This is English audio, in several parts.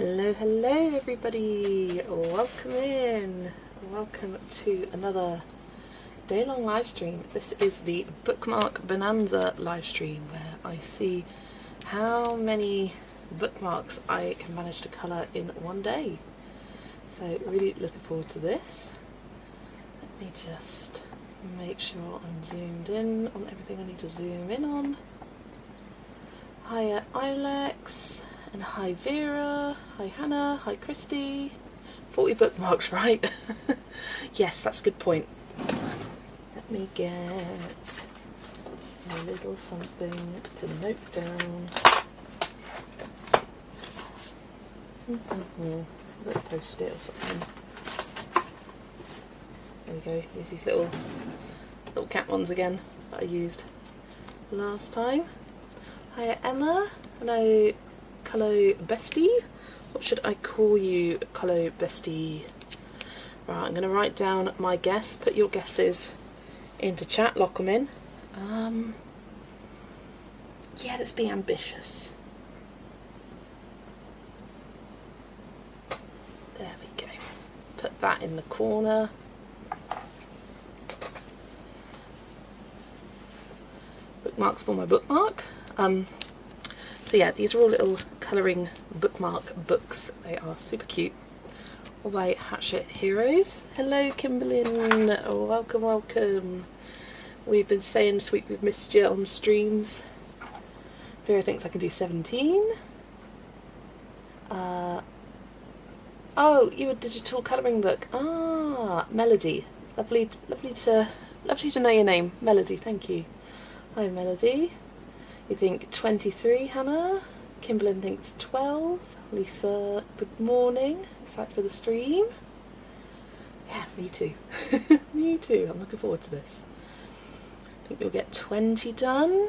Hello, hello everybody, welcome in, welcome to another day-long live stream. This is the Bookmark Bonanza live stream where I see how many bookmarks I can manage to colour in one day. So really looking forward to this. Let me just make sure I'm zoomed in on everything I need to zoom in on. Hiya Ilex. And hi Vera, hi Hannah, hi Christy. 40 bookmarks, right? Yes, that's a good point. Let me get a little something to note down. A little post-it or something. There we go. Use these little cat ones again that I used last time. Hiya Emma. Hello. Hello bestie, what should I call you? Hello bestie. Right, I'm going to write down my guess, put your guesses into chat, lock them in. Yeah, let's be ambitious. There we go. Put that in the corner. Bookmarks for my bookmark. So yeah, these are all little colouring bookmark books. They are super cute. All by Hatchet Heroes. Hello Kimberlyn, welcome, welcome. We've been saying sweet we've missed you on streams. Vera thinks I can do 17. Oh, you a digital colouring book. Ah, Melody. Lovely to know your name, Melody. Thank you. Hi Melody. You think 23, Hannah? Kimberlyn thinks 12. Lisa, good morning. Excited for the stream? Yeah, me too. Me too. I'm looking forward to this. I think you'll get 20 done.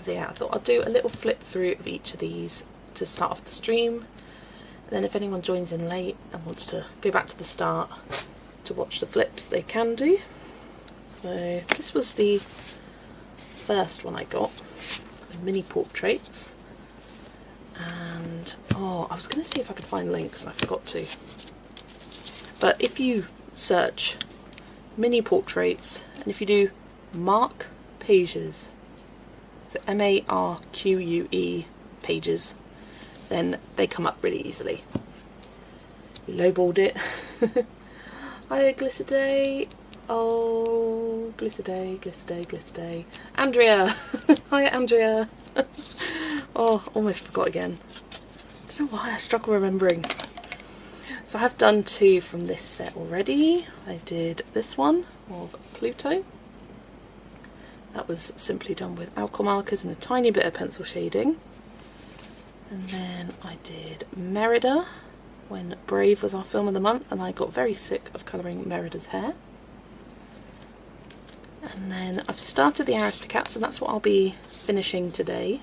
So yeah, I thought I'll do a little flip through of each of these to start off the stream. And then if anyone joins in late and wants to go back to the start to watch the flips, they can do. So this was the first one I got, mini portraits, and I was going to see if I could find links and I forgot to, but if you search mini portraits and if you do Mark pages, so MARQUE pages, then they come up really easily. You lowballed it. Hi Glitter Day. Oh, Glitter Day, Glitter Day, Glitter Day. Andrea! Hi Andrea! Oh, almost forgot again. I don't know why I struggle remembering. So I have done 2 from this set already. I did this one of Poupe. That was simply done with alcohol markers and a tiny bit of pencil shading. And then I did Merida when Brave was our film of the month and I got very sick of colouring Merida's hair. And then I've started the Aristocats, so that's what I'll be finishing today.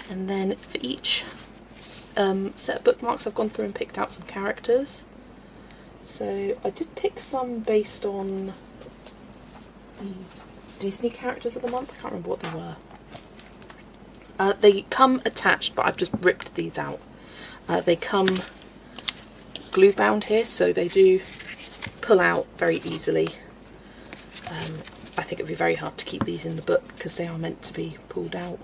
And then for each set of bookmarks I've gone through and picked out some characters. So I did pick some based on the Disney characters of the month. I can't remember what they were. They come attached, but I've just ripped these out. They come glue bound here, so they do pull out very easily. I think it would be very hard to keep these in the book because they are meant to be pulled out.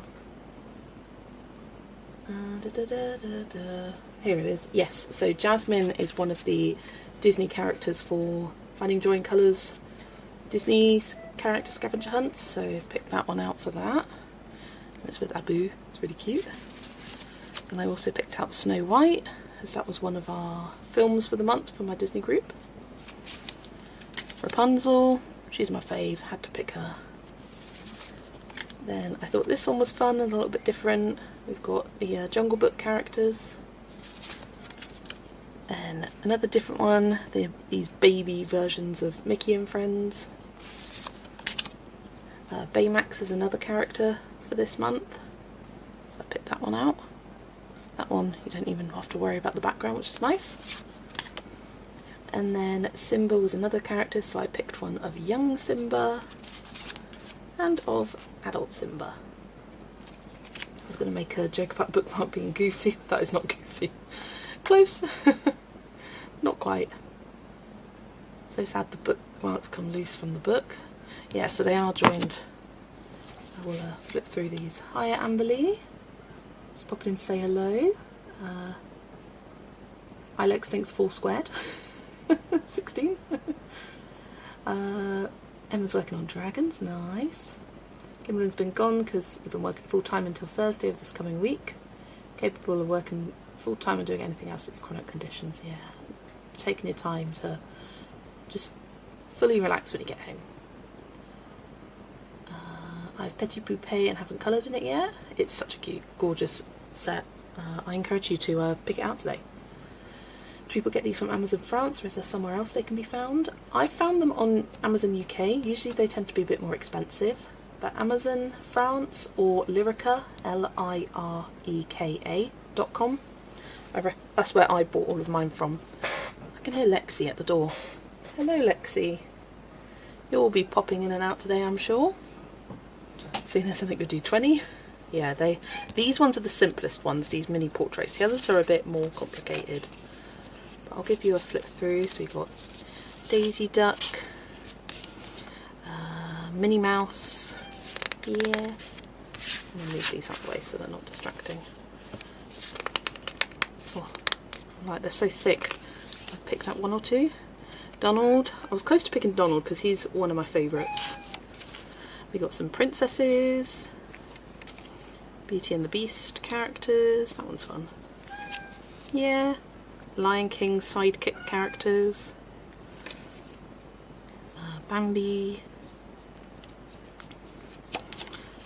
Here it is. Yes, so Jasmine is one of the Disney characters for Finding Joy in Colours Disney's character scavenger hunts, so picked that one out for that. It's with Abu, it's really cute. And I also picked out Snow White, as that was one of our films for the month for my Disney group. Rapunzel. She's my fave, had to pick her. Then I thought this one was fun and a little bit different. We've got the Jungle Book characters. And another different one, these baby versions of Mickey and Friends. Baymax is another character for this month. So I picked that one out. That one, you don't even have to worry about the background, which is nice. And then Simba was another character, so I picked one of young Simba and of adult Simba. was going to make a joke about Bookmark being goofy, but that is not goofy. Close. Not quite. So sad the bookmarks come loose from the book. Yeah, so they are joined. I will flip through these. Hiya, Amberly. Just pop in and say hello. Alex thinks 4 squared. 16. Emma's working on dragons. Nice. Kimberly's been gone because you've been working full time until Thursday of this coming week. Capable of working full time and doing anything else with your chronic conditions. Yeah. Taking your time to just fully relax when you get home. I've Petit Poupe and haven't coloured in it yet. It's such a cute, gorgeous set. I encourage you to pick it out today. Do people get these from Amazon France, or is there somewhere else they can be found? I've found them on Amazon UK. Usually they tend to be a bit more expensive. But Amazon France or Lyrica, LIREKA.com. That's where I bought all of mine from. I can hear Lexi at the door. Hello, Lexi. You'll be popping in and out today, I'm sure. Seeing as I think we do 20. Yeah, these ones are the simplest ones, these mini portraits. The others are a bit more complicated. But I'll give you a flip through. So we've got Daisy Duck, Minnie Mouse. Yeah. I'm going to move these out of the way so they're not distracting. Oh, like they're so thick. I've picked up 1 or 2. Donald. I was close to picking Donald because he's one of my favourites. We got some princesses. Beauty and the Beast characters. That one's fun. Yeah. Lion King sidekick characters. Bambi.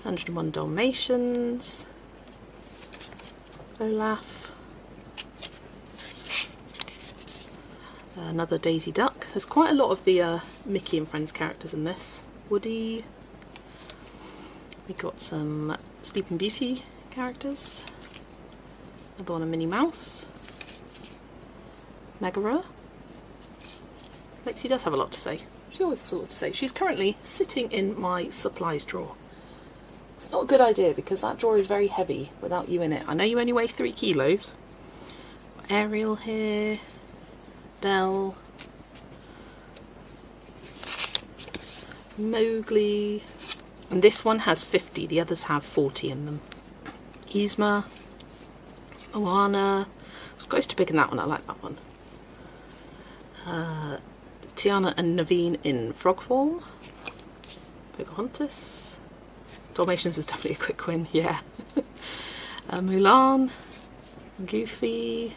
101 Dalmatians. Olaf. Another Daisy Duck. There's quite a lot of the Mickey and Friends characters in this. Woody. We got some Sleeping Beauty characters. Another one, a Minnie Mouse. Megara. Lexi does have a lot to say. She always has a lot to say. She's currently sitting in my supplies drawer. It's not a good idea because that drawer is very heavy without you in it. I know you only weigh 3 kilos. Ariel here. Belle. Mowgli. And this one has 50, the others have 40 in them. Yzma. Moana. I was close to picking that one, I like that one. Tiana and Naveen in frog form. Pocahontas. Dalmatians is definitely a quick win, yeah. Mulan. Goofy.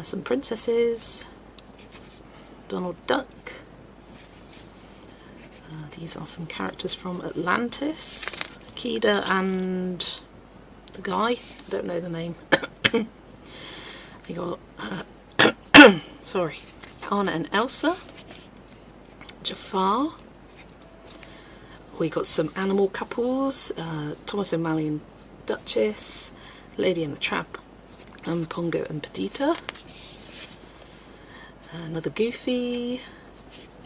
Some princesses. Donald Duck. These are some characters from Atlantis. Kida and the guy. I don't know the name. We got sorry, Anna and Elsa. Jafar. We got some animal couples. Thomas O'Malley and Duchess. Lady and the Tramp. And Pongo and Perdita. Another Goofy.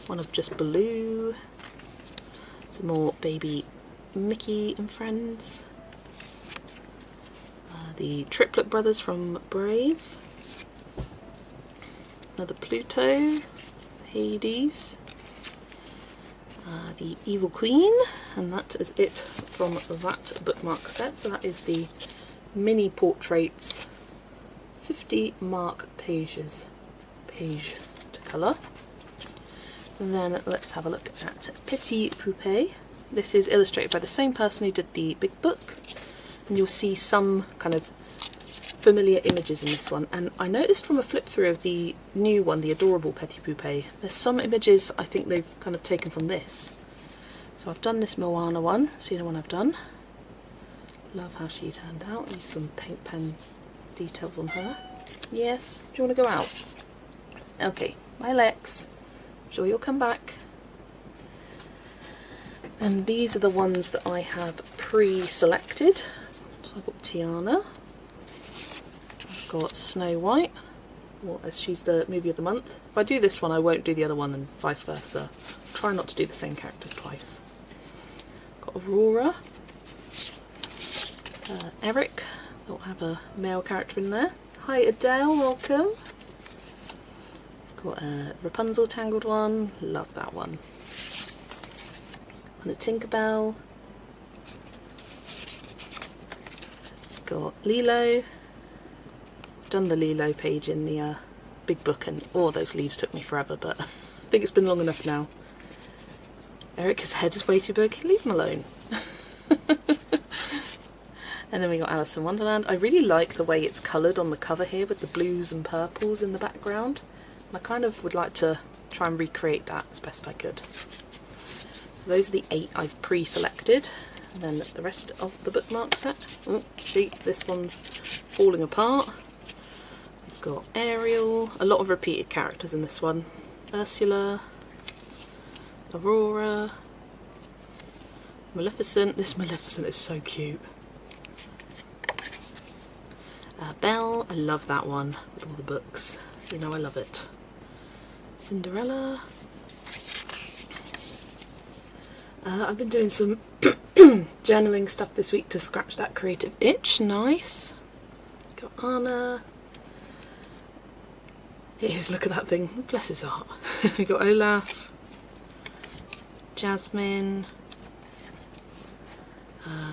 One of just Baloo. Some more baby Mickey and Friends. The Triplet Brothers from Brave. Another Pluto. Hades. The Evil Queen. And that is it from that bookmark set. So that is the mini portraits. 50 mark pages. Page to colour. Then let's have a look at Petit Poupe. This is illustrated by the same person who did the big book, and you'll see some kind of familiar images in this one. And I noticed from a flip through of the new one, the adorable Petit Poupe, there's some images I think they've kind of taken from this. So I've done this Moana one, it's the only one I've done. Love how she turned out. Use some paint pen details on her. Yes, do you want to go out? Okay, my Lex. Sure you'll come back. And these are the ones that I have pre-selected. So I've got Tiana. I've got Snow white. Well, she's the movie of the month. If I do this one, I won't do the other one, and vice versa. Try not to do the same characters twice. Got got Aurora, Eric, we'll have a male character in there. Hi Adele, welcome. We've got a Rapunzel tangled one, love that one. And the Tinkerbell. Got Lilo. Done the Lilo page in the big book, and all those leaves took me forever, but I think it's been long enough now. Eric's head is way too big, leave him alone. And then we got Alice in Wonderland. I really like the way it's coloured on the cover here with the blues and purples in the background. And I kind of would like to try and recreate that as best I could. So those are the 8 I've pre-selected. And then the rest of the bookmark set. Oh, see, this one's falling apart. We've got Ariel, a lot of repeated characters in this one. Ursula, Aurora, Maleficent. This Maleficent is so cute. Belle, I love that one with all the books. You know I love it. Cinderella. I've been doing some journaling stuff this week to scratch that creative itch. Nice. Got Anna. It is, look at that thing. Bless his heart. We got Olaf. Jasmine.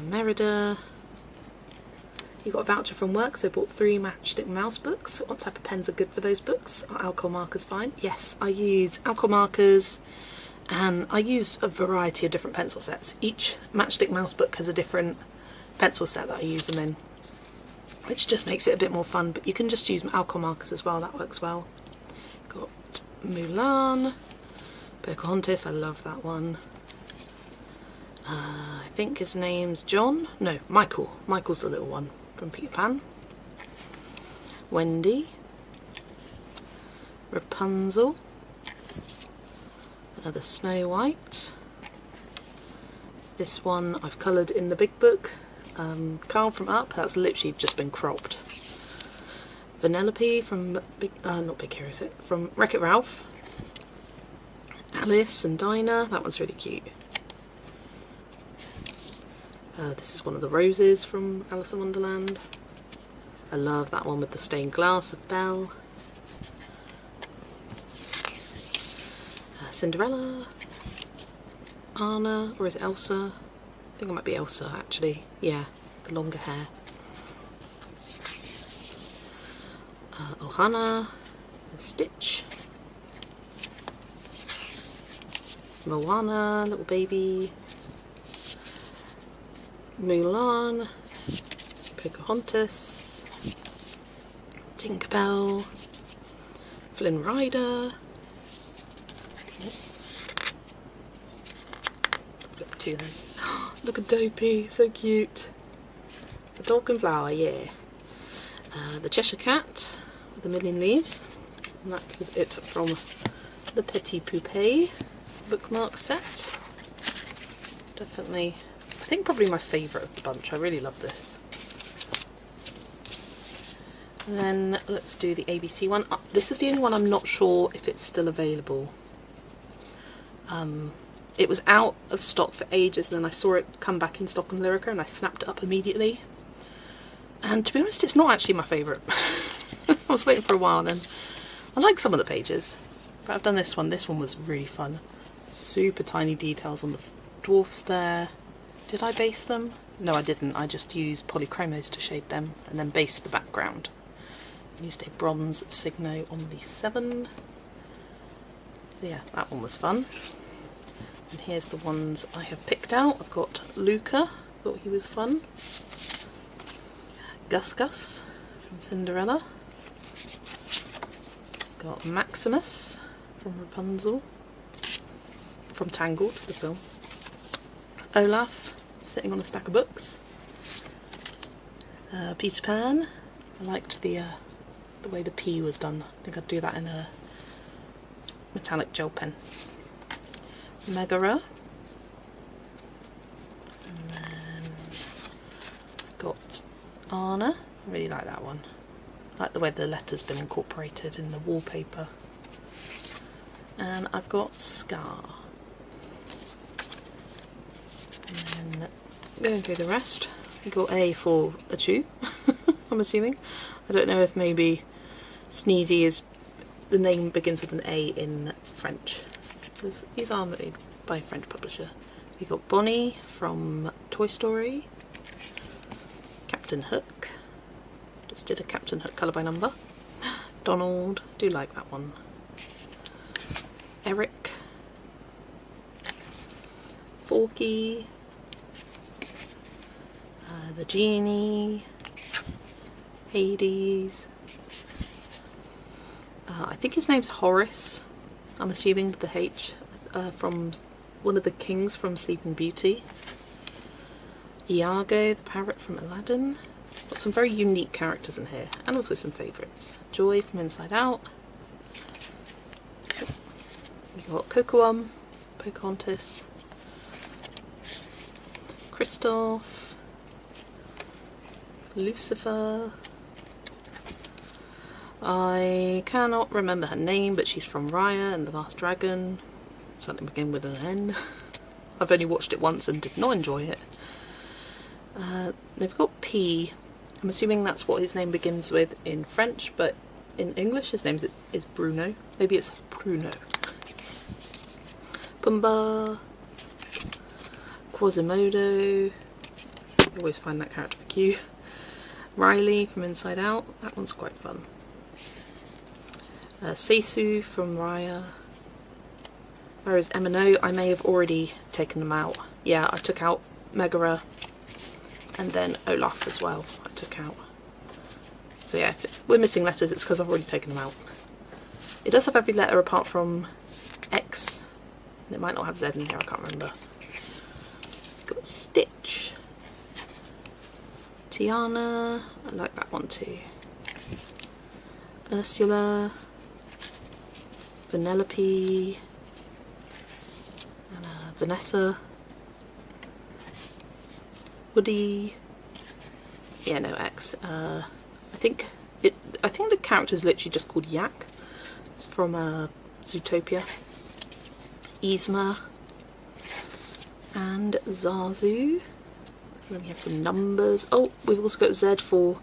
Merida. You got a voucher from work, so I bought 3 Matchstick Mouse books. What type of pens are good for those books? Are alcohol markers fine? Yes, I use alcohol markers, and I use a variety of different pencil sets. Each Matchstick Mouse book has a different pencil set that I use them in, which just makes it a bit more fun, but you can just use alcohol markers as well, that works well. Got Mulan, Pocahontas, I love that one. I think his name's John? No, Michael. Michael's the little one from Peter Pan. Wendy. Rapunzel. Another Snow White. This one I've coloured in the big book. Carl from Up, that's literally just been cropped. Vanellope from not Big Hero 6, from Wreck-It Ralph. Alice and Dinah, that one's really cute. This is one of the roses from Alice in Wonderland. I love that one with the stained glass of Belle. Cinderella. Anna, or is it Elsa? I think it might be Elsa actually. Yeah, the longer hair. Ohana. And Stitch. Moana, little baby. Mulan, Pocahontas, Tinkerbell, Flynn Rider, flip 2 then. Look at Dopey, so cute. The Dog and Flower, yeah. The Cheshire Cat with a million leaves, and that is it from the Poupe bookmark set. Definitely, I think probably my favourite of the bunch. I really love this. And then let's do the ABC one. This is the only one I'm not sure if it's still available. It was out of stock for ages, and then I saw it come back in stock on Lyrica and I snapped it up immediately. And to be honest, it's not actually my favourite. I was waiting for a while, and I like some of the pages, but I've done this one. This one was really fun. Super tiny details on the dwarfs there. Did I base them? No, I didn't. I just used polychromos to shade them and then based the background. I used a bronze Signo on the 7. So yeah, that one was fun. And here's the ones I have picked out. I've got Luca, thought he was fun. Gus Gus from Cinderella. Got Maximus from Rapunzel. From Tangled, the film. Olaf, sitting on a stack of books. Peter Pan. I liked the way the P was done. I think I'd do that in a metallic gel pen. Megara. And then got Anna. I really like that one. I like the way the letter's been incorporated in the wallpaper. And I've got Scar. And then going through the rest, we got A for a chew, I'm assuming. I don't know if maybe Sneezy is, the name begins with an A in French. These are made by a French publisher. We got Bonnie from Toy Story. Captain Hook. Just did a Captain Hook colour by number. Donald, do like that one. Eric. Forky. The Genie. Hades. I think his name's Horace. I'm assuming with the H, from one of the kings from Sleeping Beauty. Iago, the parrot from Aladdin. Got some very unique characters in here, and also some favourites. Joy from Inside Out. We got Cocoam, Pocahontas, Kristoff, Lucifer. I cannot remember her name, but she's from Raya and the Last Dragon. Something beginning with an N. I've only watched it once and did not enjoy it. They've got P. I'm assuming that's what his name begins with in French, but in English his name is Bruno. Maybe it's Bruno. Pumbaa. Quasimodo. I always find that character for cute. Riley from Inside Out. That one's quite fun. Seisu from Raya. Whereas M&O, I may have already taken them out. Yeah, I took out Megara and then Olaf as well. I took out. So yeah, if we're missing letters, it's because I've already taken them out. It does have every letter apart from X. And it might not have Z in here, I can't remember. Got Stitch. Tiana. I like that one too. Ursula. Vanellope. And Vanessa. Woody. Yeah, no X. I think the character's literally just called Yak. It's from Zootopia. Yzma. And Zazu. Then we have some numbers. Oh, we've also got Z for,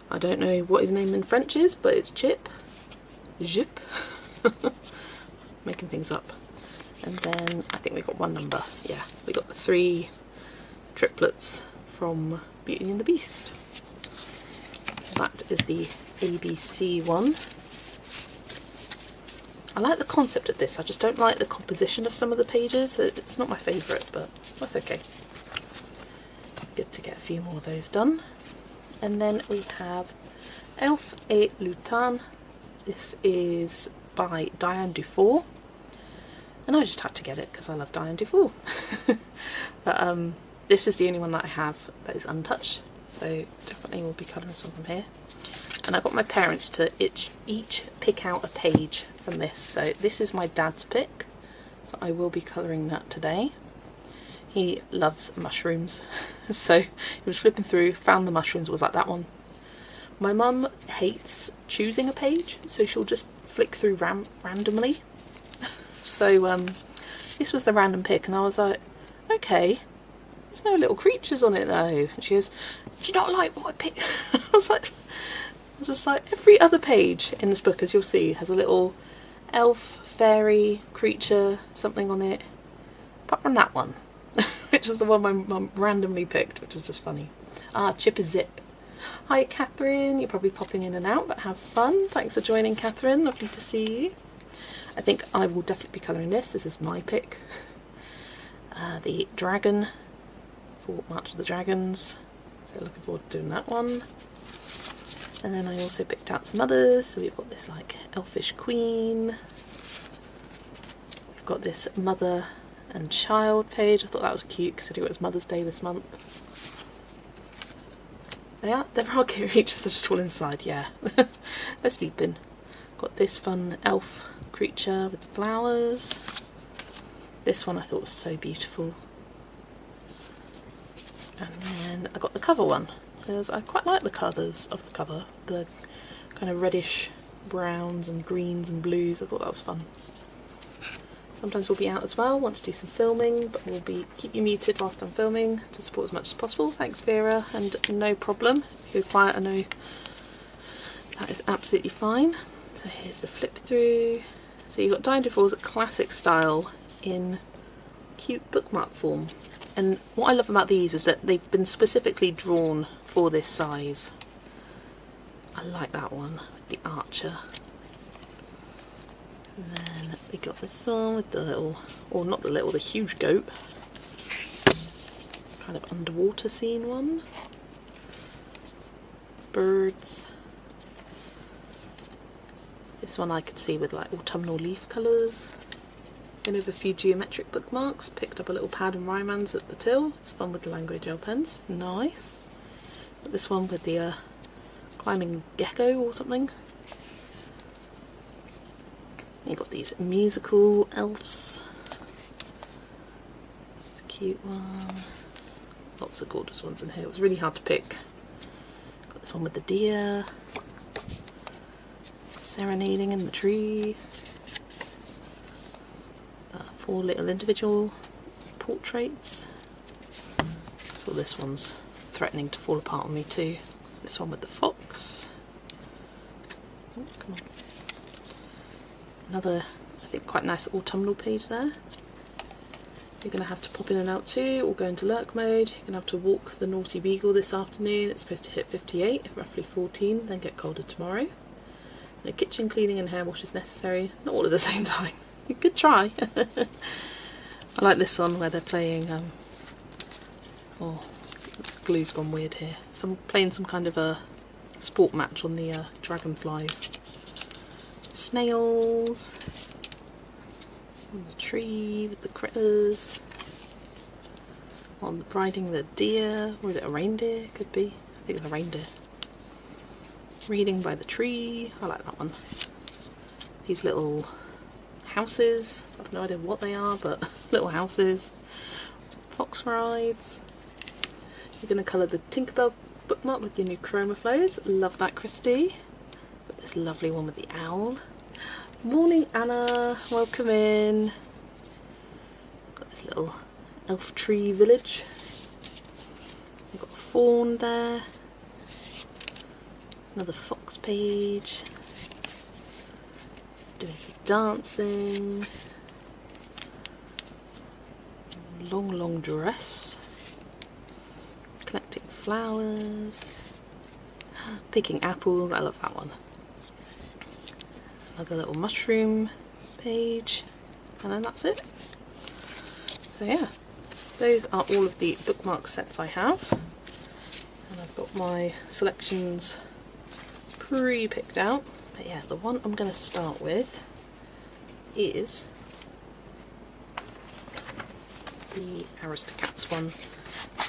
I don't know what his name in French is, but it's Chip. Jip. Making things up. And then I think we got one number. Yeah, we got the 3 triplets from Beauty and the Beast. So that is the ABC one. I like the concept of this, I just don't like the composition of some of the pages. It's not my favourite, but that's okay. Good to get a few more of those done. And then we have Elf A Lutan. This is by Diane Dufour. And I just had to get it because I love Diane Dufour. But this is the only one that I have that is untouched. So definitely will be colouring some from here. And I got my parents to each pick out a page from this. So this is my dad's pick. So I will be colouring that today. He loves mushrooms. So he was flipping through, found the mushrooms, was like, that one. My mum hates choosing a page, so she'll just flick through randomly. So this was the random pick, and I was like, okay, there's no little creatures on it though. And she goes, do you not like what I picked? I was just like, every other page in this book, as you'll see, has a little elf, fairy, creature, something on it. Apart from that one, which is the one my mum randomly picked, which is just funny. Ah, Chip is Zip. Hi Catherine, you're probably popping in and out, but have fun. Thanks for joining, Catherine, lovely to see you. I think I will definitely be colouring this. This is my pick. The dragon for March of the Dragons. So looking forward to doing that one. And then I also picked out some others. So we've got this like elfish queen. We've got this mother and child page. I thought that was cute considering it was Mother's Day this month. There are creatures that are just all inside, yeah. They're sleeping. Got this fun elf creature with the flowers. This one I thought was so beautiful. And then I got the cover one, because I quite like the colours of the cover. The kind of reddish browns and greens and blues, I thought that was fun. Sometimes we'll be out as well, want to do some filming, but we'll keep you muted whilst I'm filming to support as much as possible. Thanks Vera, and no problem. If you're quiet, I know that is absolutely fine. So here's the flip through. So you've got Dined Falls classic style in cute bookmark form. And what I love about these is that they've been specifically drawn for this size. I like that one, the Archer. And then we got this one with the little, or not the little, the huge goat. Kind of underwater scene one. Birds. This one I could see with like autumnal leaf colours. Been over a few geometric bookmarks, picked up a little pad and Rymans at the till. It's fun with the Language gel pens, nice. Got this one with the climbing gecko or something. You got these musical elves. It's a cute one. Lots of gorgeous ones in here. It was really hard to pick. Got this one with the deer. Serenading in the tree. 4 little individual portraits. Well, this one's threatening to fall apart on me too. This one with the fox. Oh, come on. Another, I think, quite nice autumnal page there. You're going to have to pop in and out too, or go into lurk mode. You're going to have to walk the Naughty Beagle this afternoon. It's supposed to hit 58, roughly 14, then get colder tomorrow. No kitchen cleaning and hair wash is necessary. Not all at the same time. You could try. I like this one where they're playing, oh, glue's gone weird here. Playing some kind of a sport match on the dragonflies. Snails. On the tree with the critters. On riding the deer, or is it a reindeer? Could be. I think it's a reindeer. Reading by the tree. I like that one. These little houses. I've no idea what they are, but little houses. Fox rides. You're going to colour the Tinkerbell bookmark with your new chroma flows. Love that, Christy. Got this lovely one with the owl. Morning, Anna. Welcome in. Got this little elf tree village. We've got a fawn there. Another fox page. Doing some dancing. Long dress. Collecting flowers. Picking apples. I love that one. Another little mushroom page. And then that's it. So yeah, those are all of the bookmark sets I have. And I've got my selections pre-picked out. But yeah, the one I'm going to start with is the Aristocats one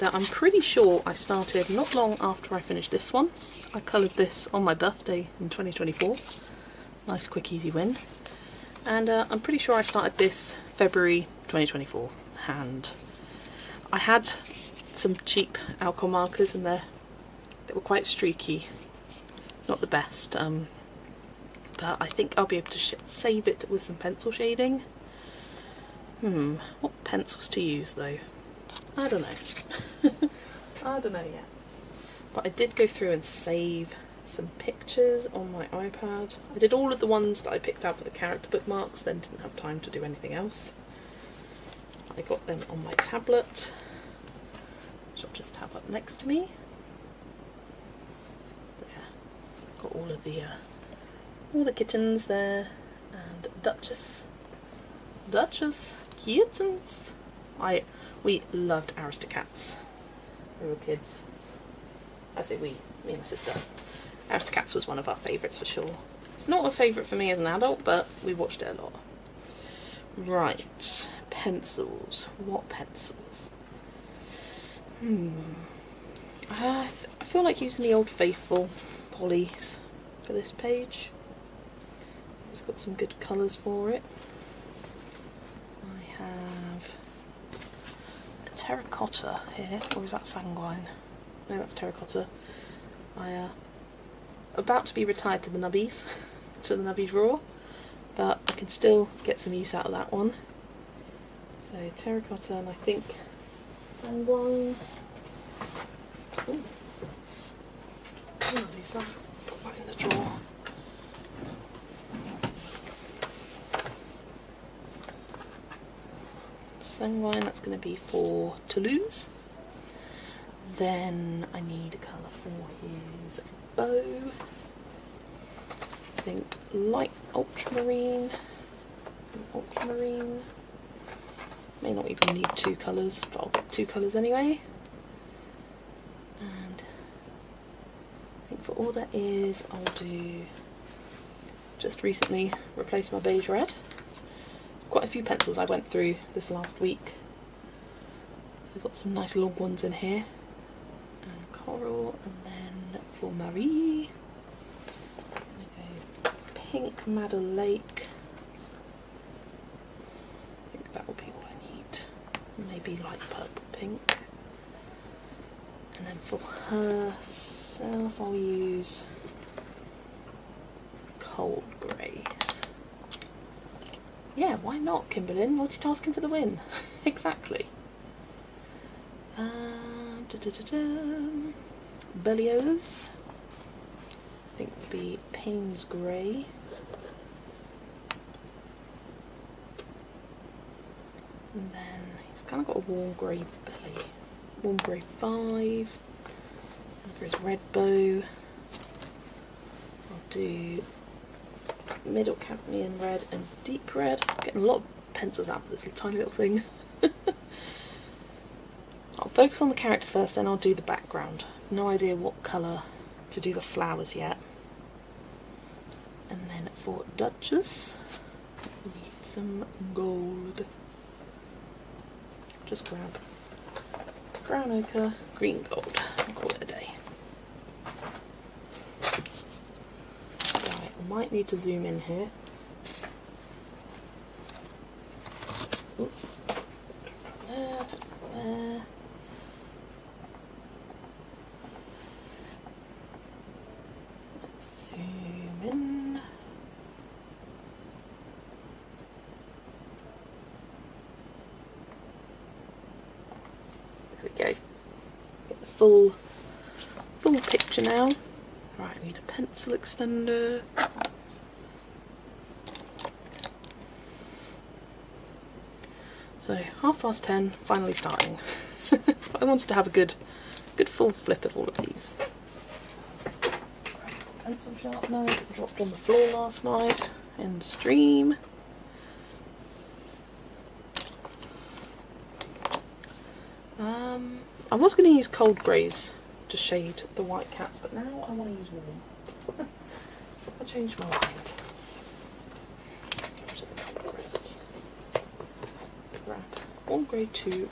that I'm pretty sure I started not long after I finished this one. I coloured this on my birthday in 2024. Nice quick easy win. And I'm pretty sure I started this February 2024, and I had some cheap alcohol markers in there that were quite streaky. Not the best, but I think I'll be able to save it with some pencil shading. What pencils to use though? I don't know. I don't know yet. But I did go through and save some pictures on my iPad. I did all of the ones that I picked out for the character bookmarks, then didn't have time to do anything else. I got them on my tablet, which I'll just have up next to me. Got all of the kittens there, and Duchess, kittens. We loved Aristocats. We were kids. I say we, me and my sister. Aristocats was one of our favourites for sure. It's not a favourite for me as an adult, but we watched it a lot. Right, pencils. What pencils? I feel like using the Old Faithful polys for this page. It's got some good colours for it. I have a terracotta here, or is that sanguine? No, that's terracotta. I about to be retired to the nubbies, to the nubby drawer, but I can still get some use out of that one. So terracotta, and I think sanguine. Ooh. Oh, Lisa, put that in the drawer. Sanguine, that's going to be for Toulouse. Then I need a colour for his bow. I think light ultramarine. Ultramarine. May not even need two colours, but I'll get two colours anyway. And I think for all that is, I'll do, just recently replaced my beige red. Quite a few pencils I went through this last week. So I've got some nice long ones in here. And coral, and then for Marie, I'm going to go pink Madder Lake. I think that will be all I need. Maybe light purple pink. And then for herself, I'll use cold greys. Yeah, why not, Kimberlyn? Multitasking for the win. Exactly. Berlioz. I think would be Payne's Grey. And then he's kind of got a warm grey belly. Warm grey 5. And for his red bow, I'll do middle cadmium red and deep red. I'm getting a lot of pencils out for this tiny little thing. I'll focus on the characters first, then I'll do the background. No idea what colour to do the flowers yet. And then for Duchess, we need some gold. Just grab brown ochre, green gold, and call it a day. Right, I might need to zoom in here. Ooh. There. Let's zoom in. There we go. Get the full picture now. Right, I need a pencil extender. So 10:30, finally starting. I wanted to have a good full flip of all of these. Pencil sharpener that dropped on the floor last night in the stream. I was going to use cold greys to shade the white cats, but now I want to use warm. I changed my mind. Cold greys. Grab warm grey 2 and 1.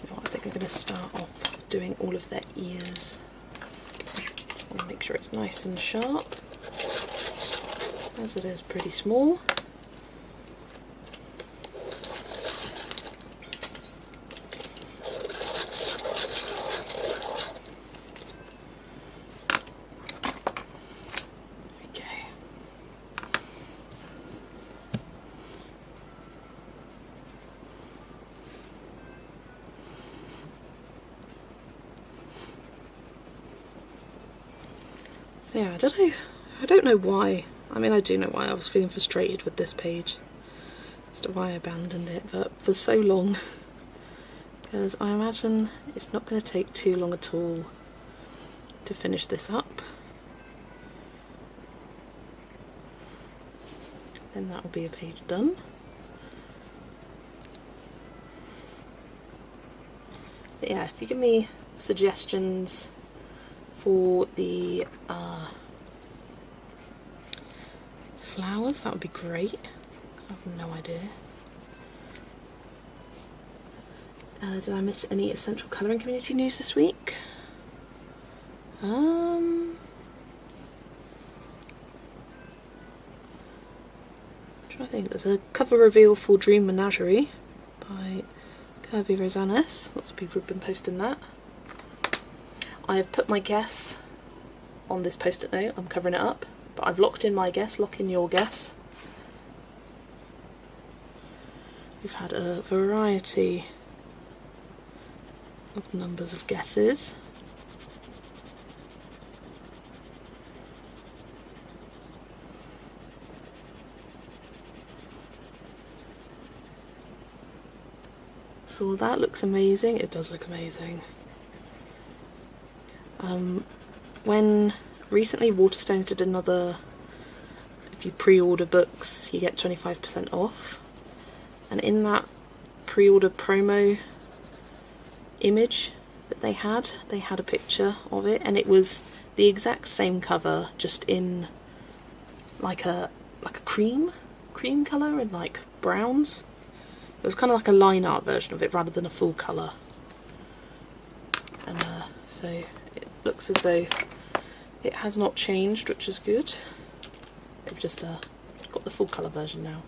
You know what, I think I'm going to start off doing all of their ears. I want to make sure it's nice and sharp, as it is pretty small. So yeah, I don't know why. I mean, I do know why I was feeling frustrated with this page as to why I abandoned it, but for so long, because I imagine it's not going to take too long at all to finish this up. Then that will be a page done. But yeah, if you give me suggestions for the flowers, that would be great, because I have no idea. Did I miss any essential colouring community news this week? I'm trying to think. There's a cover reveal for Dream Menagerie by Kirby Rosanes. Lots of people have been posting that. I have put my guess on this post-it note. I'm covering it up, but I've locked in my guess. Lock in your guess. We've had a variety of numbers of guesses. So that looks amazing. It does look amazing. When recently Waterstones did another, if you pre-order books you get 25% off, and in that pre-order promo image that they had a picture of it, and it was the exact same cover, just in like a cream colour and like browns. It was kind of like a line art version of it rather than a full colour. And so it looks as though it has not changed, which is good. They've just got the full colour version now.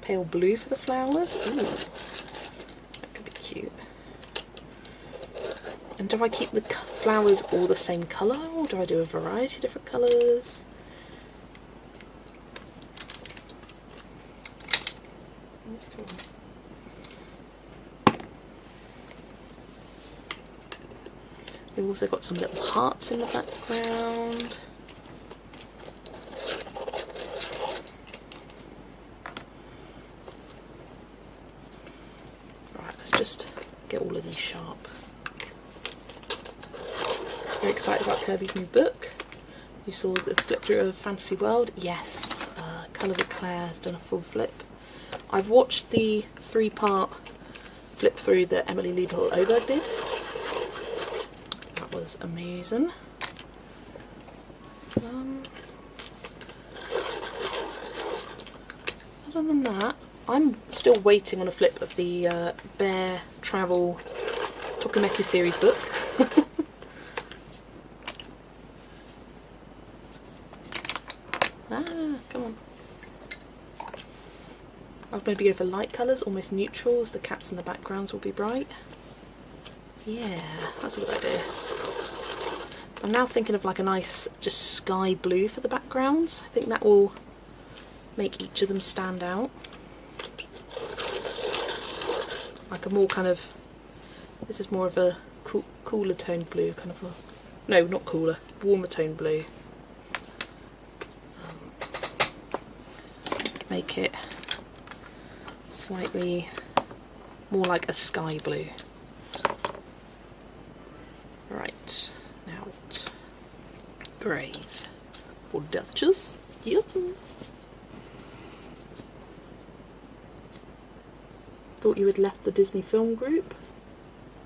Pale blue for the flowers. Ooh, that could be cute. And do I keep the flowers all the same colour, or do I do a variety of different colours? We've also got some little hearts in the background. Right, let's just get all of these sharp. Very excited about Kirby's new book. You saw the flip through of Fantasy World. Yes, Colour with Claire has done a full flip. I've watched the 3-part flip through that Emily Liedl Oberg did. That was amazing. Other than that, I'm still waiting on a flip of the Bear Travel Tokimeku series book. Come on. I'll maybe go for light colours, almost neutrals. The cats in the backgrounds will be bright. Yeah, that's a good idea. I'm now thinking of like a nice just sky blue for the backgrounds. I think that will make each of them stand out. Like a more kind of, this is more of a cooler toned blue, kind of a, no, not cooler, warmer toned blue. Make it slightly more like a sky blue. Right, now greys for Duchess. Yes. Thought you had left the Disney film group.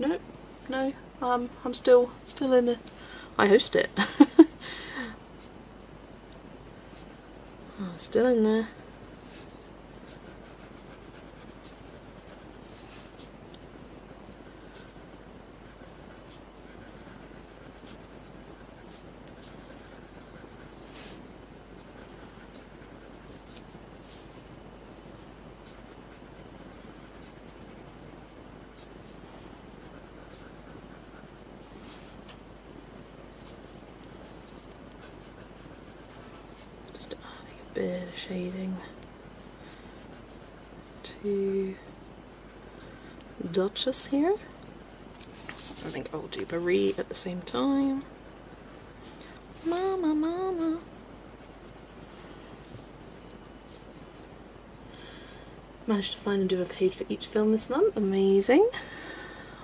No, I'm still in the. I host it. I'm still in there. Bit of shading to Duchess here. I think I'll do Marie at the same time. Mama. Managed to find and do a page for each film this month. Amazing.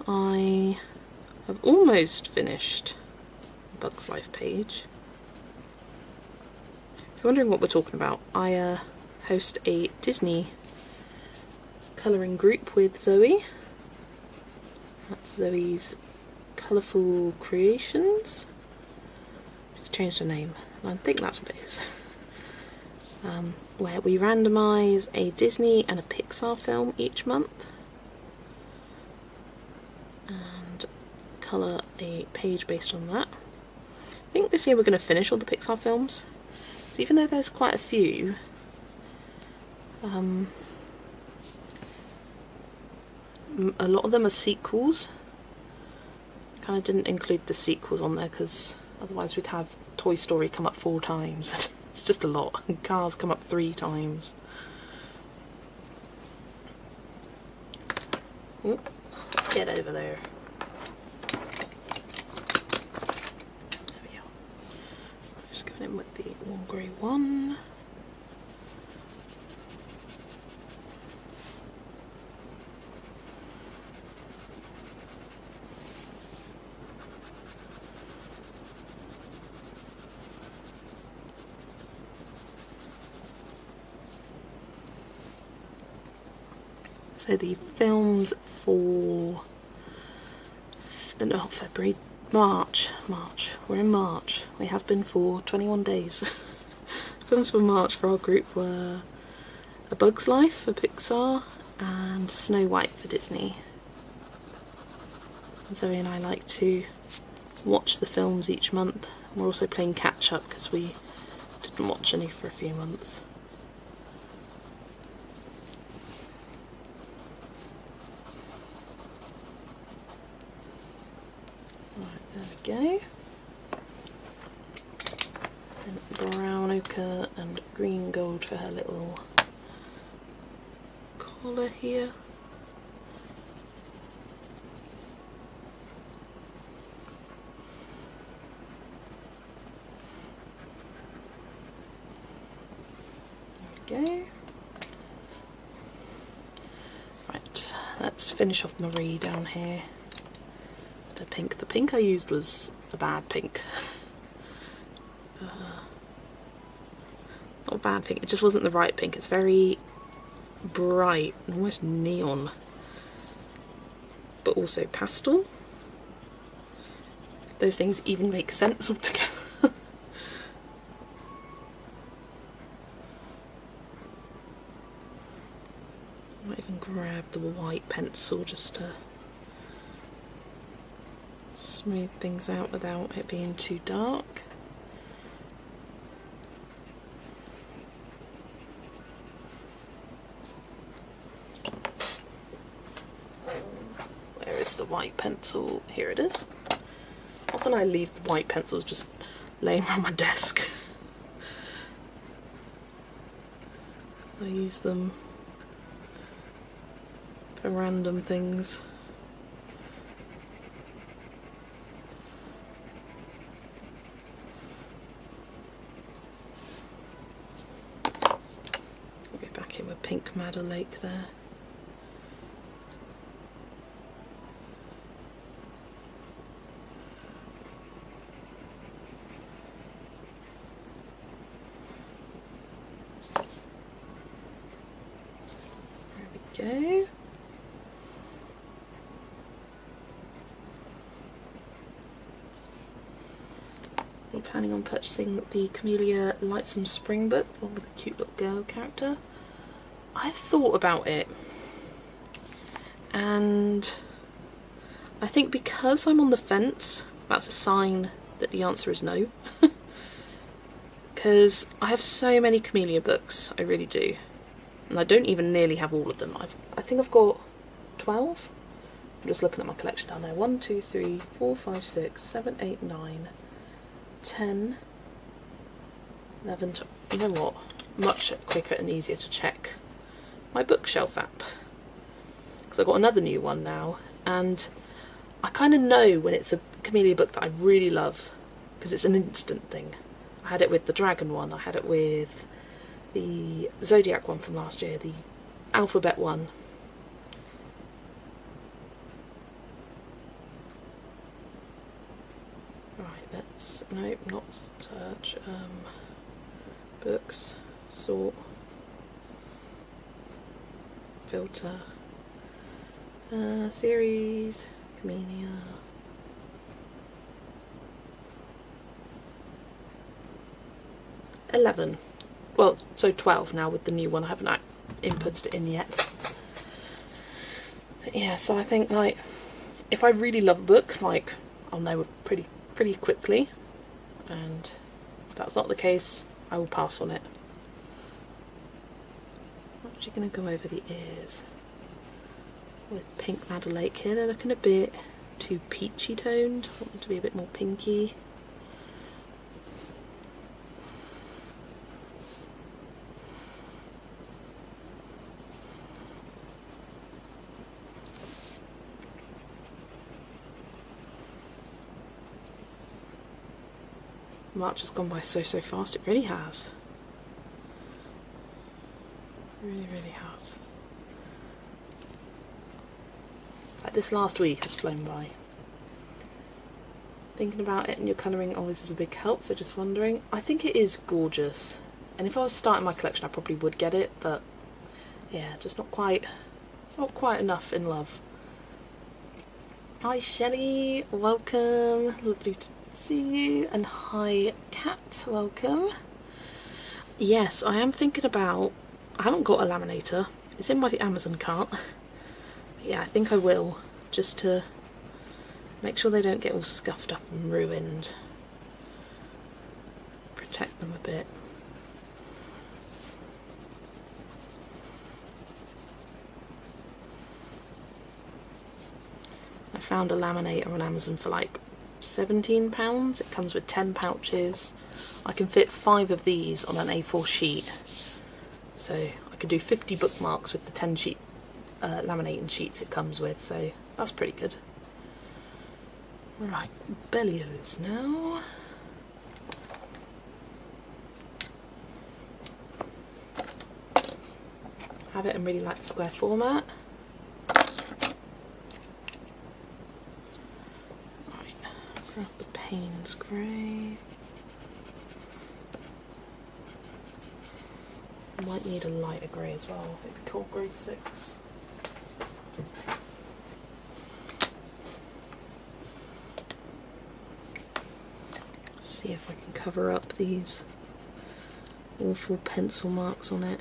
I have almost finished Bug's Life page. If you're wondering what we're talking about, I host a Disney colouring group with Zoe. That's Zoe's Colourful Creations. She's changed her name, I think that's what it is. Where we randomise a Disney and a Pixar film each month and colour a page based on that. I think this year we're going to finish all the Pixar films. Even though there's quite a few, a lot of them are sequels, kind of didn't include the sequels on there because otherwise we'd have Toy Story come up 4 times. It's just a lot. And Cars come up 3 times. Ooh, get over there. There we are. Just going in with the warm grey one. So the films for February, March. We're in March. We have been for 21 days. Films for March for our group were A Bug's Life for Pixar and Snow White for Disney. And Zoe and I like to watch the films each month. We're also playing catch up because we didn't watch any for a few months. There we go. And brown ochre and green gold for her little collar here. There we go. Right, let's finish off Marie down here. The pink I used was a bad pink. Not a bad pink, it just wasn't the right pink. It's very bright, almost neon, but also pastel. Those things even make sense altogether. I might even grab the white pencil just to smooth things out without it being too dark. Where is the white pencil? Here it is. Often I leave the white pencils just laying around my desk. I use them for random things. Pink Madder Lake there. There we go. I'm planning on purchasing the Camellia Lightsome Spring book, the one with the cute little girl character. I've thought about it, and I think because I'm on the fence, that's a sign that the answer is no. Because I have so many Camellia books, I really do, and I don't even nearly have all of them. I think I've got 12. I'm just looking at my collection down there. 1, 2, 3, 4, 5, 6, 7, 8, 9, 10, 11, 12. You know what? Much quicker and easier to check my bookshelf app, because I've got another new one now, and I kind of know when it's a Camellia book that I really love because it's an instant thing. I had it with the Dragon one, I had it with the Zodiac one from last year, the Alphabet one. Right, let's, nope, not search, books, sort, filter, series, Camellia. $11. Well, so 12 now with the new one. I haven't inputted it in yet. But yeah, so I think, like, if I really love a book, like, I'll know it pretty quickly, and if that's not the case, I will pass on it. I'm actually going to go over the ears with Pink Madder Lake here. They're looking a bit too peachy toned. I want them to be a bit more pinky. March has gone by so fast, it really has. It really has. Like this last week has flown by. Thinking about it and your colouring always is a big help, so just wondering. I think it is gorgeous. And if I was starting my collection I probably would get it, but yeah, just not quite enough in love. Hi Shelley, welcome. Lovely to see you. And hi Kat, welcome. Yes, I am thinking about, I haven't got a laminator. It's in my Amazon cart. Yeah, I think I will, just to make sure they don't get all scuffed up and ruined. Protect them a bit. I found a laminator on Amazon for like £17. It comes with 10 pouches. I can fit 5 of these on an A4 sheet. So I could do 50 bookmarks with the 10 sheet laminating sheets it comes with, so that's pretty good. Right, Bellios now. Have it and really like the square format. Grab the Payne's grey. I might need a lighter grey as well, maybe cold grey 6. See if I can cover up these awful pencil marks on it.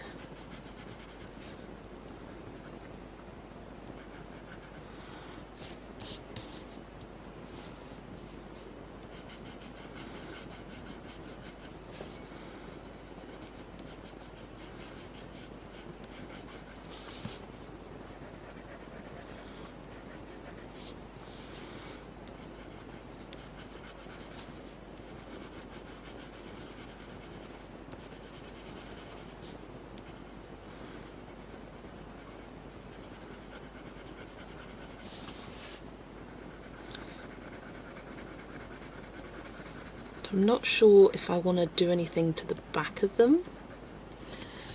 I'm not sure if I want to do anything to the back of them,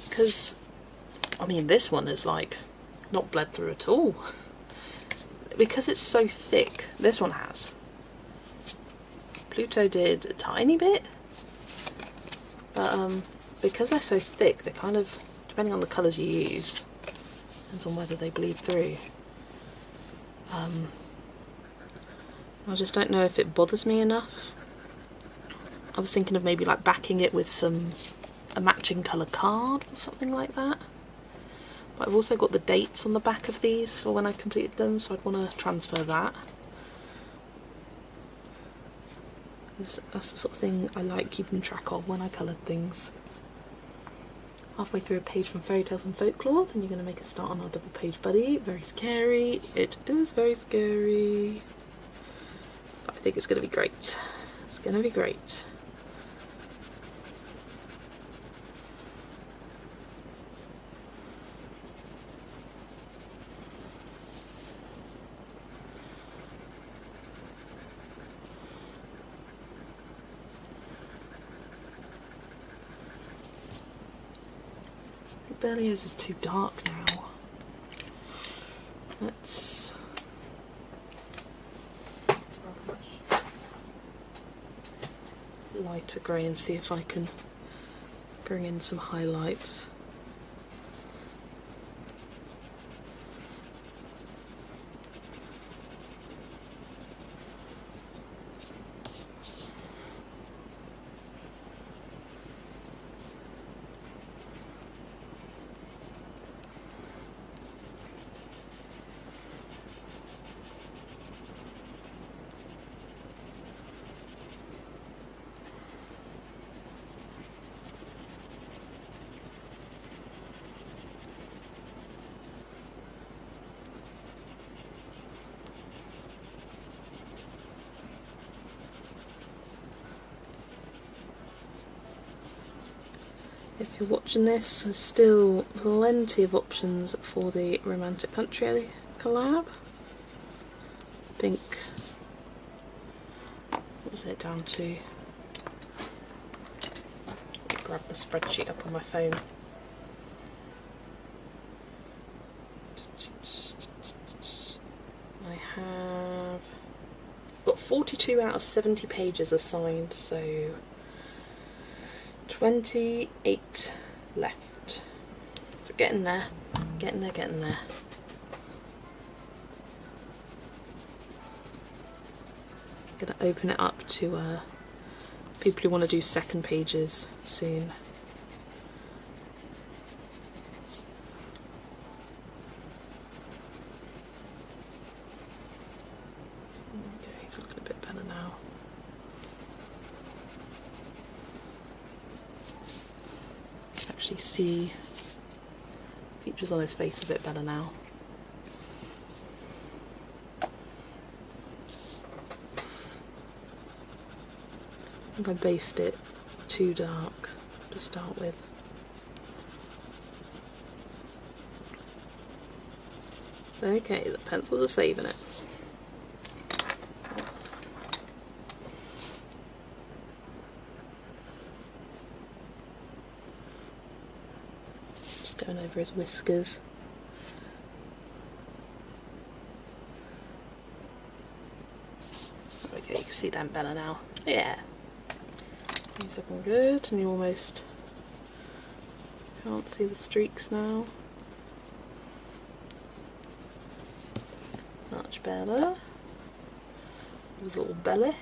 because I mean this one is like not bled through at all because it's so thick. This one has. Pluto did a tiny bit, but because they're so thick, they kind of, depending on the colours you use, depends on whether they bleed through. I just don't know if it bothers me enough. I was thinking of maybe like backing it with a matching colour card or something like that. But I've also got the dates on the back of these for when I completed them, so I'd want to transfer that. That's the sort of thing I like keeping track of when I coloured things. Halfway through a page from Fairy Tales and Folklore, then you're going to make a start on our double page buddy. Very scary. It is very scary. But I think it's going to be great. It's going to be great. Berlioz is too dark now. Let's lighter grey and see if I can bring in some highlights. if you're watching this, there's still plenty of options for the Romantic Country collab. I think, what was it down to? Grab the spreadsheet up on my phone. I have got 42 out of 70 pages assigned, so 28 left. So getting there, getting there, getting there. Gonna open it up to people who want to do second pages soon. Okay, it's looking a bit better now. You can actually see features on his face a bit better now. I think I based it too dark to start with. Okay, the pencils are saving it. Just going over his whiskers. Okay, you can see them better now. Yeah. He's looking good, and you almost can't see the streaks now. Much better. His little belly.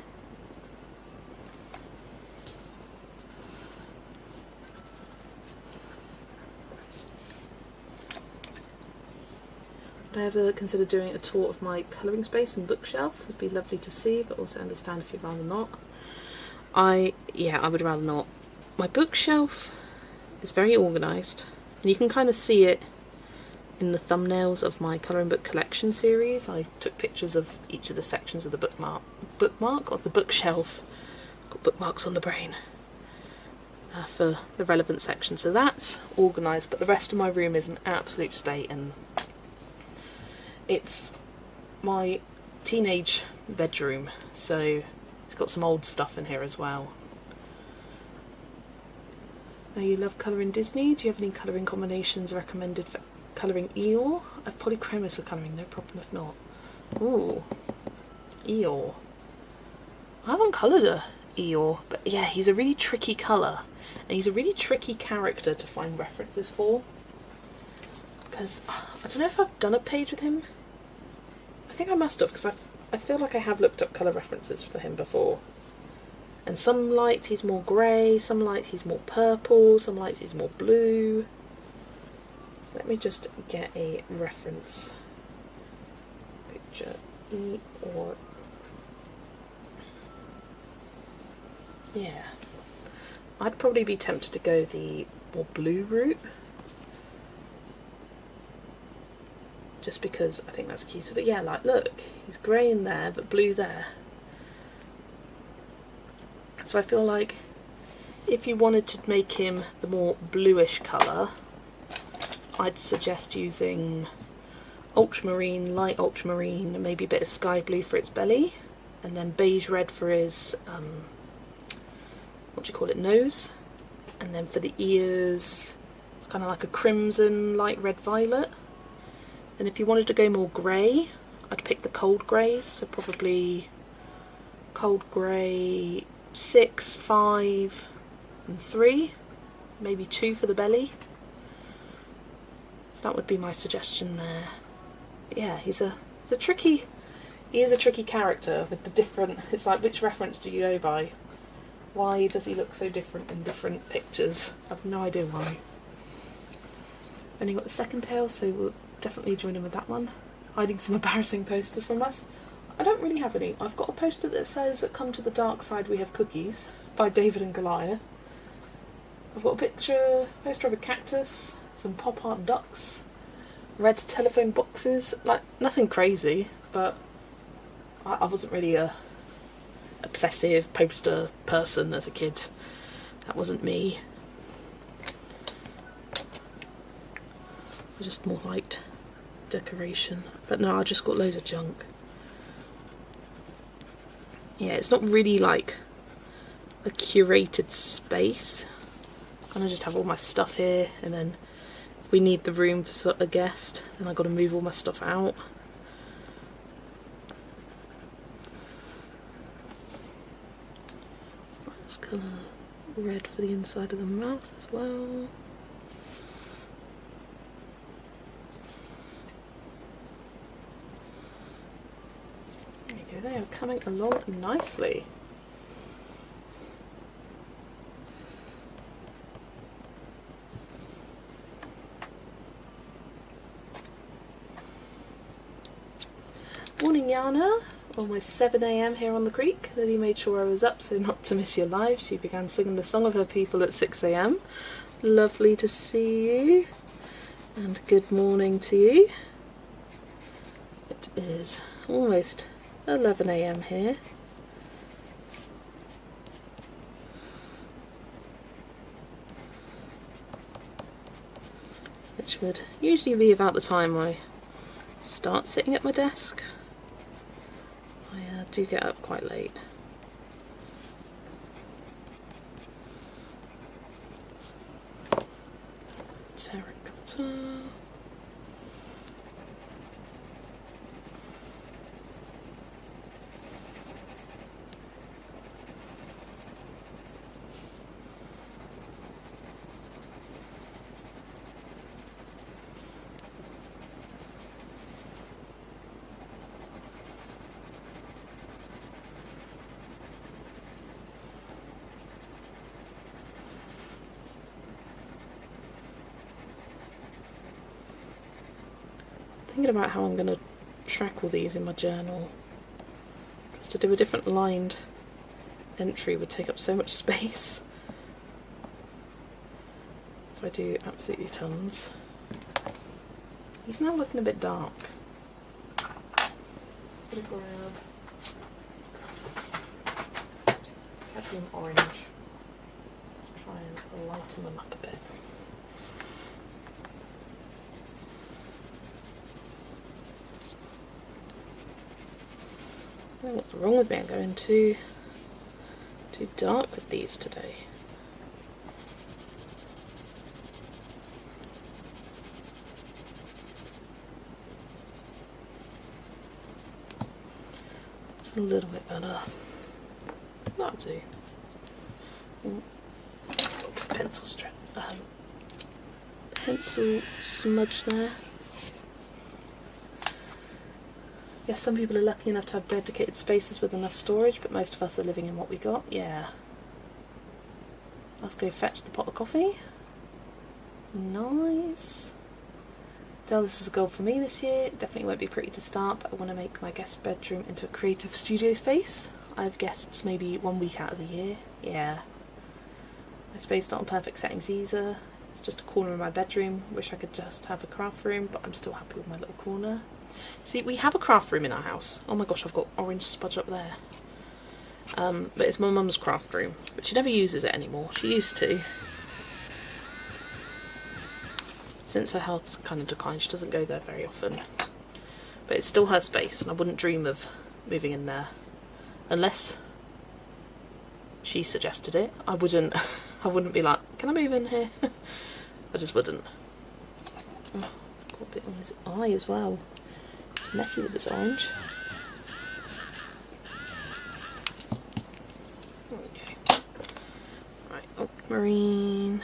Would I ever consider doing a tour of my colouring space and bookshelf? Would be lovely to see, but also understand if you'd rather not. I would rather not. My bookshelf is very organised, and you can kind of see it in the thumbnails of my colouring book collection series. I took pictures of each of the sections of the bookmark of the bookshelf. Got bookmarks on the brain for the relevant section. So that's organised, but the rest of my room is an absolute state, and it's my teenage bedroom, so it's got some old stuff in here as well. Now, you love colouring Disney. Do you have any colouring combinations recommended for colouring Eeyore? I've polychromos for colouring, no problem if not. Ooh, Eeyore. I haven't coloured a Eeyore, but yeah, he's a really tricky colour, and he's a really tricky character to find references for. Because I don't know if I've done a page with him. I think I must have, because I feel like I have looked up colour references for him before. And some lights he's more grey, some lights he's more purple, some lights he's more blue. So let me just get a reference picture. Eeyore. Yeah. I'd probably be tempted to go the more blue route. Just because I think that's cuter. But yeah, like, look, he's grey in there, but blue there. So I feel like if you wanted to make him the more bluish colour, I'd suggest using ultramarine, light ultramarine, maybe a bit of sky blue for its belly, and then beige red for his, nose. And then for the ears, it's kind of like a crimson, light red violet. And if you wanted to go more grey, I'd pick the cold greys, so probably cold grey 6, 5 and 3, maybe 2 for the belly. So that would be my suggestion there. But yeah, he is a tricky character with the different, it's like, which reference do you go by? Why does he look so different in different pictures? I have no idea why. Only got the second tail, so we'll definitely join in with that one. Hiding some embarrassing posters from us. I don't really have any. I've got a poster that says "Come to the dark side, we have cookies" by David and Goliath. I've got a poster of a cactus, some pop art ducks, red telephone boxes, like nothing crazy, but I wasn't really a obsessive poster person as a kid. That wasn't me. just more light decoration. But no, I just got loads of junk. Yeah, it's not really like a curated space. I kind of just have all my stuff here, and then if we need the room for a guest, then I've got to move all my stuff out. Let's colour red for the inside of the mouth as well. There you go, they are coming along nicely. Morning, Yana. Almost 7 AM here on the creek. Lily made sure I was up so not to miss your live. She began singing the song of her people at 6 AM. Lovely to see you. And good morning to you. It is almost 11 AM here. Which would usually be about the time I start sitting at my desk. I do get up quite late. Terracotta. Thinking about how I'm going to track all these in my journal, because to do a different lined entry would take up so much space if I do absolutely tons. He's now looking a bit dark. Gonna grab cadmium orange, try and lighten them up a bit. I don't know what's wrong with me, I'm going too dark with these today. It's a little bit better. That'll do. Pencil smudge there. Yes, some people are lucky enough to have dedicated spaces with enough storage, but most of us are living in what we got. Yeah. Let's go fetch the pot of coffee. Nice. Dell, this is a goal for me this year. It definitely won't be pretty to start, but I want to make my guest bedroom into a creative studio space. I have guests maybe 1 week out of the year. Yeah. My space not in perfect settings either. It's just a corner of my bedroom. Wish I could just have a craft room, but I'm still happy with my little corner. See, we have a craft room in our house. Oh my gosh, I've got orange smudge up there. But it's my mum's craft room, but she never uses it anymore. She used to. Since her health's kind of declined, she doesn't go there very often. But it's still her space, and I wouldn't dream of moving in there. Unless she suggested it. I wouldn't be like, can I move in here? I just wouldn't. Oh, got a bit on his eye as well. Messy with this orange. There we go. Right, aquamarine.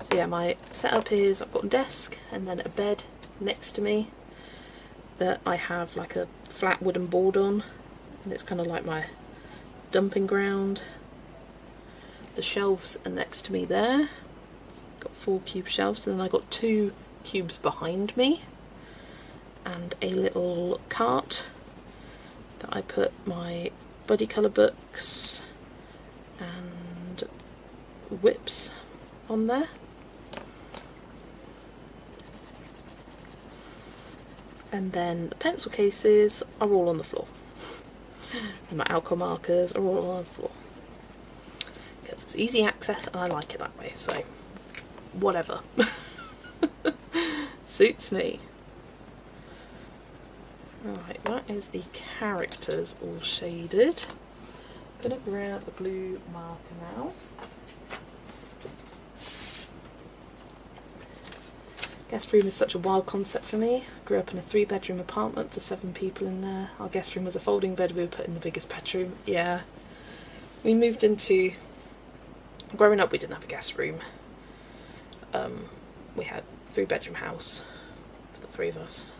So yeah, my setup is I've got a desk and then a bed next to me that I have like a flat wooden board on, and it's kind of like my dumping ground. The shelves are next to me there. Got 4 cube shelves, and then I got 2 cubes behind me, and a little cart that I put my buddy colour books and whips on there. And then the pencil cases are all on the floor, and my alcohol markers are all on the floor. because it's easy access and I like it that way, so whatever. Suits me. Right, that is the characters all shaded. I'm going to grab a blue marker now. Guest room is such a wild concept for me. I grew up in a 3-bedroom apartment for 7 people in there. Our guest room was a folding bed we were put in the biggest bedroom. Yeah. We moved into... Growing up we didn't have a guest room. We had a 3-bedroom house for the 3 of us.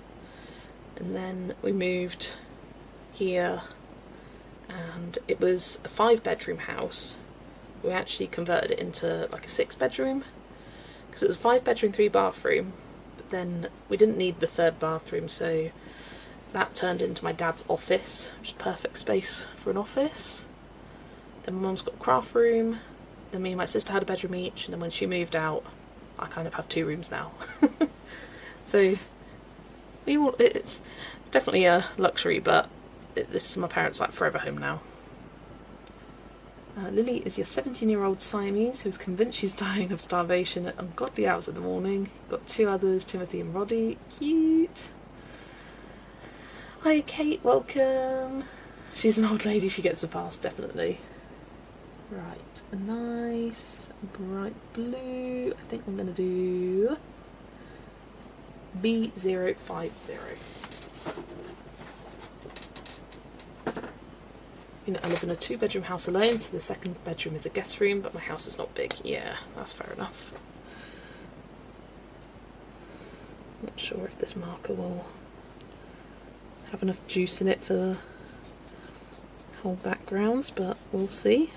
And then we moved here and it was a 5-bedroom house. We actually converted it into like a 6-bedroom because it was a 5-bedroom, 3-bathroom, but then we didn't need the 3rd bathroom, so that turned into my dad's office, which is perfect space for an office. Then my mum's got a craft room, then me and my sister had a bedroom each, and then when she moved out I kind of have 2 rooms now. So it's definitely a luxury, but this is my parents' like forever home now. Lily is your 17-year-old Siamese who's convinced she's dying of starvation at ungodly hours in the morning. Got 2 others, Timothy and Roddy. Cute. Hi Kate, welcome. She's an old lady, she gets the pass, definitely. Right, a nice bright blue. I think I'm going to do B050. You know, I live in a 2-bedroom house alone, so the 2nd bedroom is a guest room, but my house is not big. Yeah, that's fair enough. Not sure if this marker will have enough juice in it for the whole backgrounds, but we'll see.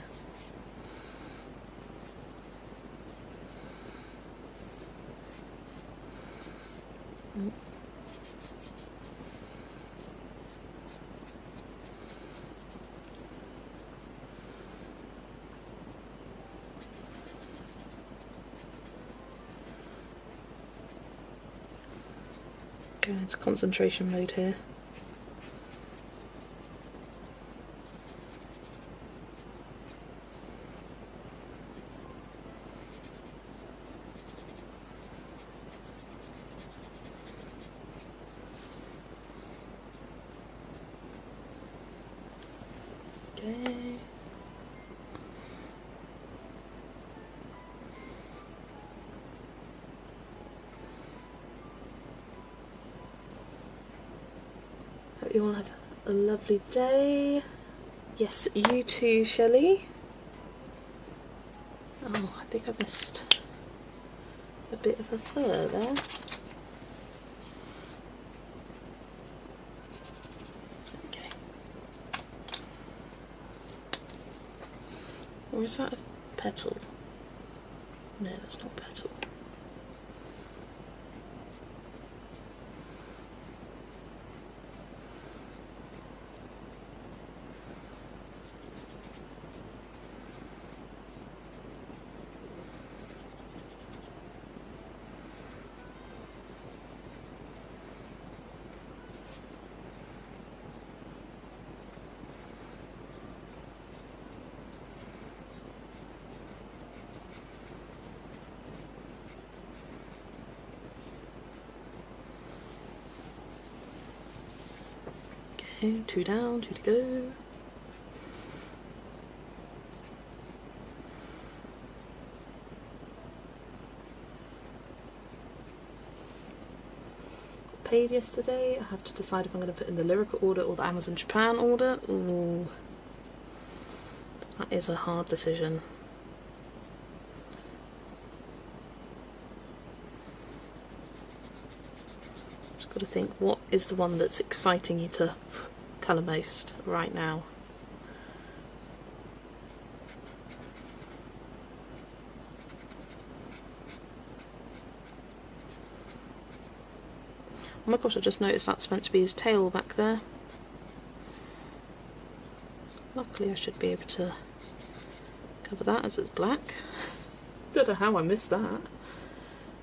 Going into concentration mode here. Okay. Hope you all have a lovely day. Yes, you too, Shelley. Oh, I think I missed a bit of a fur there. Okay. Or is that a petal? No, that's not petal. Okay, 2 down, 2 to go. Paid yesterday. I have to decide if I'm going to put in the Lyrica order or the Amazon Japan order. Ooh, that is a hard decision. Just got to think, what is the one that's exciting you to colour most right now? Oh my gosh, I just noticed that's meant to be his tail back there. Luckily I should be able to cover that as it's black. Don't know how I missed that.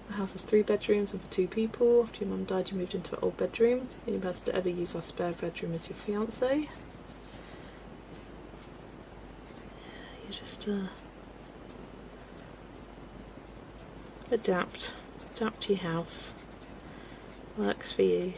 The house has 3 bedrooms and for 2 people. After your mum died you moved into an old bedroom. The only person to ever use our spare bedroom is your fiance. You just adapt your house. Works for you.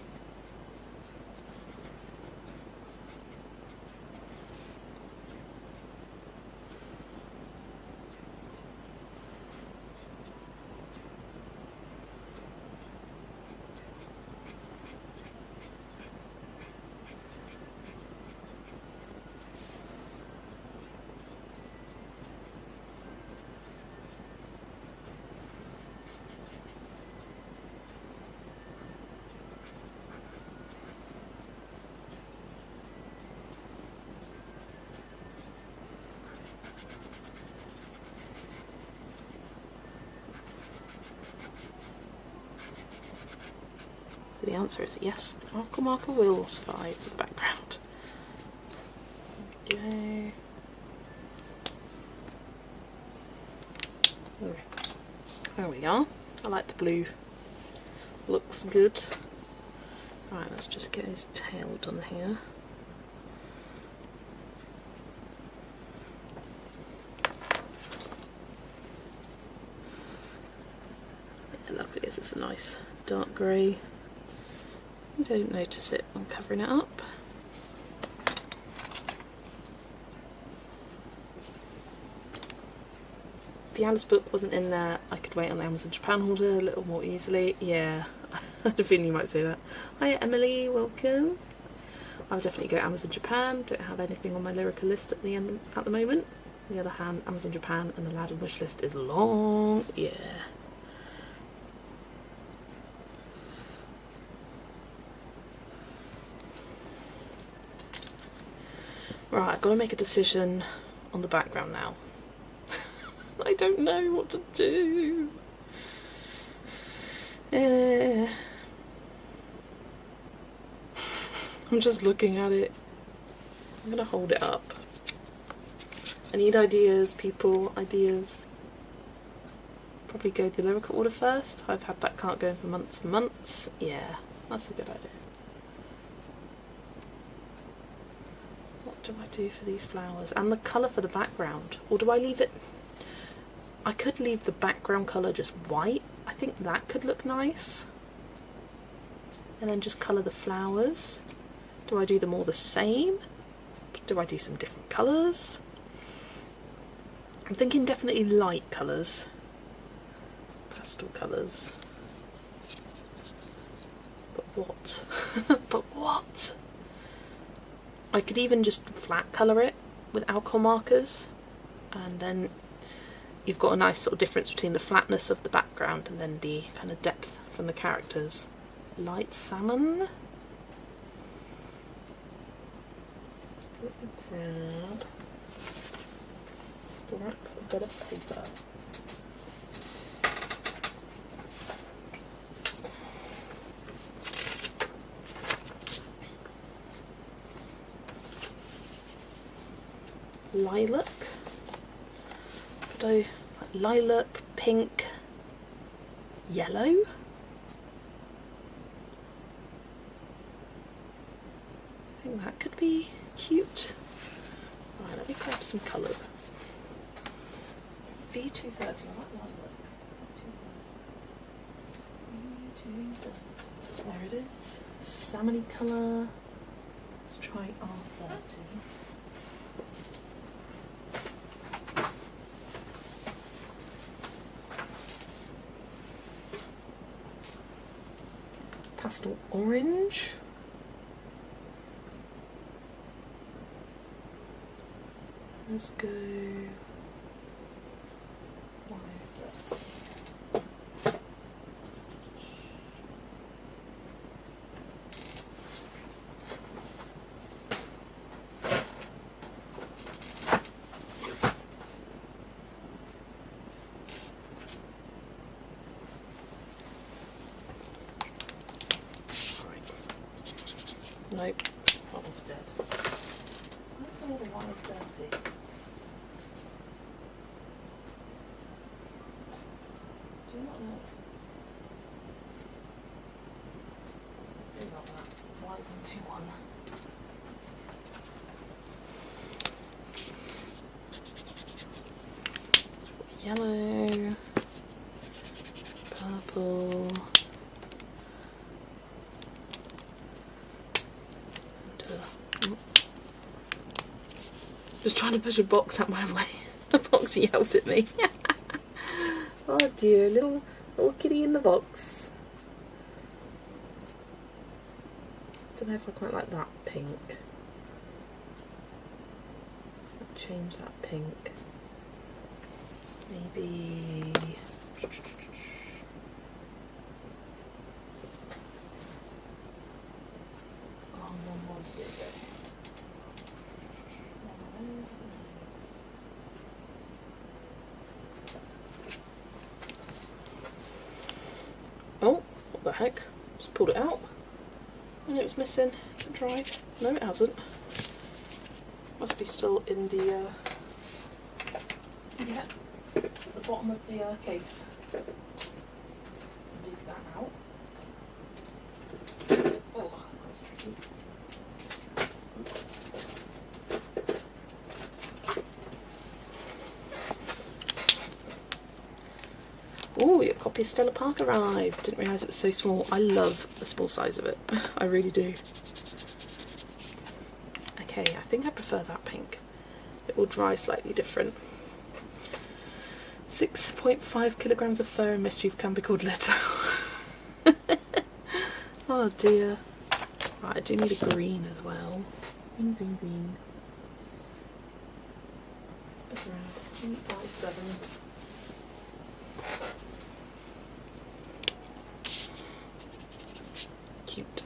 So the answer is yes, the marker marker will survive the background. There we go. There we are. I like the blue. Looks good. Right, let's just get his tail done here. Yeah, lovely. This is a nice dark grey. You don't notice it when covering it up. If the Alice book wasn't in there, I could wait on the Amazon Japan order a little more easily. Yeah, I had a feeling you might say that. Hi Emily, welcome. I'll definitely go Amazon Japan. Don't have anything on my lyrical list at the moment. On the other hand, Amazon Japan and Aladdin wish list is long. Yeah. Right, I've got to make a decision on the background now. I don't know what to do. I'm just looking at it. I'm gonna hold it up. I need ideas, people, ideas. Probably go the lyrical order first. I've had that cart going for months and months. Yeah, that's a good idea. What do I do for these flowers? And the colour for the background. Or do I leave it... I could leave the background colour just white. I think that could look nice. And then just colour the flowers. Do I do them all the same? Do I do some different colours? I'm thinking definitely light colours. Pastel colours. But what? But what? I could even just flat colour it with alcohol markers, and then you've got a nice sort of difference between the flatness of the background and then the kind of depth from the characters. Light salmon. Let me grab a scrap of bit of paper. Lilac. Like lilac, pink, yellow. I think that could be cute. Right, let me grab some colours. V230, I like lilac. There it is. Salmony colour. Let's try R30. Pastel orange. Let's go nope, that one's dead. Let's go with the 130. Do not know. Maybe not that. White 121. Yellow. purple. Just trying to push a box out my way. The box yelled at me. Oh dear, little kitty in the box. Don't know if I quite like that pink. I'll change that pink. Maybe. Oh, one more zero. Oh, what the heck? Just pulled it out. And it was missing. Is it dried? No, it hasn't. Must be still in the yeah, at the bottom of the case. Dig that out. Oh, that was tricky. Oh, your copy of Stella Park arrived. Didn't realise it was so small. I love the small size of it. I really do. Okay, I think I prefer that pink. It will dry slightly different. 6.5 kilograms of fur and mischief can be called litter. Oh dear. Right, I do need a green as well. Green, green, green. That's around 257. Cute.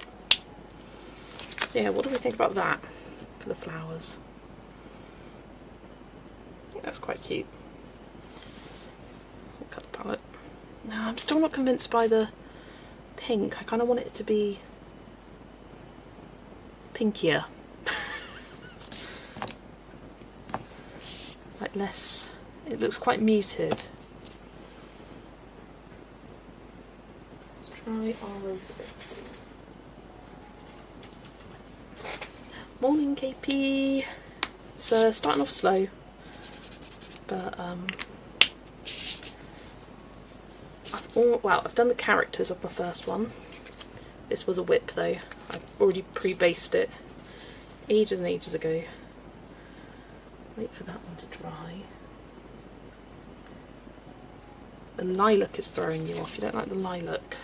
So yeah, what do we think about that for the flowers? I think that's quite cute. Colour palette. No, I'm still not convinced by the pink. I kind of want it to be pinkier. Like less, it looks quite muted. Let's try our morning KP. It's starting off slow, but I've done the characters of my first one. This was a whip though. I've already pre-based it ages and ages ago. Wait for that one to dry. The lilac is throwing you off. You don't like the lilac.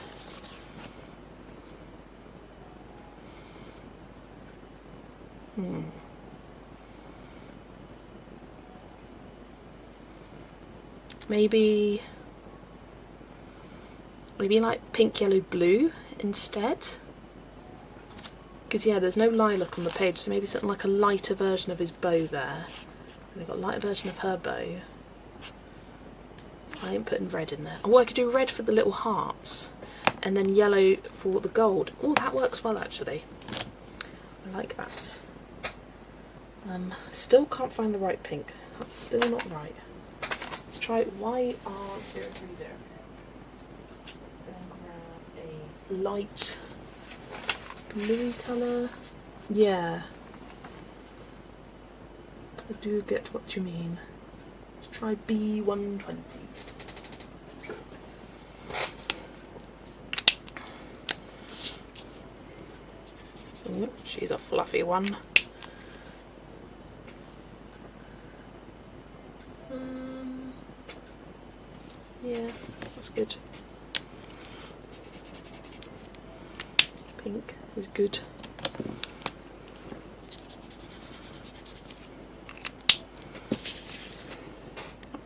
Maybe like pink, yellow, blue instead. Because yeah, there's no lilac on the page, so maybe something like a lighter version of his bow there. And they've got a lighter version of her bow. I ain't putting red in there. Oh, I could do red for the little hearts, and then yellow for the gold. Oh, that works well actually. I like that. Still can't find the right pink. That's still not right. Let's try YR030. Then grab a light blue colour. Yeah. I do get what you mean. Let's try B120. Ooh, she's a fluffy one. Yeah, that's good. Pink is good.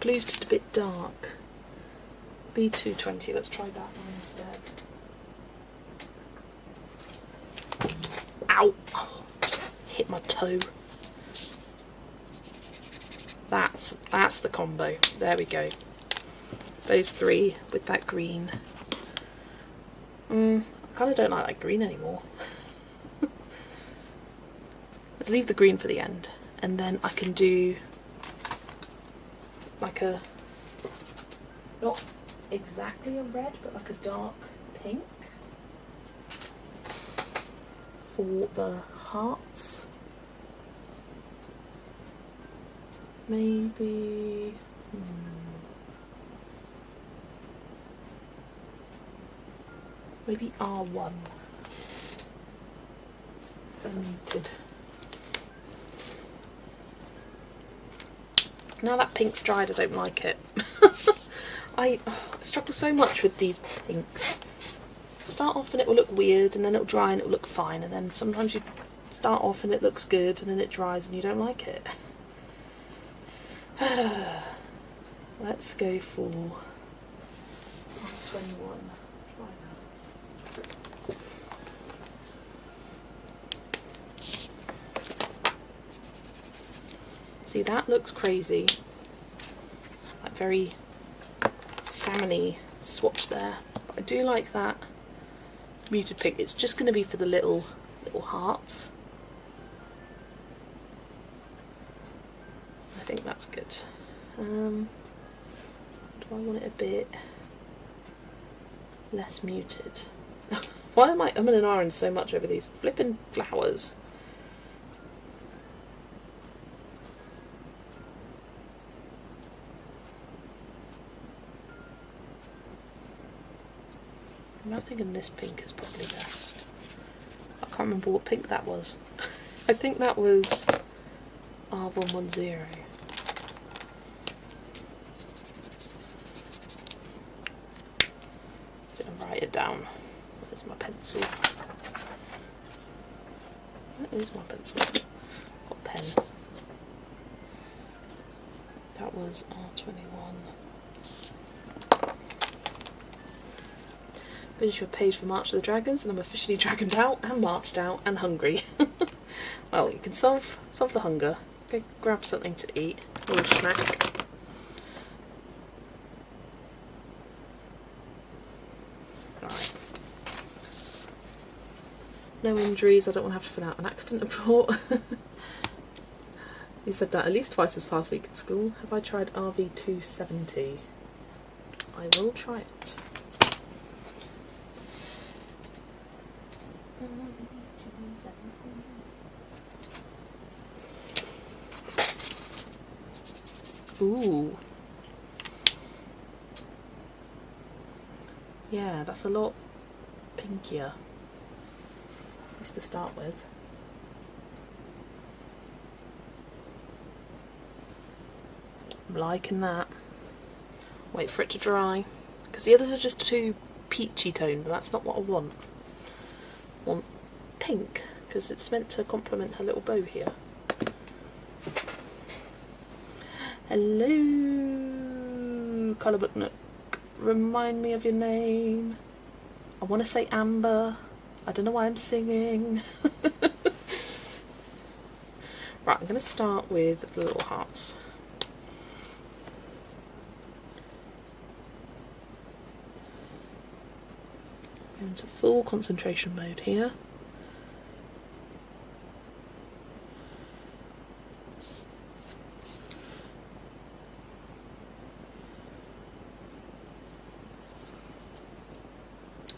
Blue's just a bit dark. B220, let's try that one instead. Ow! Oh, hit my toe. That's the combo. There we go. Those three with that green. I kind of don't like that green anymore. Let's leave the green for the end, and then I can do like a, not exactly a red, but like a dark pink for the hearts. Maybe Maybe R1. Muted. Now that pink's dried, I don't like it. I struggle so much with these pinks. Start off and it will look weird, and then it'll dry and it'll look fine, and then sometimes you start off and it looks good, and then it dries and you don't like it. Let's go for 21. Try that. See, that looks crazy. Like very salmony swatch there. But I do like that muted pink. It's just going to be for the little hearts. I think that's good. Do I want it a bit less muted? Why am I umming and ahhing so much over these flipping flowers? I'm thinking this pink is probably best. I can't remember what pink that was. I think that was R110. I'm gonna write it down. Where's my pencil? Where is my pencil? Got a pen. That was R21. Finish your page for March of the Dragons, and I'm officially dragoned out and marched out and hungry. Well, you can solve the hunger. Go grab something to eat, a little snack. Right. No injuries. I don't want to have to fill out an accident report. You said that at least twice this past week at school. Have I tried RV270? I will try it. Ooh. Yeah, that's a lot pinkier. Just to start with. I'm liking that. Wait for it to dry. Because the others are just too peachy toned, and that's not what I want. I want pink, because it's meant to complement her little bow here. Hello, Colour Book Nook. Remind me of your name. I want to say Amber. I don't know why I'm singing. Right, I'm going to start with the little hearts. Go into full concentration mode here.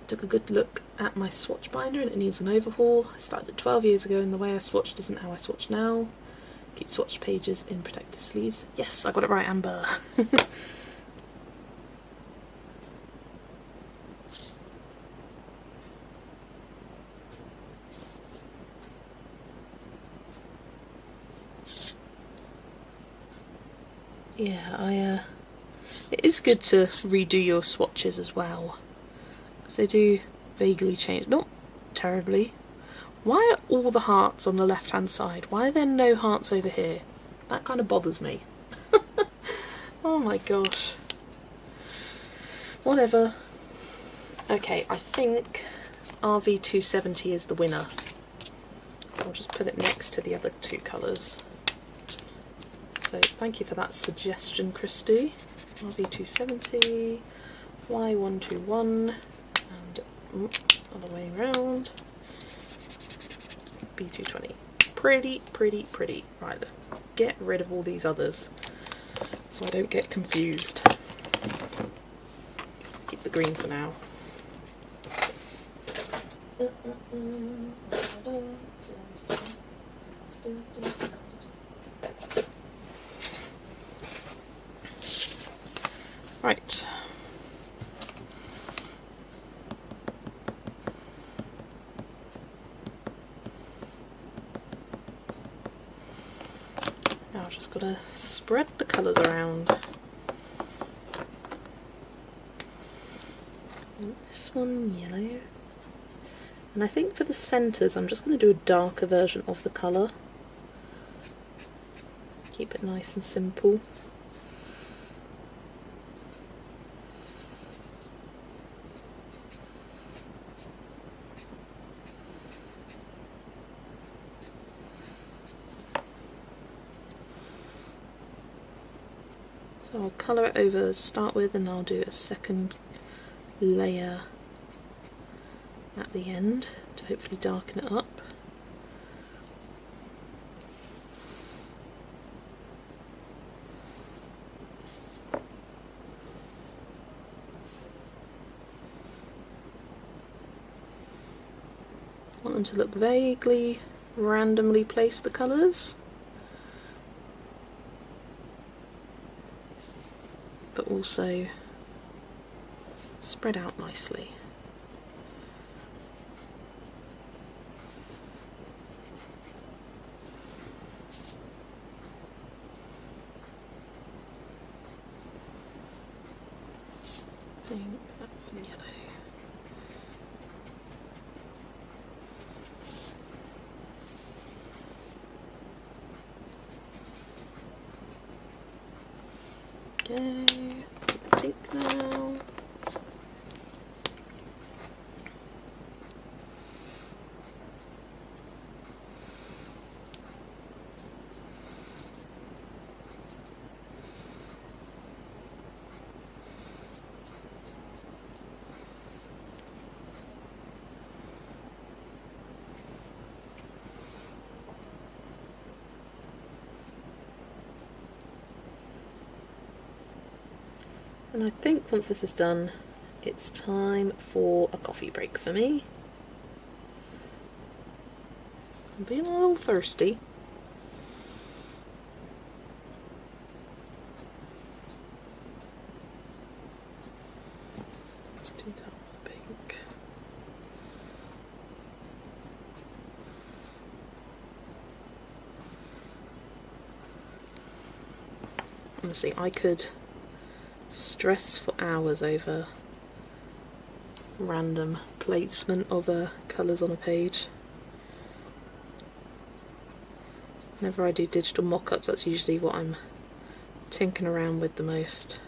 Took a good look at my swatch binder and it needs an overhaul. I started 12 years ago and the way I swatched isn't how I swatch now. Keep swatch pages in protective sleeves. Yes, I got it right, Amber. Yeah, it is good to redo your swatches as well. They do vaguely change, not terribly. Why are all the hearts on the left hand side? Why are there no hearts over here? That kind of bothers me. Oh my gosh. Whatever. Okay, I think RV270 is the winner. I'll just put it next to the other two colours. So thank you for that suggestion, Christy. RV270, Y121. Other way around. B220. Pretty, pretty, pretty. Right, let's get rid of all these others so I don't get confused. Keep the green for now. Right. just got to spread the colours around. And this one yellow. And I think for the centres I'm just going to do a darker version of the colour. Keep it nice and simple. So I'll colour it over to start with, and I'll do a second layer at the end to hopefully darken it up. I want them to look vaguely randomly placed, the colours, but also spread out nicely. I think that one yellow. Okay, pink now. And I think once this is done, it's time for a coffee break for me. I'm being a little thirsty. Let's do that one pink. Honestly, I could stress for hours over random placement of colours on a page. Whenever I do digital mock-ups, that's usually what I'm tinkering around with the most.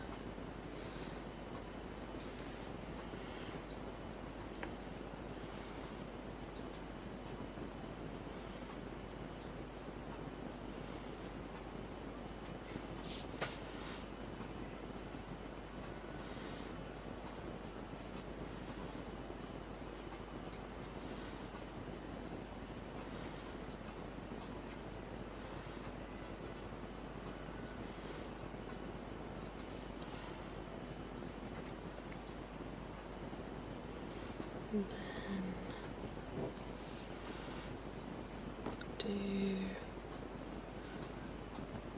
And then do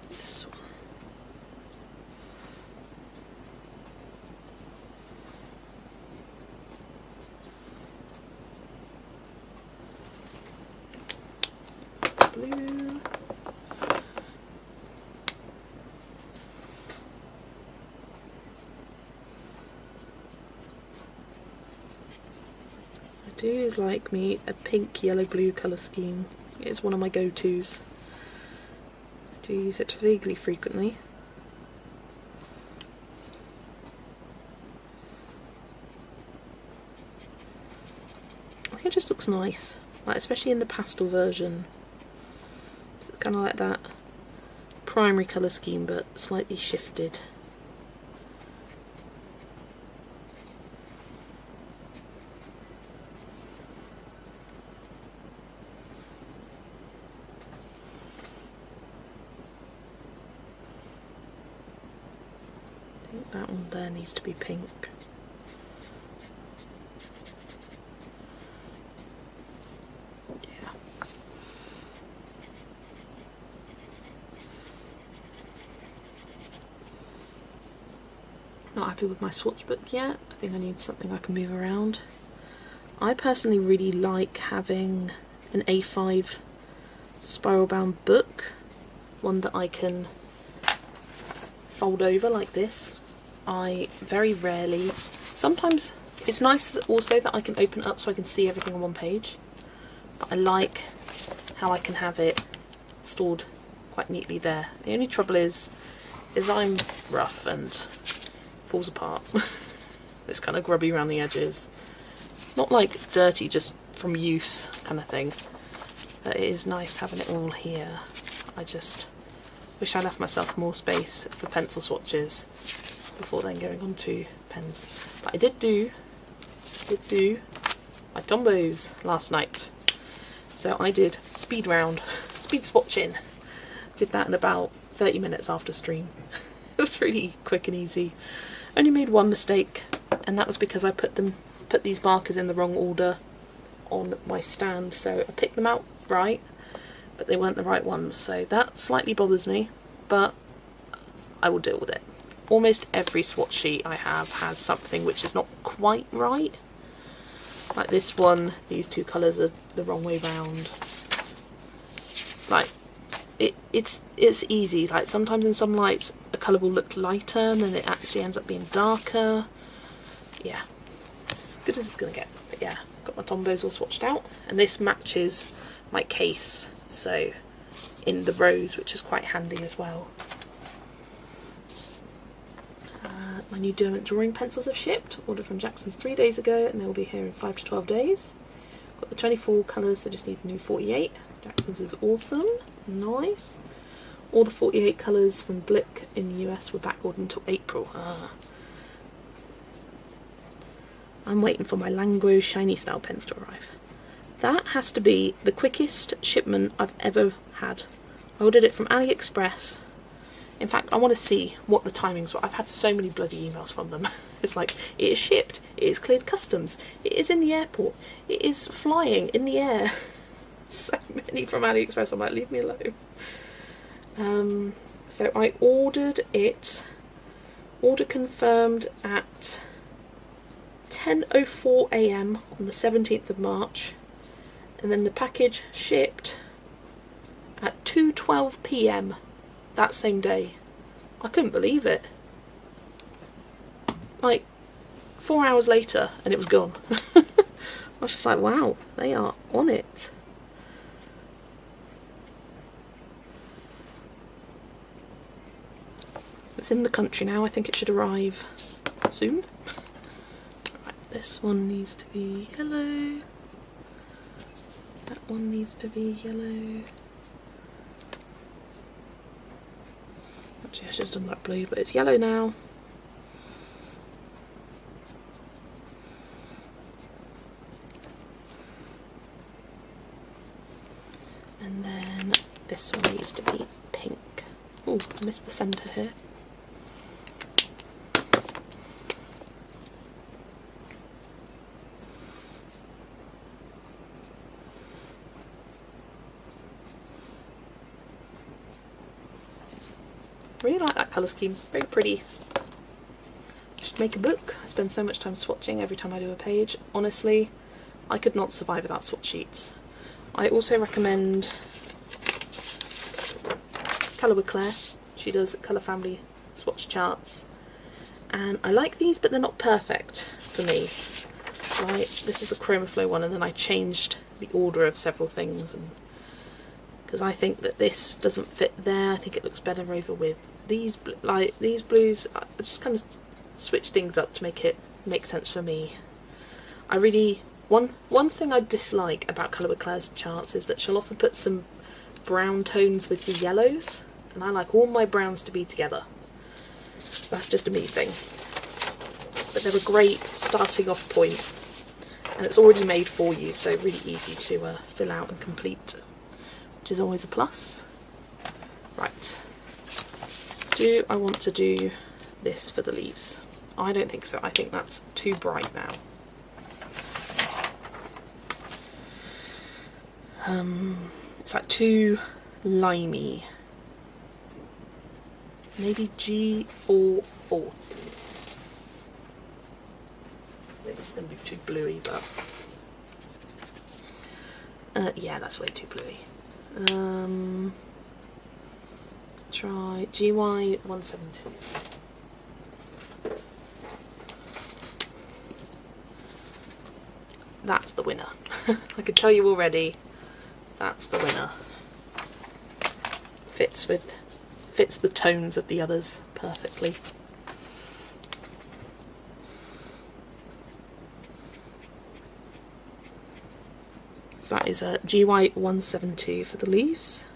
this one. Blue. I do like me a pink, yellow, blue colour scheme. It's one of my go-tos. I do use it vaguely frequently. I think it just looks nice, like especially in the pastel version. It's kind of like that primary colour scheme but slightly shifted. I think that one there needs to be pink. Yeah. Not happy with my swatch book yet. I think I need something I can move around. I personally really like having an A5 spiral bound book one that I can fold over like this. I very rarely, sometimes it's nice also that I can open it up so I can see everything on one page, but I like how I can have it stored quite neatly there. The only trouble is I'm rough and falls apart. It's kind of grubby around the edges. Not like dirty, just from use kind of thing. But it is nice having it all here. I just wish I left myself more space for pencil swatches before then going on to pens. But I did do my Tombos last night. So I did speed swatching. Did that in about 30 minutes after stream. It was really quick and easy. Only made one mistake, and that was because I put these markers in the wrong order on my stand. So I picked them out right, but they weren't the right ones. So that slightly bothers me, but I will deal with it. Almost every swatch sheet I have has something which is not quite right. Like this one, these two colours are the wrong way round. Like, it's easy. Like sometimes in some lights a colour will look lighter and then it actually ends up being darker. Yeah, it's as good as it's gonna get. But yeah, got my Tombos all swatched out, and this matches my case, so in the rows, which is quite handy as well. My new drawing pencils have shipped. Ordered from Jackson's 3 days ago, and they will be here in 5 to 12 days. Got the 24 colours, so just need a new 48. Jackson's is awesome. Nice. All the 48 colours from Blick in the US were backordered until April. I'm waiting for my Langro shiny style pens to arrive. That has to be the quickest shipment I've ever had. I ordered it from AliExpress. In fact, I want to see what the timings were. I've had so many bloody emails from them. It's like, it is shipped, it is cleared customs, it is in the airport, it is flying in the air. So many from AliExpress, I'm like, leave me alone. So I ordered it, order confirmed at 10:04 AM on the 17th of March, and then the package shipped at 2:12 PM that same day. I couldn't believe it. Like 4 hours later and it was gone. I was just like, wow, they are on it. It's in the country now. I think it should arrive soon. Right, this one needs to be yellow. That one needs to be yellow. Actually, I should have done that blue, but it's yellow now. And then this one needs to be pink. Oh, I missed the centre here. Really like that colour scheme, very pretty. I should make a book. I spend so much time swatching every time I do a page. Honestly, I could not survive without swatch sheets. I also recommend Colour with Claire. She does Colour Family swatch charts. And I like these, but they're not perfect for me. Right, this is the Chroma Flow one, and then I changed the order of several things, and because I think that this doesn't fit there. I think it looks better over with these these blues. I just kind of switch things up to make it make sense for me. I really one thing I dislike about Colour with Claire's charts is that she'll often put some brown tones with the yellows, and I like all my browns to be together. That's just a me thing. But they're a great starting off point, and it's already made for you, so really easy to fill out and complete, which is always a plus. Right, do I want to do this for the leaves? I don't think so. I think that's too bright now. It's like too limey. Maybe G440. Maybe it's going to be too bluey, but yeah, that's way too bluey. try GY 172. That's the winner. I can tell you already, that's the winner. Fits the tones of the others perfectly. So that is a GY 172 for the leaves.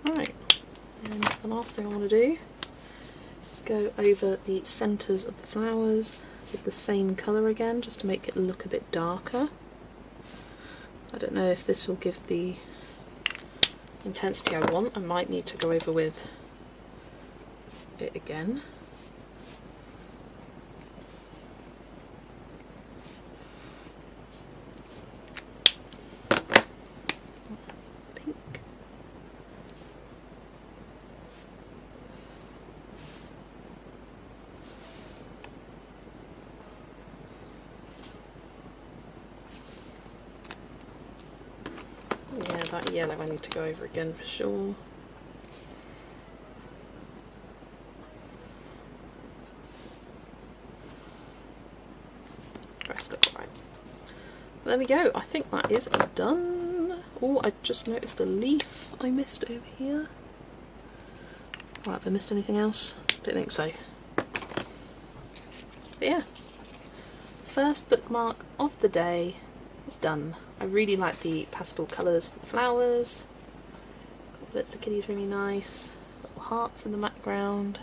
Right, and the last thing I want to do is go over the centres of the flowers with the same colour again, just to make it look a bit darker. I don't know if this will give the intensity I want. I might need to go over with it again. Yeah, that yellow I need to go over again for sure. The rest look alright. There we go, I think that is done. Oh, I just noticed a leaf I missed over here. Right, have I missed anything else? Don't think so. But yeah, first bookmark of the day is done. I really like the pastel colours for the flowers. Bits of kitty's really nice. Little hearts in the background.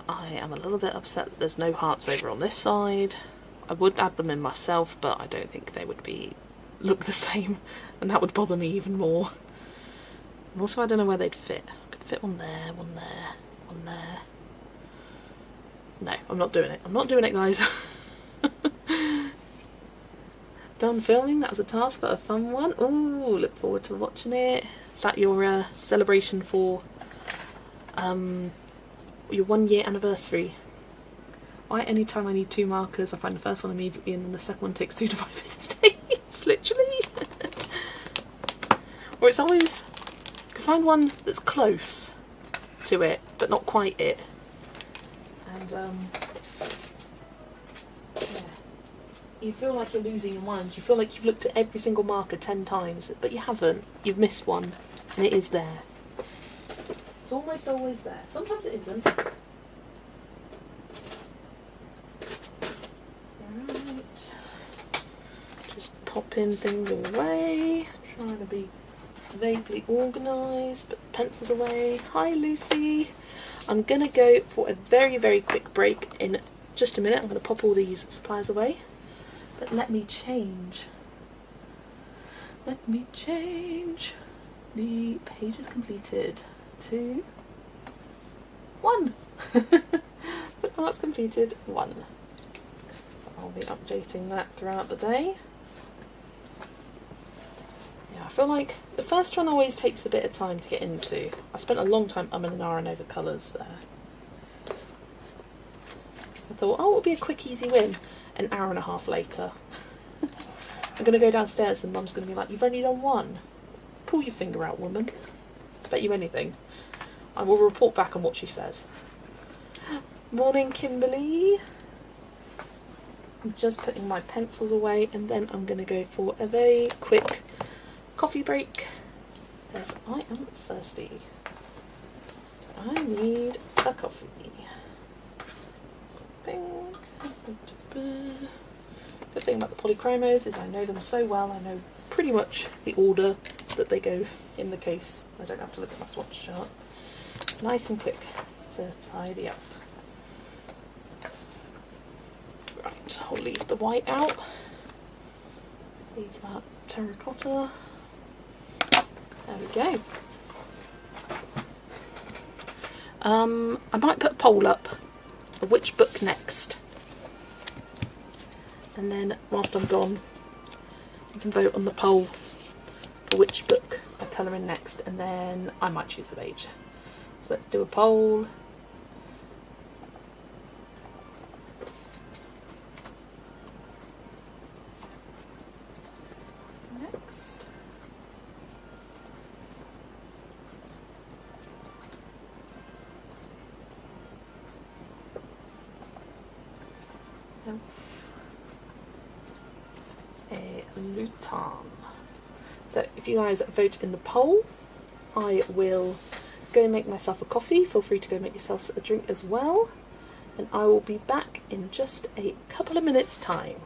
I am a little bit upset that there's no hearts over on this side. I would add them in myself, but I don't think they would look the same, and that would bother me even more. And also I don't know where they'd fit. I could fit one there, one there, one there. No, I'm not doing it. I'm not doing it, guys. Done filming, that was a task, but a fun one. Ooh, look forward to watching it. Is that your celebration for your 1 year anniversary? Why anytime I need 2 markers I find the first one immediately and then the second one takes 2 to 5 business days, literally. Or it's always, you can find one that's close to it but not quite it. And you feel like you're losing your mind. You feel like you've looked at every single marker 10 times, but you haven't. You've missed one, and it is there. It's almost always there. Sometimes it isn't. Right. Just popping things away. Trying to be vaguely organised, but pencils away. Hi, Lucy. I'm going to go for a very, very quick break in just a minute. I'm going to pop all these supplies away. But let me change. Let me change. The page is completed. 2, 1. Bookmarks completed 1. So I'll be updating that throughout the day. Yeah, I feel like the first one always takes a bit of time to get into. I spent a long time umming and ahhing over colours there. I thought, oh, it'll be a quick, easy win. An hour and a half later. I'm going to go downstairs and Mum's going to be like, you've only done one. Pull your finger out, woman. Bet you anything. I will report back on what she says. Morning, Kimberly. I'm just putting my pencils away and then I'm going to go for a very quick coffee break as I am thirsty. I need a coffee. Bing. The thing about the polychromos is I know them so well. I know pretty much the order that they go in the case. I don't have to look at my swatch chart. Nice and quick to tidy up. Right, I'll leave the white out. Leave that terracotta. There we go. I might put a poll up of which book next. And then whilst I'm gone, you can vote on the poll for which book I colour in next, and then I might choose the page. So let's do a poll. Next. A Lutan. So if you guys vote in the poll, I will go make myself a coffee. Feel free to go make yourselves a drink as well. And I will be back in just a couple of minutes' time.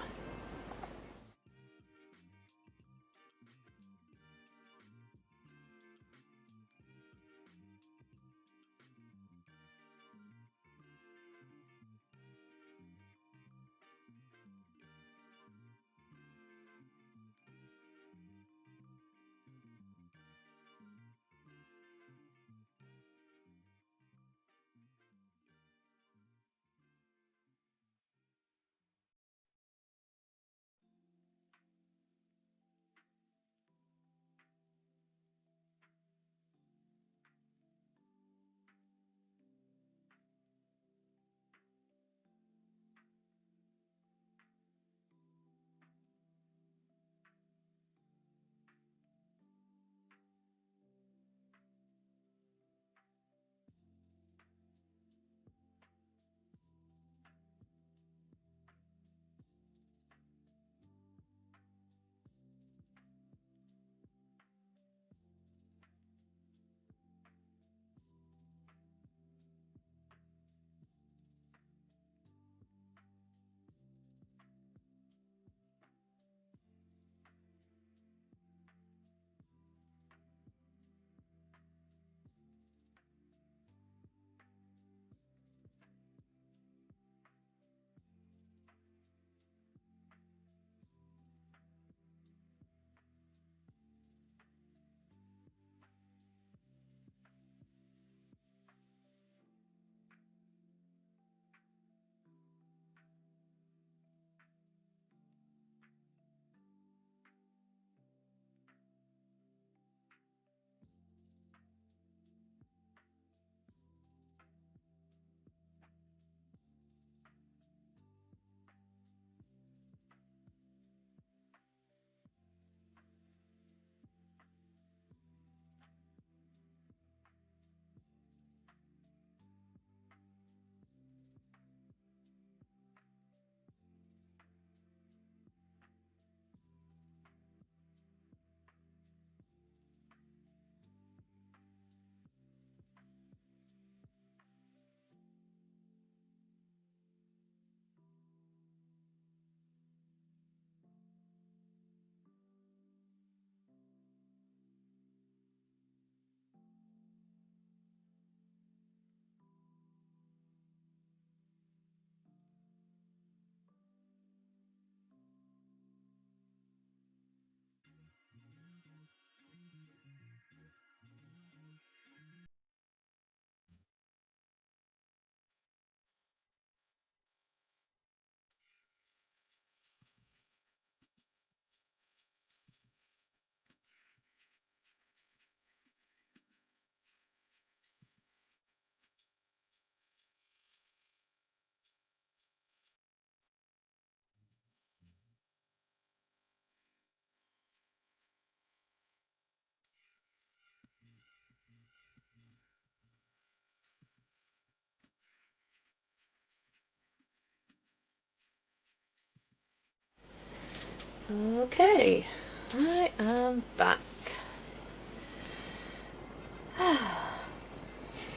Okay, I am back.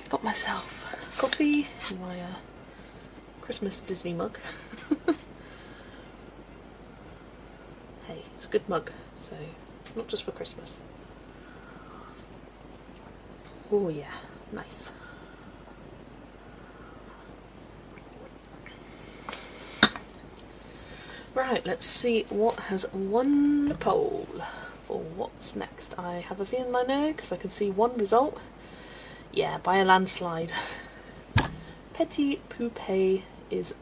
Got myself coffee in my Christmas Disney mug. Hey, it's a good mug, so not just for Christmas. Oh yeah, nice. Right, let's see what has won the poll for what's next. I have a feeling I know because I can see one result. Yeah, by a landslide. Poupe is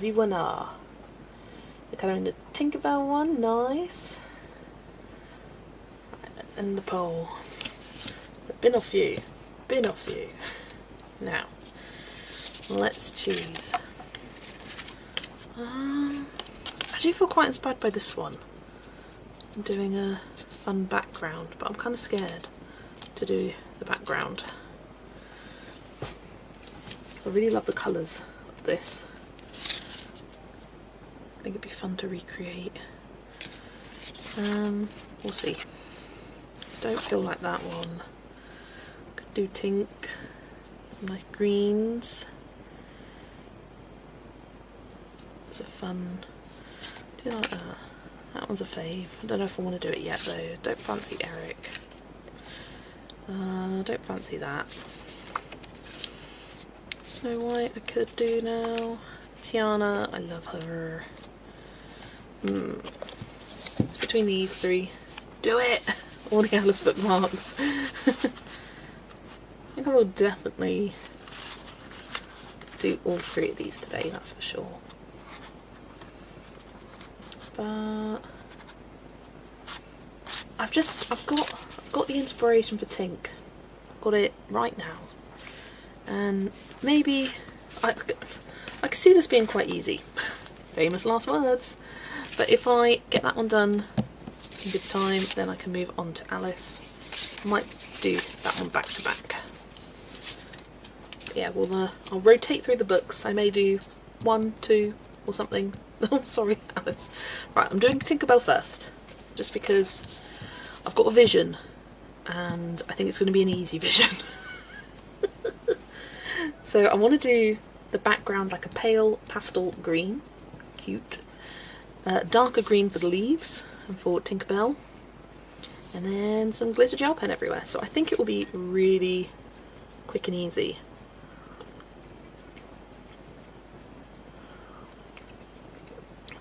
the winner. They're colouring the Tinkerbell one, nice. Right, let's end the poll. So bin off you. Now, let's choose. I do feel quite inspired by this one. I'm doing a fun background, but I'm kind of scared to do the background. So I really love the colours of this. I think it'd be fun to recreate. We'll see. Don't feel like that one. Could do Tink. Some nice greens. It's a fun. Do you like that? That one's a fave. I don't know if I want to do it yet though. Don't fancy Eric. Don't fancy that. Snow White I could do now. Tiana, I love her. It's between these three. Do it! All the Alice bookmarks. I think I will definitely do all three of these today, that's for sure. But I've got the inspiration for Tink. I've got it right now, and maybe I could see this being quite easy. Famous last words. But if I get that one done in good time, then I can move on to Alice. I might do that one back to back. But yeah, well, I'll rotate through the books. I may do 1, 2, or something. Oh, sorry, Alice. Right, I'm doing Tinkerbell first, just because I've got a vision, and I think it's going to be an easy vision. So I want to do the background like a pale pastel green, cute, darker green for the leaves and for Tinkerbell, and then some glitter gel pen everywhere. So I think it will be really quick and easy.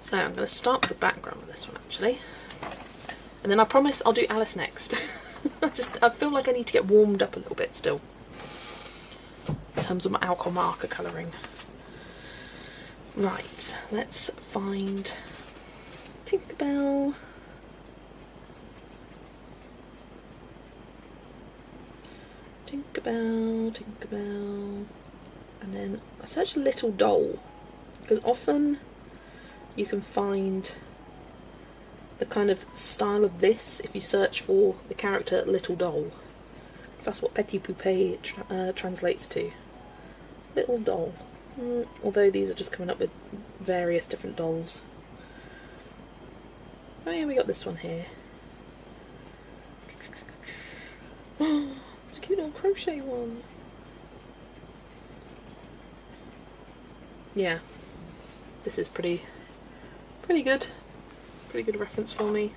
So I'm going to start with the background of this one actually, and then I promise I'll do Alice next. I feel like I need to get warmed up a little bit still in terms of my alcohol marker colouring. Right, let's find Tinkerbell. Tinkerbell, and then I search Little Doll, because often you can find the kind of style of this if you search for the character Little Doll. That's what Petit Poupe translates to. Little Doll. Although these are just coming up with various different dolls. Oh yeah, we got this one here. It's a cute little crochet one. Yeah, this is pretty good. Pretty good reference for me.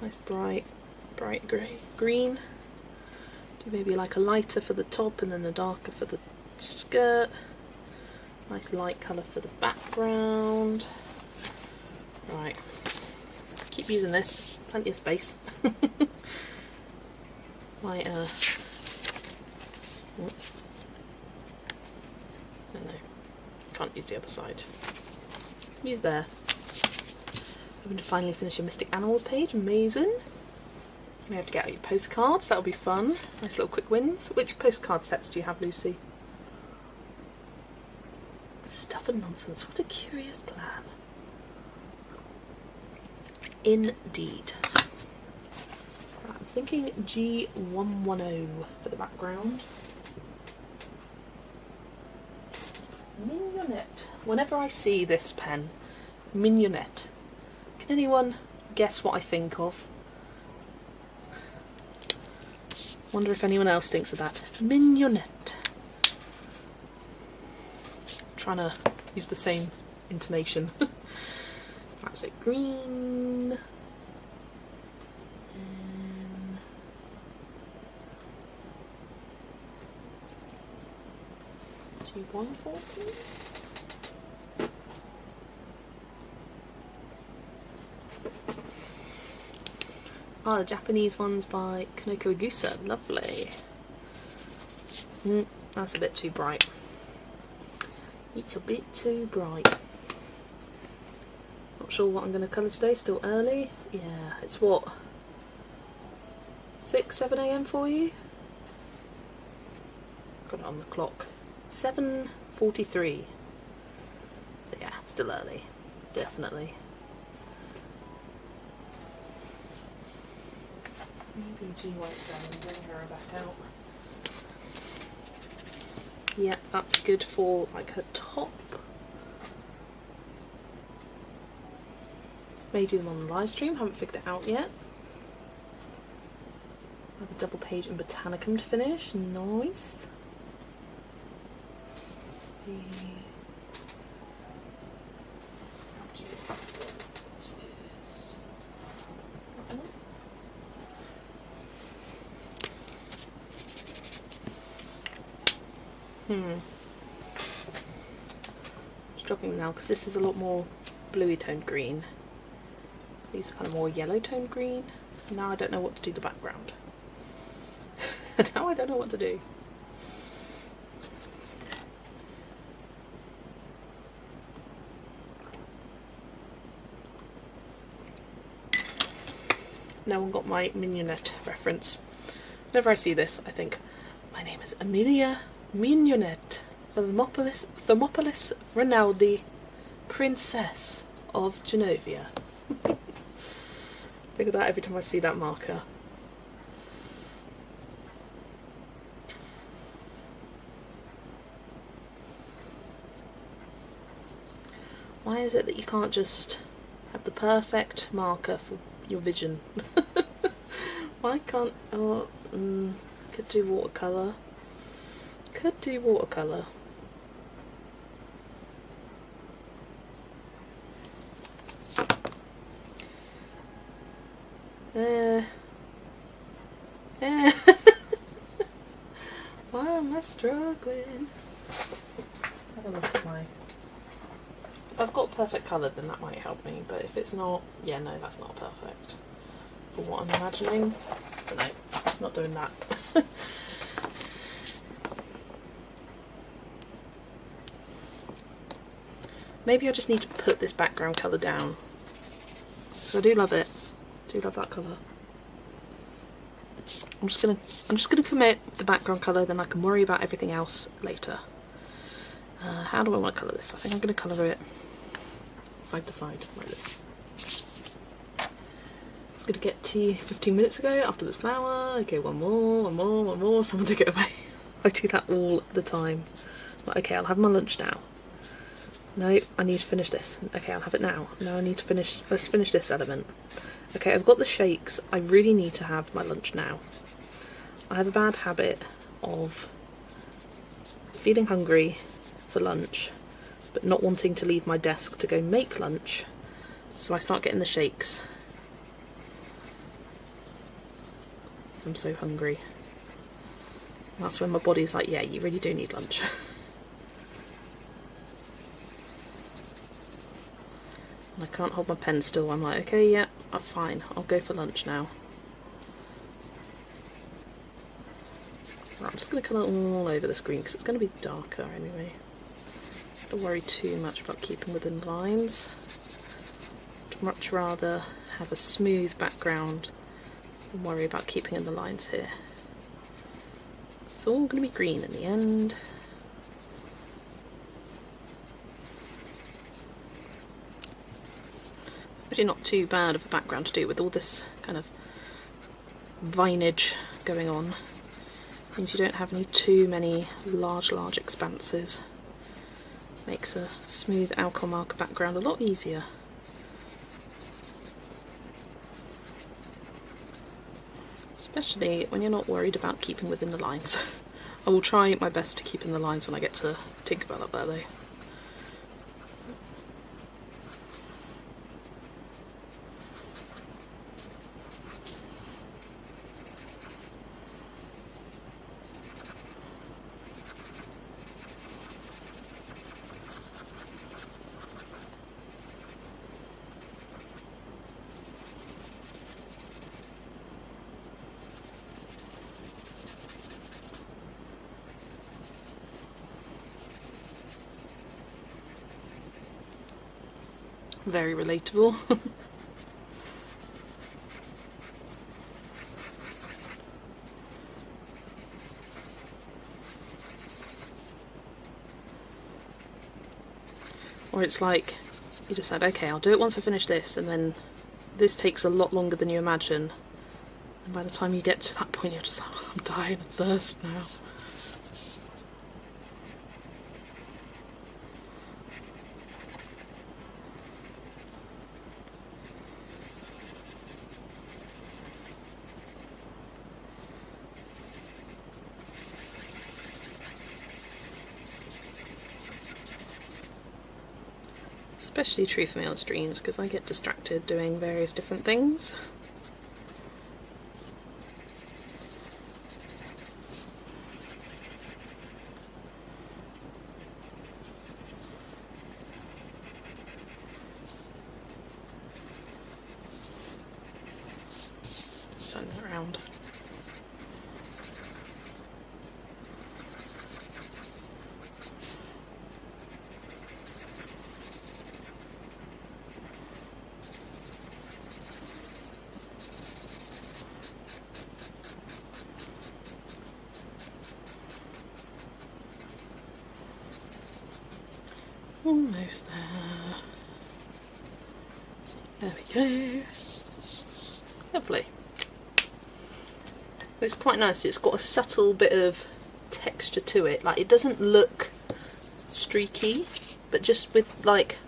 Nice bright green. Do maybe like a lighter for the top and then a darker for the skirt. Nice light colour for the background. Right, keep using this. Plenty of space. Might oh no, can't use the other side. Use there. Hoping to finally finish a Mystic Animals page. Amazing. You may have to get out your postcards. That'll be fun. Nice little quick wins. Which postcard sets do you have, Lucy? Stuff and nonsense. What a curious plan. Indeed. Right, I'm thinking G110 for the background. Mignonette. Whenever I see this pen, Mignonette. Can anyone guess what I think of? Wonder if anyone else thinks of that. Mignonette. Trying to use the same intonation. That's it. Green. And G140. Ah, the Japanese one's by Kanoko Igusa. Lovely. That's a bit too bright. It's a bit too bright. Not sure what I'm going to colour today. Still early. Yeah, it's what? 6, 7 AM for you? Got it on the clock. 7:43. So yeah, still early. Definitely. Maybe G17 and bring her back out. Yeah, that's good for like her top. May do them on the live stream, haven't figured it out yet. I have a double page in Botanicum to finish, nice. Just dropping now because this is a lot more bluey toned green. These are kind of more yellow toned green. Now I don't know what to do the background. Now I don't know what to do. No one got my Mignonette reference. Whenever I see this, I think, my name is Amelia Mignonette, Thermopolis Rinaldi, Princess of Genovia. Think of that every time I see that marker. Why is it that you can't just have the perfect marker for your vision? Why can't... oh, could do watercolour. Could do watercolour. Why am I struggling? Let's have a look at my... If I've got perfect colour, then that might help me, but if it's not, yeah, no, that's not perfect. For what I'm imagining, so no, not doing that. Maybe I just need to put this background colour down. So I do love it. I do love that colour. I'm just gonna commit the background colour, then I can worry about everything else later. How do I want to colour this? I think I'm going to colour it side to side like this. I was going to get tea 15 minutes ago after this flower. Okay, one more. Someone take it away. I do that all the time. Like, okay, I'll have my lunch now. No, I need to finish this. Okay, I'll have it now. No, I need to finish. Let's finish this element. Okay, I've got the shakes. I really need to have my lunch now. I have a bad habit of feeling hungry for lunch, but not wanting to leave my desk to go make lunch, so I start getting the shakes. I'm so hungry. That's when my body's like, yeah, you really do need lunch. And I can't hold my pen still. I'm like, okay, yeah, fine, I'll go for lunch now. Right, I'm just going to colour all over this green because it's going to be darker anyway. Don't worry too much about keeping within lines. I'd much rather have a smooth background than worry about keeping in the lines here. It's all going to be green in the end. Actually not too bad of a background to do with all this kind of vinage going on. Means you don't have too many large expanses. Makes a smooth alcohol marker background a lot easier. especially when you're not worried about keeping within the lines. I will try my best to keep in the lines when I get to Tinkerbell up there though. Very relatable. Or it's like, you decide, okay, I'll do it once I finish this, and then this takes a lot longer than you imagine. And by the time you get to that point, you're just like, oh, I'm dying of thirst now. Especially true for me on streams, because I get distracted doing various different things. Turn that around. Almost there. There we go. Lovely. It's quite nice. It's got a subtle bit of texture to it. Like, it doesn't look streaky, but just with like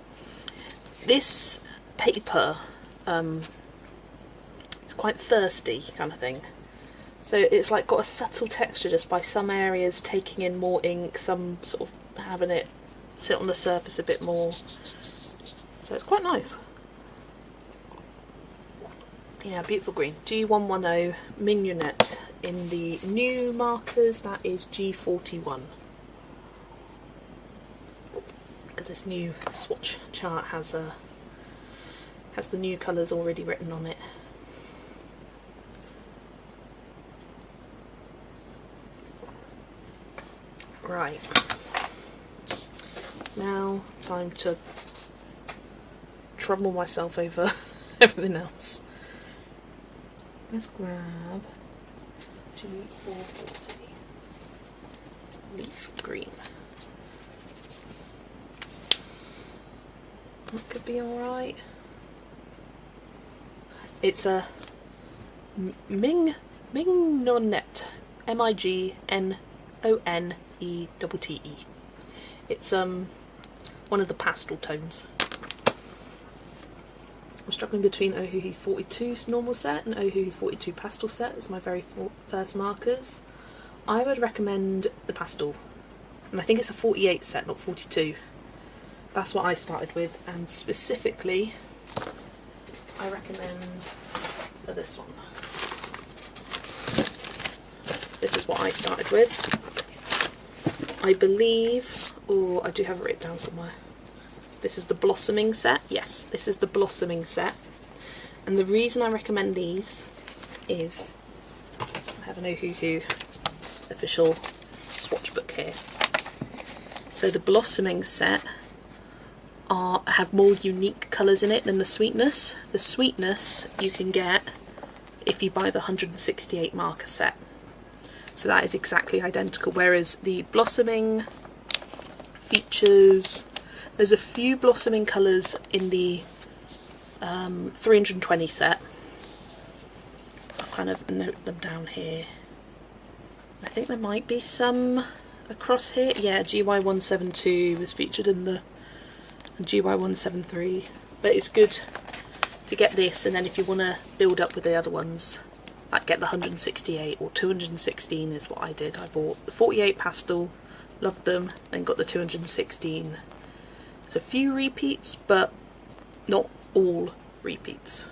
this paper, it's quite thirsty kind of thing. So it's like got a subtle texture just by some areas taking in more ink, some sort of having it sit on the surface a bit more, so it's quite nice. Yeah, beautiful green. G110 Mignonette in the new markers, that is G41, because this new swatch chart has the new colours already written on it. Right. Now, time to trouble myself over everything else. Let's grab G440 Leaf Green. That could be alright. It's a Mignonette. M-I-G-N-O-N-E-T-T-E. It's one of the pastel tones. I'm struggling between Ohuhu 42's normal set and Ohuhu 42 pastel set as my very first markers. I would recommend the pastel, and I think it's a 48 set, not 42. That's what I started with, and specifically I recommend this one. This is what I started with. I believe, or I do have it written down somewhere. This is the blossoming set. Yes, this is the blossoming set. And the reason I recommend these is I have an Ohuhu official swatch book here. So the blossoming set have more unique colours in it than the sweetness. The sweetness you can get if you buy the 168 marker set. So that is exactly identical, whereas the blossoming features, there's a few blossoming colours in the 320 set. I'll kind of note them down here. I think there might be some across here. Yeah, GY172 was featured in the GY173, but it's good to get this, and then if you want to build up with the other ones, like get the 168 or 216 is what I did. I bought the 48 pastel, loved them, then got the 216. There's a few repeats, but not all repeats.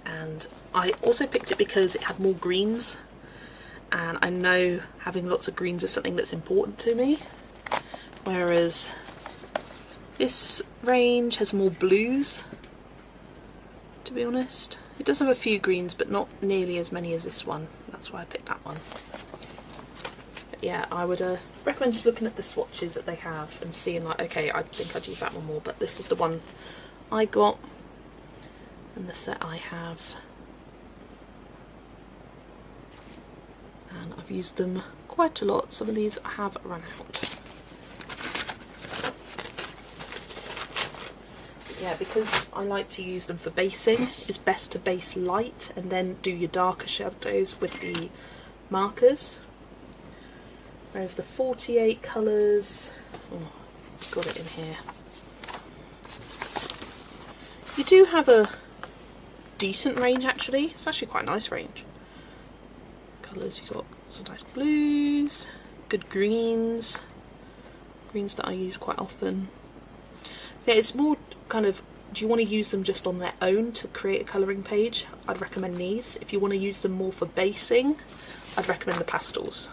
And I also picked it because it had more greens, and I know having lots of greens is something that's important to me, whereas this range has more blues, to be honest. It does have a few greens, but not nearly as many as this one. That's why I picked that one. But yeah, I would recommend just looking at the swatches that they have and seeing like, okay, I think I'd use that one more, but this is the one I got and the set I have. And I've used them quite a lot. Some of these have run out. Yeah, because I like to use them for basing, it's best to base light and then do your darker shadows with the markers. Whereas the 48 colours, oh, got it in here. You do have a decent range actually. It's actually quite a nice range. Colours, you've got some nice blues, good greens, greens that I use quite often. Yeah, it's more kind of, do you want to use them just on their own to create a colouring page? I'd recommend these. If you want to use them more for basing, I'd recommend the pastels.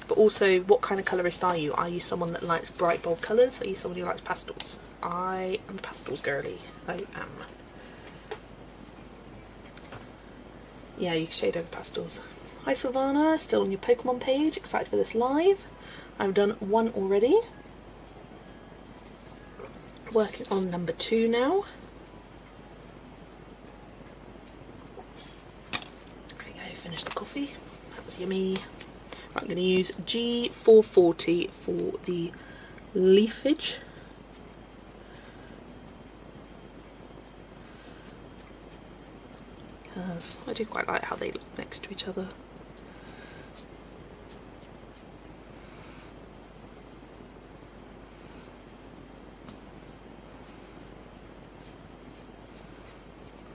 But also, what kind of colourist are you? Are you someone that likes bright bold colours? Are you someone who likes pastels? I am a pastels girly. I am. Yeah, you can shade over pastels. Hi Silvana, still on your Pokemon page, excited for this live. I've done one already. Working on number 2 now. There we go, finish the coffee. That was yummy. Right, I'm going to use G440 for the leafage. Because I do quite like how they look next to each other.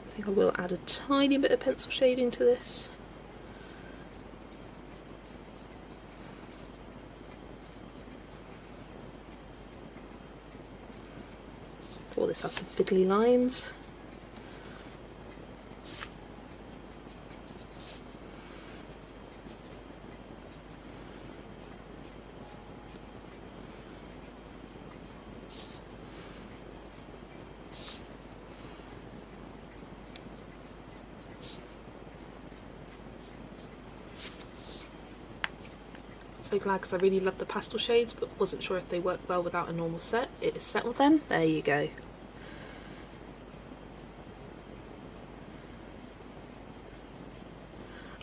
I think I will add a tiny bit of pencil shading to this. Oh, this has some fiddly lines. So glad, because I really love the pastel shades, but wasn't sure if they work well without a normal set. It is set with them. There you go.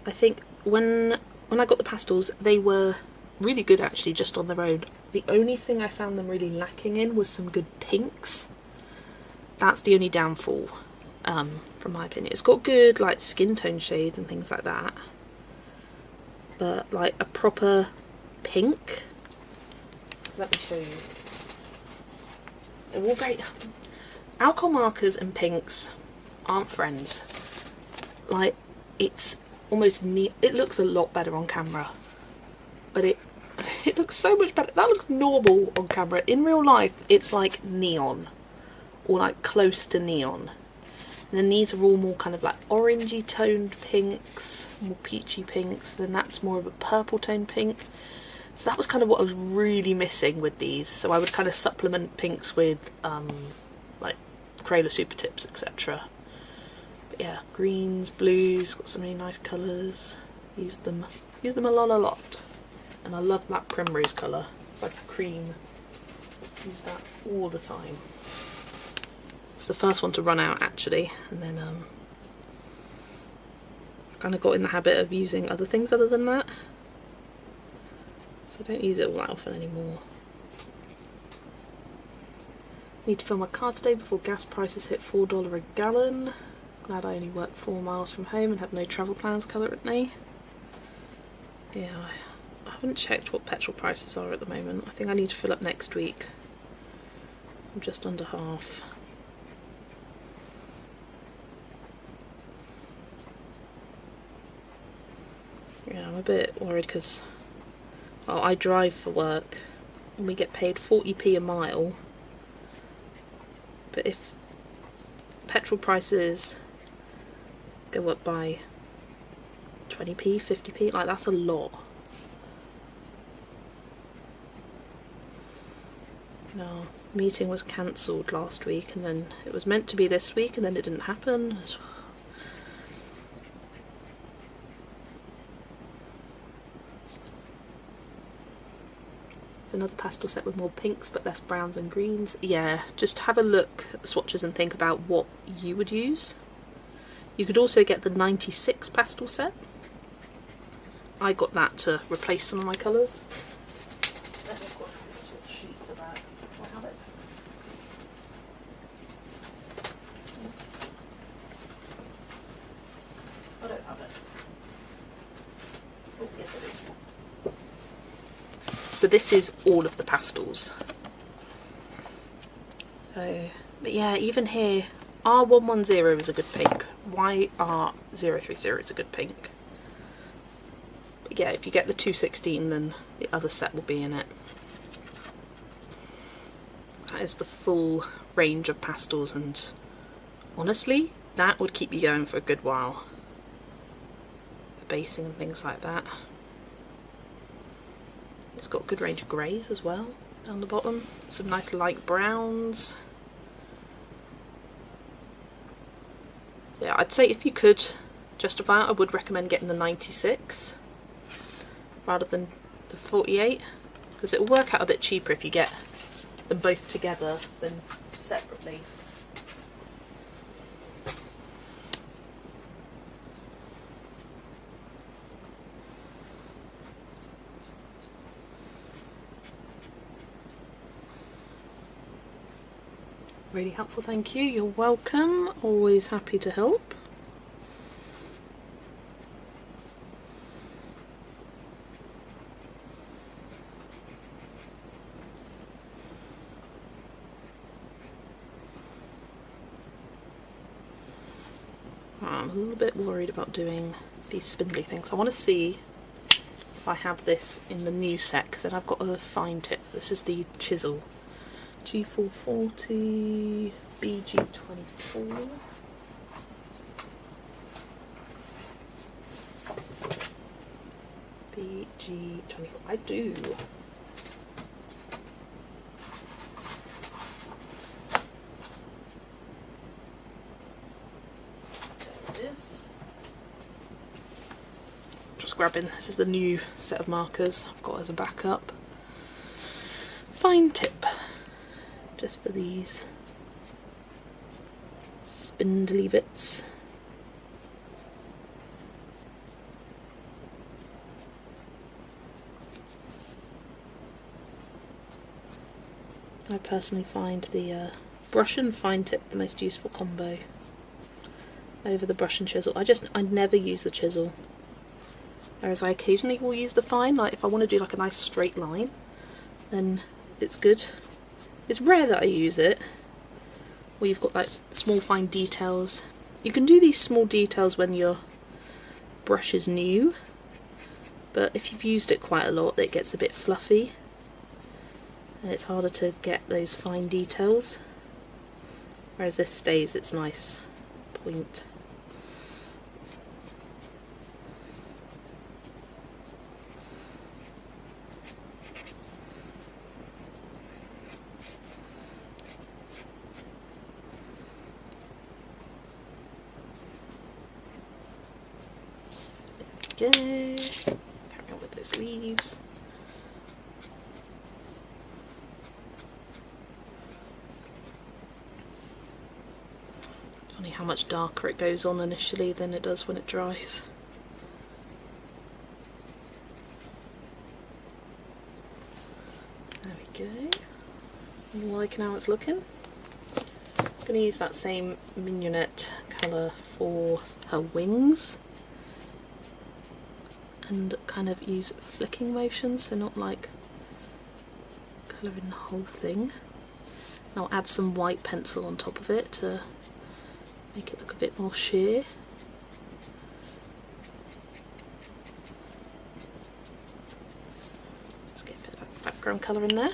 I think when I got the pastels, they were really good actually just on their own. The only thing I found them really lacking in was some good pinks. That's the only downfall, from my opinion. It's got good like skin tone shades and things like that, but like a proper pink. Let me show you. They're all very... Alcohol markers and pinks aren't friends. Like, it's almost it looks a lot better on camera, but it looks so much better. That looks normal on camera. In real life, it's like neon, or like close to neon. And then these are all more kind of like orangey toned pinks, more peachy pinks. Then that's more of a purple toned pink. So that was kind of what I was really missing with these. So I would kind of supplement pinks with like Crayola Super Tips, etc. But yeah, greens, blues, got some really nice colours. Use them a lot. And I love that primrose colour. It's like a cream. Use that all the time. It's the first one to run out actually, and then kind of got in the habit of using other things other than that. So I don't use it all that often anymore. Need to fill my car today before gas prices hit $4 a gallon. Glad I only work 4 miles from home and have no travel plans currently. Yeah, I haven't checked what petrol prices are at the moment. I think I need to fill up next week. I'm just under half. Yeah, I'm a bit worried because, well, I drive for work and we get paid 40p a mile, but if petrol prices go up by 20p, 50p, like that's a lot. No, meeting was cancelled last week and then it was meant to be this week and then it didn't happen. It's another pastel set with more pinks but less browns and greens. Yeah, just have a look at the swatches and think about what you would use. You could also get the 96 pastel set. I got that to replace some of my colours. I've got a swatch sheet for that. Do I have it? I don't have it. Oh, yes I do. So this is all of the pastels. So, but yeah, even here, R110 is a good pink. YR030 is a good pink. But yeah, if you get the 216, then the other set will be in it. That is the full range of pastels, and honestly, that would keep you going for a good while. The basing and things like that. It's got a good range of greys as well down the bottom. Some nice light browns. So yeah, I'd say if you could justify it, I would recommend getting the 96 rather than the 48, because it will work out a bit cheaper if you get them both together than separately. Really helpful, thank you. You're welcome. Always happy to help. I'm a little bit worried about doing these spindly things. I want to see if I have this in the new set, because then I've got a fine tip. This is the chisel. G440, BG24. BG24. I do. There it is. Just grabbing, this is the new set of markers I've got as a backup. Fine tip. Just for these spindly bits. I personally find the brush and fine tip the most useful combo over the brush and chisel. I never use the chisel, whereas I occasionally will use the fine, like if I want to do like a nice straight line, then it's good. It's rare that I use it, where you've got like small fine details. You can do these small details when your brush is new, but if you've used it quite a lot, it gets a bit fluffy, and it's harder to get those fine details. Whereas this stays its nice point. There we go. Carry on with those leaves. Funny how much darker it goes on initially than it does when it dries. There we go. I'm liking how it's looking. I'm going to use that same mignonette colour for her wings, and kind of use flicking motions, so not like colouring the whole thing. I'll add some white pencil on top of it to make it look a bit more sheer. background colour in there.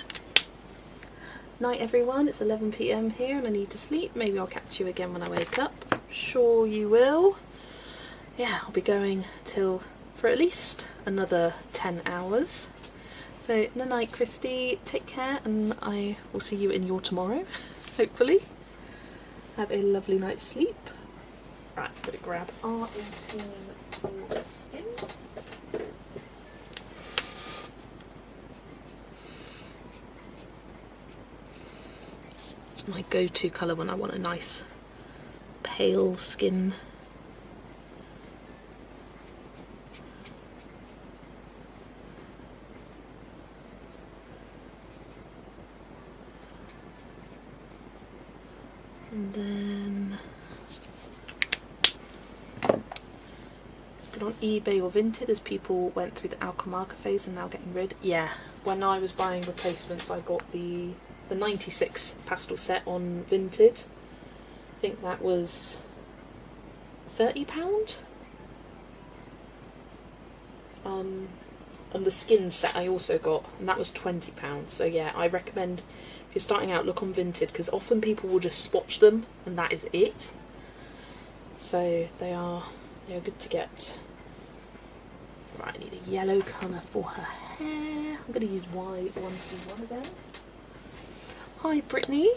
Night everyone, it's 11 PM here and I need to sleep. Maybe I'll catch you again when I wake up. Sure you will. Yeah, I'll be going for at least another 10 hours. So, night Christy, take care and I will see you in your tomorrow, hopefully. Have a lovely night's sleep. Right, I'm going to grab R18 for skin. It's my go-to colour when I want a nice pale skin. And then on eBay or Vinted as people went through the Alchemarker phase and now getting rid. Yeah, when I was buying replacements I got the 96 pastel set on Vinted. I think that was £30. And the skin set I also got, and that was £20. So yeah, I recommend if you're starting out, look on Vinted, because often people will just swatch them and that is it. So they are good to get. Right, I need a yellow colour for her hair. I'm going to use Y121 again. Hi Brittany.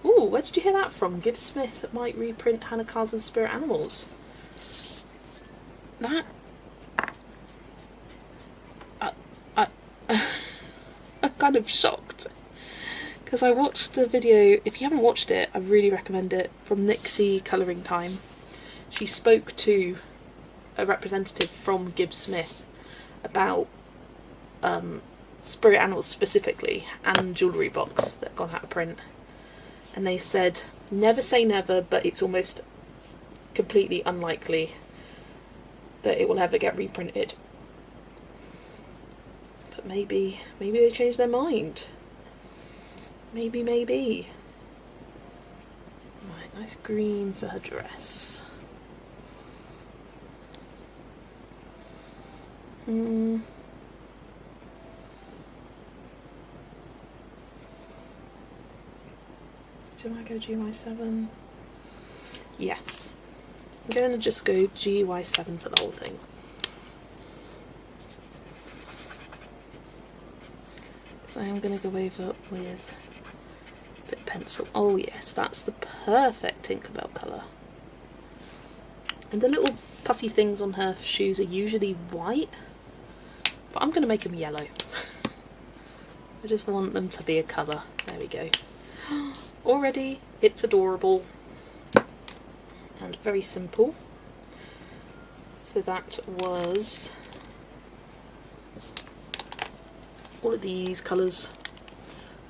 Ooh, where did you hear that from? Gibbs Smith might reprint Hannah Carson's Spirit Animals. That... I'm kind of shocked. Because I watched the video, if you haven't watched it, I really recommend it, from Nixie Colouring Time. She spoke to a representative from Gibbs Smith about Spirit Animals specifically, and Jewellery Box that gone out of print. And they said, never say never, but it's almost completely unlikely that it will ever get reprinted. But maybe they changed their mind. Maybe. Right, nice green for her dress. Do I go GY7? Yes. I'm going to just go GY7 for the whole thing. So I am going to go over with a bit of pencil. Oh yes, that's the perfect Tinkerbell colour. And the little puffy things on her shoes are usually white, but I'm going to make them yellow. I just want them to be a colour. There we go. Already it's adorable and very simple. So that was all of these colours.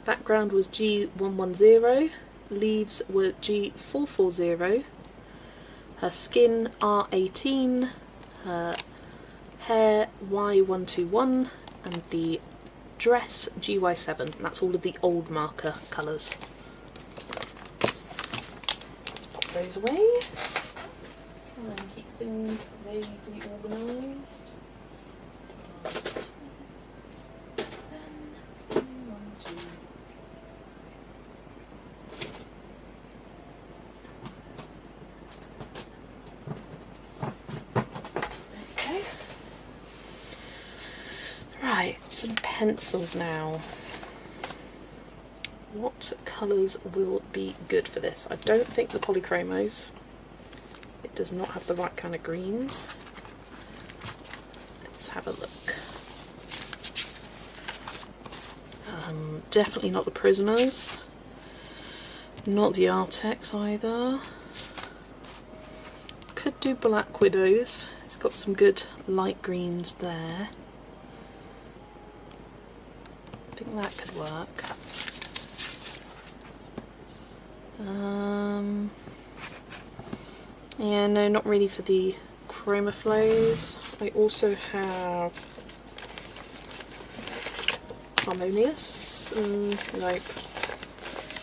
Background was G110, leaves were G440, her skin R18, her hair Y121, and the dress GY7. And that's all of the old marker colours. Let's pop those away and keep things vaguely organised. Right, some pencils now. What colours will be good for this? I don't think the polychromos. It does not have the right kind of greens. Let's have a look. Definitely not the Prisoners. Not the Artex either. Could do Black Widows. It's got some good light greens there. I think that could work. Yeah, no, not really for the chroma flows. I also have Harmonious, nope,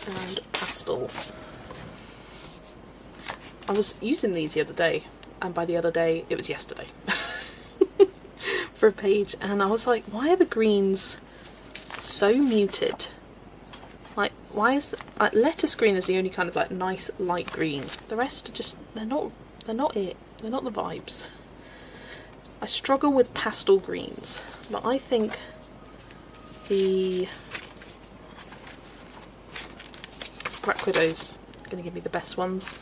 and Pastel. I was using these the other day, and by the other day it was yesterday, for a page, and I was like, why are the greens so muted. Like, why is lettuce green is the only kind of like nice light green. The rest are just, they're not it. They're not the vibes. I struggle with pastel greens, but I think the Black Widow's going to give me the best ones.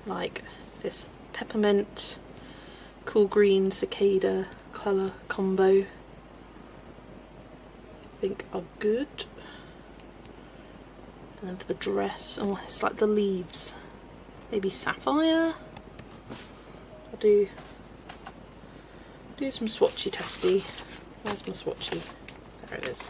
Like this peppermint, cool green, cicada colour combo, I think are good. And then for the dress, oh, it's like the leaves. Maybe sapphire. I'll do some swatchy testy. Where's my swatchy? There it is.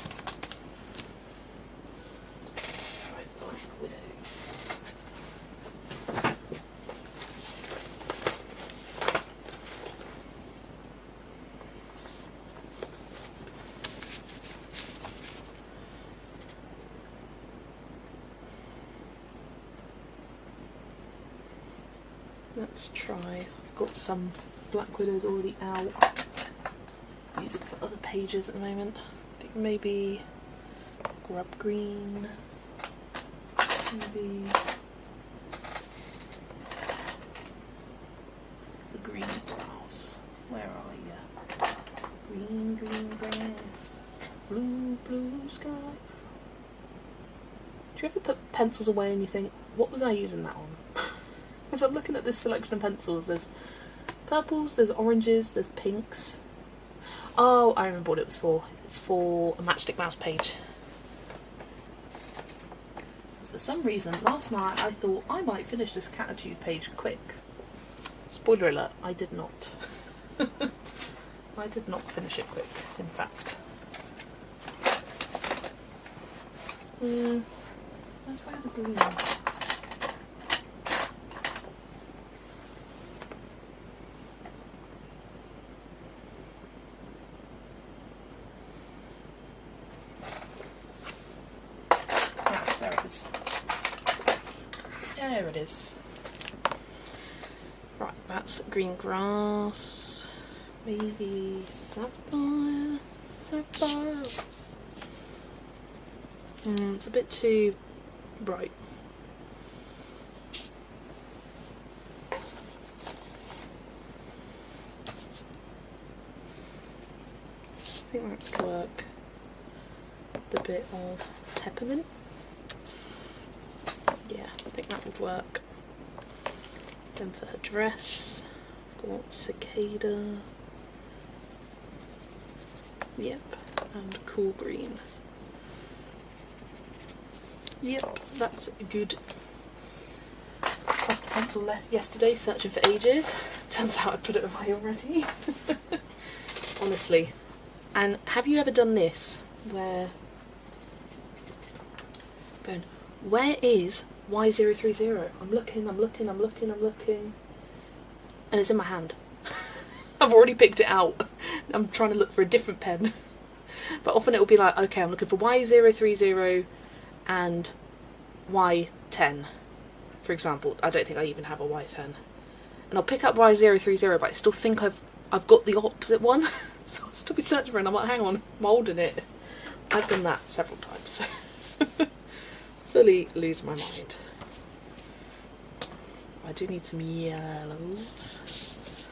Let's try. I've got some Black Widows already out. I'm using for other pages at the moment. I think maybe grub green. Maybe the green grass. Where are you? Green, green grass. Blue, blue sky. Do you ever put pencils away and you think, what was I using that on? As I'm looking at this selection of pencils, there's purples, there's oranges, there's pinks. Oh, I remember what it was for. It's for a Matchstick Mouse page. So for some reason, last night I thought I might finish this Catitude page quick. Spoiler alert, I did not. I did not finish it quick, in fact. Where's where the green? There it is. Right, that's green grass. Maybe sapphire. Sapphire. It's a bit too bright. I think that could work. The bit of peppermint. Yeah, I think that would work. Then for her dress, I've got cicada. Yep, and cool green. Yep, that's good. Lost a pencil yesterday, searching for ages. Turns out I put it away already. Honestly. And have you ever done this, where going, where is Y030? I'm looking, and it's in my hand. I've already picked it out. I'm trying to look for a different pen. But often it will be like, okay, I'm looking for Y030 and Y10, for example. I don't think I even have a Y10. And I'll pick up Y030, but I still think I've got the opposite one. So I'll still be searching for it, and I'm like, hang on, I'm holding it. I've done that several times. Fully lose my mind. I do need some yellows.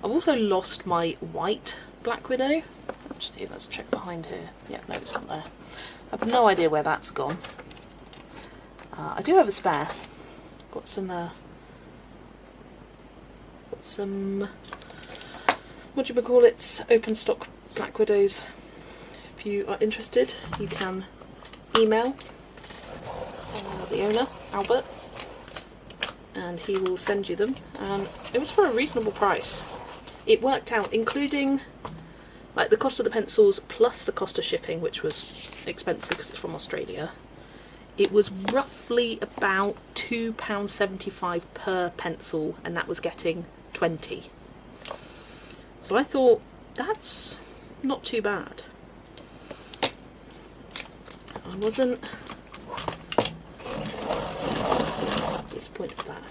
I've also lost my white Black Widow. Actually, let's check behind here. Yeah, no, it's not there. I have no idea where that's gone. I do have a spare. Got some, what do you call it? Open stock Black Widows. If you are interested, you can email the owner, Albert, and he will send you them. And it was for a reasonable price. It worked out, including like the cost of the pencils plus the cost of shipping, which was expensive because it's from Australia. It was roughly about £2.75 per pencil, and that was getting 20. So I thought, that's not too bad. I wasn't disappointed with that.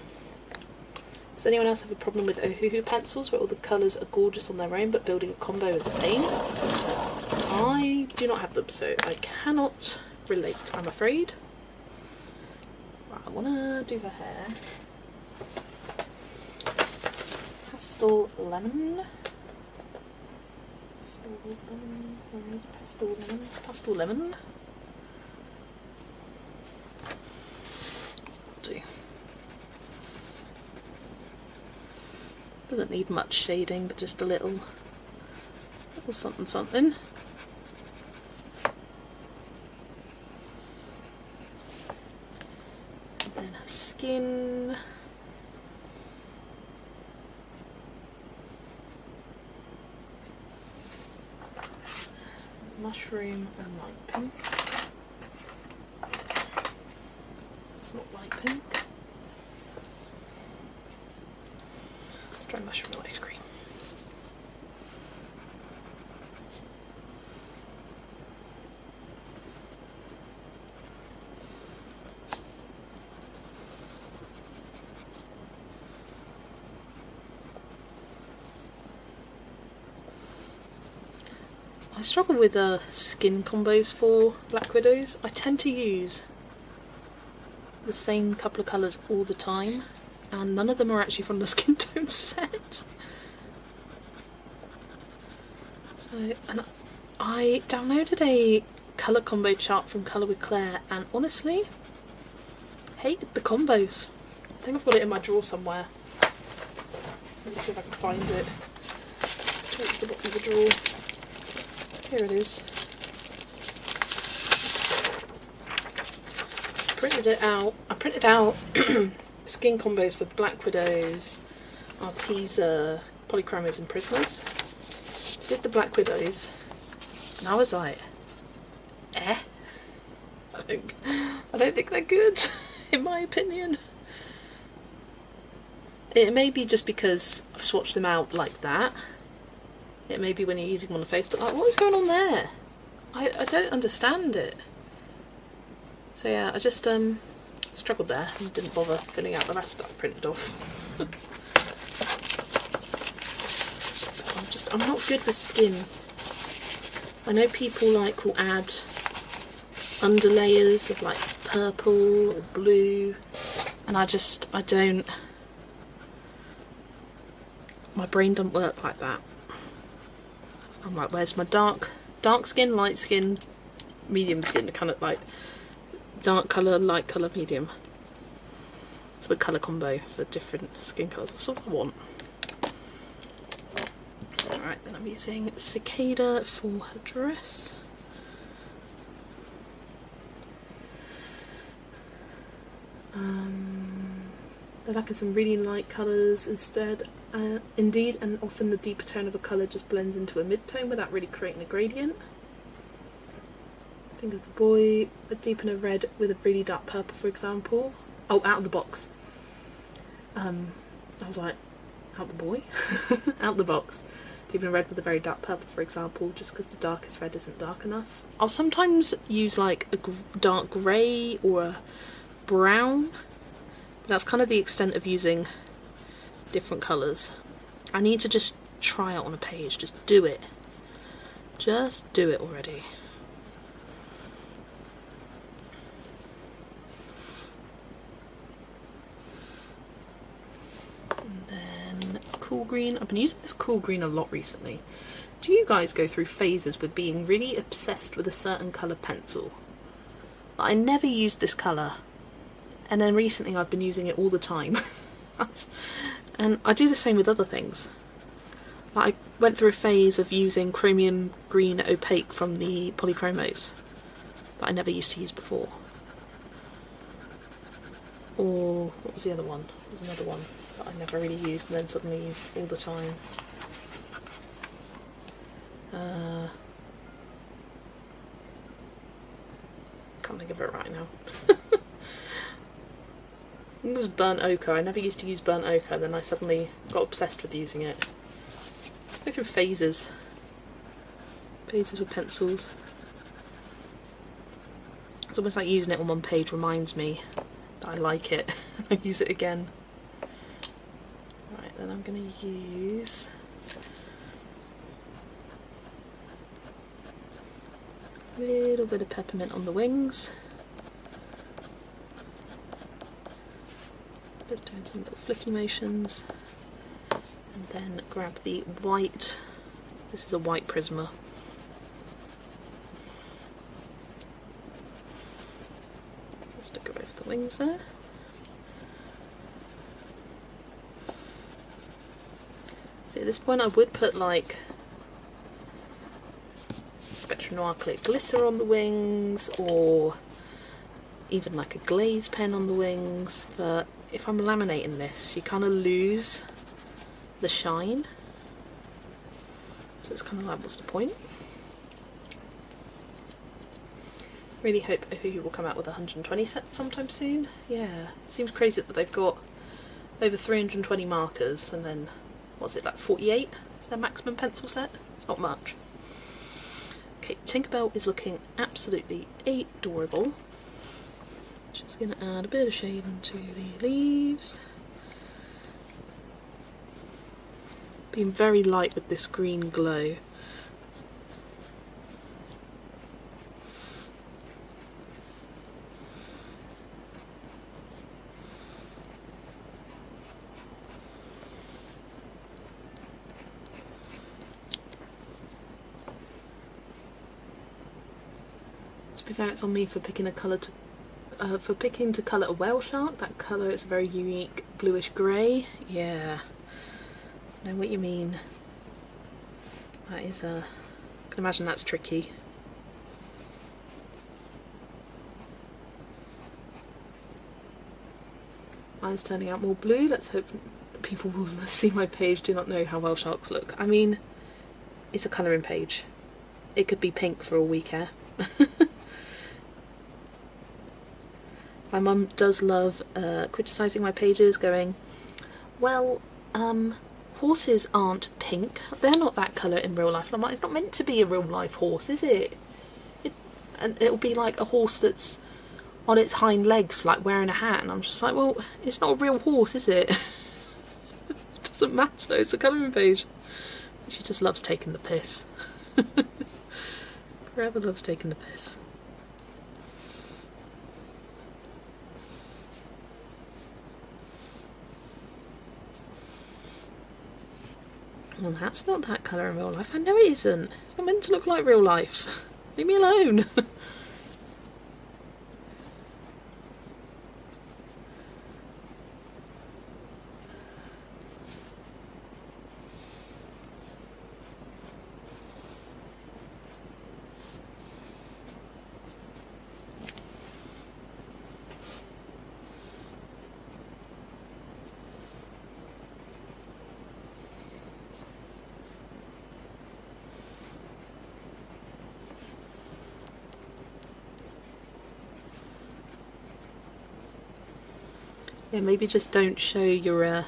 Does anyone else have a problem with Ohuhu pencils where all the colours are gorgeous on their own but building a combo is a pain? I do not have them, so I cannot relate, I'm afraid. Right, I want to do the hair. Pastel lemon. Pastel lemon. Where is pastel lemon? Pastel lemon. Do. Doesn't need much shading, but just a little something something. And then her skin. Mushroom and light pink. It's not light pink. Let's try mushroom and ice cream. I struggle with skin combos for Black Widows. I tend to use the same couple of colours all the time, and none of them are actually from the skin tone set. So, and I downloaded a colour combo chart from Colour with Claire, and honestly, hated the combos. I think I've got it in my drawer somewhere. Let's see if I can find it. It's towards the bottom of the drawer. Here it is. I printed out skin combos for Black Widows, Arteza, Polychromos and Prismas. Did the Black Widows and I was like, I don't think they're good, in my opinion. It may be just because I've swatched them out like that. It may be when you're using them on the face, but like, what is going on there? I don't understand it. So yeah, I just struggled there and didn't bother filling out the rest that I printed off. I'm not good with skin. I know people like will add underlayers of like purple or blue, and I don't. My brain doesn't work like that. I'm like, where's my dark skin, light skin, medium skin, kind of like dark colour, light colour, medium. For the colour combo, for the different skin colours. That's what I want. Alright, then I'm using Cicada for her dress. They're lacking some really light colours instead. Indeed, and often the deeper tone of a colour just blends into a mid-tone without really creating a gradient. Think of the boy, a deepen a red with a really dark purple, for example. Oh, out of the box. I was like, out the boy? Out the box. Deepen a red with a very dark purple, for example, just because the darkest red isn't dark enough. I'll sometimes use like a dark grey or a brown. That's kind of the extent of using different colours. I need to just try it on a page, just do it. Just do it already. And then cool green. I've been using this cool green a lot recently. Do you guys go through phases with being really obsessed with a certain colour pencil? I never used this colour, and then recently I've been using it all the time. And I do the same with other things. Like, I went through a phase of using chromium green opaque from the Polychromos that I never used to use before. Or what was the other one? There was another one that I never really used and then suddenly used all the time. Can't think of it right now. I think it was burnt ochre. I never used to use burnt ochre, and then I suddenly got obsessed with using it. I go through phases. Phases with pencils. It's almost like using it on one page reminds me that I like it. I use it again. I'm going to use a little bit of peppermint on the wings. Just doing some little flicky motions, and then grab the white. This is a white Prisma. Just go over the wings there. See, at this point I would put like Spectrum Noir clear glitter on the wings, or even like a glaze pen on the wings, but if I'm laminating this, you kind of lose the shine. So it's kind of like, what's the point? Really hope he will come out with 120 sets sometime soon. Yeah, it seems crazy that they've got over 320 markers, and then, what's it, like 48 is their maximum pencil set? It's not much. Okay, Tinkerbell is looking absolutely adorable. Just going to add a bit of shade into the leaves. Being very light with this green glow. To be fair, it's on me for picking a colour to colour a whale shark. That colour is a very unique bluish grey. Yeah, I know what you mean. That is I can imagine that's tricky. Mine's turning out more blue. Let's hope people who will see my page do not know how whale sharks look. I mean, it's a colouring page. It could be pink for all we care. My mum does love criticising my pages, going, well, horses aren't pink, they're not that colour in real life. And I'm like, it's not meant to be a real life horse, is it? And it'll be like a horse that's on its hind legs, like wearing a hat, and I'm just like, well, it's not a real horse, is it? It doesn't matter, it's a colouring page. She just loves taking the piss. Forever loves taking the piss. Well, that's not that colour in real life. I know it isn't. It's not meant to look like real life. Leave me alone. Yeah, maybe just don't show your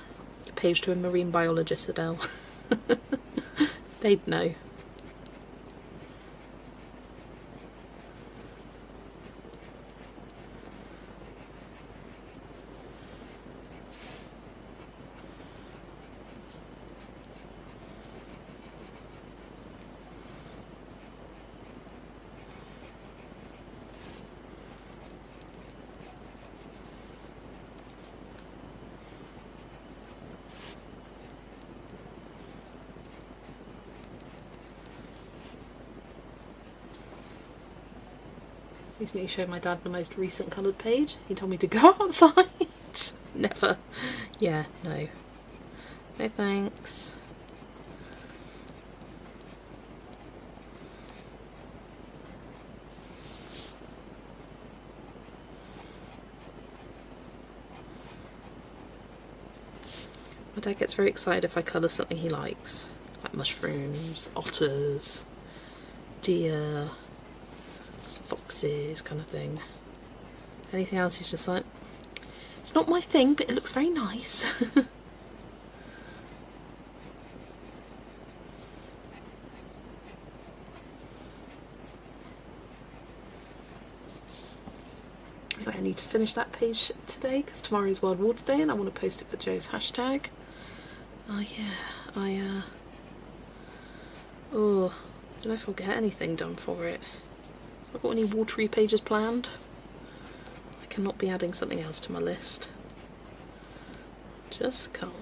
page to a marine biologist, Adele. They'd know. Recently showed my dad the most recent coloured page. He told me to go outside. Never. Yeah, no. No thanks. My dad gets very excited if I colour something he likes. Like mushrooms, otters, deer, foxes, kind of thing. Anything else he's just like, it's not my thing, but it looks very nice. I need to finish that page today because tomorrow is World Water Day and I want to post it for Joe's hashtag. Oh yeah, oh, I don't know if I'll get anything done for it. Have I got any watery pages planned? I cannot be adding something else to my list. Just can't.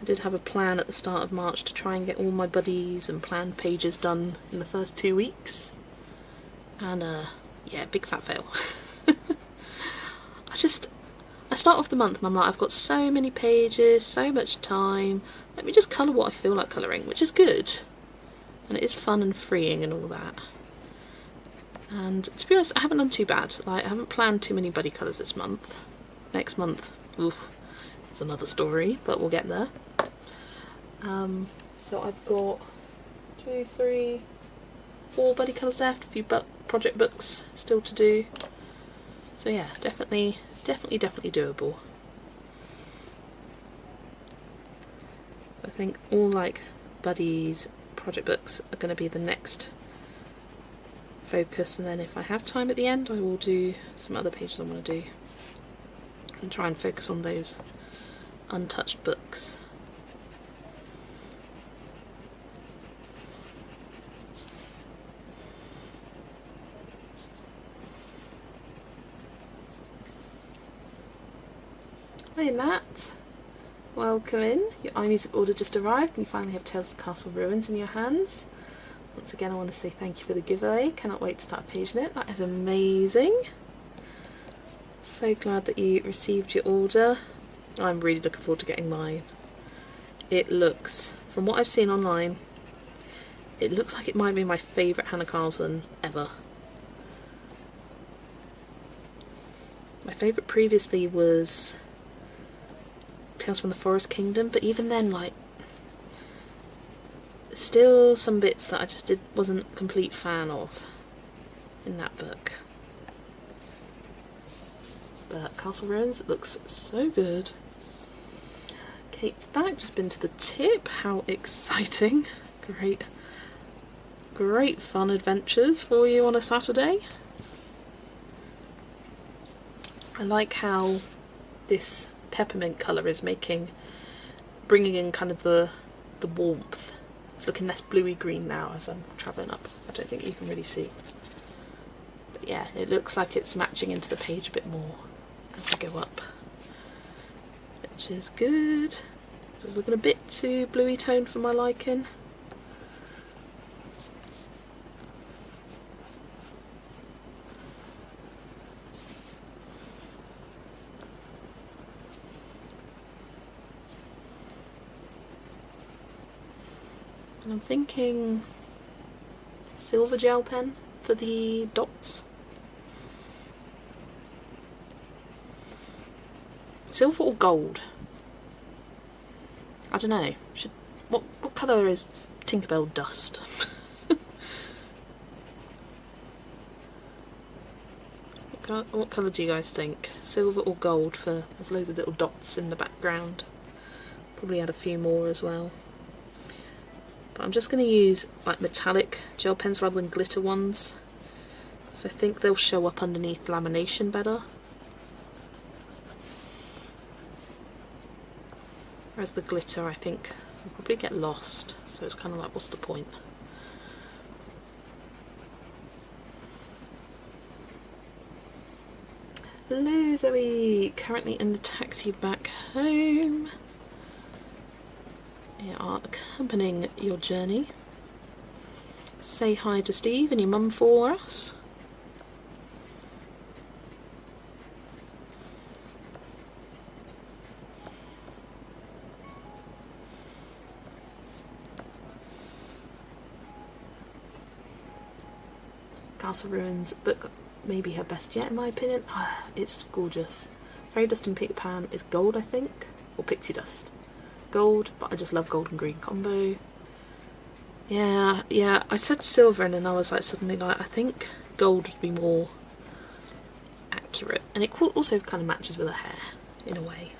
I did have a plan at the start of March to try and get all my buddies and planned pages done in the first 2 weeks. And yeah, big fat fail. I start off the month and I'm like, I've got so many pages, so much time, let me just colour what I feel like colouring, which is good. And it is fun and freeing and all that. And to be honest, I haven't done too bad. Like, I haven't planned too many buddy colours this month. Next month, oof, it's another story, but we'll get there. So I've got 2, 3, 4 buddy colours left, a few project books still to do. So yeah, definitely doable. So I think all like buddies, project books are going to be the next focus, and then if I have time at the end I will do some other pages I want to do and try and focus on those untouched books. Hi Nat, welcome in. Your iMusic order just arrived and you finally have Tales of the Castle Ruins in your hands. Once again I want to say thank you for the giveaway, cannot wait to start paging it, that is amazing. So glad that you received your order. I'm really looking forward to getting mine. It looks, from what I've seen online, it looks like it might be my favourite Hannah Carlson ever. My favourite previously was Tales from the Forest Kingdom, but even then, like, still some bits that I just wasn't a complete fan of in that book. But Castle Ruins, it looks so good. Kate's back, just been to the tip, how exciting. Great fun adventures for you on a Saturday. I like how this peppermint colour is bringing in kind of the warmth. It's looking less bluey green now as I'm travelling up. I don't think you can really see. But yeah, it looks like it's matching into the page a bit more as I go up. Which is good. It's looking a bit too bluey toned for my liking. And I'm thinking silver gel pen for the dots. Silver or gold? I don't know. What colour is Tinkerbell dust? What colour do you guys think? Silver or gold? For there's loads of little dots in the background. Probably add a few more as well. But I'm just going to use like metallic gel pens rather than glitter ones, so I think they'll show up underneath lamination better. Whereas the glitter, I think, will probably get lost, so it's kind of like, what's the point? Hello Zoe, currently in the taxi back home. You are accompanying your journey. Say hi to Steve and your mum for us. Castle Ruins book, maybe her best yet in my opinion. It's gorgeous. Fairy Dust and Peter Pan is gold, I think, or pixie dust. Gold, but I just love gold and green combo. Yeah, I said silver and then I was like suddenly like, I think gold would be more accurate, and it also kind of matches with her hair in a way.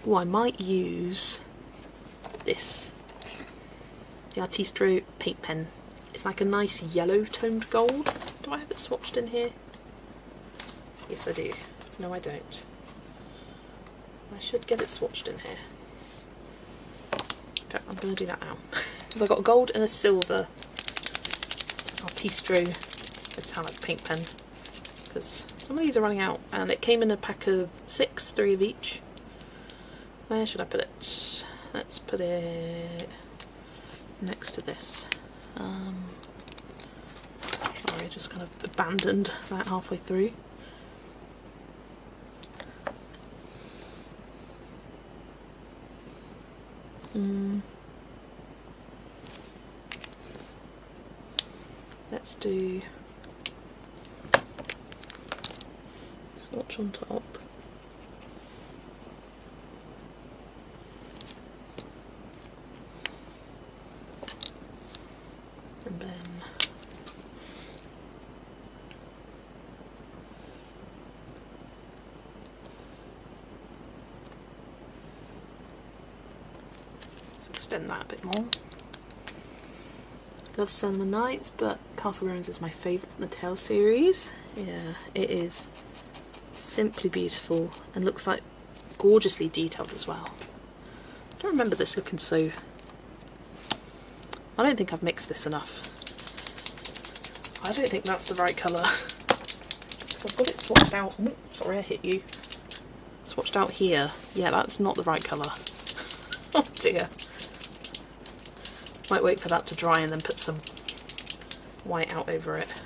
Oh, I might use this. The Artistro paint pen It's like a nice yellow toned gold. Do I have it swatched in here? Yes, I do. No, I don't. I should get it swatched in here. Okay, I'm going to do that now. Because I've got a gold and a silver Artistro metallic paint pen. Because some of these are running out, and it came in a pack of 6, 3 of each. Where should I put it? Let's put it next to this. Sorry, I just kind of abandoned that halfway through. Let's do swatch on top. And then let's extend that a bit more. Love Summer Nights, but Castle Ruins is my favourite from the Tale series. Yeah, it is simply beautiful and looks like gorgeously detailed as well. I don't remember this looking so... I don't think I've mixed this enough. I don't think that's the right colour. Because I've got it swatched out... Oh, sorry, I hit you. Swatched out here. Yeah, that's not the right colour. Oh dear. Might wait for that to dry and then put some white out over it.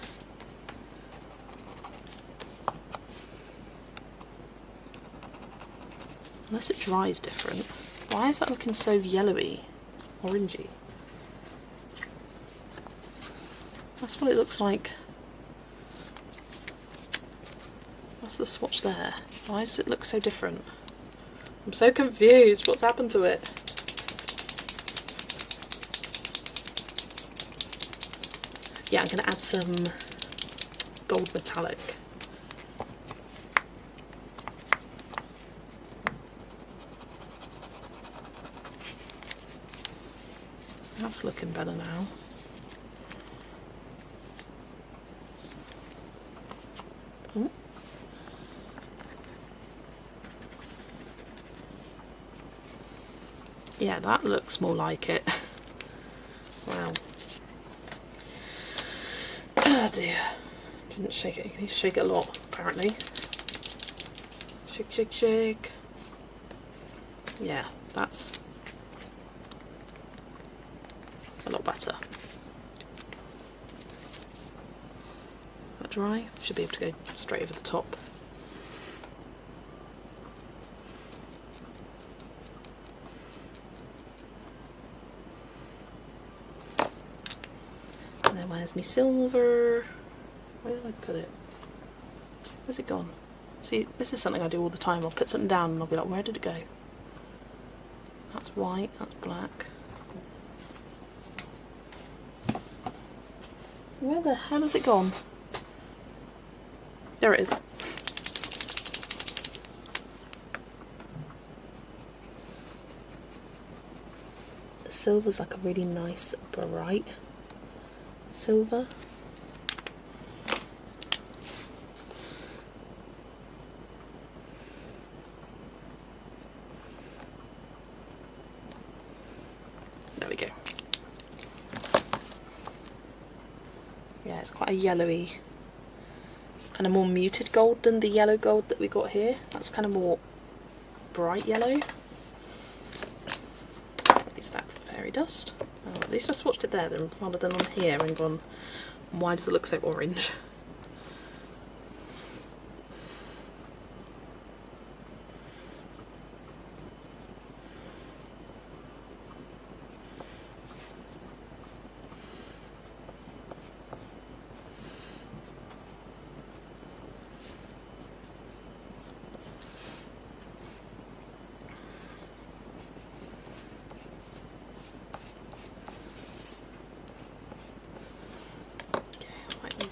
Unless it dries different. Why is that looking so yellowy, orangey? That's what it looks like. That's the swatch there. Why does it look so different? I'm so confused. What's happened to it? Yeah, I'm going to add some gold metallic. That's looking better now. Ooh. Yeah, that looks more like it. Wow. Oh dear. Didn't shake it. You need to shake it a lot, apparently. Shake, shake, shake. Yeah, that's a lot better. That dry? Should be able to go straight over the top. And then where's my silver? Where did I put it? Where's it gone? See, this is something I do all the time. I'll put something down and I'll be like, where did it go? That's white, that's black. Where the hell has it gone? There it is. The silver's like a really nice, bright silver. There we go. Yeah, it's quite a yellowy, kind of more muted gold than the yellow gold that we got here. That's kind of more bright yellow. Release that fairy dust. Oh, at least I swatched it there then, rather than on here and gone, why does it look so orange?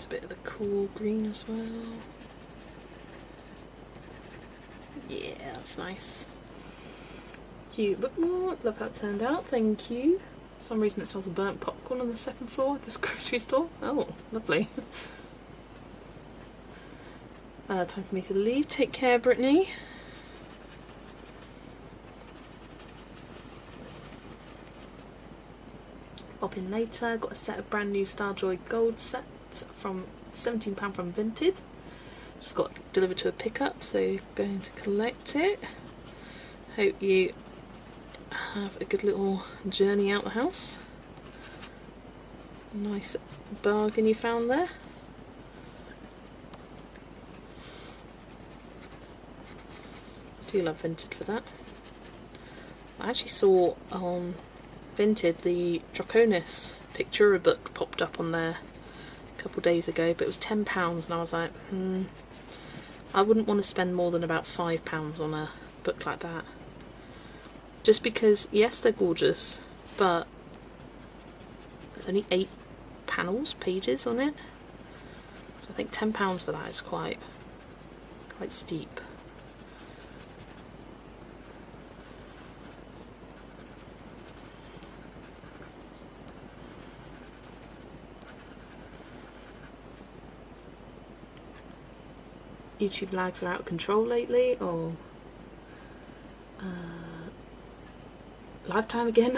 A bit of the cool green as well. Yeah, that's nice. Cute bookmark. Love how it turned out. Thank you. For some reason it smells of burnt popcorn on the second floor at this grocery store. Oh, lovely. Time for me to leave. Take care, Brittany. Pop in later. Got a set of brand new Starjoy Gold set from £17 from Vinted. Just got delivered to a pickup, so going to collect it. Hope you have a good little journey out the house. Nice bargain you found there. Do love Vinted for that. I actually saw on Vinted the Draconis Pictura book popped up on there a couple of days ago, but it was £10 and I was like, I wouldn't want to spend more than about £5 on a book like that. Just because, yes, they're gorgeous, but there's only 8 pages on it. So I think £10 for that is quite steep. YouTube lags are out of control lately, or lifetime again.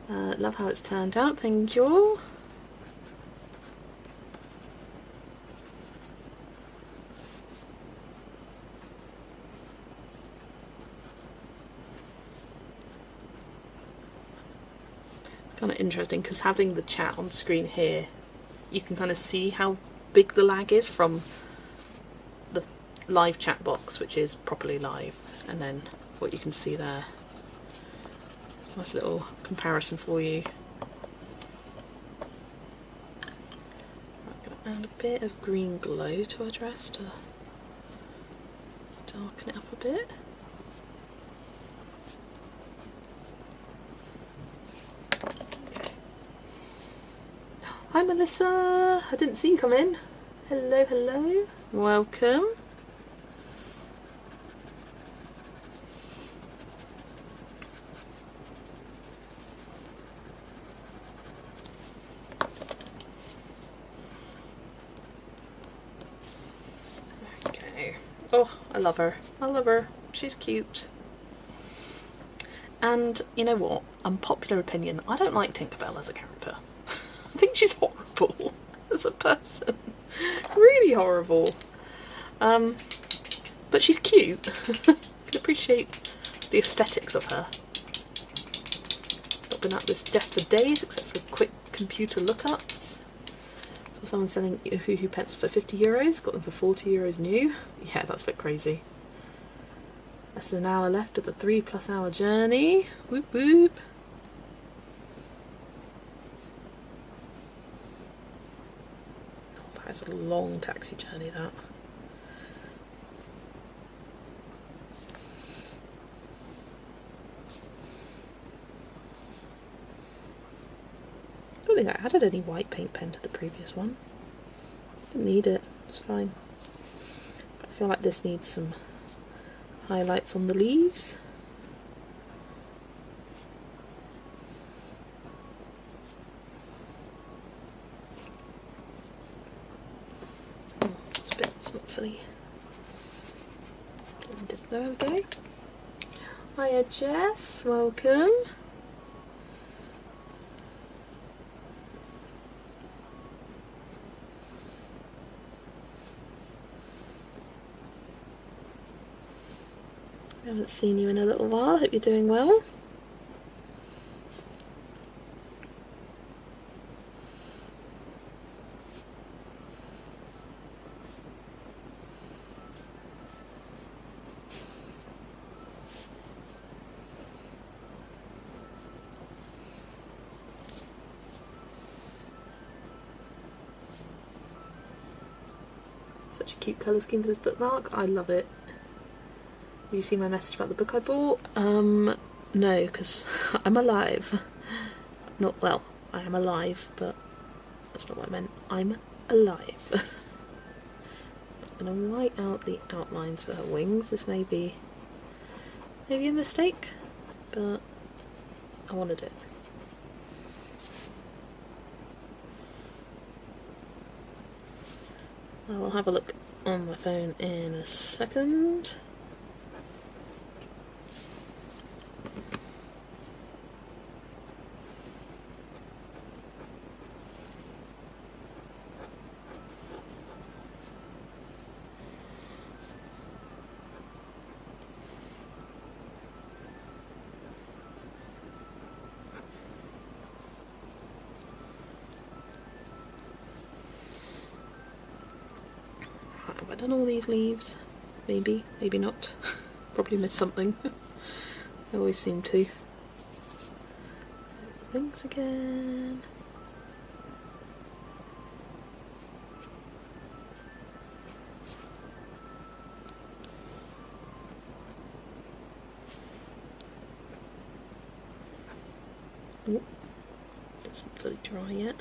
Love how it's turned out, thank you. It's kind of interesting because having the chat on screen here, you can kind of see how big the lag is from the live chat box, which is properly live, and then what you can see there. Nice little comparison for you. I'm going to add a bit of green glow to our dress to darken it up a bit. Okay. Hi Melissa, I didn't see you come in. Hello, hello, welcome. Okay. Oh, I love her. I love her. She's cute. And you know what? Unpopular opinion, I don't like Tinkerbell as a character. I think she's horrible as a person. Really horrible. But she's cute. I can appreciate the aesthetics of her. Not been at this desk for days except for quick computer lookups. Saw someone selling Hoo pets for €50, got them for €40 new. Yeah, that's a bit crazy. Less than an hour left of the 3+ hour journey. Whoop whoop. God, that is a long taxi journey, that. I don't think I added any white paint pen to the previous one. Didn't need it, it's fine. But I feel like this needs some highlights on the leaves. Oh, it's not funny. There we go. Hiya Jess, welcome. I haven't seen you in a little while, hope you're doing well. Such a cute colour scheme for this bookmark, I love it. Did you see my message about the book I bought? No, because I'm alive. Not, well, I am alive, but that's not what I meant. I'm alive. I'm going to white out the outlines for her wings. This may be maybe a mistake, but I wanted it. I will have a look on my phone in a second. Have I done all these leaves? Maybe, maybe not. Probably missed something. I always seem to. Things again. Oh, doesn't fully dry yet.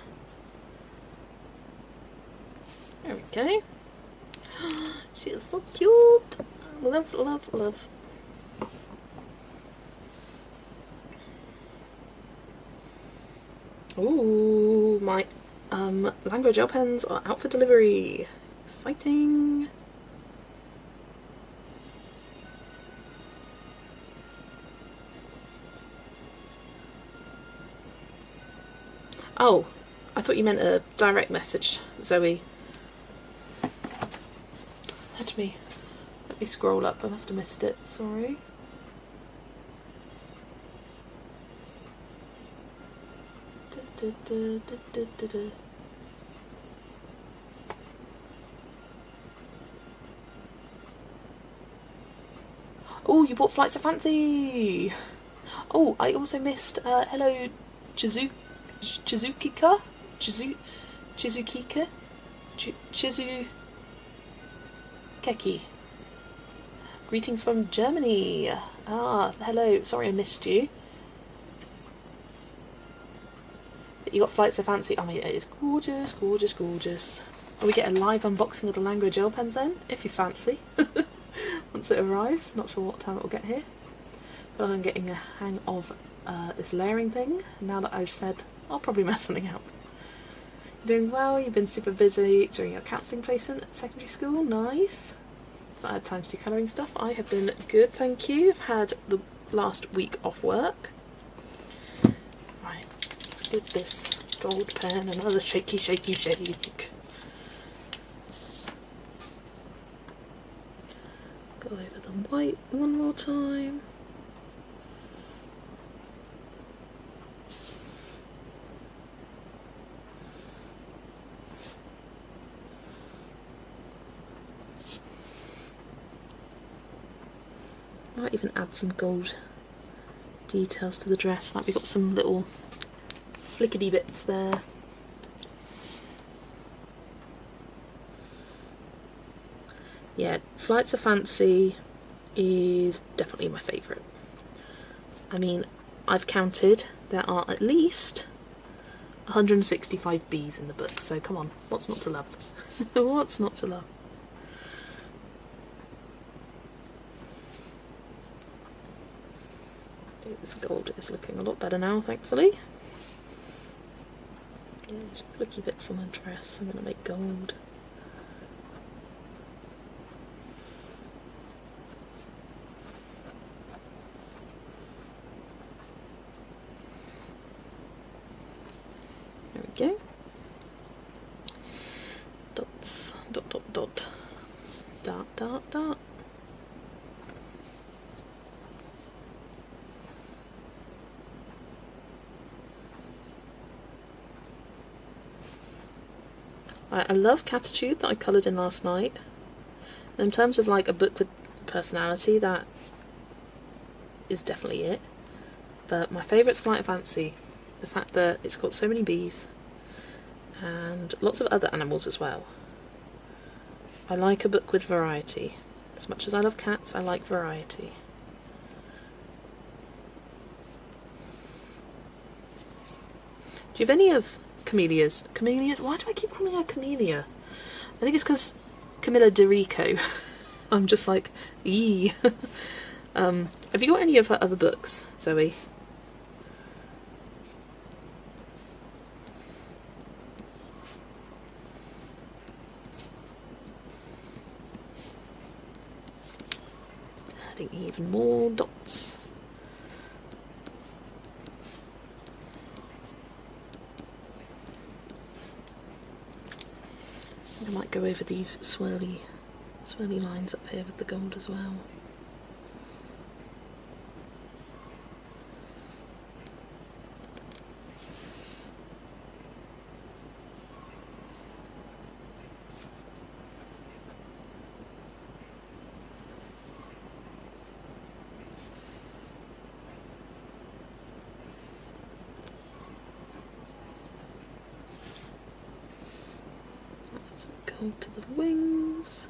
There we go. She is so cute. Love, love, love. Ooh, my language gel pens are out for delivery. Exciting. Oh, I thought you meant a direct message, Zoe. Let me scroll up. I must have missed it. Sorry. Oh, you bought Flights of Fancy. Oh, I also missed hello, Chizukika, Chizukeki. Greetings from Germany. Ah, hello. Sorry I missed you. But you got Flights of Fancy. I mean, it is gorgeous, gorgeous, gorgeous. And we get a live unboxing of the Language gel pens then, if you fancy. Once it arrives. Not sure what time it will get here. But I'm getting a hang of this layering thing. Now that I've said, I'll probably mess something up. You're doing well. You've been super busy during your counselling placement at secondary school. Nice. So I had time to do colouring stuff. I have been good, thank you. I've had the last week off work. Right, let's give this gold pen another shaky, shaky shake. Go over the white one more time. Might even add some gold details to the dress, like we've got some little flickety bits there. Yeah, Flights of Fancy is definitely my favourite. I mean, I've counted, there are at least 165 bees in the book, so come on, what's not to love? What's not to love? This gold is looking a lot better now, thankfully. Yeah, there's flicky bits on the dress. I'm going to make gold. There we go. Dots, dot, dot, dot. Dot, dot, dot. I love Catitude that I coloured in last night. And in terms of like a book with personality, that is definitely it. But my favourite's Flight of Fancy. The fact that it's got so many bees and lots of other animals as well. I like a book with variety. As much as I love cats, I like variety. Do you have any of Camelia's? Why do I keep calling her Camellia? I think it's because Camilla de Rico. I'm just like, eee. Have you got any of her other books, Zoe? Adding even more dots. I might go over these swirly lines up here with the gold as well. Some gold to the wings.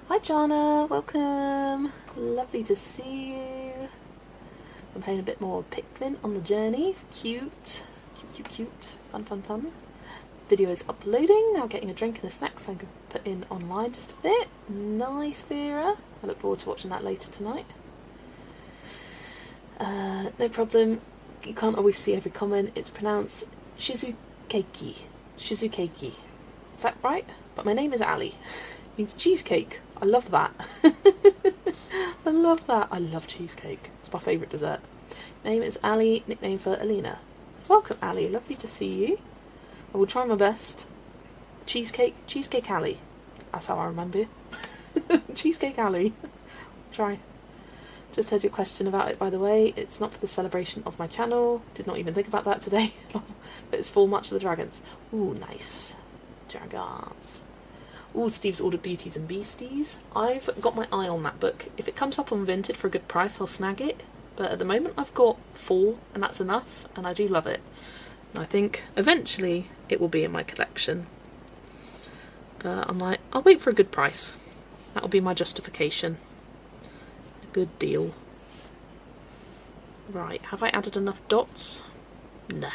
Hi Jana, welcome. Lovely to see you. I'm playing a bit more Pikmin on the journey. Cute. Fun. Video is uploading. Now getting a drink and a snack so I can put in online just a bit. Nice, Vera. I look forward to watching that later tonight. No problem. You can't always see every comment. It's pronounced Shizukeki. Is that right? But my name is Ali. It means cheesecake. I love that. I love that. I love cheesecake. It's my favourite dessert. Name is Ali, nickname for Alina. Welcome, Ali. Lovely to see you. I will try my best. Cheesecake Ali. That's how I remember you. Cheesecake Ali. Try. Just heard your question about it, by the way. It's not for the celebration of my channel. Did not even think about that today. But it's for March of the Dragons. Ooh, nice. Dragons. Ooh, Steve's ordered Beauties and Beasties. I've got my eye on that book. If it comes up on Vinted for a good price, I'll snag it. But at the moment I've got 4 and that's enough, and I do love it. And I think eventually it will be in my collection. But I'm like, I'll wait for a good price. That'll be my justification. A good deal. Right, have I added enough dots? No.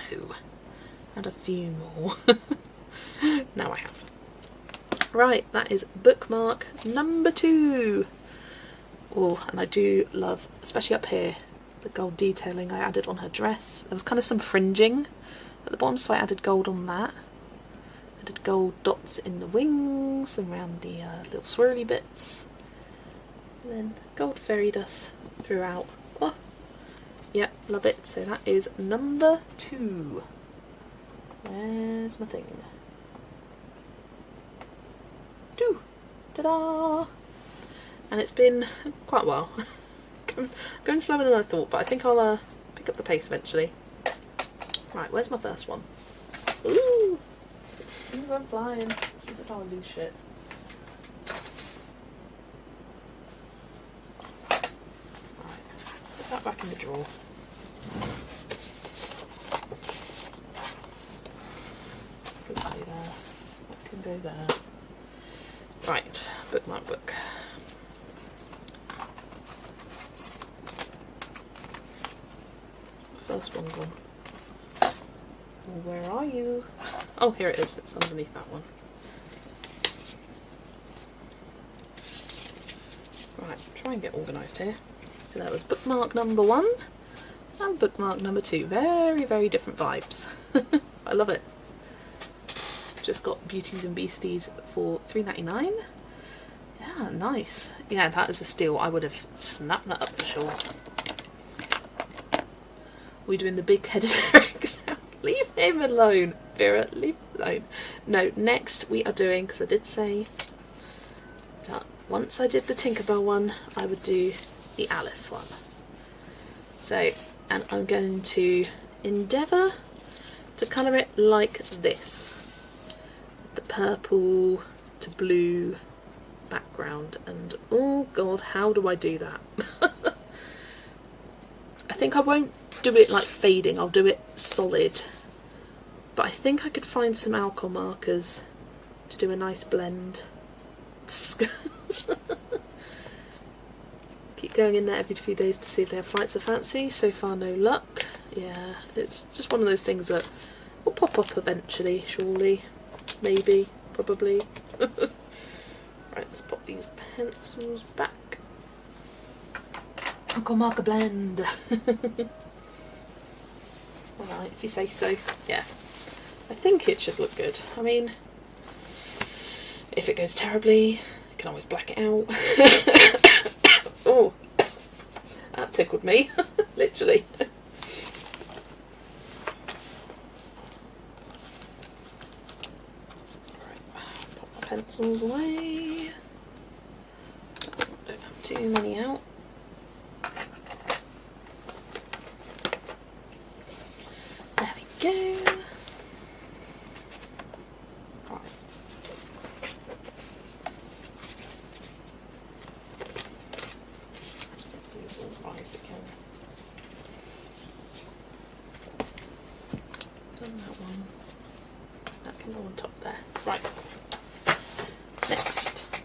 Add a few more. Now I have. Right, that is bookmark number 2. Oh, and I do love, especially up here, the gold detailing I added on her dress. There was kind of some fringing at the bottom, so I added gold on that. Added gold dots in the wings and around the little swirly bits. And then gold fairy dust throughout. Oh, yeah, love it. So that is number 2. Where's my thing? Ta-da! And it's been quite a while. Going slower than I thought, but I think I'll pick up the pace eventually. Right, where's my first one? Ooh! I'm flying. This is how I lose shit. Right, put that back in the drawer. That can stay there. That can go there. Right, bookmark book. First one gone. Well, where are you? Oh, here it is. It's underneath that one. Right, try and get organised here. So that was bookmark number 1 and bookmark number 2. Very, very different vibes. I love it. Just got Beauties and Beasties for $3.99. Yeah, nice. Yeah, that is a steal. I would have snapped that up for sure. We're doing the big-headed Eric now. Leave him alone, Vera. Leave him alone. No, next we are doing, because I did say that once I did the Tinkerbell one, I would do the Alice one. So, and I'm going to endeavour to colour it like this. The purple to blue background, and oh god, how do I do that? I think I won't do it like fading, I'll do it solid, but I think I could find some alcohol markers to do a nice blend. Keep going in there every few days to see if they have flights of fancy. So far no luck. Yeah, it's just one of those things that will pop up eventually, surely. Maybe, probably. Right, let's pop these pencils back. I'll go marker blend. Alright, if you say so. Yeah. I think it should look good. I mean, if it goes terribly, I can always black it out. Oh, that tickled me. Literally. Pop my pencils away. Don't have too many out. There we go. Right. Just get these organised again. Done that one. That can go on top there. Right. Next.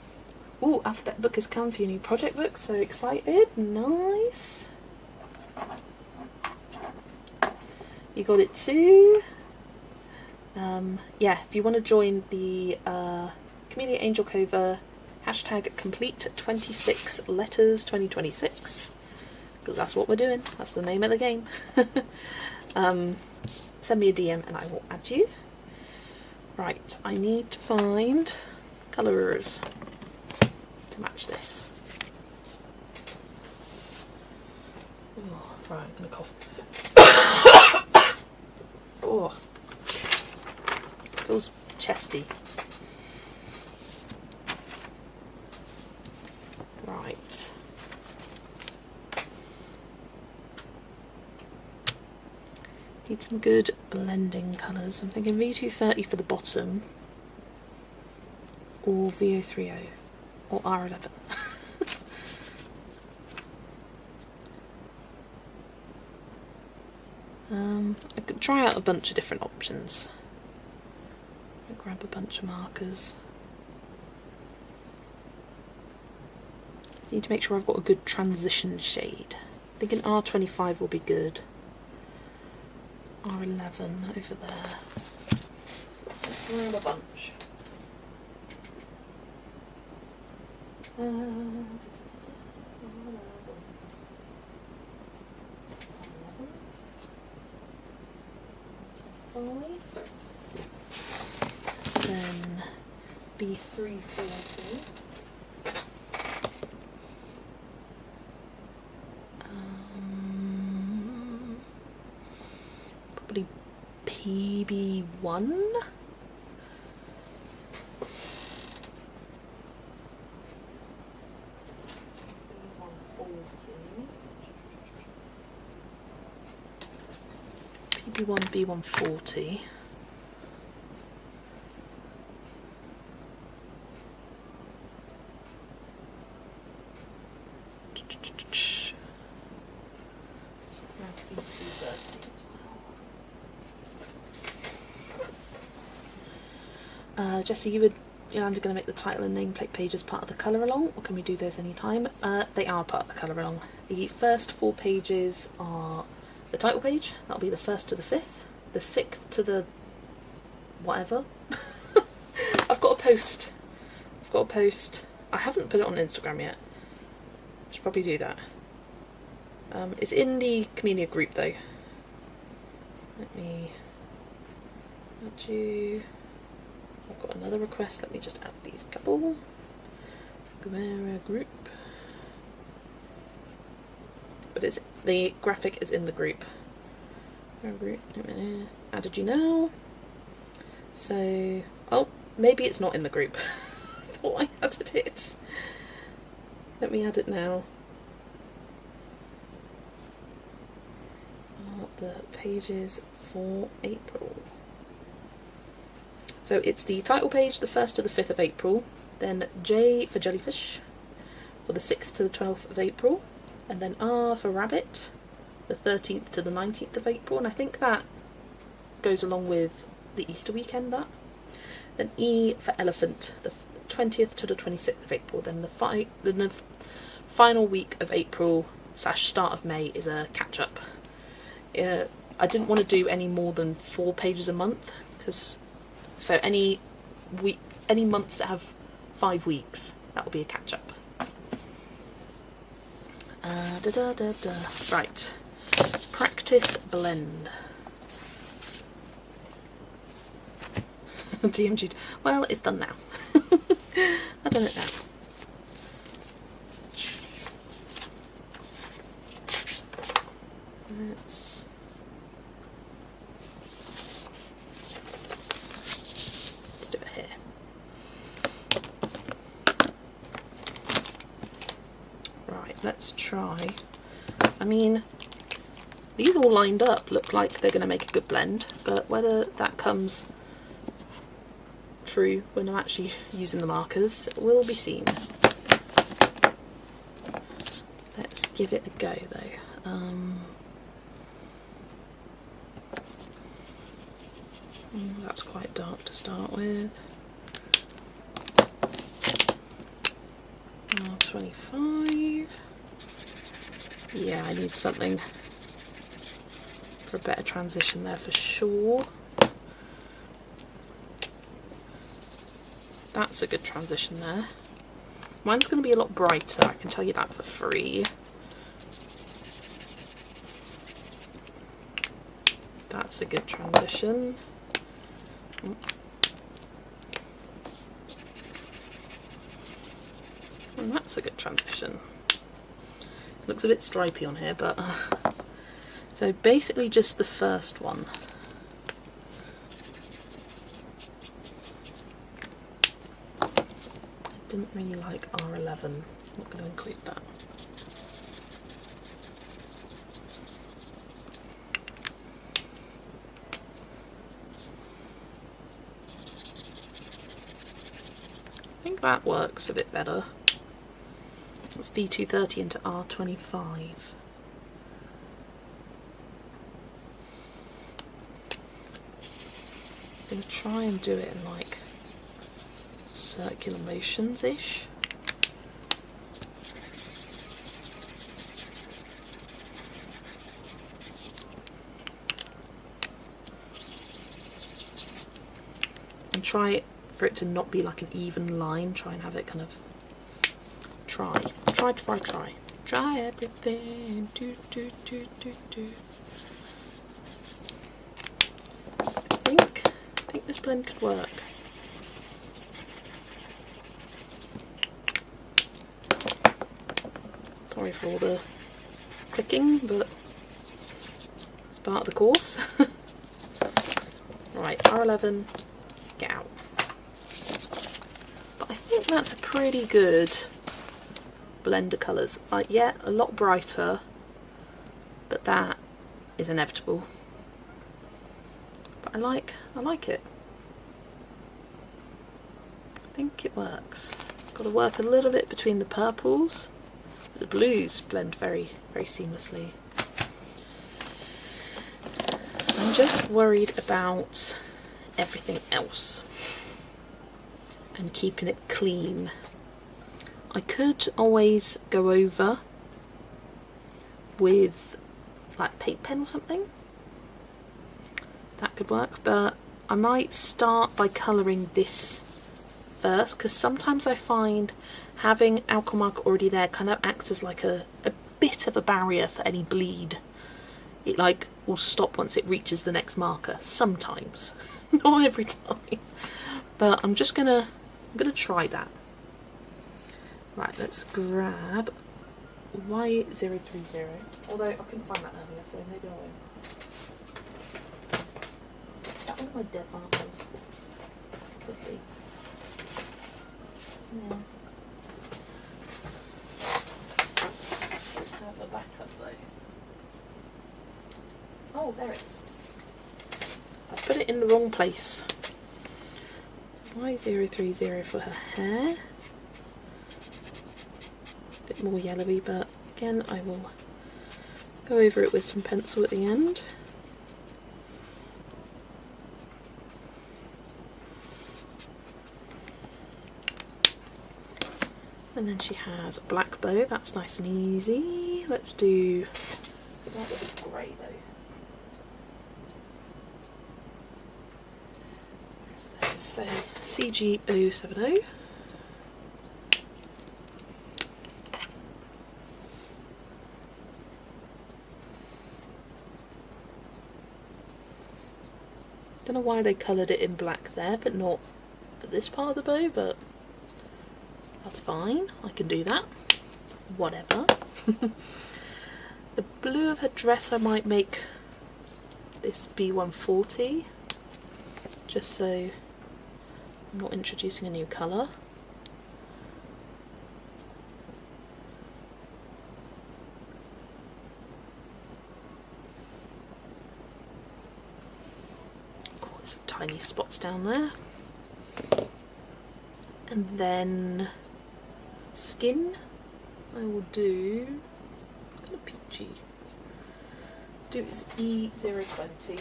Ooh, alphabet book has come for your new project book. So excited. Nice. You got it too. Yeah, if you want to join the Camellia Angel Cover hashtag complete 26 letters 2026, because that's what we're doing. That's the name of the game. Send me a DM and I will add you. Right, I need to find colours to match this. Oh, right, I'm gonna cough. Oh, feels chesty. Right. Need some good blending colours. I'm thinking V230 for the bottom, or V030, or R11. I could try out a bunch of different options. I'll grab a bunch of markers. So I need to make sure I've got a good transition shade. I'm thinking R25 will be good. R11 over there. Let's grab a bunch. Then B340. Probably PB1. PB1, B140. Jesse, you're going to make the title and nameplate pages part of the colour along, or can we do those anytime? They are part of the colour along. The first 4 pages are the title page, that'll be the 1st to the 5th, the 6th to the whatever. I've got a post. I haven't put it on Instagram yet. I should probably do that. It's in the Camellia group though. Let me add you. I've got another request, let me just add these couple. Camellia group. But it's the graphic is in the group. Added you now. So, oh, maybe it's not in the group. I thought I added it. Let me add it now. The pages for April. So it's the title page, the 1st to the 5th of April, then J for jellyfish for the 6th to the 12th of April, and then R for rabbit, the 13th to the 19th of April, and I think that goes along with the Easter weekend, that. Then E for elephant, the 20th to the 26th of April, then the final week of April / start of May is a catch-up. I didn't want to do any more than 4 pages a month, so any months that have 5 weeks, that will be a catch up. Right, practice blend. DMG. Well, it's done now. I've done it now. Let's do it here. Right, let's try. I mean, these all lined up look like they're going to make a good blend, but whether that comes true when I'm actually using the markers will be seen. Let's give it a go though. That's quite dark to start with. 25. Yeah, I need something for a better transition there for sure. That's a good transition there. Mine's going to be a lot brighter, I can tell you that for free. That's a good transition. Oops. And that's a good transition. Looks a bit stripy on here, but so basically just the first one. I didn't really like R11. I'm not going to include that. I think that works a bit better. It's V230 into R25. I'm going to try and do it in like circular motions-ish. And try for it to not be like an even line, try and have it kind of try everything. Do. I think this blend could work. Sorry for all the clicking, but it's part of the course. Right, R11, get out. But I think that's a pretty good blend of colours. Yeah, a lot brighter, but that is inevitable. But I like it. I think it works. Got to work a little bit between the purples. The blues blend very, very seamlessly. I'm just worried about everything else and keeping it clean. I could always go over with like paint pen or something. That could work, but I might start by colouring this first, because sometimes I find having alcohol marker already there kind of acts as like a bit of a barrier for any bleed. It like will stop once it reaches the next marker. Sometimes, not every time, but I'm gonna try that. Right, let's grab Y030. Although I couldn't find that earlier, so maybe I won't. Is that one of my dead markers? Could be. Yeah. Have a backup though. Oh, there it is. I put it in the wrong place. Y030 for her hair. A bit more yellowy, but again I will go over it with some pencil at the end. And then she has a black bow, that's nice and easy. Let's do, start with grey though. Right, so CG070. Don't know why they coloured it in black there, but not for this part of the bow, but that's fine. I can do that. Whatever. The blue of her dress I might make this B140, just so I'm not introducing a new colour. Some tiny spots down there. And then skin, I will do kind of peachy. Do this E020.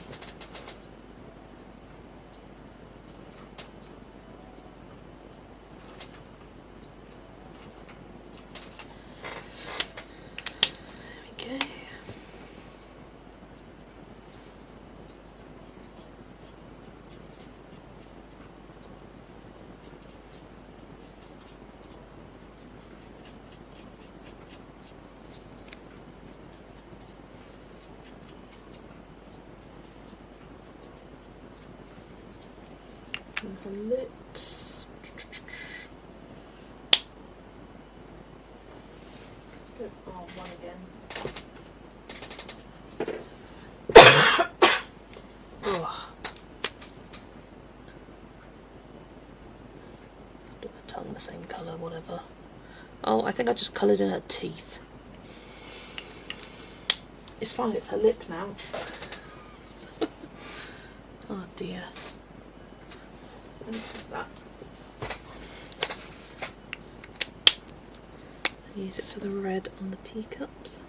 There we go. And her lips. Let's go R1 again. Oh. Do her tongue the same colour, whatever. Oh, I think I just coloured in her teeth. It's fine, it's her lip now. Oh dear. That. Use it for the red on the teacups.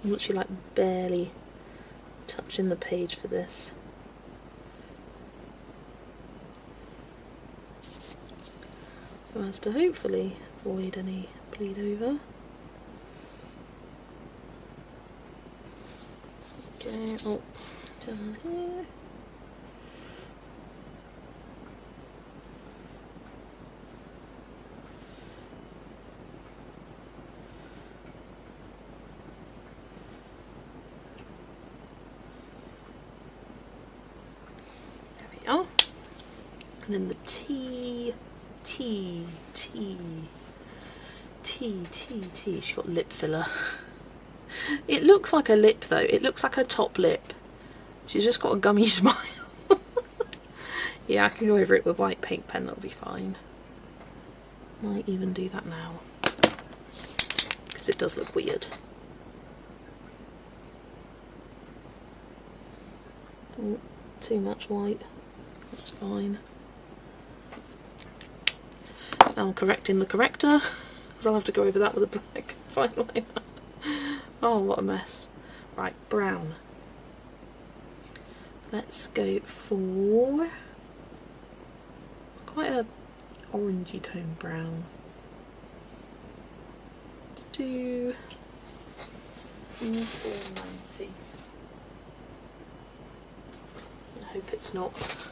I'm literally like barely touching the page for this. So as to hopefully avoid any bleed over. Okay, oh, down here. Oh, and then the T. She's got lip filler. It looks like a lip though. It looks like her top lip. She's just got a gummy smile. Yeah, I can go over it with white paint pen. That'll be fine. Might even do that now because it does look weird. Oh, too much white. That's fine. Now I'm correcting the corrector, because I'll have to go over that with a black fine liner. Oh, what a mess. Right, brown. Let's go for quite a orangey tone brown. Let's do 490. I hope it's not.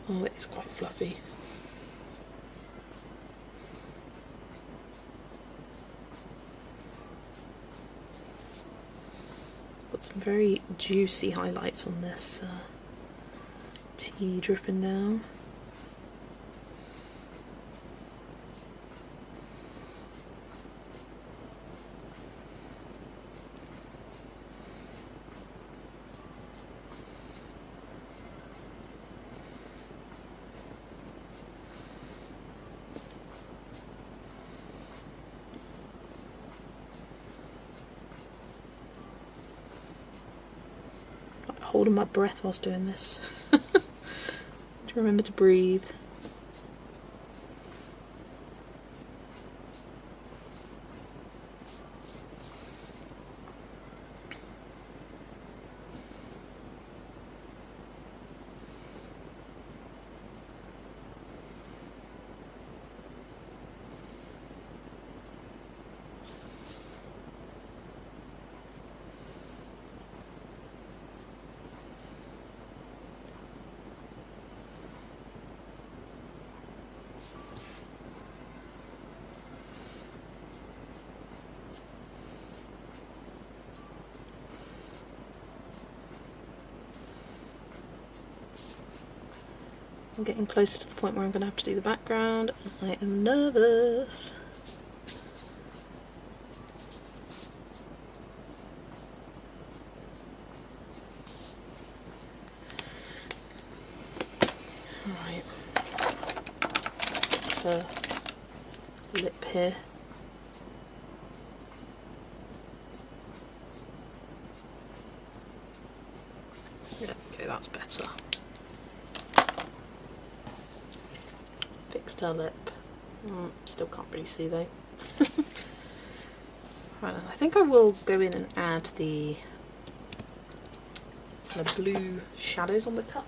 Oh, it is quite fluffy. Got some very juicy highlights on this tea dripping down. Holding my breath whilst doing this. To remember to breathe. I'm getting closer to the point where I'm going to have to do the background, and I am nervous. Right, it's a lip here. Yeah, okay, that's better. Fixed her lip. Still can't really see though. Right, I think I will go in and add the kind of blue shadows on the cup.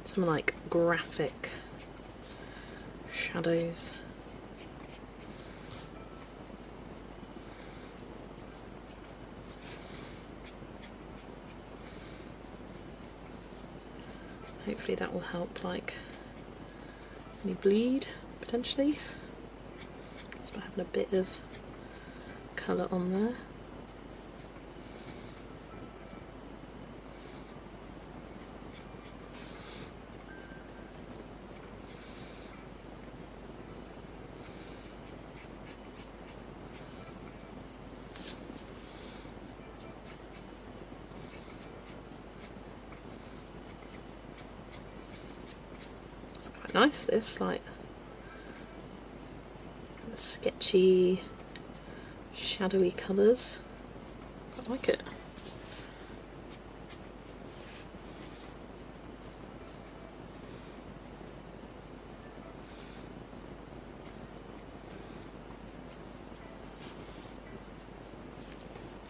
Some like graphic shadows. Hopefully that will help like any bleed potentially. Just by having a bit of colour on there. Nice, this like kind of sketchy, shadowy colours. I like it.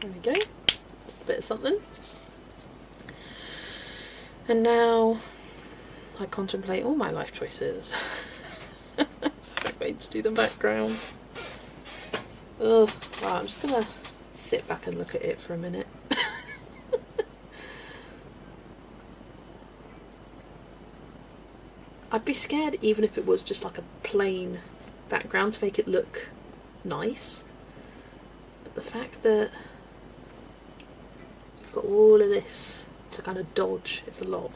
There we go. Just a bit of something. And now I contemplate all my life choices. So I'm going to do the background. Ugh, right, I'm just gonna sit back and look at it for a minute. I'd be scared even if it was just like a plain background to make it look nice. But the fact that you've got all of this to kind of dodge is a lot.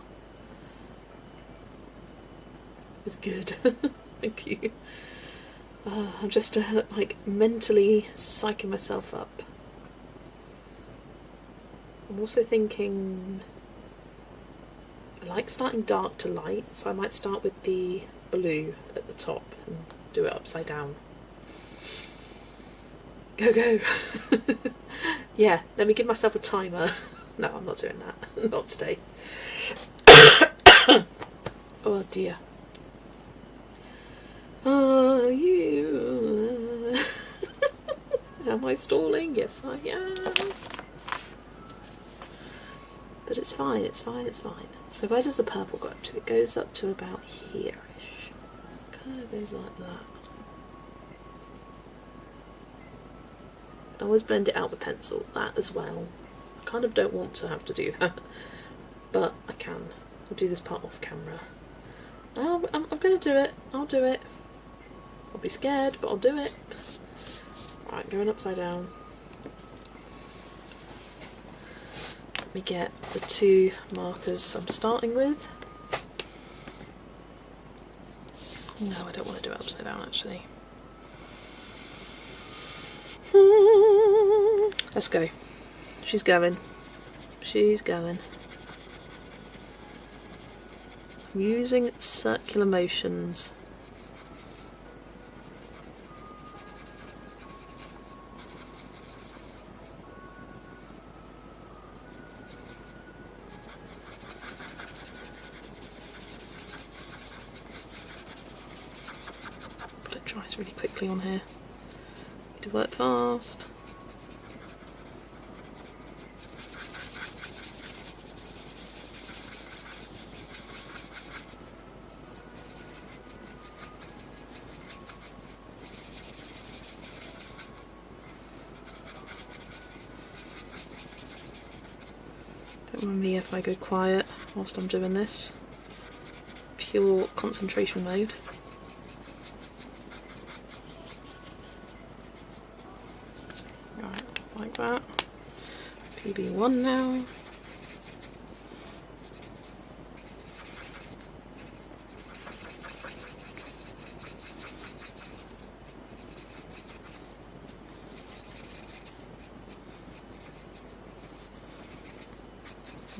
It's good. Thank you. I'm just like mentally psyching myself up. I'm also thinking I like starting dark to light, so I might start with the blue at the top and do it upside down. Go, go! Yeah, let me give myself a timer. No, I'm not doing that. Not today. Oh dear. Are you? Am I stalling? Yes, I am. But it's fine, it's fine, it's fine. So where does the purple go up to? It goes up to about here-ish. Kind of goes like that. I always blend it out with pencil, that as well. I kind of don't want to have to do that, but I can. I'll do this part off camera. I'm going to do it. I'll do it. I'll be scared, but I'll do it. Right, going upside down. Let me get the two markers I'm starting with. No, I don't want to do it upside down actually. Let's go. She's going. She's going. I'm using circular motions. But it dries really quickly on here. Need to work fast. Don't mind me if I go quiet. whilst I'm doing this. Pure concentration mode. Right, like that. PB1 now.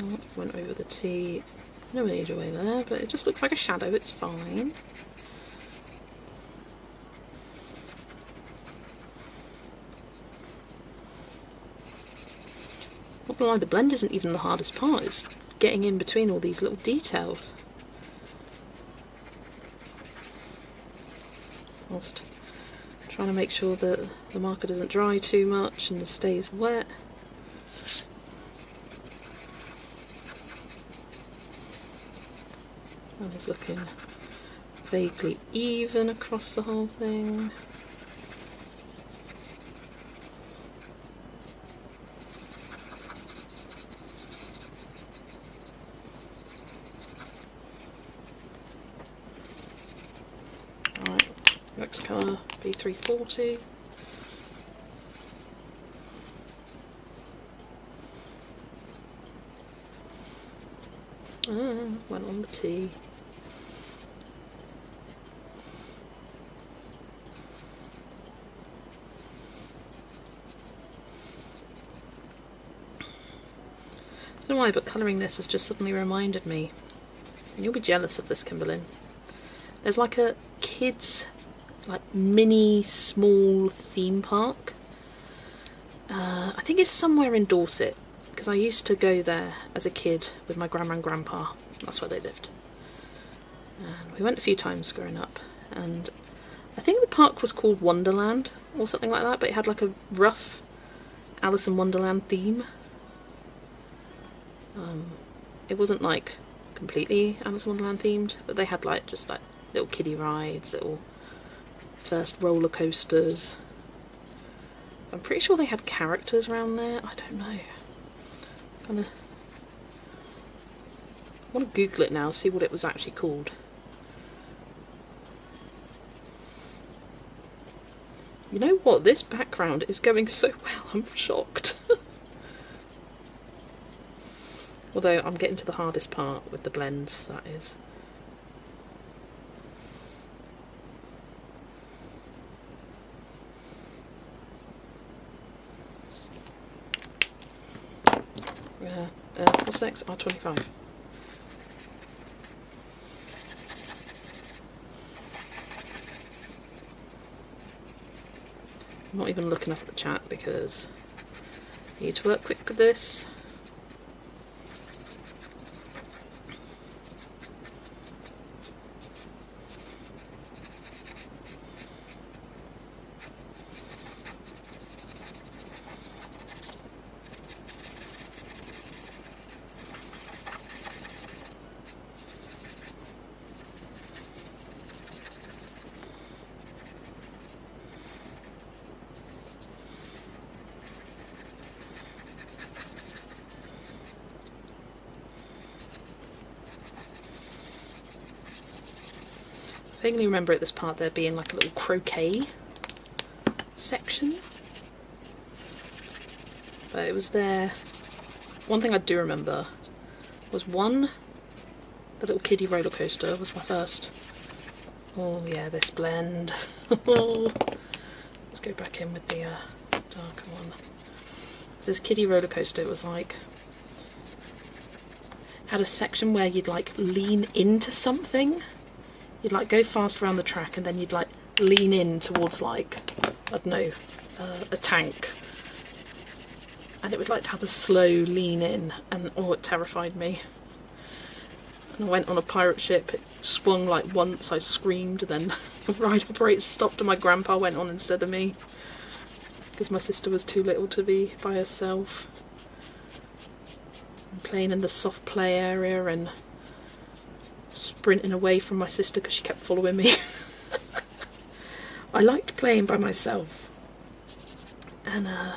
Oh, went over the T. No major way there, but it just looks like a shadow, it's fine. Not gonna lie, the blend isn't even the hardest part, it's getting in between all these little details. Whilst trying to make sure that the marker doesn't dry too much and stays wet. And it's looking vaguely even across the whole thing. Alright, next colour, B340. Went on the T. I don't know why, but colouring this has just suddenly reminded me, and you'll be jealous of this, Kimberlyn. There's like a kids, like mini small theme park. I think it's somewhere in Dorset, because I used to go there as a kid with my grandma and grandpa. That's where they lived. And we went a few times growing up, and I think the park was called Wonderland or something like that, but it had like a rough Alice in Wonderland theme. It wasn't like completely Alice in Wonderland themed, but they had like just like little kiddie rides, little first roller coasters. I'm pretty sure they had characters around there. I don't know. I want to Google it now, see what it was actually called. You know what? This background is going so well. I'm shocked. Although I'm getting to the hardest part with the blends, that is. What's next? R25. I'm not even looking up at the chat because I need to work quick with this. I vaguely remember at this part there being like a little croquet section, but it was there. One thing I do remember was the little kiddie roller coaster was my first. Oh yeah, this blend. Let's go back in with the darker one. This kiddie roller coaster, it was like, had a section where you'd like lean into something. You'd like go fast around the track and then you'd like lean in towards like, I don't know, a tank. And it would like to have a slow lean in, and oh, it terrified me. And I went on a pirate ship, it swung like once, I screamed, then the ride operator stopped and my grandpa went on instead of me. Because my sister was too little to be by herself. I'm playing in the soft play area and sprinting away from my sister because she kept following me. I liked playing by myself, and I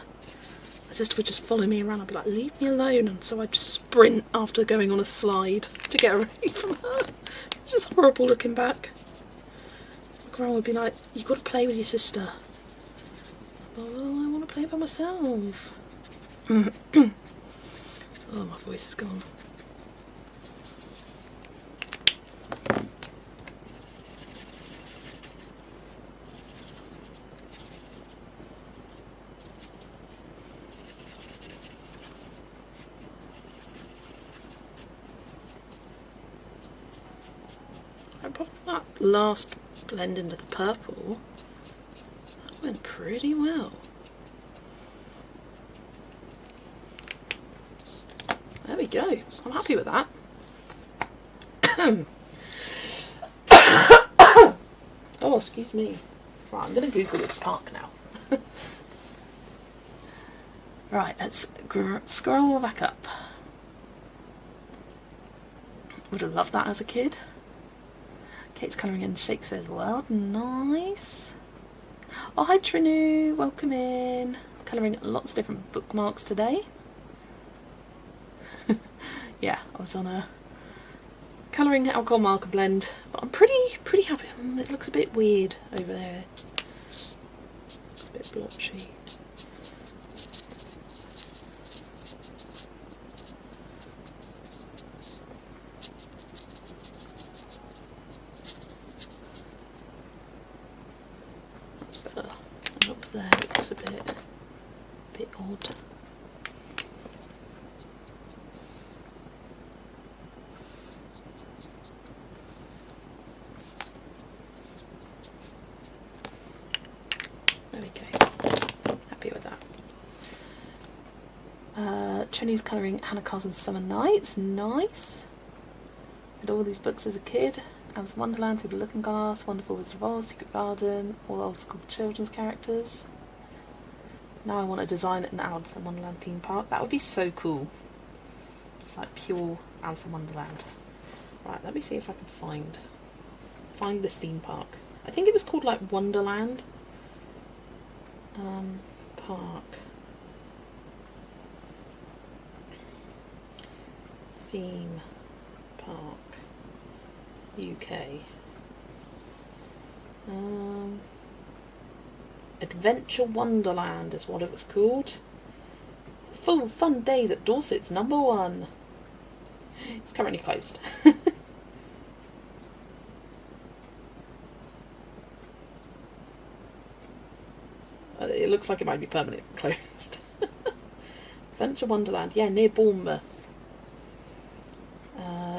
My sister would just follow me around. I'd be like, leave me alone. And so I'd sprint after going on a slide to get away from her. It's just horrible looking back. My grandma would be like, you've got to play with your sister. Oh, I want to play by myself. Oh, my voice is gone. That last blend into the purple, that went pretty well. There we go. I'm happy with that. Oh, excuse me. Right, I'm going to Google this park now. Right, let's scroll back up. Would have loved that as a kid. Kate's colouring in Shakespeare's World. Nice. Oh, hi Trinu. Welcome in. Colouring lots of different bookmarks today. Yeah, I was on a colouring alcohol marker blend, but I'm pretty happy. It looks a bit weird over there. It's a bit blotchy. That's better. And up there it looks a bit odd. Trini's colouring Hannah Carson's Summer Nights. Nice. Read all these books as a kid. Alice in Wonderland, Through the Looking Glass, Wonderful Wizard of Oz, Secret Garden, all old school children's characters. Now I want to design an Alice in Wonderland theme park. That would be so cool. Just like pure Alice in Wonderland. Right, let me see if I can find this theme park. I think it was called like Wonderland. Park. Theme Park UK. Adventure Wonderland is what it was called. Full fun days at Dorset's #1. It's currently closed. It looks like it might be permanently closed. Adventure Wonderland, yeah, near Bournemouth.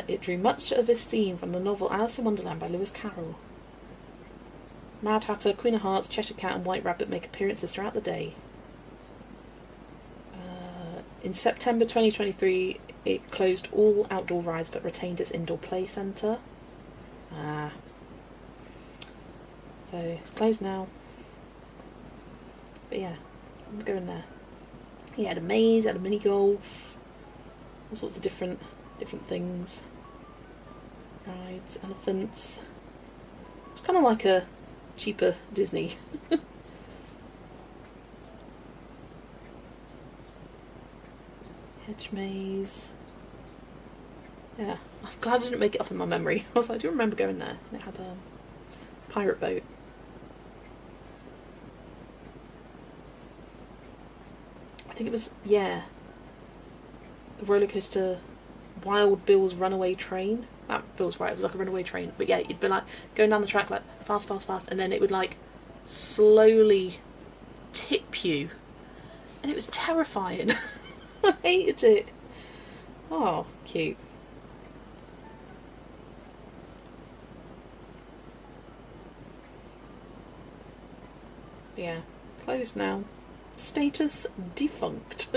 It drew much of this theme from the novel Alice in Wonderland by Lewis Carroll. Mad Hatter, Queen of Hearts, Cheshire Cat and White Rabbit make appearances throughout the day. In September 2023 it closed all outdoor rides but retained its indoor play centre. So it's closed now. But yeah, I'm going there. He had a maze, had a mini golf, all sorts of different things. Rides, elephants. It's kind of like a cheaper Disney. Hedge maze. Yeah, I'm glad I didn't make it up in my memory. I was like, I do remember going there. And it had a pirate boat. I think it was, yeah, the roller coaster Wild Bill's Runaway Train. That feels right, it was like a runaway train. But yeah, you'd be like going down the track like fast, and then it would like slowly tip you. And it was terrifying. I hated it. Oh, cute. But yeah, closed now. Status defunct.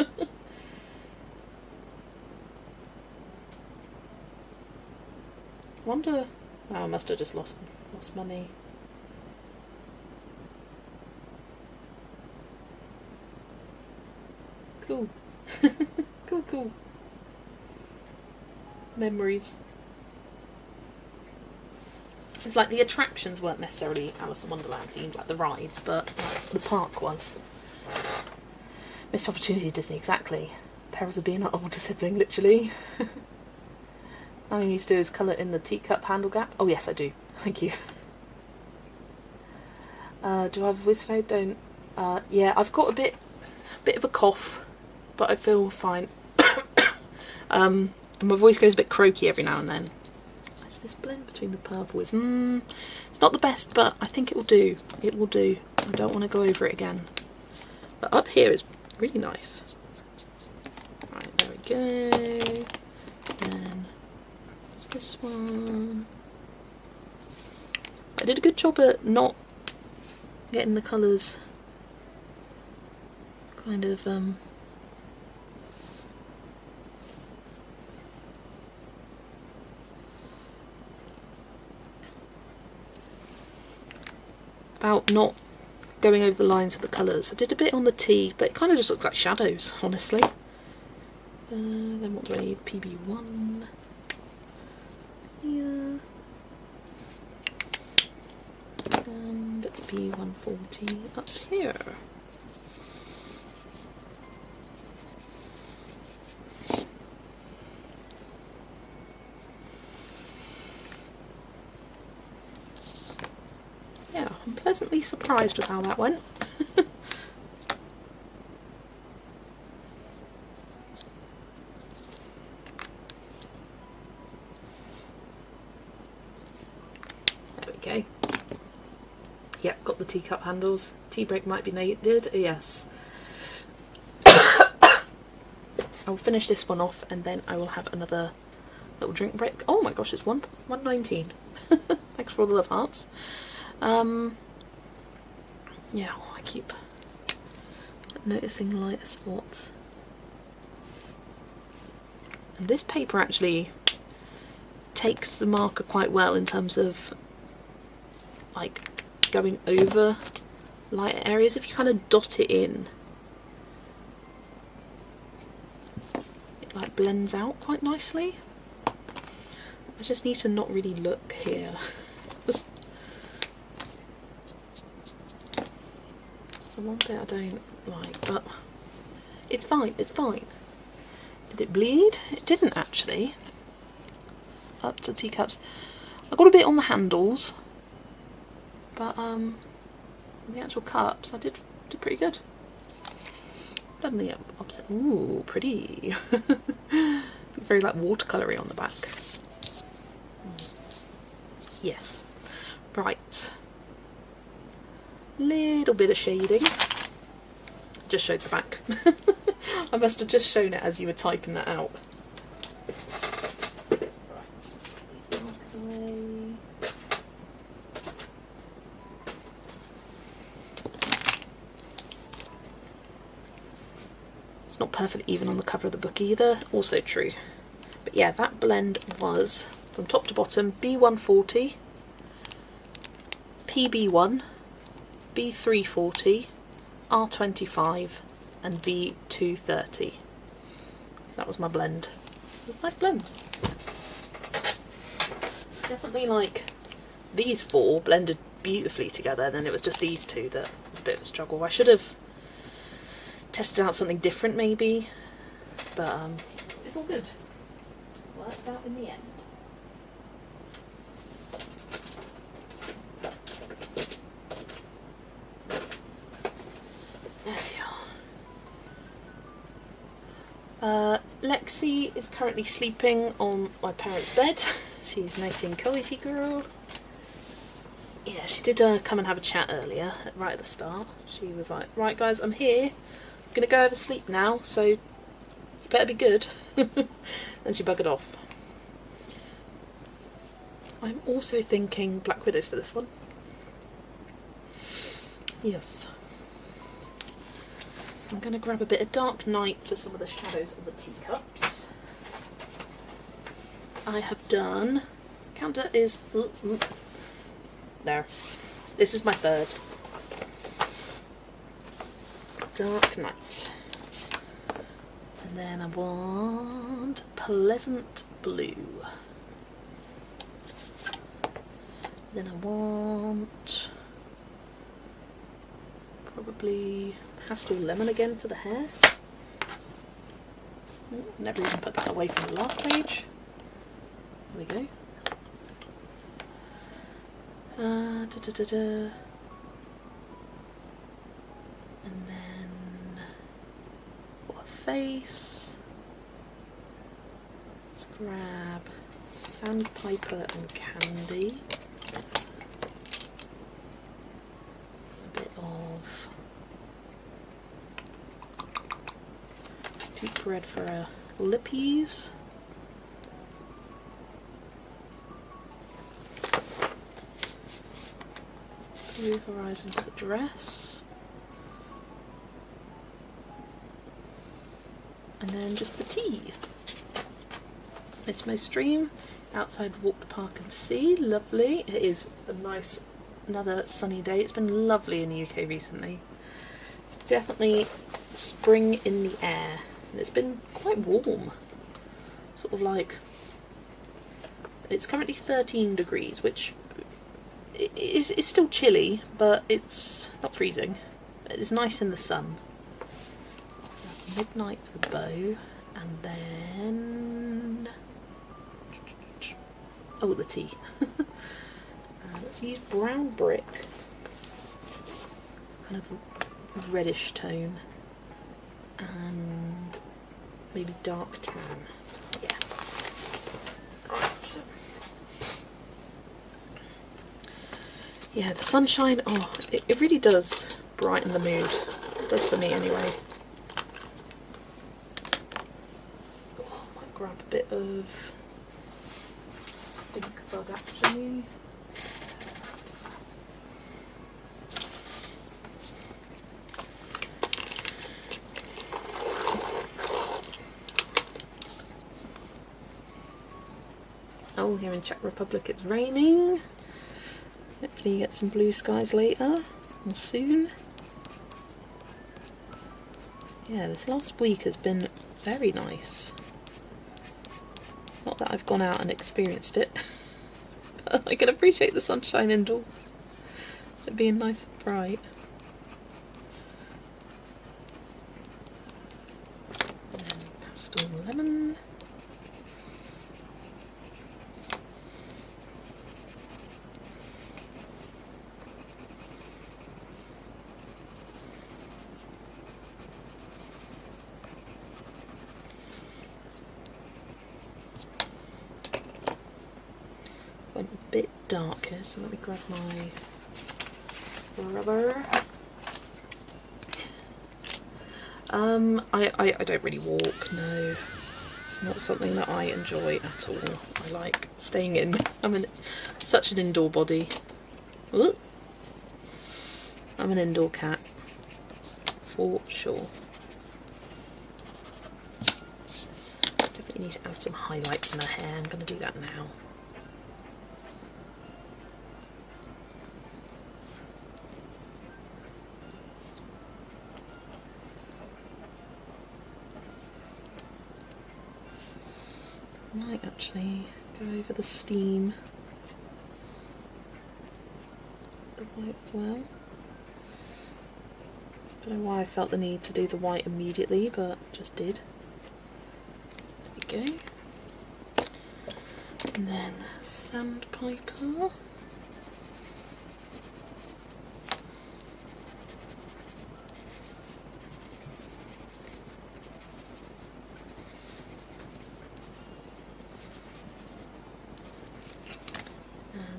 Wonder. Oh, I must have just lost money. Cool. Cool. Memories. It's like the attractions weren't necessarily Alice in Wonderland themed, like the rides, but like, the park was. Missed opportunity, Disney, exactly. Perils of being an older sibling, literally. All you need to do is colour in the teacup handle gap. Oh yes, I do. Thank you. Do I have a voice fade? Don't. Yeah, I've got a bit of a cough, but I feel fine. And my voice goes a bit croaky every now and then. It's this blend between the purple. It's not the best, but I think it will do. It will do. I don't want to go over it again. But up here is really nice. Right, there we go. Then what's this one? I did a good job at not getting the colours kind of about not going over the lines of the colours. I did a bit on the T, but it kind of just looks like shadows, honestly. Then what do I need? PB1 here, and B140 up here. Yeah, I'm pleasantly surprised with how that went. There we go. Yep, got the teacup handles. Tea break might be needed, yes. I'll finish this one off and then I will have another little drink break. Oh my gosh, it's 1:19. Thanks for all the love hearts. Yeah, I keep noticing lighter spots. And this paper actually takes the marker quite well in terms of like going over lighter areas. If you kind of dot it in, it like blends out quite nicely. I just need to not really look here. The one bit I don't like, but it's fine, it's fine. Did it bleed? It didn't actually. Up to teacups. I got a bit on the handles, but the actual cups I did pretty good. Done the opposite. Ooh, pretty. Very like watercolory on the back. Yes. Right. Little bit of shading. Just showed the back. I must have just shown it as you were typing that out. Right, these markers away. It's not perfectly even on the cover of the book either, also true. But yeah, that blend was from top to bottom B140, PB1, B340, R25 and B230. So that was my blend. It was a nice blend. Definitely like these four blended beautifully together, and then it was just these two that was a bit of a struggle. I should have tested out something different maybe, but it's all good. Worked out in the end. Lexi is currently sleeping on my parents' bed. She's nice and cozy girl. Yeah, she did come and have a chat earlier, right at the start. She was like, right guys, I'm here. I'm going to go over sleep now, so you better be good. Then she buggered off. I'm also thinking Black Widows for this one. Yes. I'm going to grab a bit of Dark Night for some of the shadows of the teacups. I have done... Counter is... There. This is my third. Dark Night. And then I want Pleasant Blue. Then I want... probably Pastel Lemon again for the hair. Ooh, never even put that away from the last page. There we go. And then got a face. Let's grab sandpiper and candy. A bit of Poupe red for our lippies. Blue horizon for the dress. And then just the tea. It's my stream. Outside, walk the park and see. Lovely. It is a nice, another sunny day. It's been lovely in the UK recently. It's definitely spring in the air. And it's been quite warm. Sort of like, it's currently 13 degrees, which is still chilly, but it's not freezing. It's nice in the sun. Midnight for the bow, and then oh, the tea. Let's use brown brick. It's kind of a reddish tone, and maybe dark tan. Yeah. Right. Yeah, the sunshine. Oh, it really does brighten the mood. It does for me anyway. Grab a bit of stink bug actually. Oh, here in Czech Republic it's raining. Hopefully you get some blue skies later or soon. Yeah, this last week has been very nice. Not that I've gone out and experienced it, but I can appreciate the sunshine indoors. It being nice and bright. And then pastel lemon. Went a bit dark here, so let me grab my rubber. I don't really walk, no. It's not something that I enjoy at all. I like staying in. I'm such an indoor body. Ooh. I'm an indoor cat, for sure. Definitely need to add some highlights in her hair. I'm going to do that now. Might actually go over the steam the white as well. Don't know why I felt the need to do the white immediately, but just did. There we go. And then sandpiper.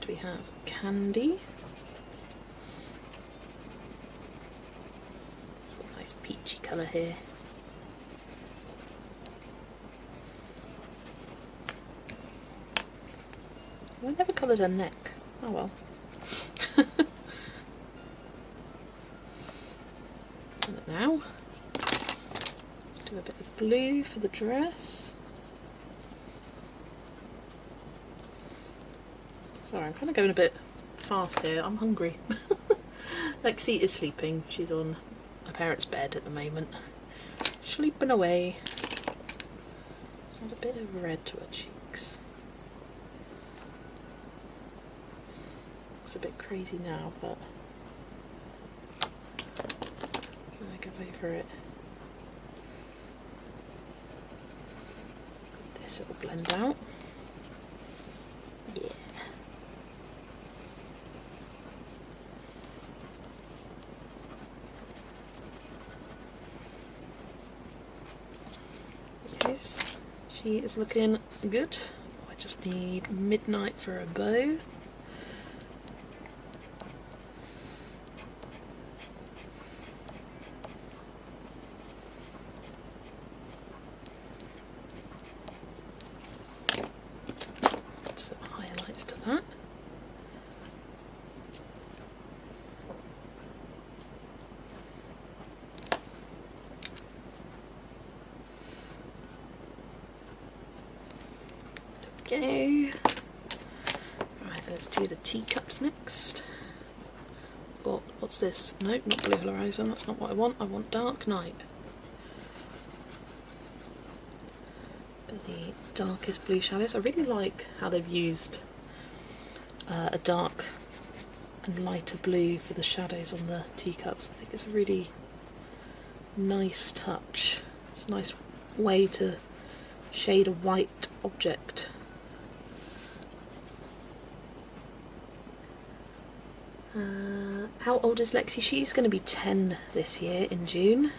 We have candy. Nice peachy colour here. I never coloured her neck. Oh well. And now, let's do a bit of blue for the dress. Sorry, I'm kind of going a bit fast here. I'm hungry. Lexi is sleeping. She's on her parents' bed at the moment. Sleeping away. Just add a bit of red to her cheeks. Looks a bit crazy now, but I go over it. so it will blend out. Yeah. Yes, she is looking good. I just need midnight for a bow. Some highlights to that. Okay. Right, let's do the teacups next. Got, what's this? Nope, not Blue Horizon, that's not what I want. I want Dark Night. The darkest blue shadows. I really like how they've used a dark and lighter blue for the shadows on the teacups. I think it's a really nice touch. It's a nice way to shade a white object. How old is Lexi? She's going to be 10 this year in June.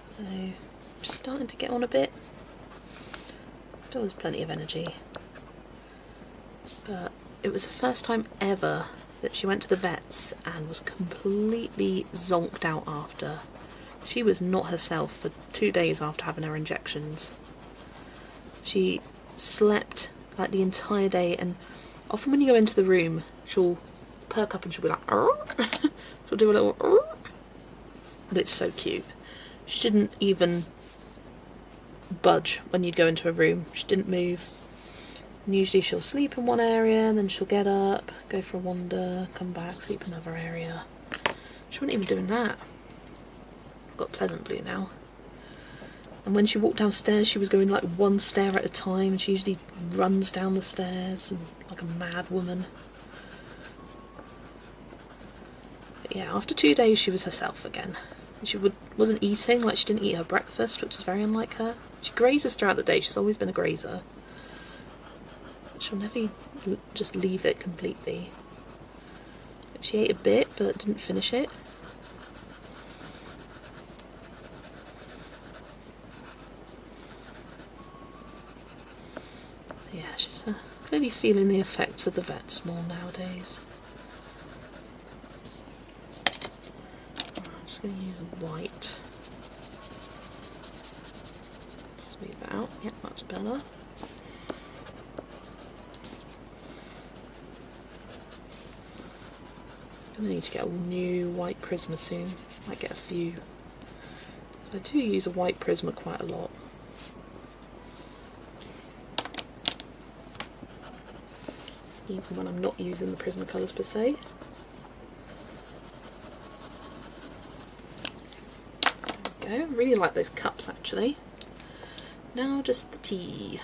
So she's starting to get on a bit. Still has plenty of energy. But it was the first time ever that she went to the vets and was completely zonked out after. She was not herself for 2 days after having her injections. She slept like the entire day, and often when you go into the room, she'll perk up and she'll be like, she'll do a little, but it's so cute. She didn't even budge when you'd go into a room. She didn't move. And usually she'll sleep in one area, and then she'll get up, go for a wander, come back, sleep in another area. She wasn't even doing that. I've got Pleasant Blue now. And when she walked downstairs, she was going like one stair at a time. She usually runs down the stairs and like a mad woman. But yeah, after 2 days she was herself again. She wasn't eating, like she didn't eat her breakfast, which is very unlike her. She grazes throughout the day, she's always been a grazer. But she'll never just leave it completely. She ate a bit, but didn't finish it. So yeah, she's clearly feeling the effects of the vets more nowadays. I'm just going to use a white. Smooth it out. Yep, that's better. I'm going to need to get a new white Prisma soon. Might get a few. So I do use a white Prisma quite a lot. Even when I'm not using the Prisma colours per se. There we go. I really like those cups actually. Now just the tea.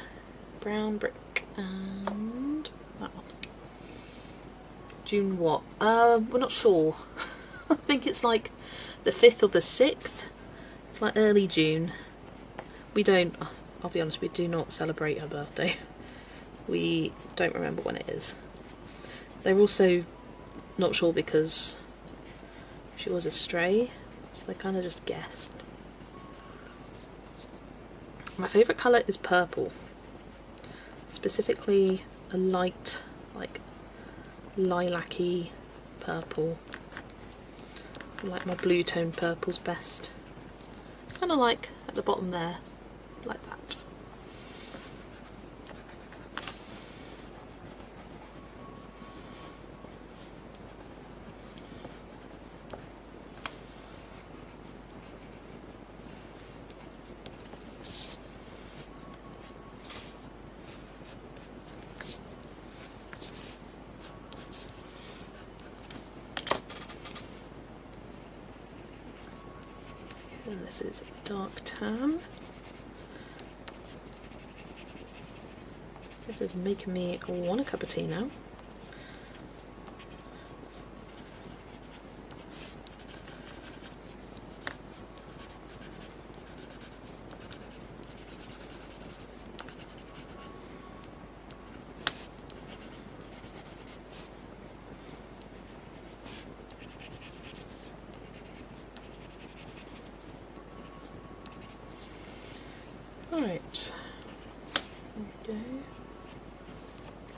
Brown brick and that one. June what? We're not sure. I think it's like the 5th or the 6th. It's like early June. We don't, I'll be honest, we do not celebrate her birthday. We don't remember when it is. They're also not sure because she was a stray, so they kind of just guessed. My favourite colour is purple. Specifically a light, like lilac-y purple. I like my blue tone purples best. Kind of like at the bottom there, like that. And this is dark tan. This is making me want a cup of tea now.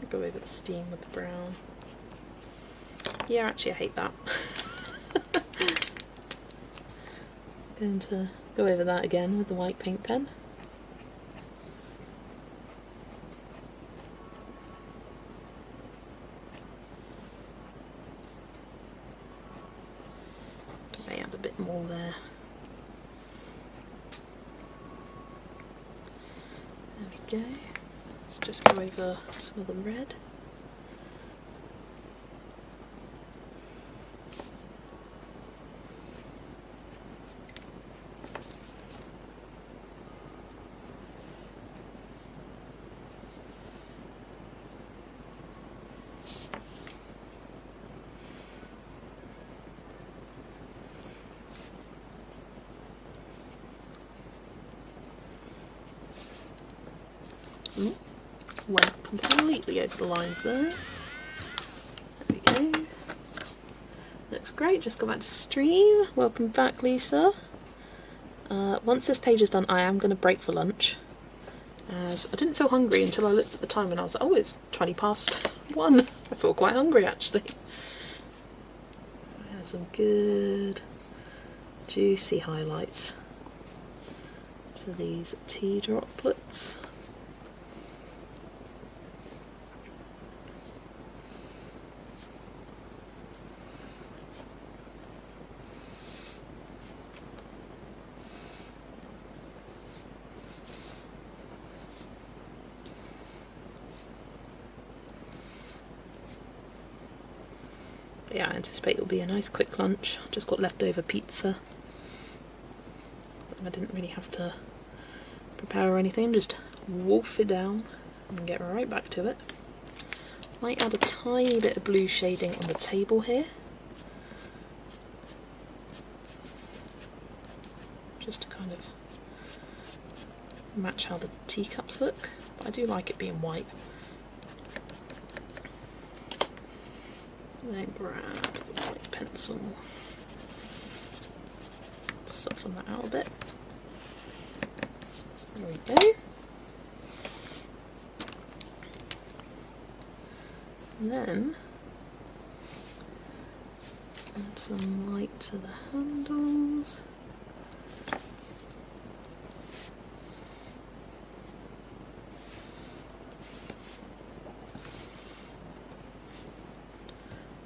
Go over the steam with the brown. Yeah, actually I hate that. Going to go over that again with the white paint pen. May add a bit more there. There we go. Let's just go over some of the red. Went completely over the lines there. There we go. Looks great. Just go back to stream. Welcome back, Lisa. Once this page is done, I am going to break for lunch, as I didn't feel hungry until I looked at the time and I was like, oh, it's 20 past 1. I feel quite hungry actually. Had some good juicy highlights to these tea droplets. Yeah, I anticipate it'll be a nice quick lunch. Just got leftover pizza. I didn't really have to prepare or anything, just wolf it down and get right back to it. Might add a tiny bit of blue shading on the table here. Just to kind of match how the teacups look. But I do like it being white. Then grab the white pencil, soften that out a bit. There we go. And then add some light to the handles.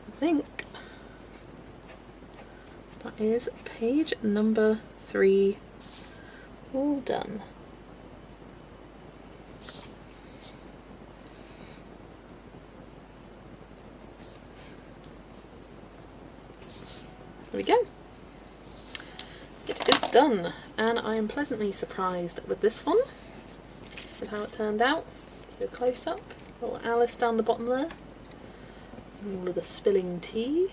I think that is page number 3 all done. There we go. It is done, and I am pleasantly surprised with this one. This is how it turned out. Go close up. Little Alice down the bottom there. All of the spilling tea.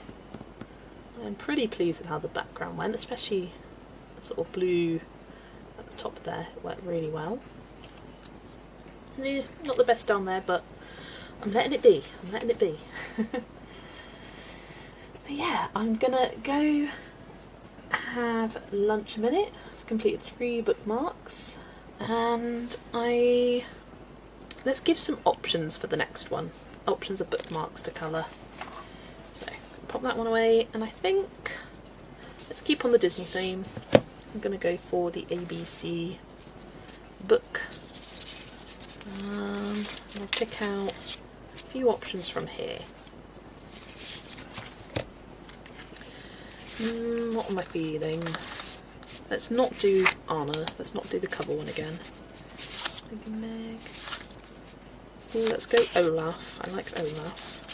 I'm pretty pleased with how the background went, especially the sort of blue at the top there. It worked really well. Not the best down there, but I'm letting it be. I'm letting it be. But yeah, I'm gonna go have lunch a minute. I've completed 3 bookmarks, and let's give some options for the next one. Options of bookmarks to colour. So pop that one away, and I think let's keep on the Disney theme. I'm going to go for the ABC book. I'll pick out a few options from here. What am I feeling? Let's not do Anna. Let's not do the cover one again. Maybe Meg. Ooh, let's go Olaf. I like Olaf.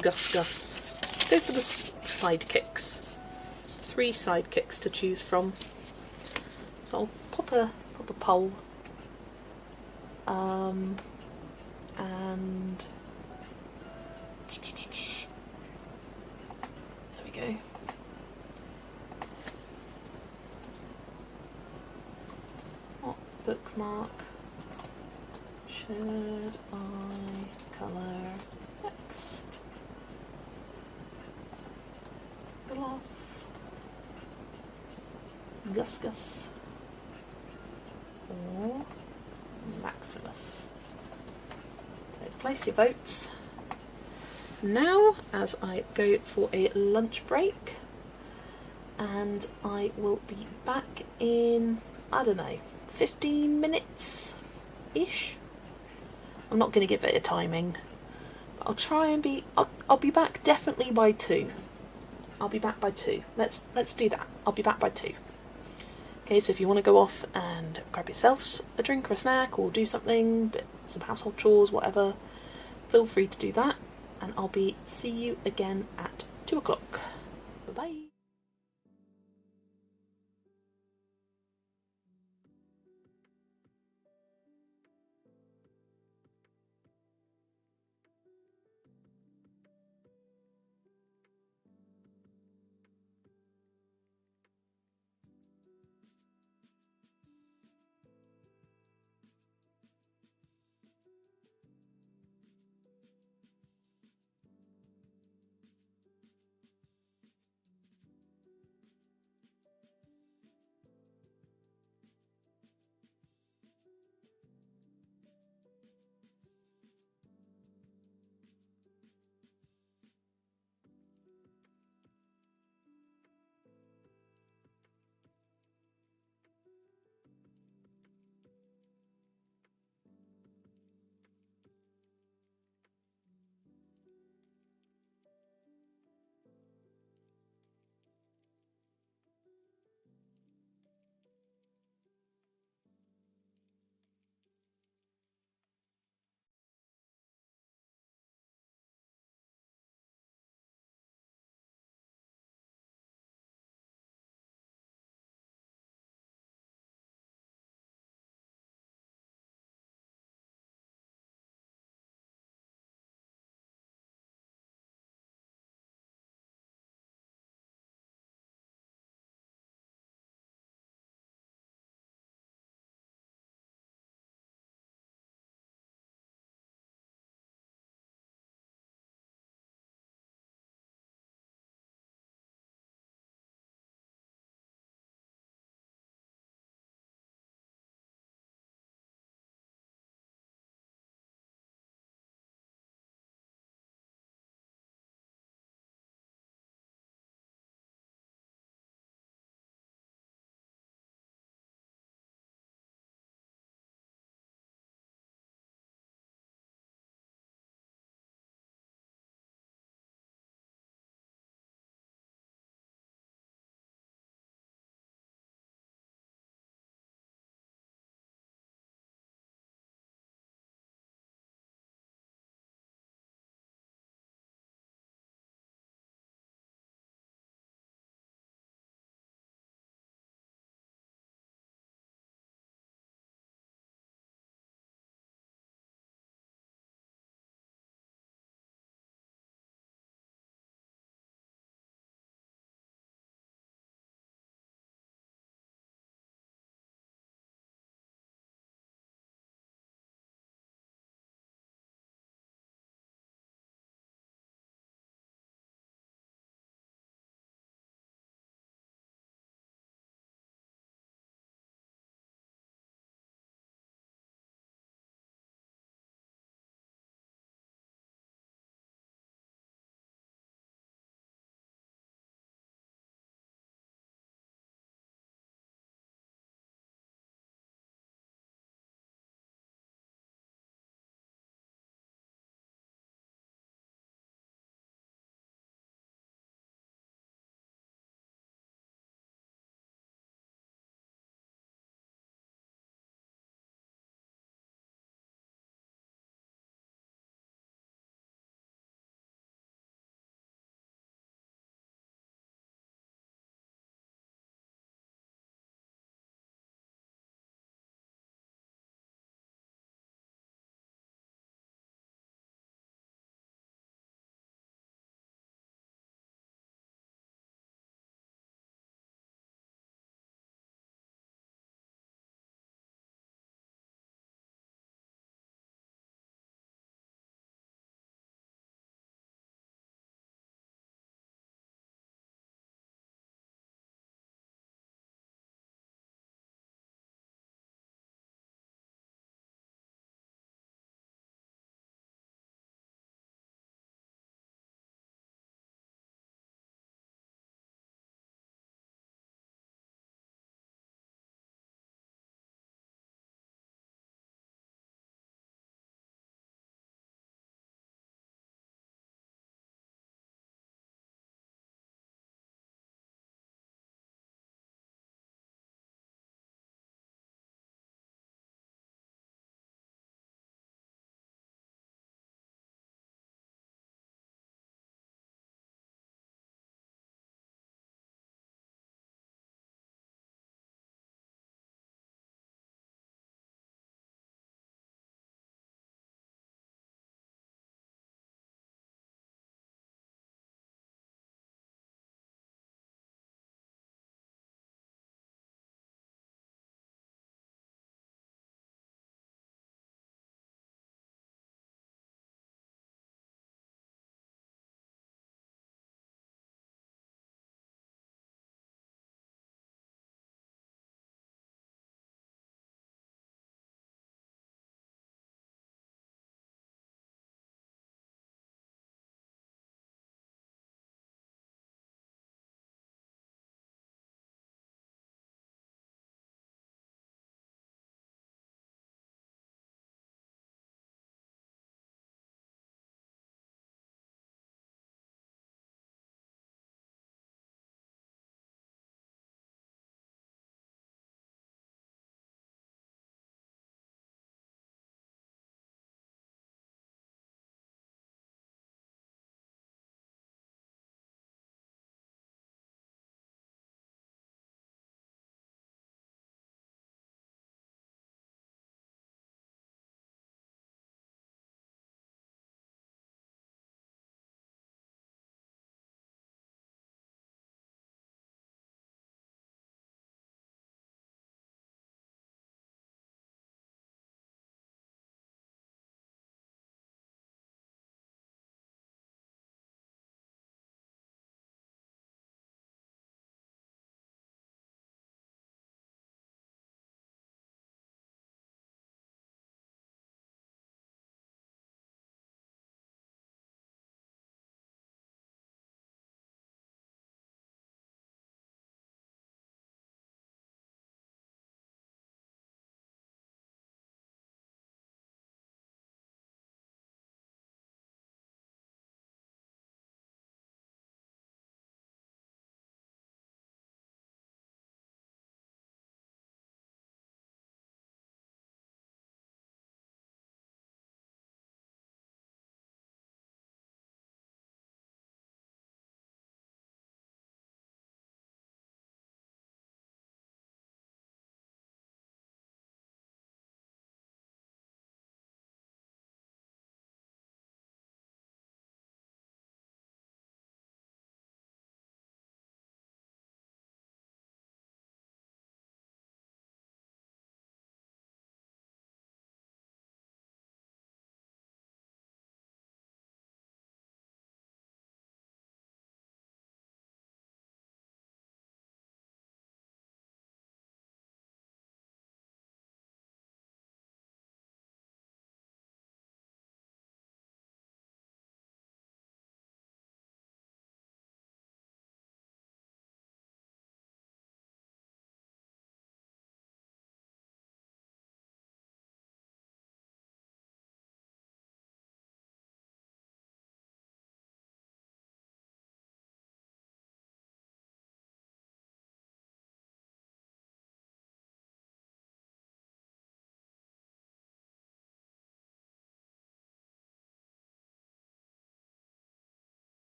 Gus Gus. Go for the sidekicks. 3 sidekicks to choose from. So I'll pop a poll. And there we go. What bookmark should I colour next? Olaf, Gus Gus, or Maximus? So place your votes. Now, as I go for a lunch break, and I will be back in, I don't know, 15 minutes-ish. I'm not going to give it a timing. But I'll try and be, I'll be back definitely by 2. I'll be back by 2. Let's do that. I'll be back by 2. Okay, so if you want to go off and grab yourselves a drink or a snack or do something, some household chores, whatever, feel free to do that. And I'll see you again at 2 o'clock. Bye-bye.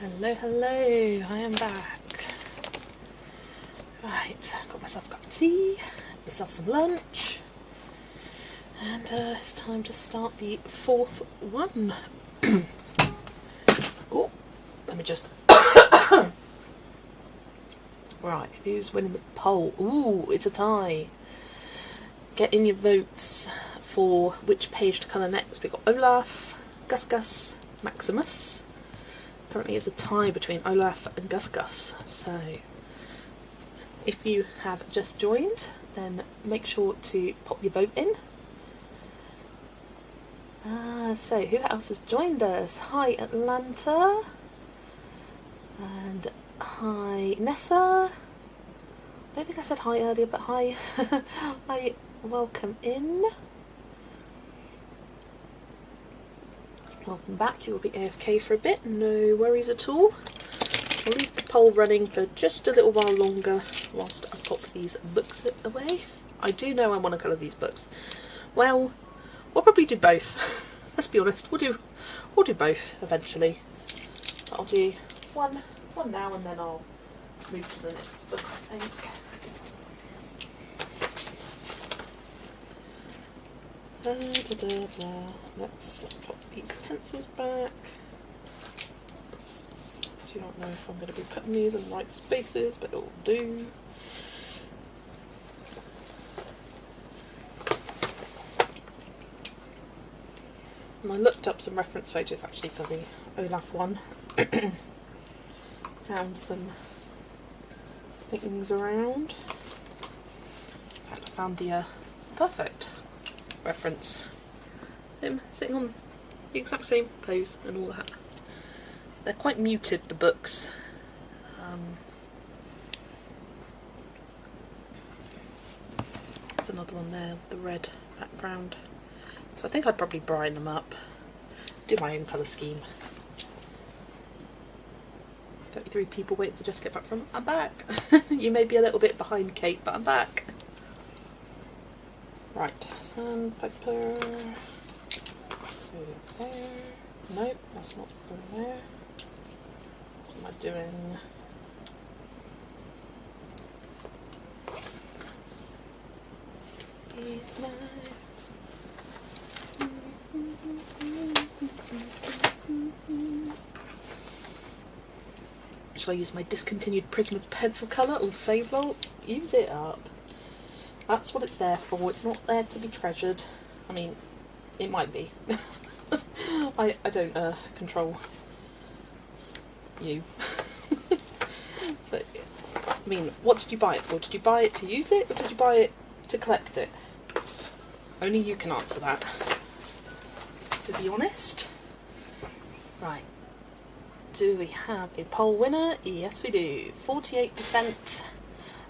Hello, hello, I am back. Right, got myself a cup of tea, myself some lunch, and it's time to start the fourth one. Oh, let me just... Right, who's winning the poll? Ooh, it's a tie. Get in your votes for which page to colour next. We've got Olaf, Gus Gus, Maximus. Currently it's a tie between Olaf and Gus Gus, so if you have just joined, then make sure to pop your vote in. So who else has joined us? Hi Atlanta, and hi Nessa. I don't think I said hi earlier, but hi. Hi, welcome in. Welcome back. You will be AFK for a bit, no worries at all. I'll leave the poll running for just a little while longer whilst I pop these books away. I do know I want to colour these books. Well, we'll probably do both. Let's be honest, we'll do both eventually. I'll do one now and then I'll move to the next book, I think. Let's pop these pencils back. Do not know if I'm going to be putting these in the right spaces, but it'll do. And I looked up some reference photos actually for the Olaf one. Found some things around. In fact, I found the perfect reference. Him sitting on the exact same pose and all that. They're quite muted, the books. There's another one there with the red background. So I think I'd probably brighten them up. Do my own colour scheme. 33 people waiting for Just to get back from. I'm back! You may be a little bit behind Kate, but I'm back. Right, sandpaper. There. Nope, that's not going there. What am I doing? Shall I use my discontinued prism of pencil colour or save lol? Use it up. That's what it's there for. It's not there to be treasured. I mean, it might be. I don't control you. But, I mean, what did you buy it for? Did you buy it to use it, or did you buy it to collect it? Only you can answer that, to be honest. Right. Do we have a poll winner? Yes we do. 48%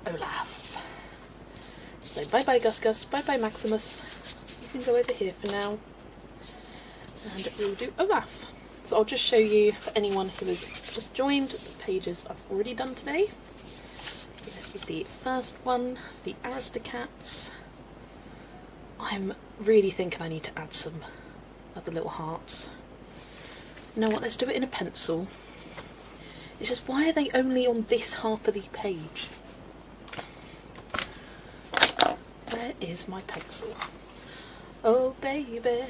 Olaf. So bye bye Gus Gus, bye bye Maximus. You can go over here for now. And we'll do Olaf. So I'll just show you, for anyone who has just joined, the pages I've already done today. So this was the first one, the Aristocats. I'm really thinking I need to add some other little hearts. You know what, let's do it in a pencil. It's just, why are they only on this half of the page? Where is my pencil? Oh baby,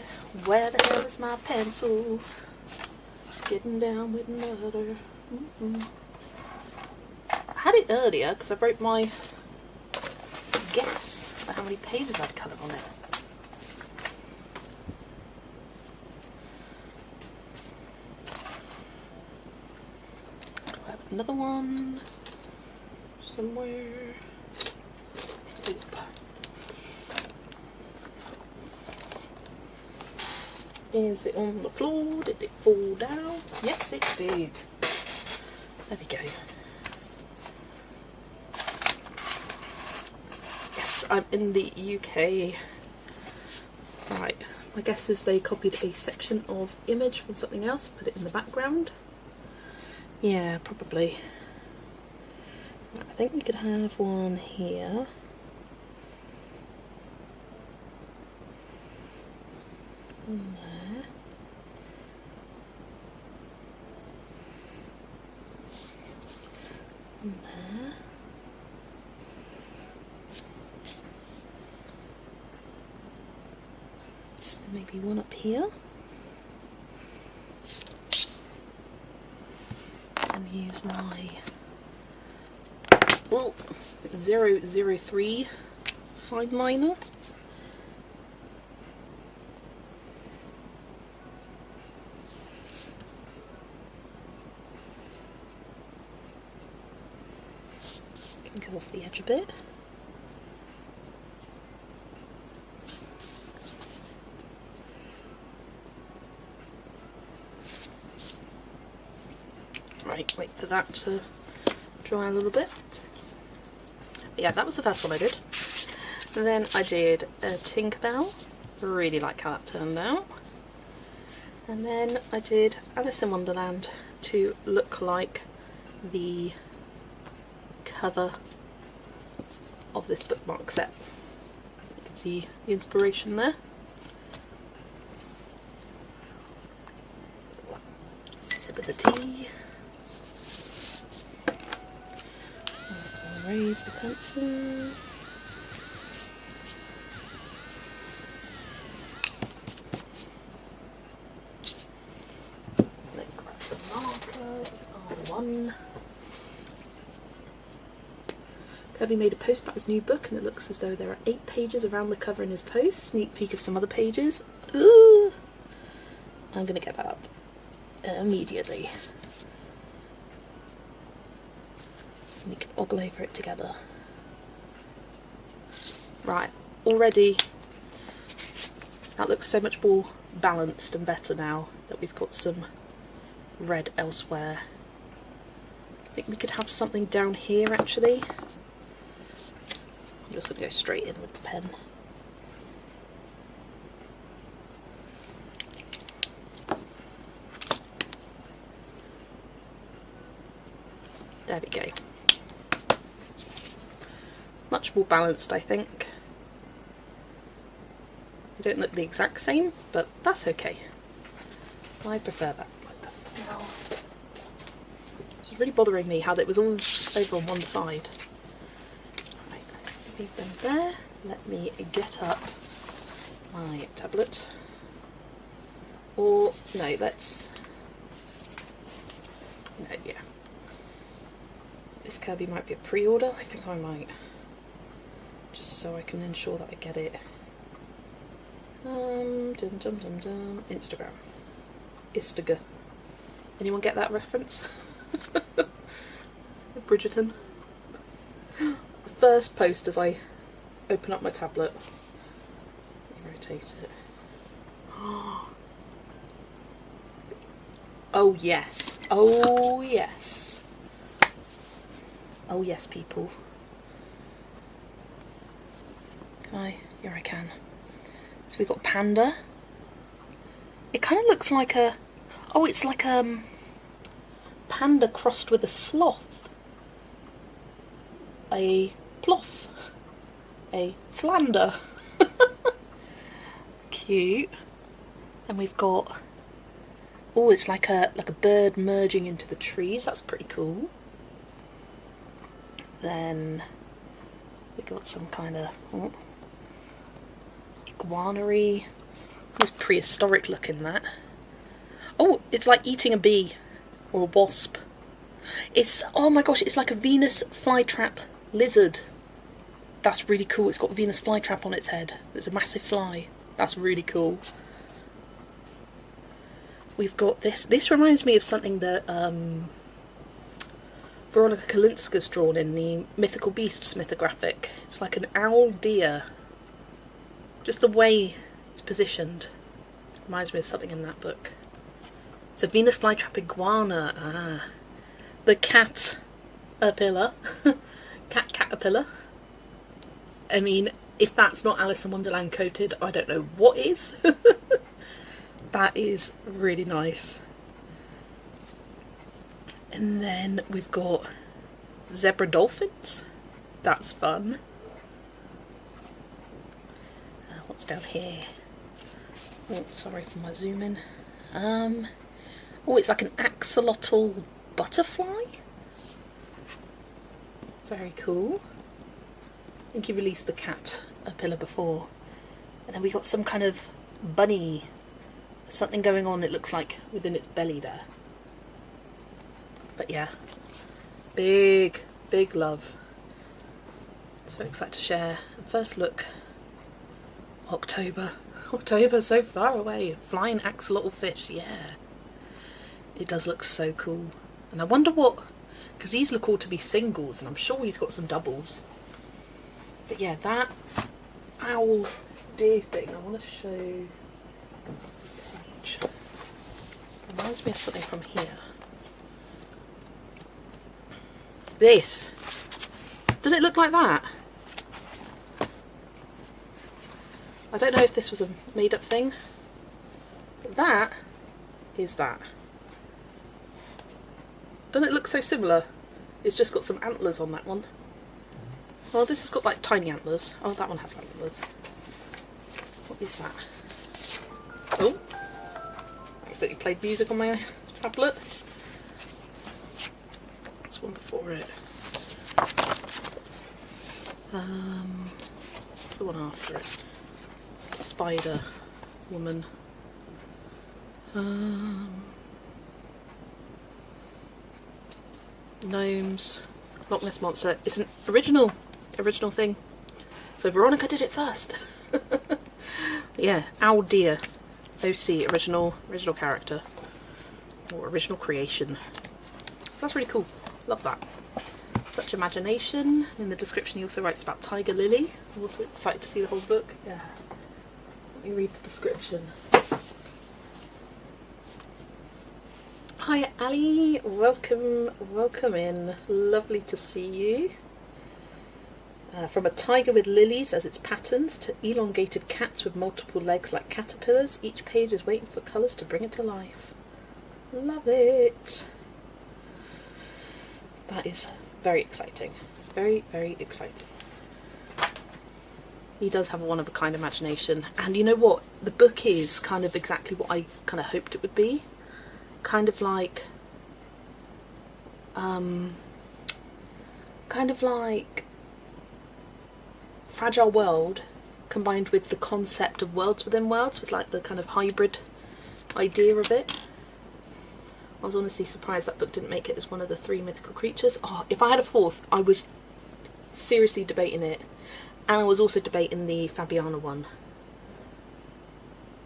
where the hell is my pencil? Getting down with murder. I had it earlier because I wrote my guess for how many pages I'd coloured on it. Do I have another one somewhere? Poupe. Is it on the floor? Did it fall down? Yes, it did. There we go. Yes, I'm in the UK. Right, my guess is they copied a section of image from something else, put it in the background. Yeah, probably. Right, I think we could have one here. One there. Maybe one up here. And use my 003 fine liner. Can go off the edge a bit. Right, wait for that to dry a little bit. But yeah, that was the first one I did. And then I did a Tinkerbell. Really like how that turned out. And then I did Alice in Wonderland to look like the cover of this bookmark set. You can see the inspiration there. Sip of the tea. Raise the pencil. Then grab the marker, it's R1. Kirby made a post about his new book and it looks as though there are 8 pages around the cover in his post. Sneak peek of some other pages. Ooh! I'm going to get that up immediately. We can ogle over it together. Right, already that looks so much more balanced and better now that we've got some red elsewhere. I think we could have something down here actually. I'm just going to go straight in with the pen. There we go. Much more balanced, I think. They don't look the exact same, but that's okay. I prefer that like that now. It's really bothering me how it was all over on one side. Right, let's leave them there. Let me get up my tablet. Or, no, let's... No, yeah. This Kirby might be a pre-order. I think I might. Just so I can ensure that I get it. Instagram. Istaga. Anyone get that reference? Bridgerton. The first post as I open up my tablet. Let me rotate it. Oh yes. Oh yes. Oh yes, people. Hi, here I can. So we've got Panda. It kind of looks like a... Oh, it's like a panda crossed with a sloth. A ploth. A slander. Cute. And we've got... Oh, it's like a bird merging into the trees. That's pretty cool. Then we got some kind of iguana-y, almost prehistoric looking that. Oh, it's like eating a bee or a wasp. It's, oh my gosh, it's like a Venus flytrap lizard. That's really cool. It's got a Venus flytrap on its head. There's a massive fly. That's really cool. We've got this. This reminds me of something that Veronica Kalinska's drawn in the Mythical Beasts mythographic. It's like an owl deer. Just the way it's positioned reminds me of something in that book. It's a Venus flytrap iguana. Ah. The caterpillar. Caterpillar. I mean, if that's not Alice in Wonderland coated, I don't know what is. That is really nice. And then we've got zebra dolphins. That's fun. What's down here? Oh, sorry for my zoom in. Oh, it's like an axolotl butterfly. Very cool. I think he released the caterpillar before. And then we got some kind of bunny. Something going on, it looks like, within its belly there. But yeah, big love. So excited to share. First look, October, so far away. Flying axolotl fish, yeah. It does look so cool. And I wonder what, because these look all to be singles, and I'm sure he's got some doubles. But yeah, that owl deer thing, I want to show the page. Reminds me of something from here. This. Did it look like that? I don't know if this was a made up thing, but that is that. Doesn't it look so similar? It's just got some antlers on that one. Well, this has got like tiny antlers. Oh, that one has antlers. What is that? Oh, I accidentally played music on my tablet. That's one before it. What's the one after it? Spider woman. Gnomes. Loch Ness monster. It's an original thing. So Veronica did it first. Yeah, owl deer. OC, original character. Or original creation. So that's really cool. Love that. Such imagination. In the description he also writes about Tiger Lily. I'm also excited to see the whole book. Yeah. Let me read the description. Hi Ali, welcome in. Lovely to see you. From a tiger with lilies as its patterns to elongated cats with multiple legs like caterpillars, each page is waiting for colours to bring it to life. Love it. That is very exciting. Very exciting. He does have a one-of-a-kind imagination, and you know what? The book is kind of exactly what I kind of hoped it would be. Kind of like Fragile World combined with the concept of worlds within worlds, with like the kind of hybrid idea of it. I was honestly surprised that book didn't make it as one of the 3 mythical creatures. Oh, if I had a 4th, I was seriously debating it, and I was also debating the Fabiana one.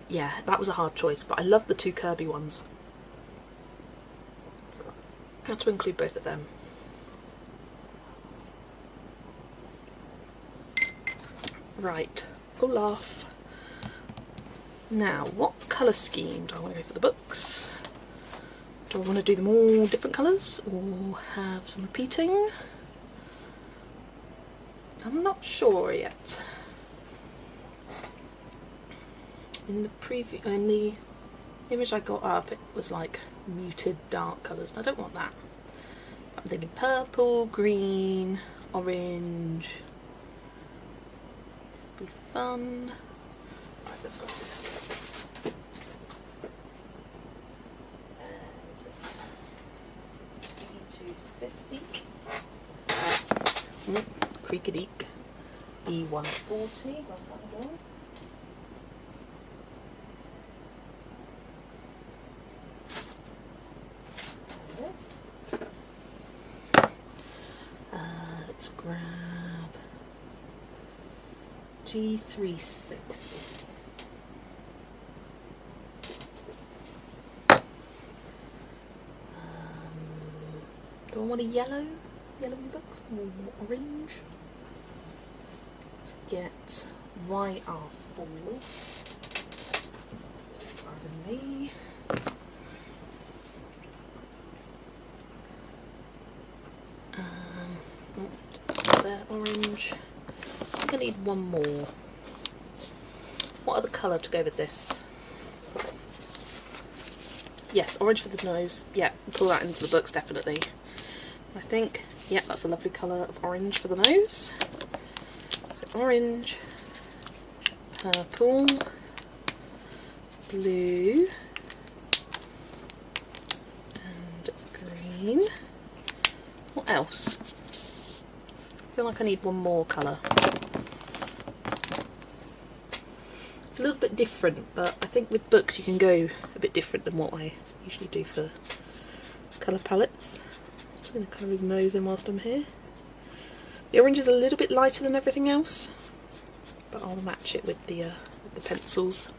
Yeah, that was a hard choice, but I love the 2 Kirby ones. I had to include both of them. Right, Olaf. Now, what colour scheme do I want to go for the books? Do I want to do them all different colours or have some repeating? I'm not sure yet. In the image I got up, it was like muted dark colours, and I don't want that. I'm thinking purple, green, orange. Be fun. Right, let's go. Creakadeek. B140. Let's grab G360. Do I want a yellowy book or orange? Let's get YR4. Pardon me. Is there orange? I think I need one more. What other colour to go with this? Yes, orange for the nose. Yeah, pull that into the books, definitely. I think, yeah, that's a lovely colour of orange for the nose. So orange, purple, blue, and green. What else? I feel like I need one more colour. It's a little bit different, but I think with books you can go a bit different than what I usually do for colour palettes. I'm just going to colour his nose in whilst I'm here. The orange is a little bit lighter than everything else, but I'll match it with the pencils.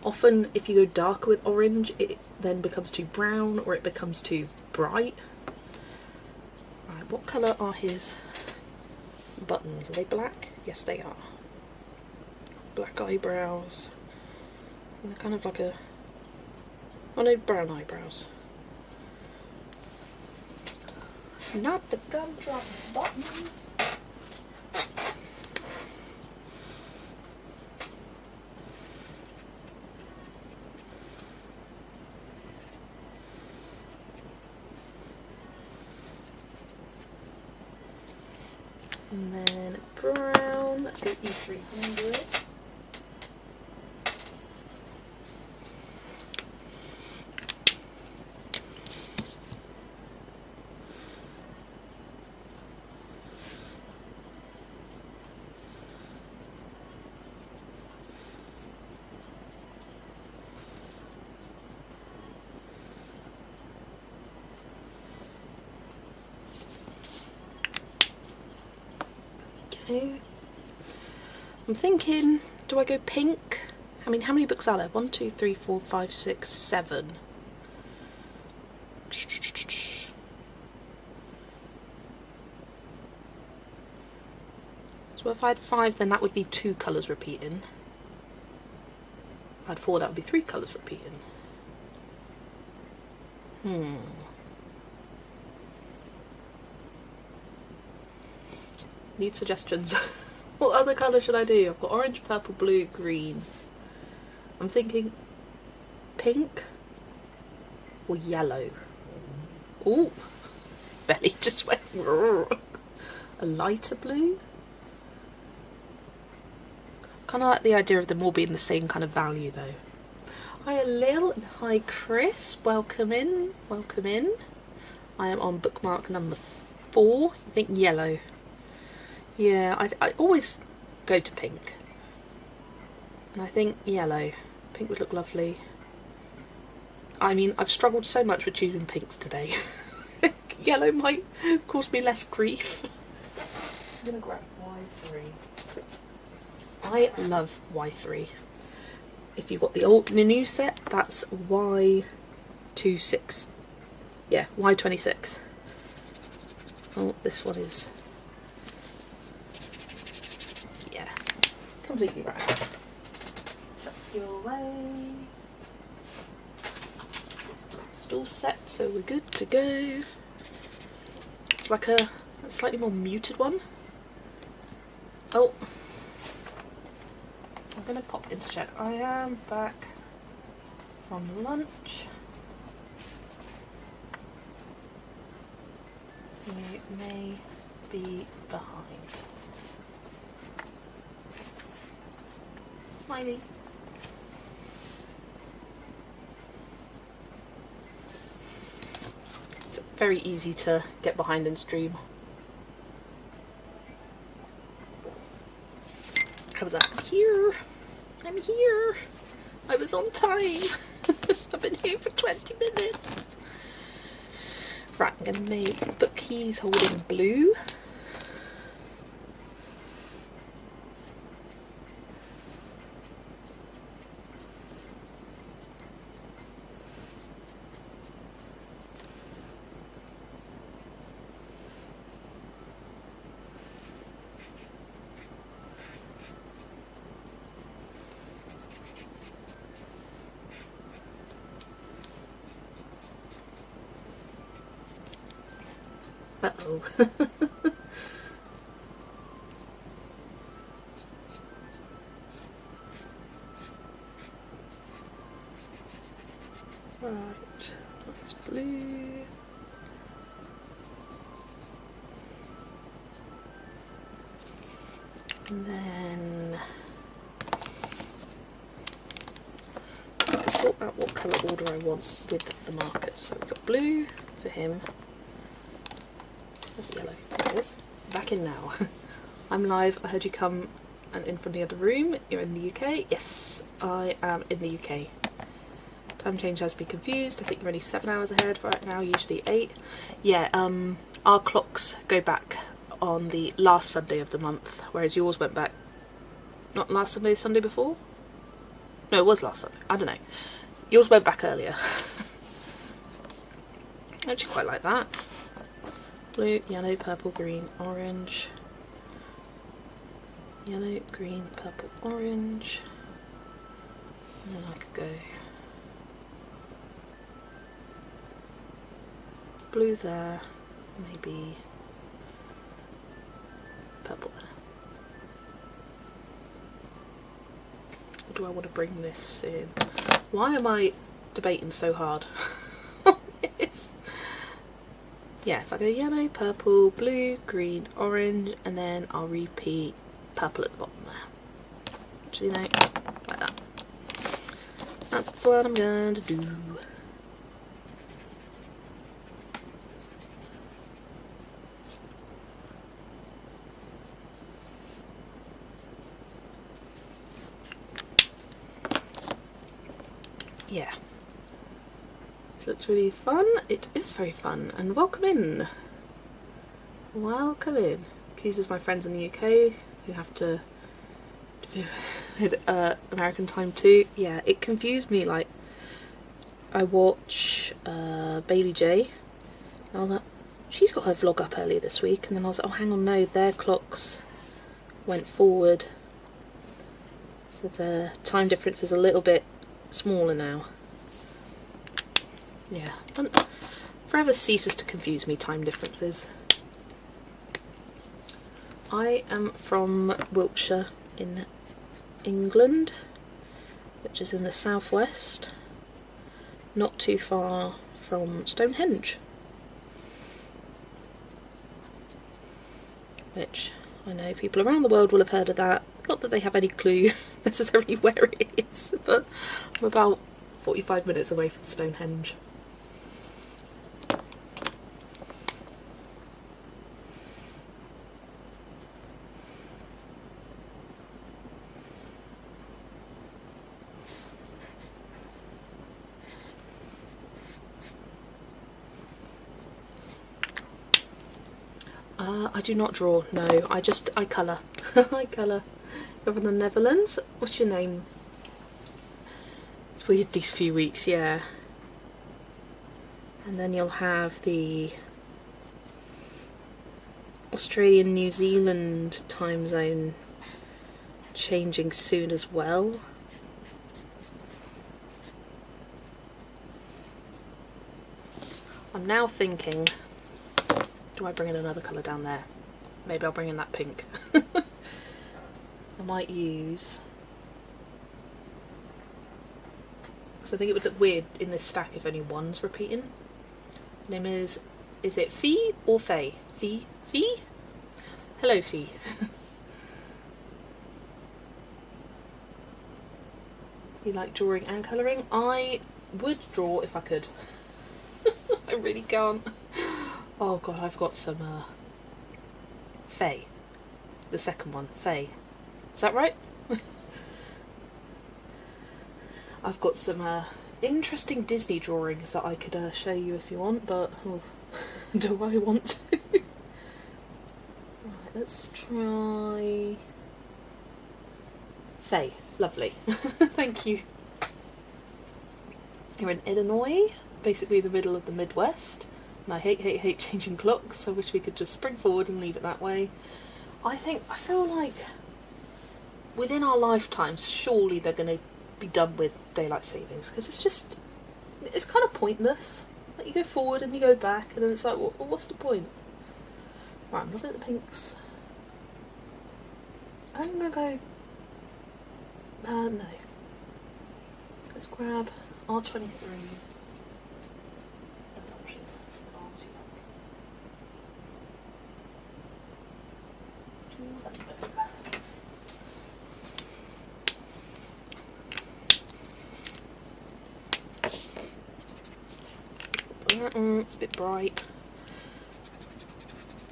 Often if you go darker with orange, it then becomes too brown or it becomes too bright. Right, what colour are his buttons? Are they black? Yes, they are. Black eyebrows. And they're kind of like a... oh no, brown eyebrows. Not the gumdrop buttons. And then brown, let's go E300. I'm thinking, do I go pink? I mean, how many books are there? 1, 2, 3, 4, 5, 6, 7. So if I had 5, then that would be 2 colours repeating. If I had 4, that would be 3 colours repeating. Need suggestions. What other colour should I do? I've got orange, purple, blue, green. I'm thinking pink or yellow. Ooh, belly just went. A lighter blue. Kind of like the idea of them all being the same kind of value though. Hi Lil and hi Chris, welcome in, welcome in. I am on bookmark number 4. I think yellow. Yeah, I always go to pink. And I think yellow. Pink would look lovely. I mean, I've struggled so much with choosing pinks today. Yellow might cause me less grief. I'm going to grab Y3. I love Y3. If you've got the new set, that's Y26. Yeah, Y26. Oh, this one is... yeah, completely right. Shut your way. It's all set, so we're good to go. It's like a slightly more muted one. Oh. I'm going to pop into check. I am back from lunch. You may be behind. Smiley. It's very easy to get behind and stream. How was that? I'm here. I'm here. I was on time. I've been here for 20 minutes. Right, I'm going to make book keys holding blue. Uh-oh. Right, that's blue. And then I'll sort out what colour order I want with the markers. So we've got blue for him. Where's the yellow? There it is. Back in now. I'm live. I heard you come and in from the other room. You're in the UK? Yes, I am in the UK. Time change has been confused. I think you're only 7 hours ahead right now, usually 8. Yeah, our clocks go back on the last Sunday of the month, whereas yours went back, not last Sunday, the Sunday before? No, it was last Sunday. I don't know. Yours went back earlier. I actually quite like that. Blue, yellow, purple, green, orange. Yellow, green, purple, orange. And then I could go blue there, maybe purple there. Or do I want to bring this in? Why am I debating so hard? Yeah, if I go yellow, purple, blue, green, orange, and then I'll repeat purple at the bottom there. Actually, no, like that. That's what I'm going to do. Yeah. This looks really fun. It is very fun. And welcome in. Welcome in. Accuses my friends in the UK who have to do American time too. Yeah, it confused me. Like, I watch Bailey J, and I was like, she's got her vlog up earlier this week, and then I was like, oh hang on, no, their clocks went forward, so the time difference is a little bit smaller now. Yeah, and forever ceases to confuse me, time differences. I am from Wiltshire in England, which is in the southwest, not too far from Stonehenge, which I know people around the world will have heard of that. Not that they have any clue necessarily where it is, but I'm about 45 minutes away from Stonehenge. I do not draw, no, I colour. I colour. You're from the Netherlands? What's your name? It's weird these few weeks, yeah. And then you'll have the Australian New Zealand time zone changing soon as well. I'm now thinking, do I bring in another colour down there? Maybe I'll bring in that pink. I might use, because I think it would look weird in this stack if only one's repeating. Name is it Fee or Faye? Fee? Fee? Hello, Fee. You like drawing and colouring? I would draw if I could. I really can't. Oh god, I've got some Faye. The second one, Faye. Is that right? I've got some interesting Disney drawings that I could show you if you want, but oh, do I want to? Right, let's try Faye. Lovely. Thank you. You're in Illinois, basically the middle of the Midwest. And I hate changing clocks. I wish we could just spring forward and leave it that way. I feel like within our lifetimes, surely they're going to be done with daylight savings, because it's kind of pointless. Like, you go forward and you go back, and then it's like, well, what's the point? Right, I'm looking at the pinks. I'm going to go, no. Let's grab R23. It's a bit bright.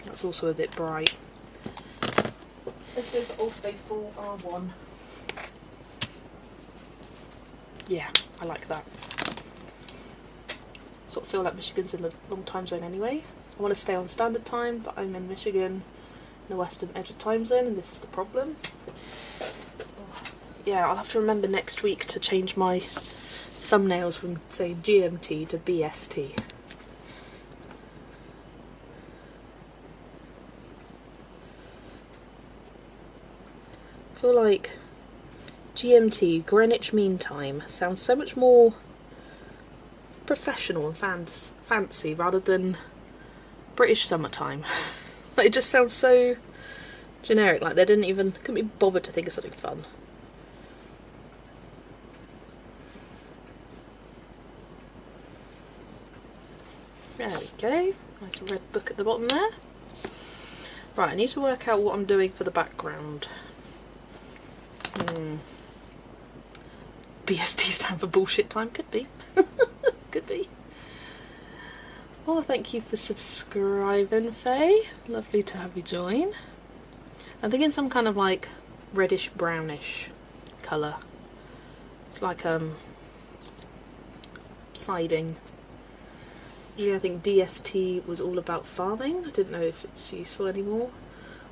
That's also a bit bright. Let's go for Old Faithful R1. Yeah, I like that. Sort of feel like Michigan's in the wrong time zone anyway. I want to stay on standard time, but I'm in Michigan, in the western edge of time zone, and this is the problem. Yeah, I'll have to remember next week to change my thumbnails from, say, GMT to BST. I feel like GMT, Greenwich Mean Time, sounds so much more professional and fancy rather than British Summertime. It just sounds so generic, like they couldn't be bothered to think of something fun. There we go, nice red book at the bottom there. Right, I need to work out what I'm doing for the background. BST stand for bullshit time, could be. Could be. Oh, thank you for subscribing, Faye. Lovely to have you join. I'm thinking some kind of like reddish brownish colour. It's like siding. Usually I think DST was all about farming. I didn't know if it's useful anymore.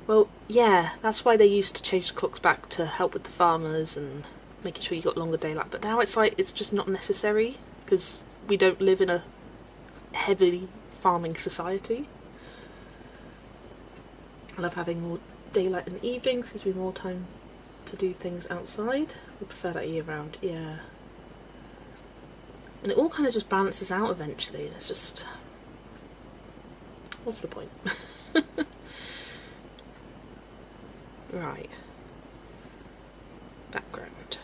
Well, yeah, that's why they used to change the clocks back to help with the farmers and making sure you got longer daylight. But now it's like it's just not necessary because we don't live in a heavily farming society. I love having more daylight in the evenings, gives me more time to do things outside. We prefer that year round, yeah. And it all kind of just balances out eventually, and it's just... what's the point? Right. Background.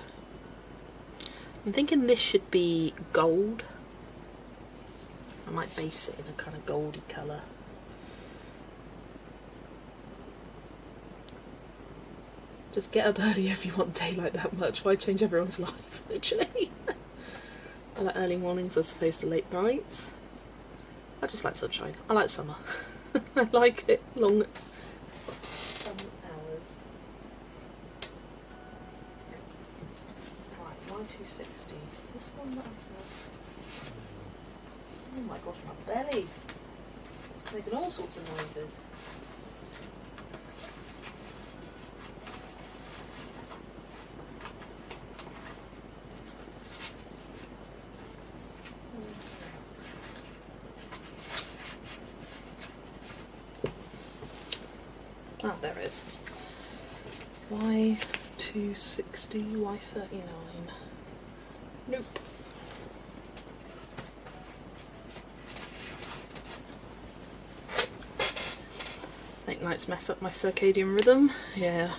I'm thinking this should be gold. I might base it in a kind of goldy colour. Just get up early if you want daylight that much. Why change everyone's life, literally? I like early mornings as opposed to late nights. I just like sunshine. I like summer. I like it long summer hours. Right, 9260. Is this one that I've... oh my gosh, my belly! It's making all sorts of noises. Ah, there it is. Y260, Y39. Nope. Late nights mess up my circadian rhythm. Yeah.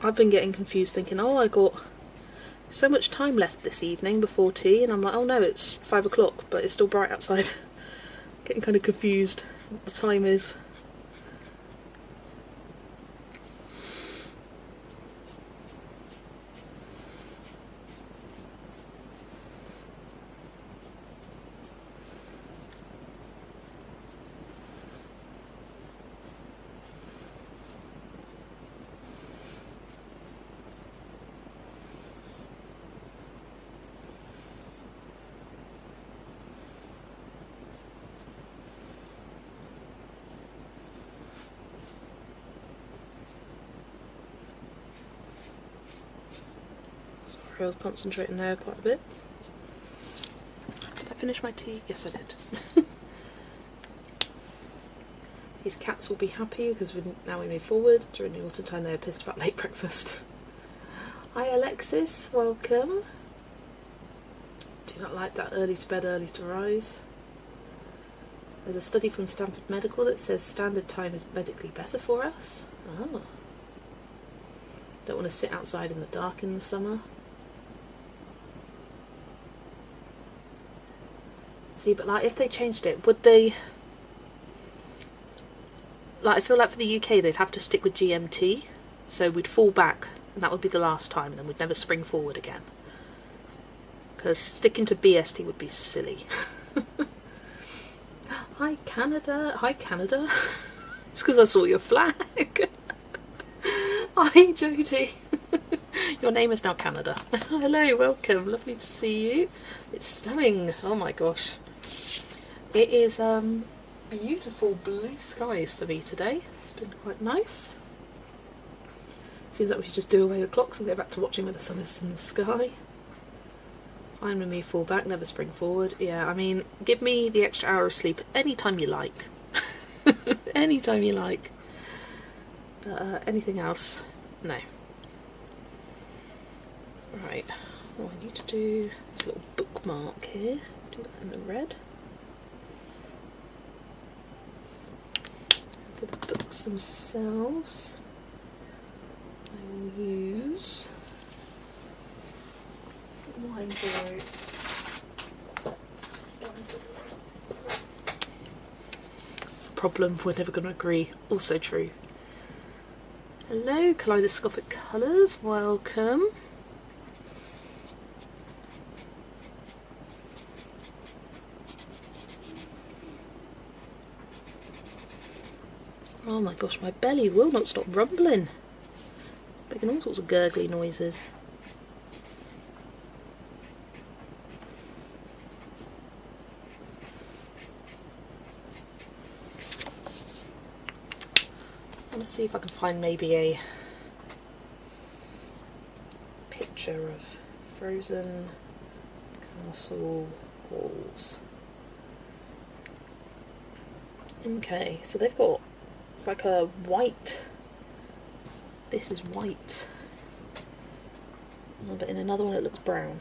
I've been getting confused thinking, oh, I got so much time left this evening before tea, and I'm like, oh no, it's 5 o'clock, but it's still bright outside. Getting kind of confused what the time is. I was concentrating there quite a bit. Did I finish my tea? Yes, I did. These cats will be happy because now we move forward. During the autumn time they are pissed about late breakfast. Hi Alexis, welcome. Do you not like that early to bed, early to rise? There's a study from Stanford Medical that says standard time is medically better for us. Oh. Don't want to sit outside in the dark in the summer. See, but like if they changed it, would they... like I feel like for the UK they'd have to stick with GMT, so we'd fall back and that would be the last time, and then we'd never spring forward again. Because sticking to BST would be silly. Hi Canada. Hi Canada. It's because I saw your flag. Hi Jodie. Your name is now Canada. Hello, welcome. Lovely to see you. It's snowing. Oh my gosh. It is beautiful blue skies for me today. It's been quite nice. Seems like we should just do away with clocks and go back to watching when the sun is in the sky. Fine with me, fall back, never spring forward. Yeah, I mean, give me the extra hour of sleep anytime you like. Anytime you like. But anything else, no. Right, what I need to do is a little bookmark here. Do that in the red. For the books themselves, I will use Window. It's a problem, we're never going to agree. Also true. Hello, Kaleidoscopic Colours, welcome. Oh my gosh, my belly will not stop rumbling. Making all sorts of gurgly noises. Let's see if I can find maybe a picture of frozen castle walls. Okay, so they've got, it's like a white, this is white, but in another one it looks brown.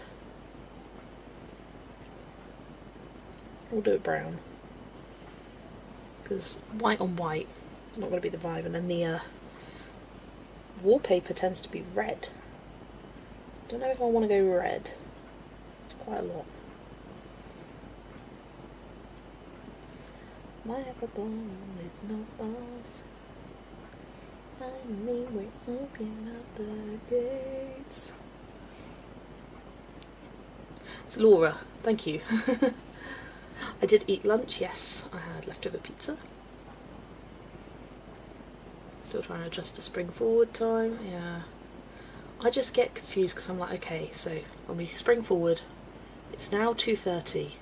We'll do it brown, because white on white is not going to be the vibe, and then the wallpaper tends to be red. Don't know if I want to go red, it's quite a lot. Why ever born with no balls? Finally we're opening up the gates. It's Laura, thank you. I did eat lunch, yes. I had leftover pizza. Still trying to adjust to spring forward time, yeah. I just get confused because I'm like, okay, so when we spring forward, it's now 2:30.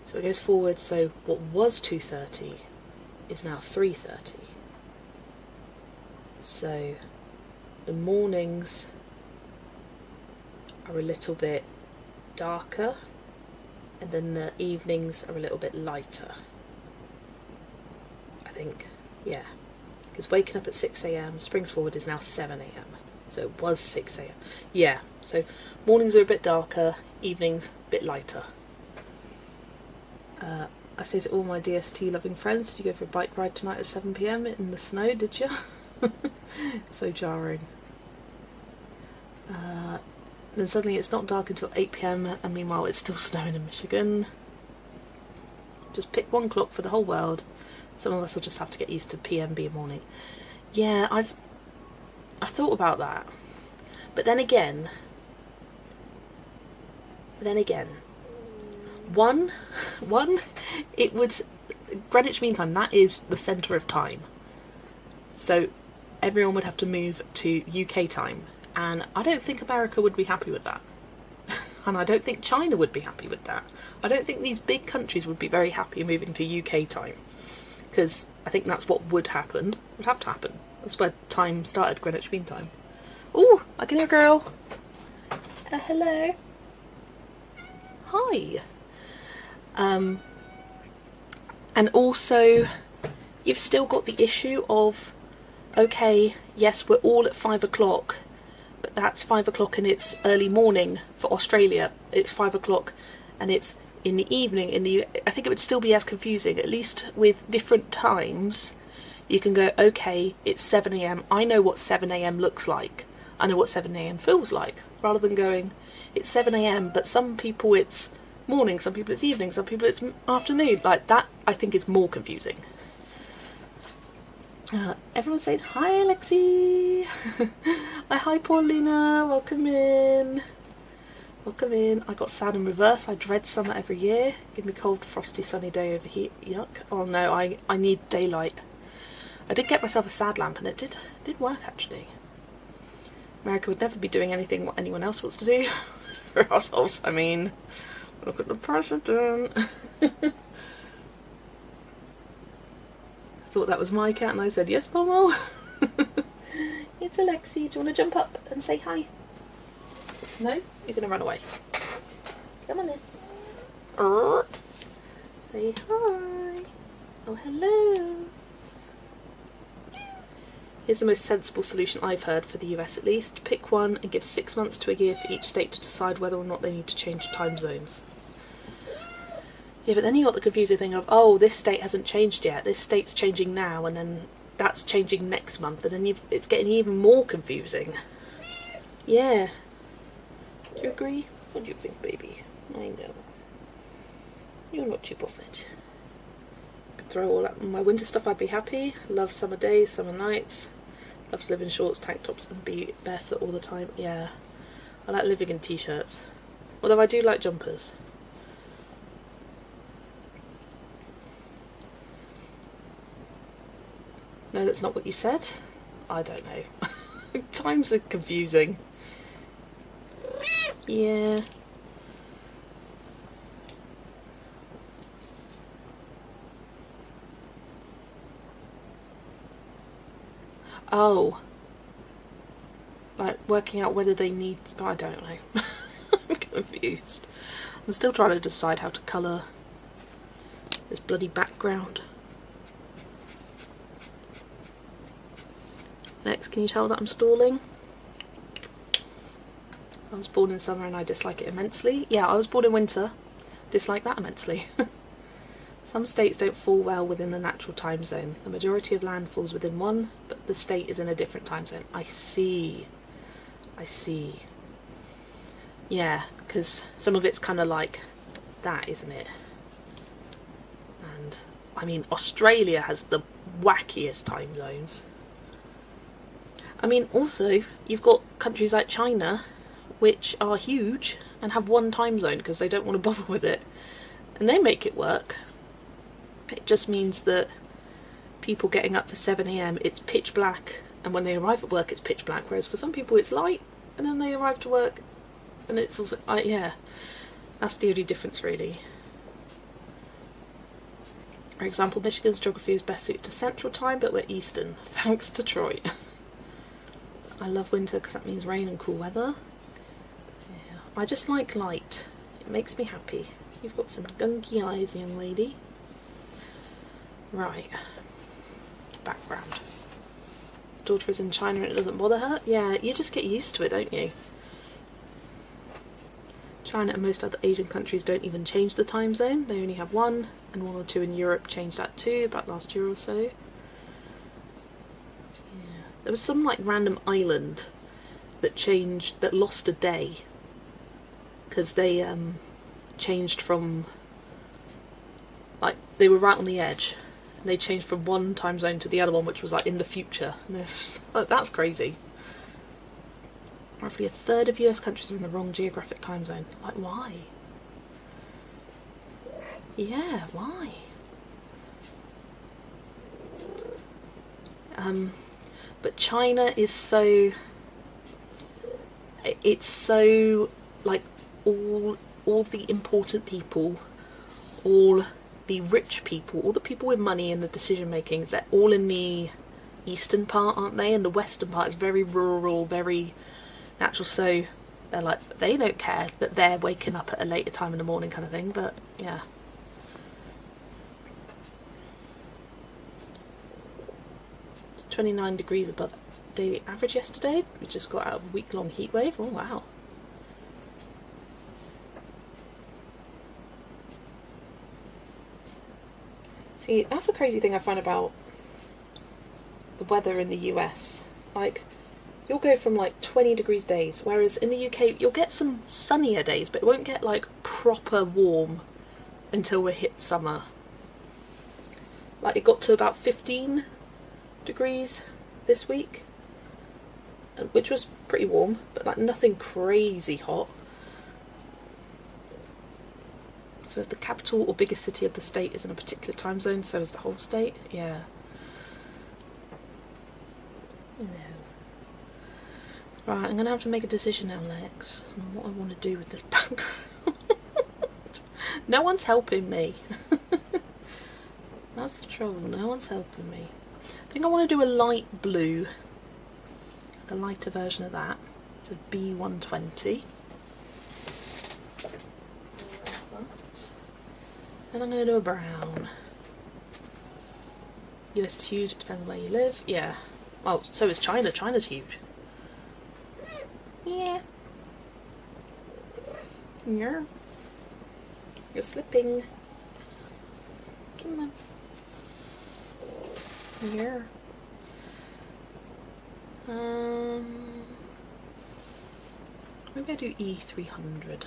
So it goes forward, so what was 2:30 is now 3:30. So the mornings are a little bit darker, and then the evenings are a little bit lighter. I think, yeah. Because waking up at 6 AM, springs forward is now 7 AM. So it was 6 AM. Yeah, so mornings are a bit darker, evenings a bit lighter. I say to all my DST loving friends, did you go for a bike ride tonight at 7 PM in the snow, did you? So jarring. Then suddenly it's not dark until 8 PM, and meanwhile it's still snowing in Michigan. Just pick one clock for the whole world. Some of us will just have to get used to PM being morning. Yeah, I've thought about that. But then again, one, it would, Greenwich Mean Time, that is the centre of time. So everyone would have to move to UK time. And I don't think America would be happy with that. And I don't think China would be happy with that. I don't think these big countries would be very happy moving to UK time. Because I think that's what would happen. Would have to happen. That's where time started, Greenwich Mean Time. Ooh, I can hear a girl. Hello. Hi. And also, you've still got the issue of, okay, yes, we're all at 5 o'clock, but that's 5 o'clock and it's early morning for Australia. It's 5 o'clock and it's in the evening. I think it would still be as confusing, at least with different times. You can go, okay, it's 7 AM. I know what 7 AM looks like. I know what 7 AM feels like. Rather than going, it's 7 AM, but some people it's morning, some people it's evening, some people it's afternoon. Like that, I think is more confusing. Everyone's saying, hi Alexi! Hi Paulina, welcome in. Welcome in. I got sad in reverse. I dread summer every year. Give me cold, frosty, sunny day over heat. Yuck. Oh no, I need daylight. I did get myself a sad lamp and it did work actually. America would never be doing anything what anyone else wants to do. For ourselves, I mean. Look at the president. I thought that was my cat and I said, yes, Momo. It's Alexi. Do you want to jump up and say hi? No? You're going to run away. Come on then. Say hi. Oh, hello. Here's the most sensible solution I've heard for the US at least. Pick one and give 6 months to a year for each state to decide whether or not they need to change time zones. Yeah, but then you got the confusing thing of, oh, this state hasn't changed yet, this state's changing now, and then that's changing next month, and then it's getting even more confusing. Yeah. Do you agree? What do you think, baby? I know. You're not too bothered. Could throw all up my winter stuff, I'd be happy. Love summer days, summer nights. Love to live in shorts, tank tops, and be barefoot all the time. Yeah. I like living in t-shirts. Although I do like jumpers. No, that's not what you said. I don't know. Times are confusing. Yeah. Oh. Like, working out whether they need... I don't know. I'm confused. I'm still trying to decide how to colour this bloody background. Next, can you tell that I'm stalling? I was born in summer and I dislike it immensely. Yeah, I was born in winter. Dislike that immensely. Some states don't fall well within the natural time zone. The majority of land falls within one, but the state is in a different time zone. I see. I see. Yeah, because some of it's kind of like that, isn't it? And, I mean, Australia has the wackiest time zones. I mean, also, you've got countries like China, which are huge and have one time zone because they don't want to bother with it. And they make it work. It just means that people getting up for 7 AM, it's pitch black, and when they arrive at work it's pitch black, whereas for some people it's light, and then they arrive to work and it's also... yeah, that's the only difference really. For example, Michigan's geography is best suited to central time, but we're eastern, thanks to Troy. I love winter because that means rain and cool weather. Yeah. I just like light. It makes me happy. You've got some gunky eyes, young lady. Right. Background. Daughter is in China and it doesn't bother her. Yeah, you just get used to it, don't you? China and most other Asian countries don't even change the time zone. They only have one, and 1 or 2 in Europe changed that too, about last year or so. There was some like random island that lost a day because they changed from, like, they were right on the edge and they changed from one time zone to the other one, which was like in the future. And that's crazy. Roughly a third of US countries are in the wrong geographic time zone. Like, why? Yeah, why? But China is so... It's so, like, all the important people, all the rich people, all the people with money and the decision making, they're all in the eastern part, aren't they? And the western part is very rural, very natural, so they're like, they don't care that they're waking up at a later time in the morning kind of thing, but yeah. It's 29 degrees above daily average yesterday. We just got out of a week-long heat wave. Oh wow. See, that's a crazy thing I find about the weather in the US. Like, you'll go from like 20 degrees days, whereas in the UK you'll get some sunnier days, but it won't get like proper warm until we hit summer. Like, it got to about 15 degrees this week, which was pretty warm, but like nothing crazy hot. So if the capital or biggest city of the state is in a particular time zone, so is the whole state. Yeah. No. Right, I'm going to have to make a decision now, Lex, on what I want to do with this background. No one's helping me. That's the trouble, no one's helping me. I think I want to do a light blue. A lighter version of that. It's a B120. Then I'm going to do a brown. US is huge, it depends on where you live. Yeah. Well, so is China. China's huge. Yeah. Yeah. You're slipping. Come on. Yeah. Maybe I do E300.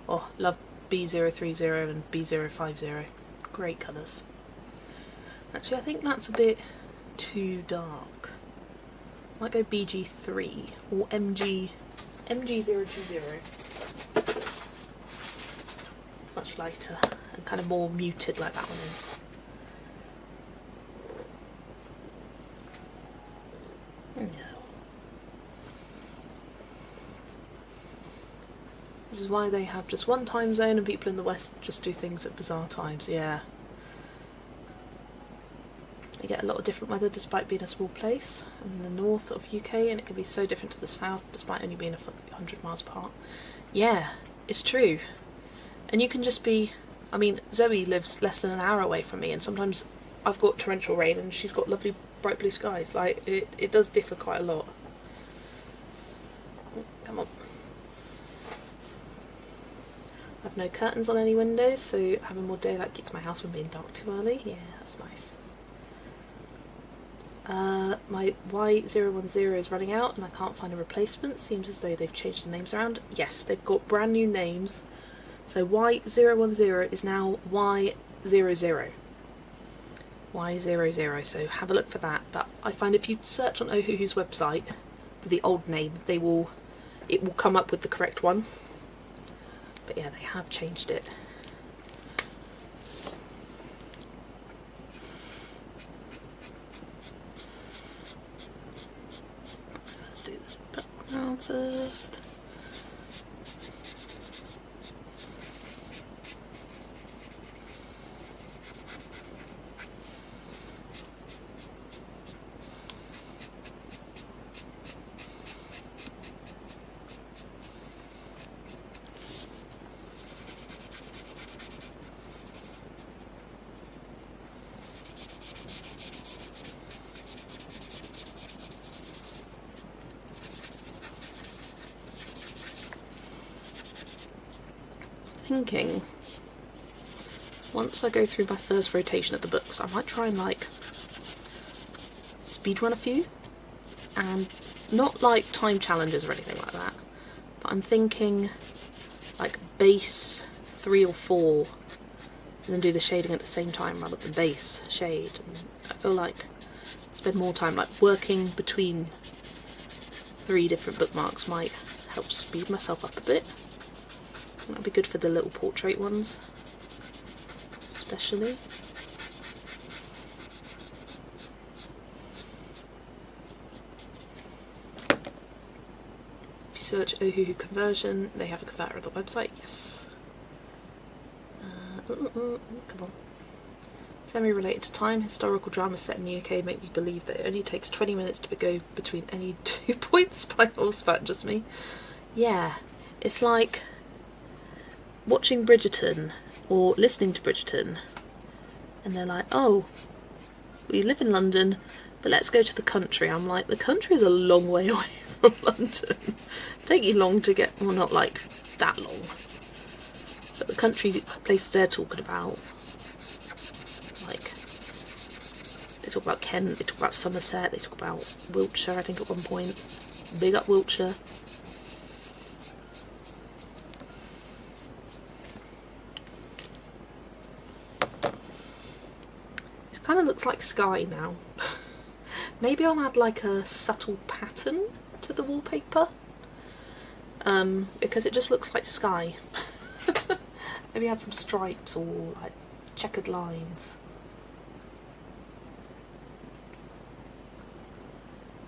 Oh, love B030 and B050. Great colours. Actually, I think that's a bit too dark. Might go BG3 or MG020. Much lighter and kind of more muted like that one is. No. Which is why they have just one time zone and people in the West just do things at bizarre times, yeah. You get a lot of different weather despite being a small place. I'm in the north of UK and it can be so different to the south despite only being 100 miles apart. Yeah, it's true. And you can just be, I mean, Zoe lives less than an hour away from me and sometimes I've got torrential rain and she's got lovely bright blue skies. Like, it does differ quite a lot. Come on. I have no curtains on any windows, so having more daylight keeps my house from being dark too early. Yeah, that's nice. My Y010 is running out and I can't find a replacement. Seems as though they've changed the names around. Yes, they've got brand new names. So Y010 is now Y00. Y00, so have a look for that. But I find if you search on Ohuhu's website for the old name, it will come up with the correct one. But yeah, they have changed it. Let's do this background first. Thinking once I go through my first rotation of the books, I might try and like speedrun a few, and not like time challenges or anything like that, but I'm thinking like base 3 or 4 and then do the shading at the same time rather than base shade. And I feel like I spend more time like working between 3 different bookmarks might help speed myself up a bit. That'd be good for the little portrait ones, especially. If you search Ohuhu conversion, they have a converter on the website, yes. Come on. Semi-related to time, historical dramas set in the UK make me believe that it only takes 20 minutes to go between any 2 points by horseback, just me. Yeah, it's like watching Bridgerton or listening to Bridgerton and they're like, oh, we live in London but let's go to the country. I'm like, the country is a long way away from London. It'll take you long to get, well, not like that long, but the country places they're talking about, like, they talk about Kent, they talk about Somerset, they talk about Wiltshire I think at one point. Big up Wiltshire. Kind of looks like sky now. Maybe I'll add like a subtle pattern to the wallpaper, because it just looks like sky. Maybe add some stripes or like checkered lines.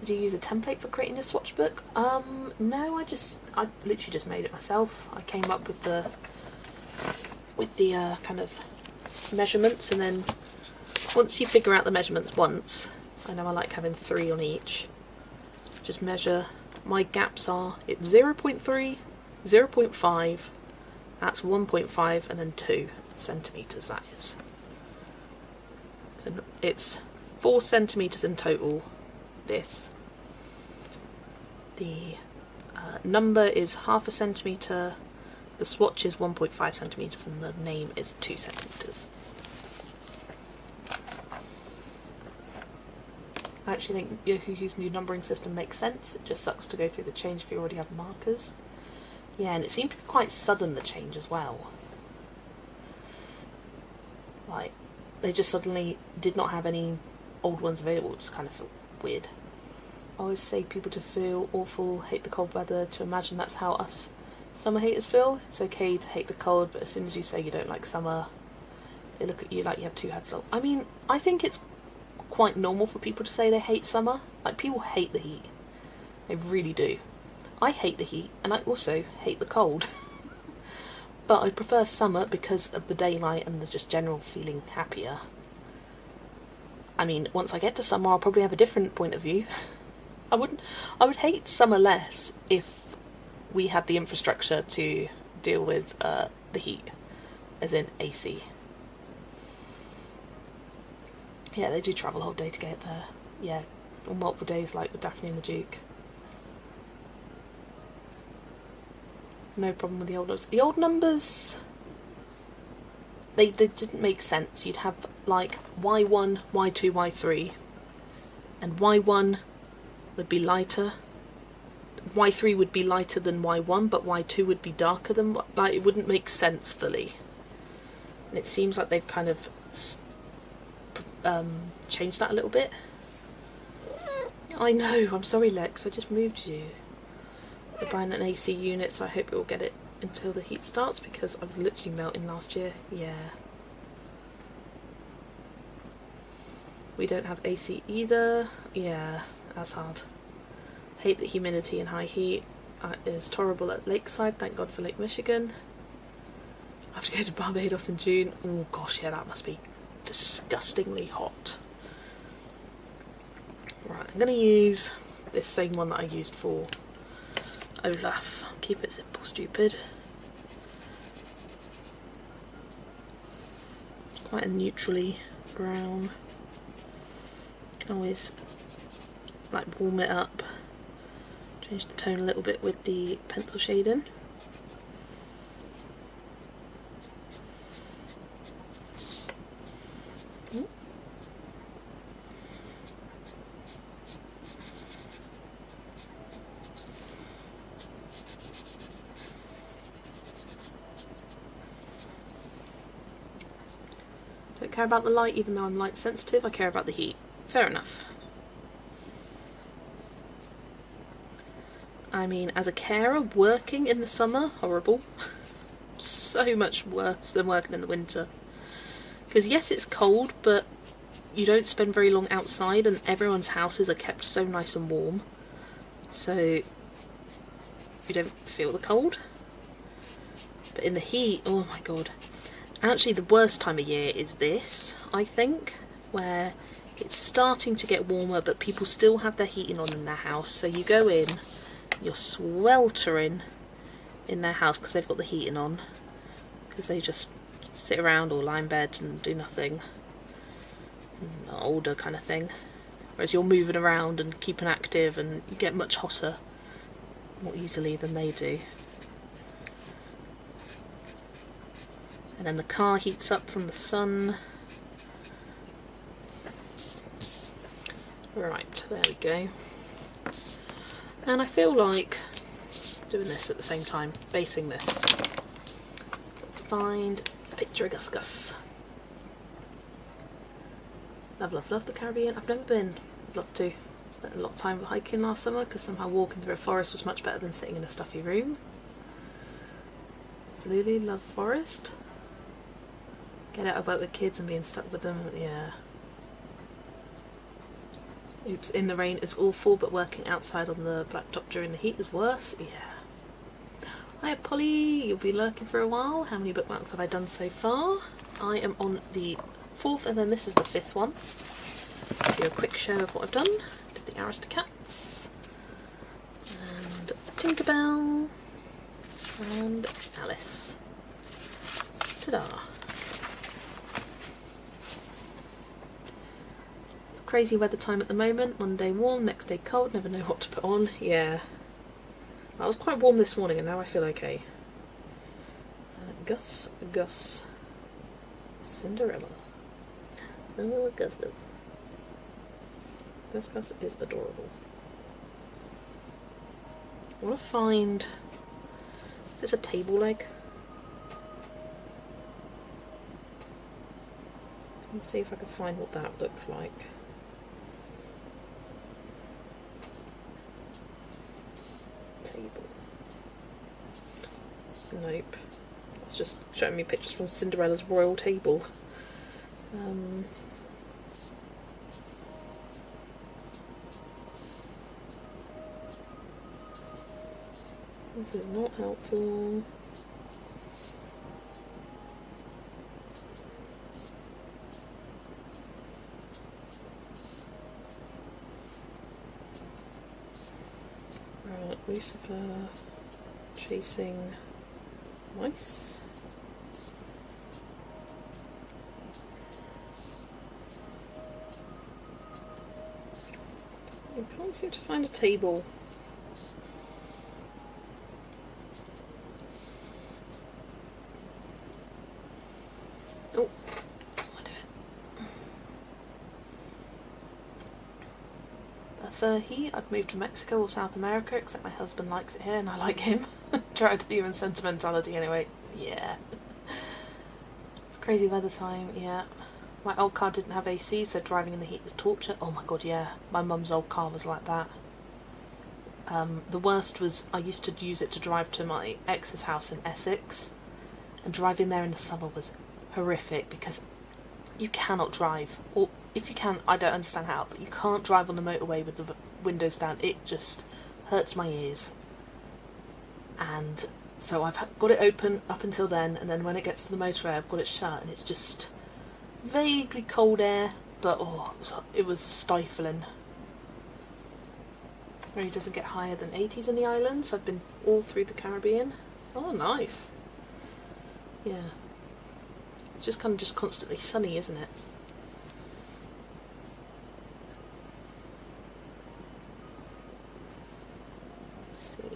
Did you use a template for creating a swatch book? No, I literally just made it myself. I came up with the kind of measurements, and then once you figure out the measurements once, I know I like having 3 on each, just measure. My gaps are, it's 0.3, 0.5, that's 1.5, and then 2 centimetres that is. So it's 4 centimetres in total, this. The number is 0.5 centimetre, the swatch is 1.5 centimetres, and the name is 2 centimetres. I actually think Yahoo's new numbering system makes sense. It just sucks to go through the change if you already have markers. Yeah, and it seemed to be quite sudden, the change as well. Like, they just suddenly did not have any old ones available, which kind of felt weird. I always say people to feel awful, hate the cold weather, to imagine that's how us summer haters feel. It's okay to hate the cold, but as soon as you say you don't like summer, they look at you like you have 2 heads. I mean, I think it's quite normal for people to say they hate summer. Like, people hate the heat. They really do. I hate the heat, and I also hate the cold. But I prefer summer because of the daylight and the just general feeling happier. I mean, once I get to summer, I'll probably have a different point of view. I would hate summer less if we had the infrastructure to deal with the heat, as in AC. Yeah, they do travel a whole day to get there. Yeah, on multiple days, like with Daphne and the Duke. No problem with the old numbers. The old numbers, they didn't make sense. You'd have like Y1, Y2, Y3, and Y1 would be lighter. Y3 would be lighter than Y1, but Y2 would be darker than, like, it wouldn't make sense fully. And it seems like they've kind of changed that a little bit. I know, I'm sorry Lex, I just moved you. We're buying an AC unit, so I hope it will get it until the heat starts, because I was literally melting last year. Yeah. We don't have AC either. Yeah, that's hard. Hate the humidity and high heat. Is tolerable at Lakeside, thank God for Lake Michigan. I have to go to Barbados in June. Oh gosh, yeah, that must be disgustingly hot. Right, I'm going to use this same one that I used for Olaf. Keep it simple, stupid. It's quite a neutrally brown. Can always like warm it up. Change the tone a little bit with the pencil shading. Don't care about the light, even though I'm light sensitive. I care about the heat. Fair enough. I mean, as a carer, working in the summer, horrible. So much worse than working in the winter. Because yes, it's cold, but you don't spend very long outside, and everyone's houses are kept so nice and warm. So you don't feel the cold. But in the heat, oh my god. Actually, the worst time of year is this, I think, where it's starting to get warmer, but people still have their heating on in their house. So you go in, you're sweltering in their house because they've got the heating on, because they just sit around or lie in bed and do nothing. Older kind of thing. Whereas you're moving around and keeping active, and you get much hotter more easily than they do. And then the car heats up from the sun. Right, there we go. And I feel like doing this at the same time, basing this. Let's find a picture of Gus Gus. Love, love, love the Caribbean. I've never been. I'd love to. Spent a lot of time hiking last summer, because somehow walking through a forest was much better than sitting in a stuffy room. Absolutely love forest. Get out about with kids and being stuck with them, yeah. Oops, in the rain is awful, but working outside on the blacktop during the heat is worse, yeah. Hi Polly, you'll be lurking for a while. How many bookmarks have I done so far? I am on the 4th, and then this is the 5th one. I'll do a quick show of what I've done. Did the Aristocats, and Tinkerbell, and Alice. Ta-da! It's crazy weather time at the moment. One day warm, next day cold, never know what to put on. Yeah. I was quite warm this morning and now I feel okay. Gus Gus. Cinderella. Oh, Gus Gus. Gus Gus is adorable. I want to find... Is this a table leg? Let's see if I can find what that looks like. Table. Nope. It's just showing me pictures from Cinderella's royal table. This is not helpful. Right, Lucifer chasing mice. I can't seem to find a table. Oh, what am I doing? I'd moved to Mexico or South America, except my husband likes it here and I like him. Try to human sentimentality anyway. Yeah. It's crazy weather time, yeah. My old car didn't have AC, so driving in the heat was torture. Oh my god, yeah. My mum's old car was like that. The worst was I used to use it to drive to my ex's house in Essex, and driving there in the summer was horrific because you cannot drive, or if you can, I don't understand how, but you can't drive on the motorway with the windows down. It just hurts my ears. And so I've got it open up until then, and then when it gets to the motorway I've got it shut, and it's just vaguely cold air, but oh, it was stifling. It really doesn't get higher than 80s in the islands. I've been all through the Caribbean. Oh, nice. Yeah. It's just kind of just constantly sunny, isn't it? Scene.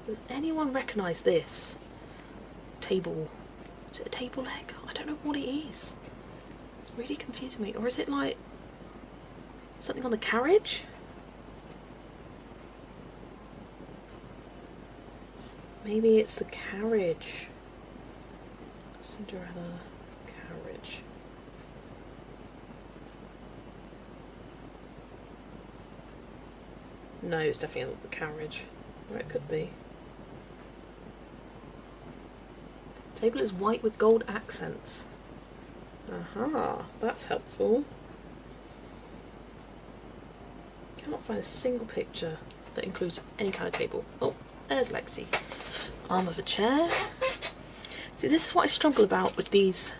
Does anyone recognise this? Table. Is it a table leg? I don't know what it is. It's really confusing me. Or is it like something on the carriage? Maybe it's the carriage. Cinderella carriage. No, it's definitely not the carriage. Or it could be. Table is white with gold accents. Aha, that's helpful. Cannot find a single picture that includes any kind of table. Oh, there's Lexi. Arm of a chair. See, this is what I struggle about with these.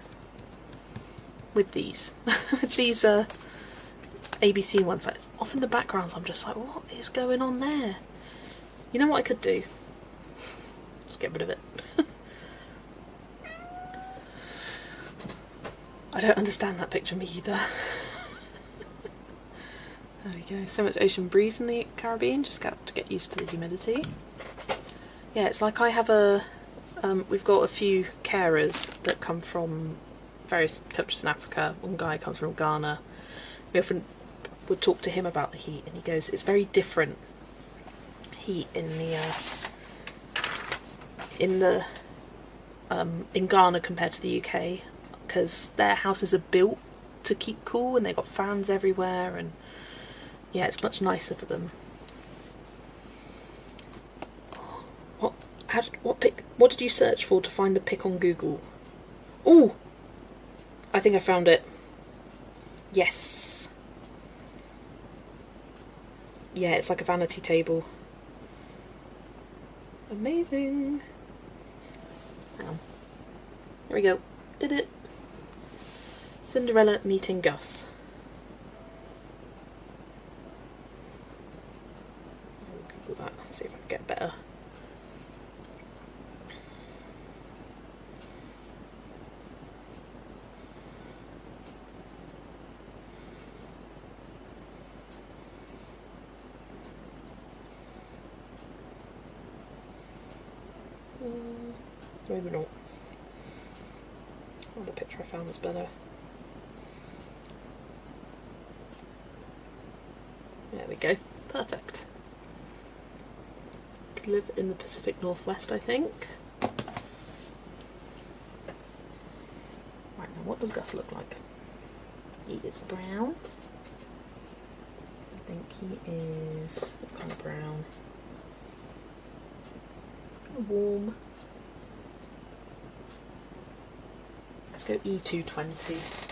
With these ABC ones. Like, often the backgrounds, I'm just like, what is going on there? You know what I could do? Just get rid of it. I don't understand that picture, me either. There we go. So much ocean breeze in the Caribbean. Just got to get used to the humidity. Yeah, it's like I have a... we've got a few carers that come from various countries in Africa. One guy comes from Ghana. We often would talk to him about the heat, and he goes, it's very different heat in Ghana compared to the UK, because their houses are built to keep cool and they've got fans everywhere, and yeah, it's much nicer for them. What did you search for to find a pic on Google? Ooh! I think I found it. Yes! Yeah, it's like a vanity table. Amazing! Hang on. Here we go. Did it! Cinderella meeting Gus. I'll Google that, see if I can get better. Maybe not. Oh, the picture I found was better. There we go. Perfect. Could live in the Pacific Northwest, I think. Right, now what does Gus look like? He is brown. I think he is... what kind of brown? Kind of warm. Let's go E220.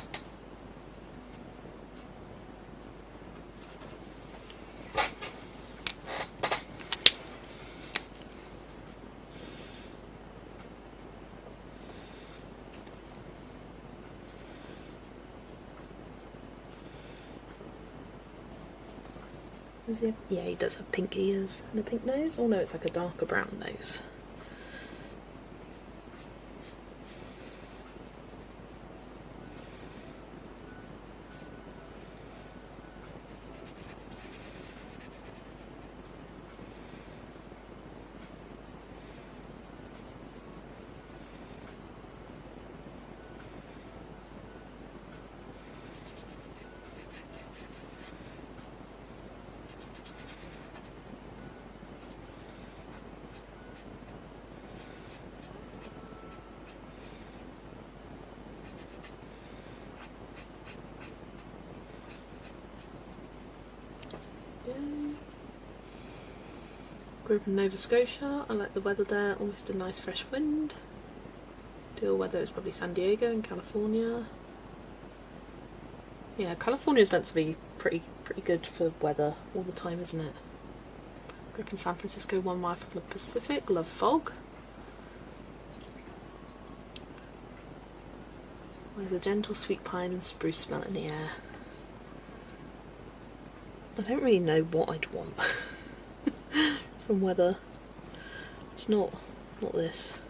Does he have, yeah, he does have pink ears and a pink nose. Oh no, it's like a darker brown nose. Grew up in Nova Scotia. I like the weather there, almost a nice fresh wind. Ideal weather is probably San Diego in California. Yeah, California is meant to be pretty good for weather all the time, isn't it? Grew up in San Francisco, 1 mile from the Pacific. Love fog. There's a gentle sweet pine and spruce smell in the air. I don't really know what I'd want from weather. It's not this.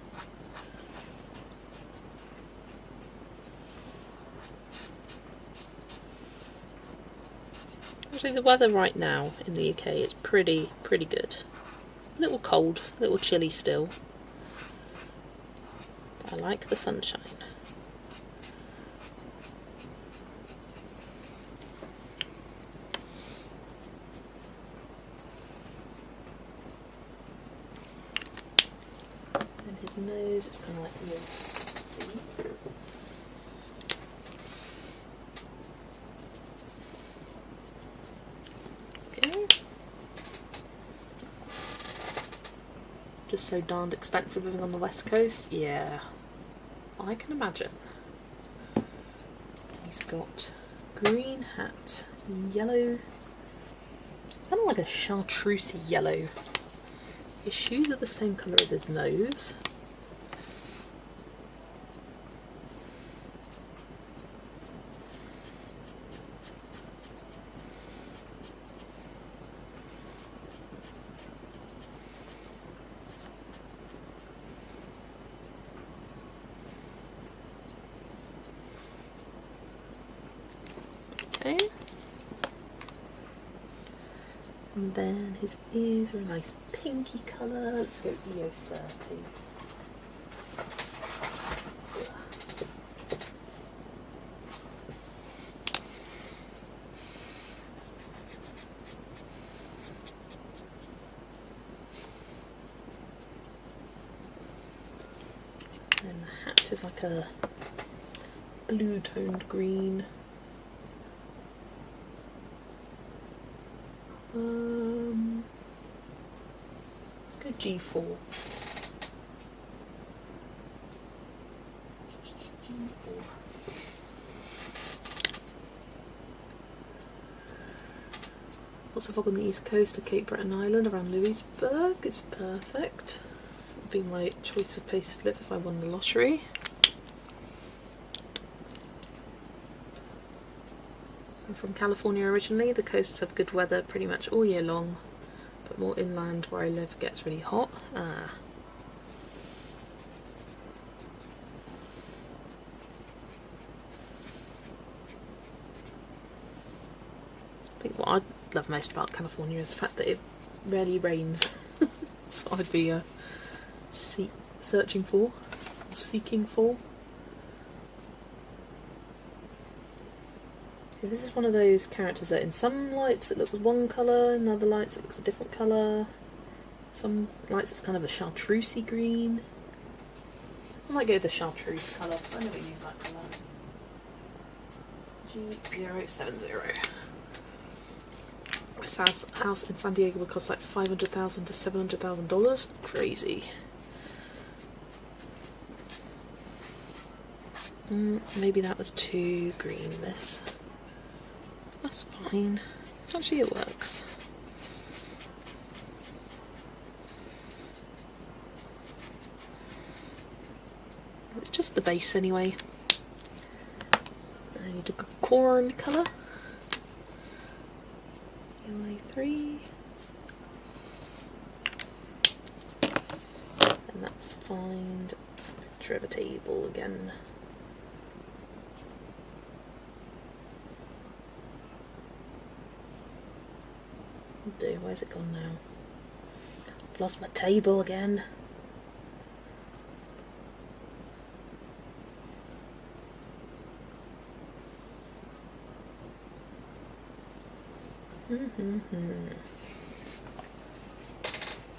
Actually, the weather right now in the UK is pretty good. A little cold, a little chilly still. But I like the sunshine. His nose, it's kind of like this. See? Okay. Just so darned expensive living on the west coast. Yeah, I can imagine. He's got green hat, yellow, kind of like a chartreuse yellow. His shoes are the same colour as his nose. Okay. And then his ears are a nice pinky colour. Let's go EO30. And the hat is like a blue toned green. Go G4. G4. Lots of fog on the east coast of Cape Breton Island around Louisburg is perfect. Would be my choice of place to live if I won the lottery. I'm from California originally. The coasts have good weather pretty much all year long, but more inland where I live gets really hot. I think what I love most about California is the fact that it rarely rains. So I'd be seeking for. So this is one of those characters that in some lights it looks one colour, in other lights it looks a different colour. Some lights it's kind of a chartreusey green. I might go with the chartreuse colour because I never use that colour. G070. This house in San Diego would cost like $500,000 to $700,000. Crazy. Maybe that was too green, this. That's fine. Actually, it works. It's just the base anyway. I need a good corn colour. UI3. And that's find picture of a table again. Do, where's it gone now? I've lost my table again.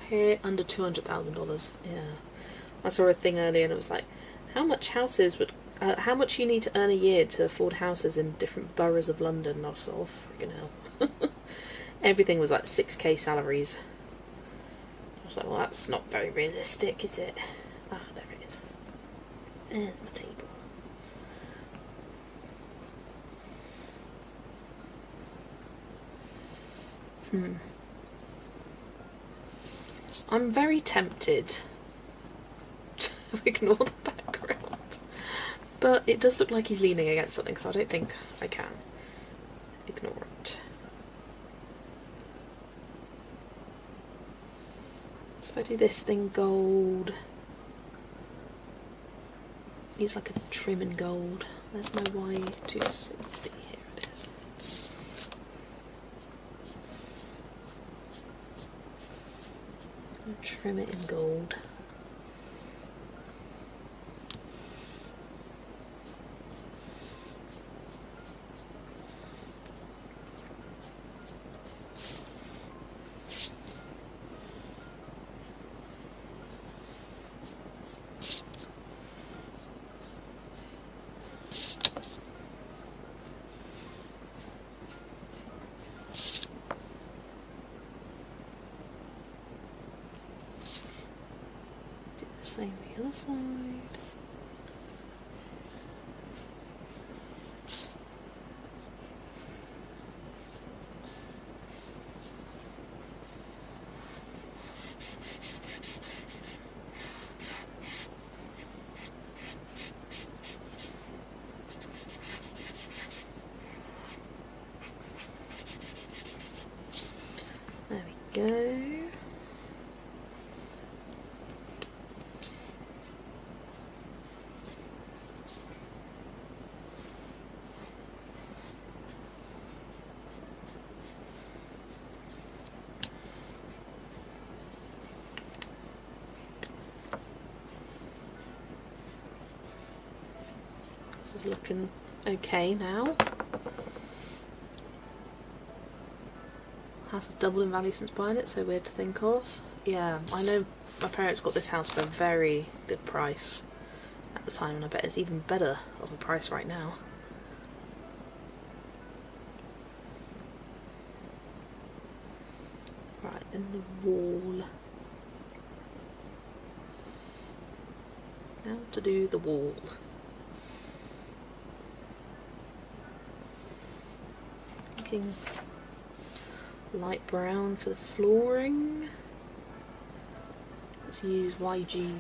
Here under $200,000. Yeah, I saw a thing earlier and it was like, how much how much you need to earn a year to afford houses in different boroughs of London. I was all freaking hell. Everything was like 6k salaries. I was like, well, that's not very realistic, is it? Ah, there it is. There's my table. I'm very tempted to ignore the background, but it does look like he's leaning against something, so I don't think I can ignore it. So if I do this thing gold, needs like a trim in gold. Where's my Y260? Here it is. Trim it in gold. Same the other side. There we go. This is looking okay now. House has doubled in value since buying it, so weird to think of. Yeah, I know my parents got this house for a very good price at the time, and I bet it's even better of a price right now. Right, then the wall. How to do the wall. thinking light brown for the flooring. Let's use YG.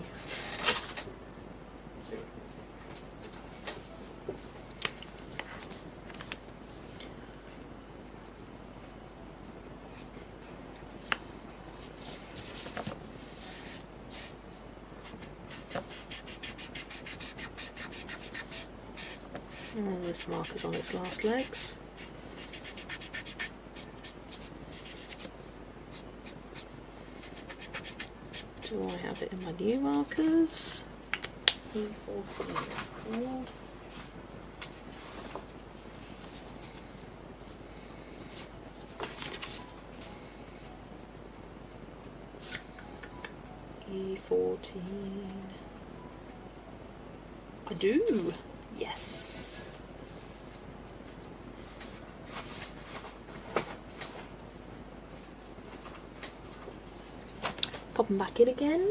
Oh, this marker's on its last legs. Do I have it in my new markers? E14 it's called. E14. I do! Yes! Pop them back in again.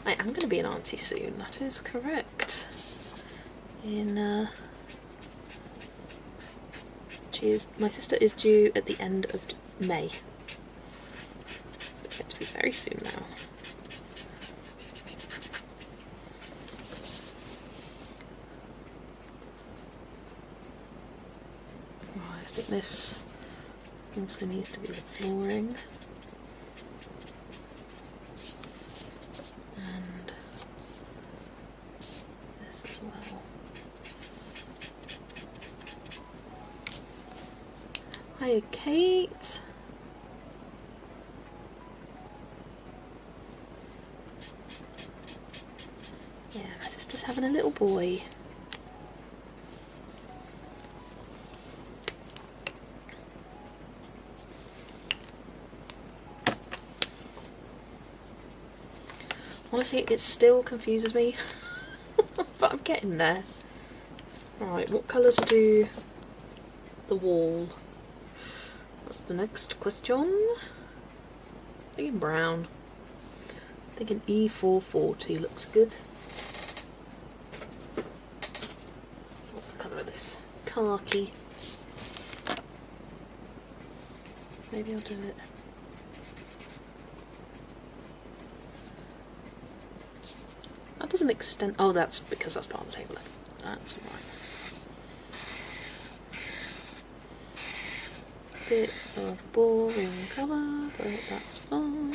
I am going to be an auntie soon, that is correct. My sister is due at the end of May. So it's going to be very soon now. Right, I think this also needs to be the flooring. Hiya, Kate. Yeah, my sister's having a little boy. Honestly, it still confuses me, but I'm getting there. Right, what colour to do the wall? That's the next question. I'm thinking brown. I'm thinking E440 looks good. What's the colour of this? Khaki. Maybe I'll do it. That doesn't extend. Oh, that's because that's part of the table. That's right. Bit of boring colour, but that's fine.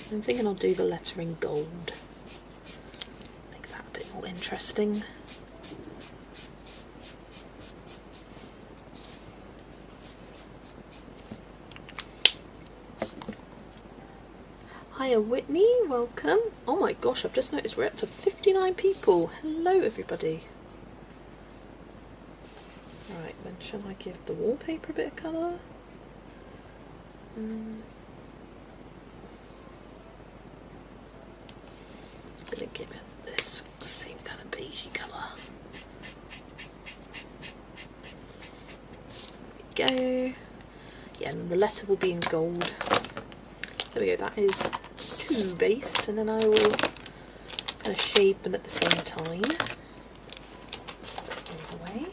I'm thinking I'll do the letter in gold. Make that a bit more interesting. Hiya Whitney, welcome. Oh my gosh, I've just noticed we're up to 59 people. Hello everybody. Right, when shall I give the wallpaper a bit of colour? I'm going to give it this same kind of beigey colour. There we go. Yeah, and the letter will be in gold. There we go, that is two based, and then I will kind of shade them at the same time. Put those away.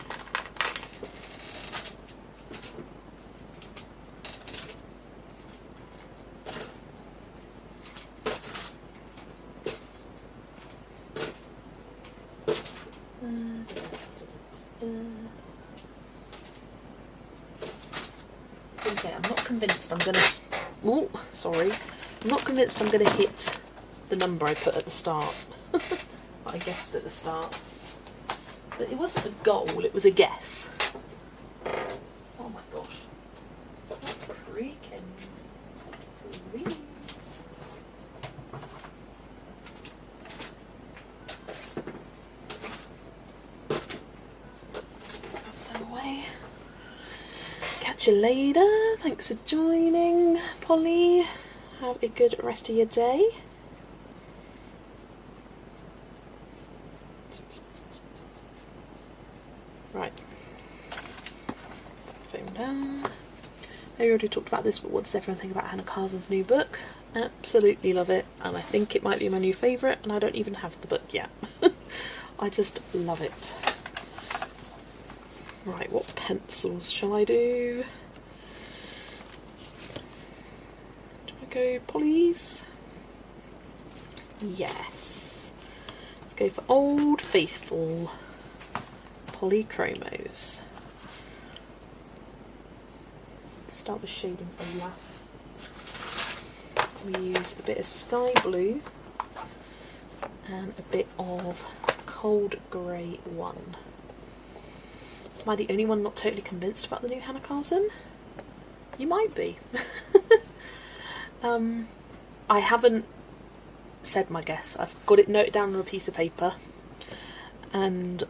I'm not convinced I'm gonna. Oh, sorry. I'm not convinced I'm gonna hit the number I put at the start. I guessed at the start, but it wasn't a goal. It was a guess. Oh my gosh! Stop creaking, please. That's them away. Catch you later. Thanks for joining, Polly. Have a good rest of your day. Right. Phone down. I already talked about this, but what does everyone think about Hannah Carson's new book? Absolutely love it, and I think it might be my new favourite, and I don't even have the book yet. I just love it. Right, what pencils shall I do? Do I go polys? Yes. Let's go for Old Faithful Polychromos. Start with shading Olaf. We use a bit of sky blue and a bit of cold grey 1. Am I the only one not totally convinced about the new Hannah Carson? You might be. I haven't said my guess. I've got it noted down on a piece of paper and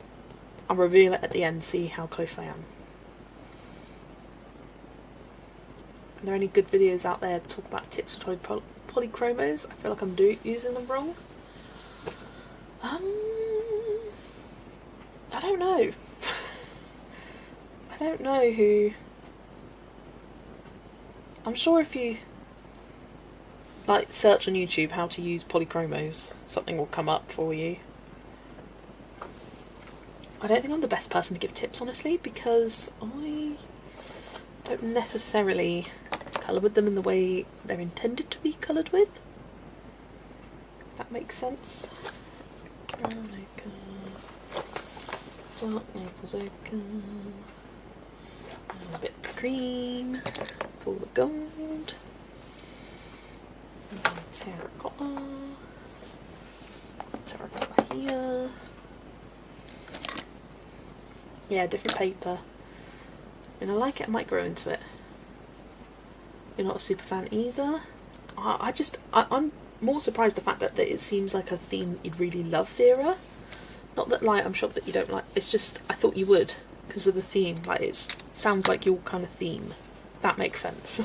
I'll reveal it at the end, see how close I am. Are there any good videos out there that talk about tips for polychromos? I feel like I'm using them wrong. I don't know. I don't know who... I'm sure if you like search on YouTube how to use polychromos, something will come up for you. I don't think I'm the best person to give tips, honestly, because I don't necessarily colour with them in the way they're intended to be coloured with. If that makes sense. Brown ochre, dark Naples ochre, and a bit of cream for the gold, and terracotta here. Yeah, different paper. And I like it, I might grow into it. You're not a super fan either. I'm more surprised the fact that it seems like a theme you'd really love, Vera. Not that, like, I'm shocked that you don't like, it's just, I thought you would, because of the theme. Like, it sounds like your kind of theme. That makes sense.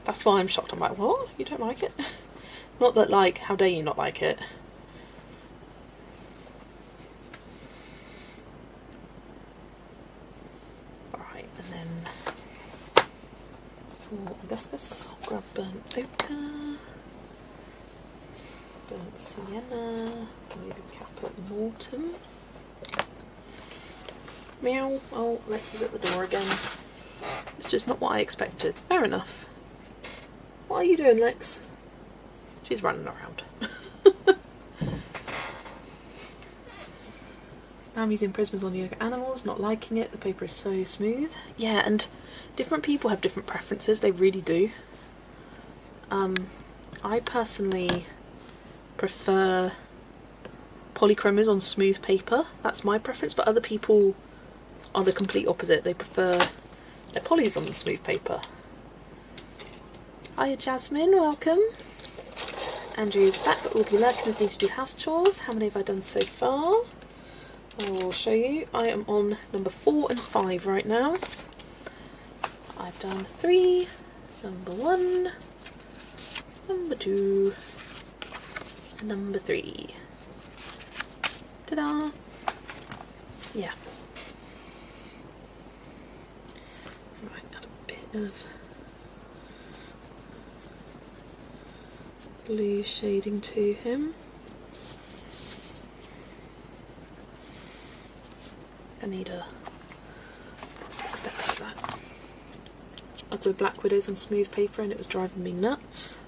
That's why I'm shocked. I'm like, what? You don't like it? Not that, like, how dare you not like it? Alright, and then for Gus Gus, I'll grab burnt ochre, burnt sienna, maybe Caput Mortem. Meow. Oh, Lex is at the door again. It's just not what I expected. Fair enough. What are you doing, Lex? She's running around. Now I'm using prisms on yoga animals, not liking it. The paper is so smooth. Yeah, and different people have different preferences. They really do. I personally prefer polychromos on smooth paper. That's my preference, but other people are the complete opposite. They prefer their polys on the smooth paper. Hiya Jasmine, welcome. Andrew is back, but Aubrey Lurkins need to do house chores. How many have I done so far? I will show you. I am on number 4 and 5 right now. I've done 3, number 1, number 2, and number 3. Ta-da! Yeah. Right, add a bit of blue shading to him. I need a step like that. I've with Black Widows on smooth paper and it was driving me nuts.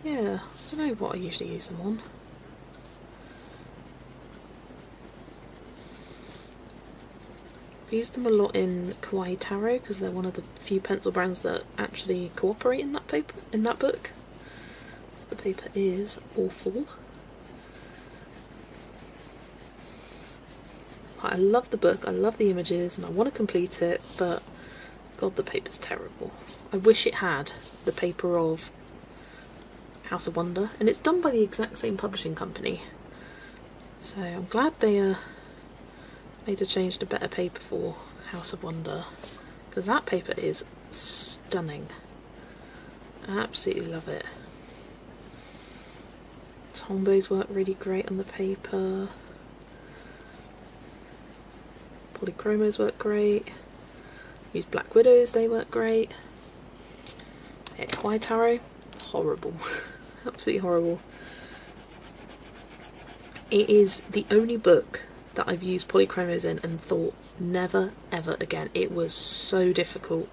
Yeah, I don't know what I usually use them on. I use them a lot in Kawaii Taro because they're one of the few pencil brands that actually cooperate in that paper, in that book. The paper is awful. I love the book, I love the images, and I want to complete it, but God, the paper's terrible. I wish it had the paper of House of Wonder, and it's done by the exact same publishing company. So I'm glad they made a change to better paper for House of Wonder, because that paper is stunning. I absolutely love it. Tombows work really great on the paper. Polychromos work great. Use Black Widows, they work great. Yeah, Kwai Taro, horrible. Absolutely horrible. It is the only book that I've used polychromos in and thought never ever again. It was so difficult.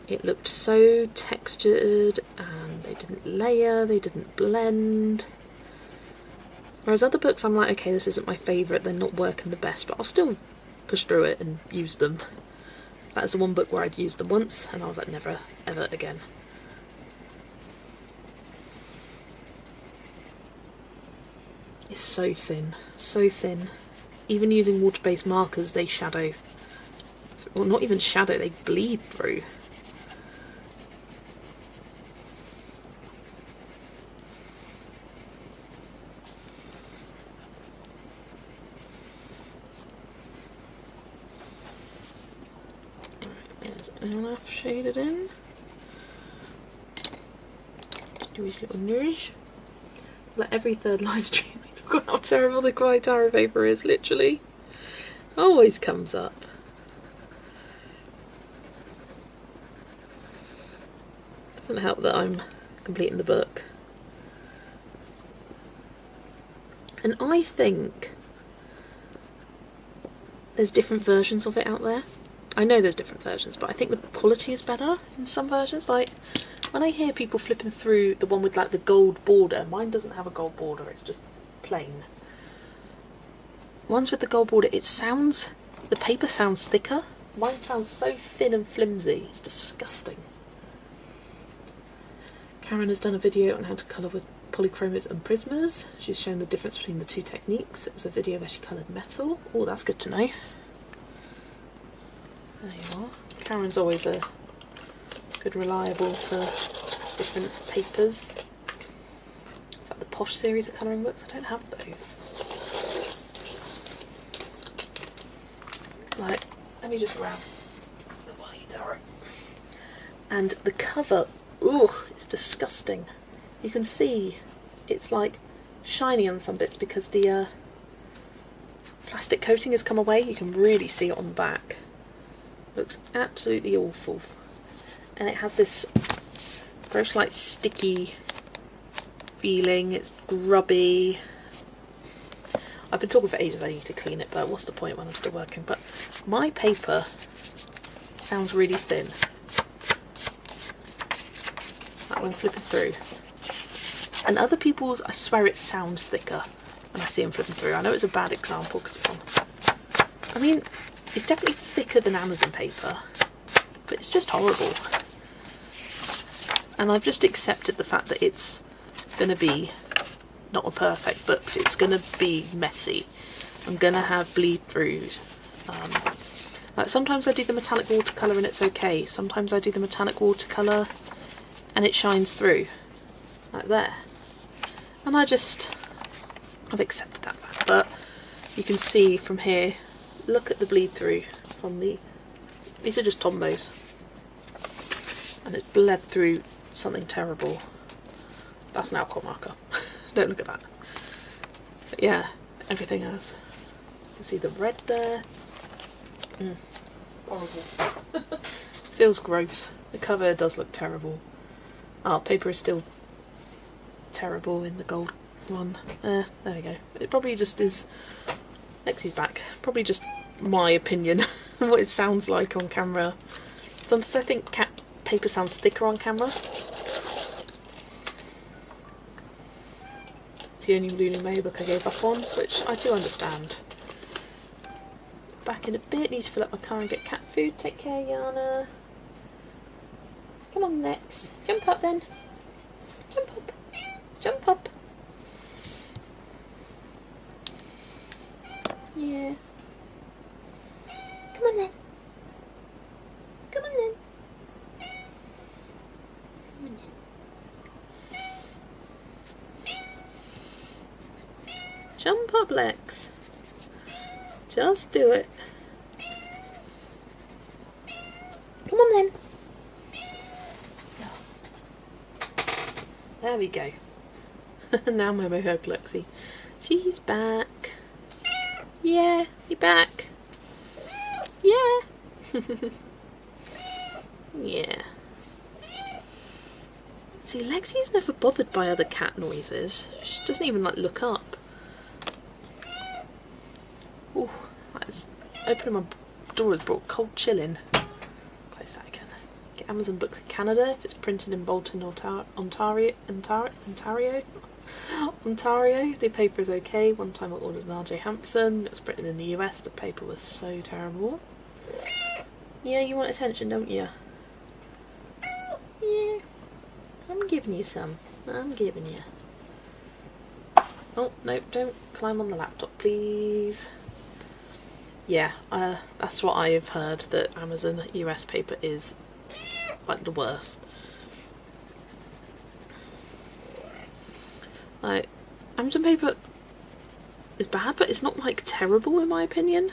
It looked so textured and they didn't layer, they didn't blend. Whereas other books I'm like, okay, this isn't my favourite, they're not working the best, but I'll still push through it and use them. That is the one book where I'd used them once and I was like, never ever again. It's so thin, so thin. Even using water-based markers, they shadow. Well, not even shadow, they bleed through. Enough shaded in. Do his little nudge. Like every third live stream, look how terrible the Kwai Taro paper is, literally. Always comes up. Doesn't help that I'm completing the book. And I think there's different versions of it out there. I know there's different versions, but I think the quality is better in some versions. Like, when I hear people flipping through the one with like the gold border, mine doesn't have a gold border, it's just plain. Ones with the gold border, it sounds, the paper sounds thicker. Mine sounds so thin and flimsy, it's disgusting. Karen has done a video on how to colour with polychromos and prismas. She's shown the difference between the two techniques. It was a video where she coloured metal. Oh, that's good to know. There you are. Karen's always a good reliable for different papers. Is that the Posh series of colouring books? I don't have those. Right, let me just grab the white arrow. And the cover, ugh, it's disgusting. You can see it's like shiny on some bits because the plastic coating has come away. You can really see it on the back. Looks absolutely awful. And it has this gross, like, sticky feeling. It's grubby. I've been talking for ages, I need to clean it, but what's the point when I'm still working? But my paper sounds really thin. Like when flipping through. And other people's, I swear it sounds thicker when I see them flipping through. I know it's a bad example because it's on... I mean, it's definitely thicker than Amazon paper, but it's just horrible. And I've just accepted the fact that it's going to be not a perfect book. It's going to be messy. I'm going to have bleed throughs. Like sometimes I do the metallic watercolour and it's okay. Sometimes I do the metallic watercolour and it shines through. Like there. And I've accepted that fact. But you can see from here, look at the bleed through from these are just Tombos. And it's bled through something terrible. That's an alcohol marker. Don't look at that. But yeah, everything has. You can see the red there. Horrible. Feels gross. The cover does look terrible. Oh, paper is still terrible in the gold one. There we go. It probably just is... Lexi's back. Probably just my opinion of what it sounds like on camera. Sometimes I think paper sounds thicker on camera. It's the only Lulu May book I gave up on, which I do understand. Back in a bit, need to fill up my car and get cat food. Take care, Yana. Come on, Lex. Jump up then. Jump up. Jump up. Yeah. Come on then. Come on then. Come on then. Jump up, Lex. Just do it. Come on then. There we go. Now Momo hugged Lexi. She's back. Yeah, you're back. Yeah. Yeah. See, Lexi's never bothered by other cat noises. She doesn't even like look up. Ooh, that's opening my door has brought cold chill in. Close that again. Get Amazon books in Canada if it's printed in Bolton, Ontario. The paper is okay. One time I ordered an R.J. Hampson. It was printed in the US. The paper was so terrible. Yeah, you want attention, don't you? Yeah. I'm giving you some. I'm giving you. Oh, no, don't climb on the laptop, please. Yeah, that's what I've heard, that Amazon US paper is like the worst. Like, Amazon paper is bad, but it's not like terrible in my opinion.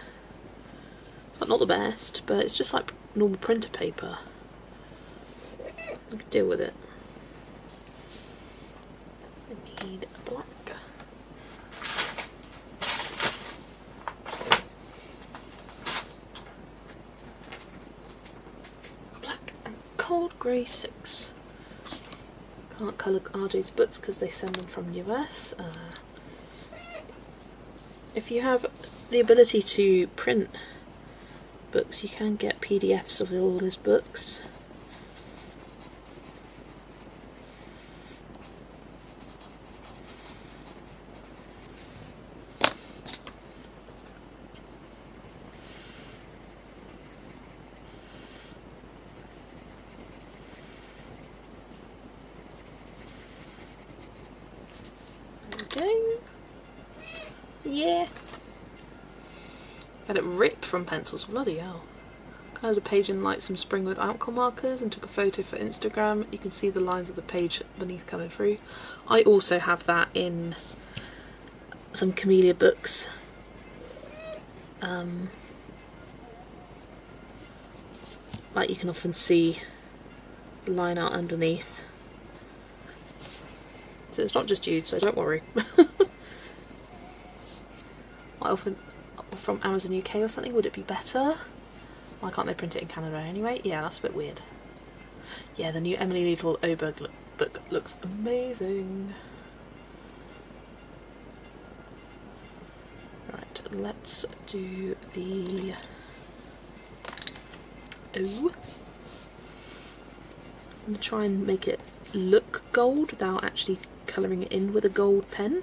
It's like not the best, but it's just like normal printer paper. I could deal with it. I need a black. Black and cold grey 6. Can't colour RJ's books because they send them from US. If you have the ability to print books, you can get PDFs of all his books. Yeah. Had it ripped from pencils, bloody hell. Coloured a page in light some spring with alcohol markers and took a photo for Instagram. You can see the lines of the page beneath coming through. I also have that in some Camellia books. Like you can often see the line out underneath. So it's not just Jude, so don't worry. I often from Amazon UK or something, would it be better? Why can't they print it in Canada anyway? Yeah, that's a bit weird. Yeah, the new Emily Liddell Oberg book looks amazing. Right, let's do the O. I'm going to try and make it look gold without actually colouring it in with a gold pen.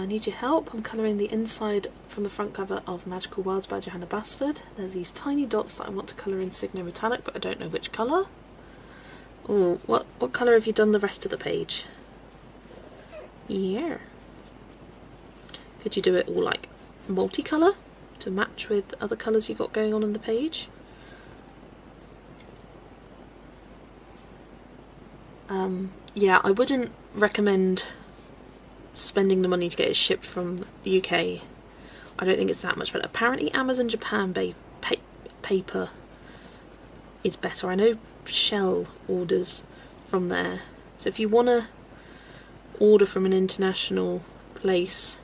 Need your help. I'm colouring the inside from the front cover of Magical Worlds by Johanna Basford. There's these tiny dots that I want to colour in Signo Metallic, but I don't know which colour. Oh, what colour have you done the rest of the page? Yeah. Could you do it all like multicolour to match with other colours you got going on in the page? Yeah, I wouldn't recommend spending the money to get it shipped from the UK. I don't think it's that much better. Apparently Amazon Japan paper is better. I know Shell orders from there. So if you want to order from an international place,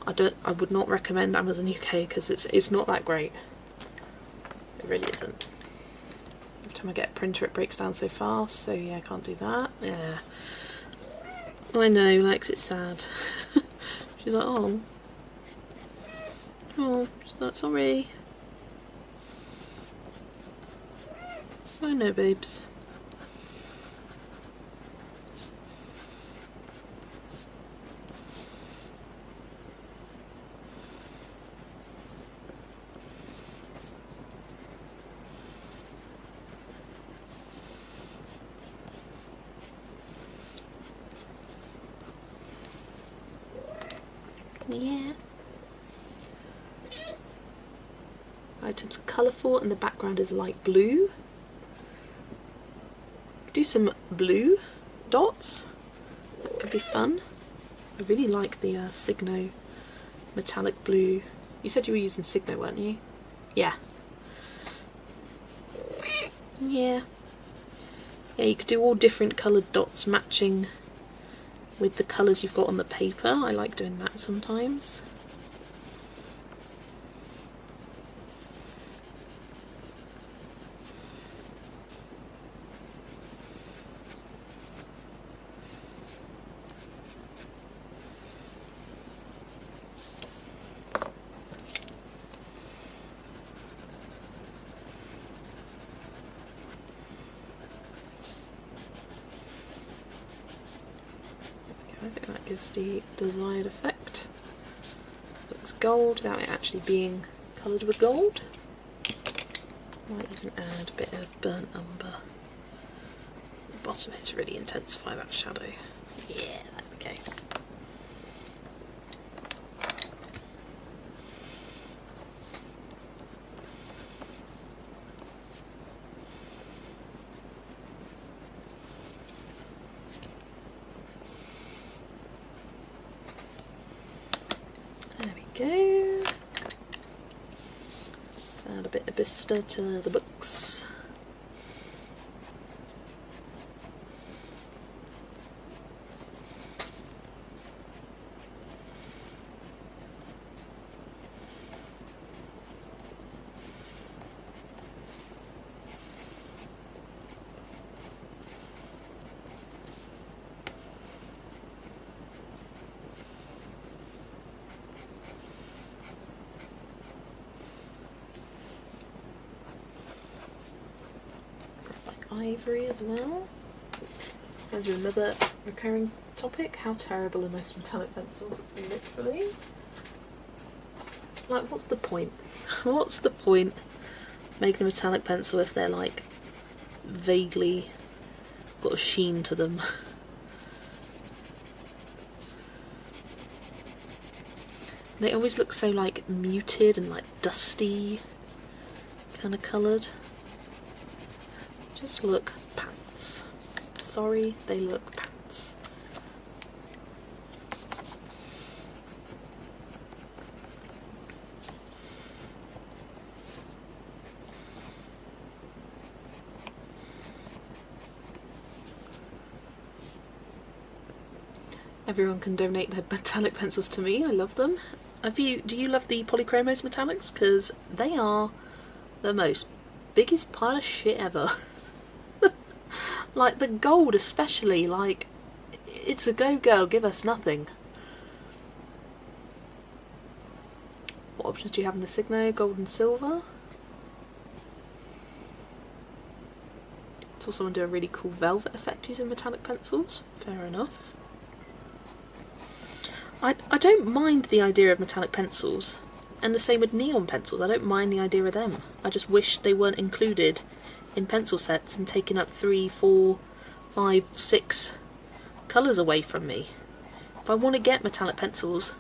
I would not recommend Amazon UK because it's not that great. It really isn't. Every time I get a printer it breaks down so fast, so yeah, I can't do that. Yeah. I know, Lex, it's sad. She's like, oh, she's like, sorry. I know, babes. Yeah. Items are colourful and the background is light blue. Do some blue dots. That could be fun. I really like the Signo metallic blue. You said you were using Signo, weren't you? Yeah. Yeah. Yeah, you could do all different coloured dots matching with the colours you've got on the paper. I like doing that sometimes. I think that gives the desired effect. Looks gold without it actually being coloured with gold. Might even add a bit of burnt umber at the bottom here to really intensify that shadow. Yeah, there we go. There we go. Let's add a bit of Vista to the books. Ivory as well. There's another recurring topic. How terrible are most metallic pencils? Literally. Like, what's the point? What's the point making a metallic pencil if they're like vaguely got a sheen to them? They always look so like muted and like dusty kind of coloured. Just look pants. Sorry, they look pants. Everyone can donate their metallic pencils to me. I love them. Do you love the Polychromos metallics? Because they are the most biggest pile of shit ever. Like the gold especially, like, it's a go girl, give us nothing. What options do you have in the Signo? Gold and silver? Saw someone do a really cool velvet effect using metallic pencils. Fair enough. I don't mind the idea of metallic pencils, and the same with neon pencils. I don't mind the idea of them. I just wish they weren't included in pencil sets and taking up 3, 4, 5, 6 colours away from me. If I want to get metallic pencils,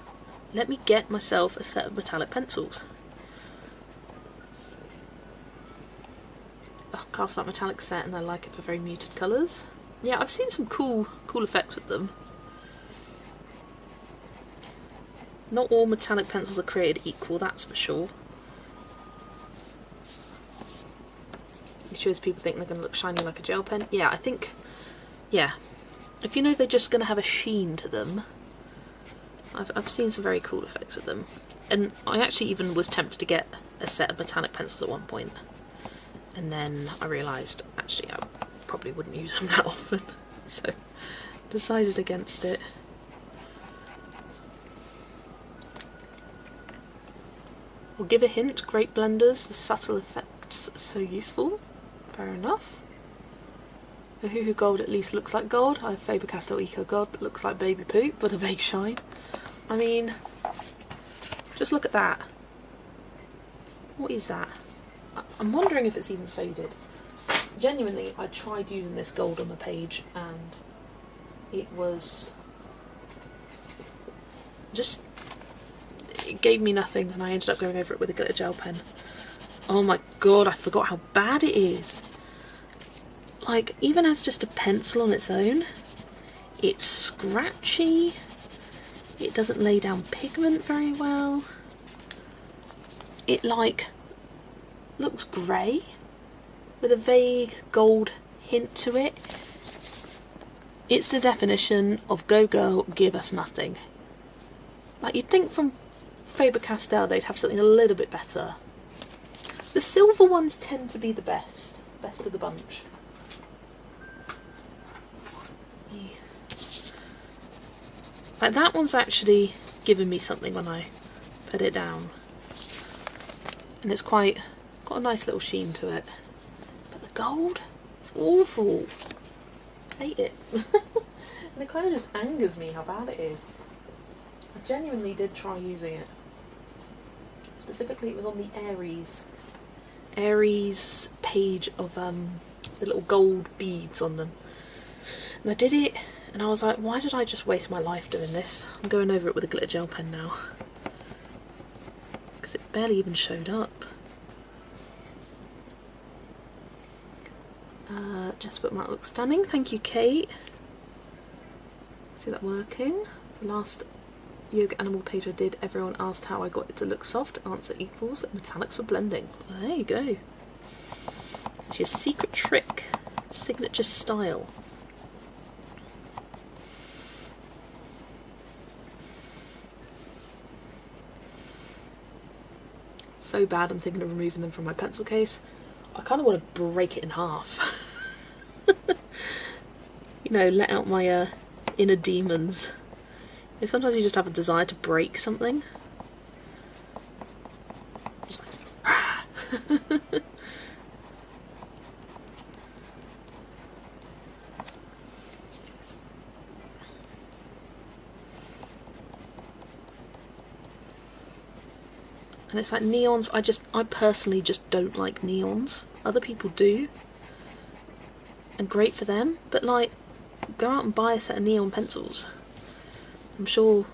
let me get myself a set of metallic pencils. Oh, Cast-Out metallic set, and I like it for very muted colours. Yeah, I've seen some cool effects with them. Not all metallic pencils are created equal, that's for sure. It shows people think they're going to look shiny like a gel pen. Yeah, I think, yeah. If you know they're just going to have a sheen to them, I've seen some very cool effects with them. And I actually even was tempted to get a set of metallic pencils at one point. And then I realised, actually, I probably wouldn't use them that often. So, decided against it. We'll give a hint, great blenders for subtle effects, so useful. Fair enough. The Hoo Hoo Gold at least looks like gold. I have Faber-Castell Eco Gold that looks like baby poop, but a vague shine. I mean, just look at that. What is that? I'm wondering if it's even faded. Genuinely, I tried using this gold on the page and it was just, it gave me nothing, and I ended up going over it with a glitter gel pen. Oh my god, I forgot how bad it is. Like, even as just a pencil on its own, it's scratchy, It doesn't lay down pigment very well. It like looks grey with a vague gold hint to it. It's the definition of go girl, give us nothing. Like, you'd think from Faber-Castell they'd have something a little bit better. The silver ones tend to be the best of the bunch. Like, that one's actually given me something when I put it down. And it's got a nice little sheen to it. But the gold, it's awful. Hate it. And it kind of just angers me how bad it is. I genuinely did try using it. Specifically, it was on the Aries page of the little gold beads on them. And I did it, and I was like, why did I just waste my life doing this? I'm going over it with a glitter gel pen now. Because it barely even showed up. Just bookmark looks stunning. Thank you, Kate. See that working? The last yoga animal page I did, everyone asked how I got it to look soft. Answer equals metallics for blending. Well, there you go. It's your secret trick. Signature style. So bad I'm thinking of removing them from my pencil case. I kind of want to break it in half. You know, let out my inner demons. Sometimes you just have a desire to break something. Just like, ah. And it's like neons, I personally just don't like neons. Other people do. And great for them, but like, go out and buy a set of neon pencils. I'm sure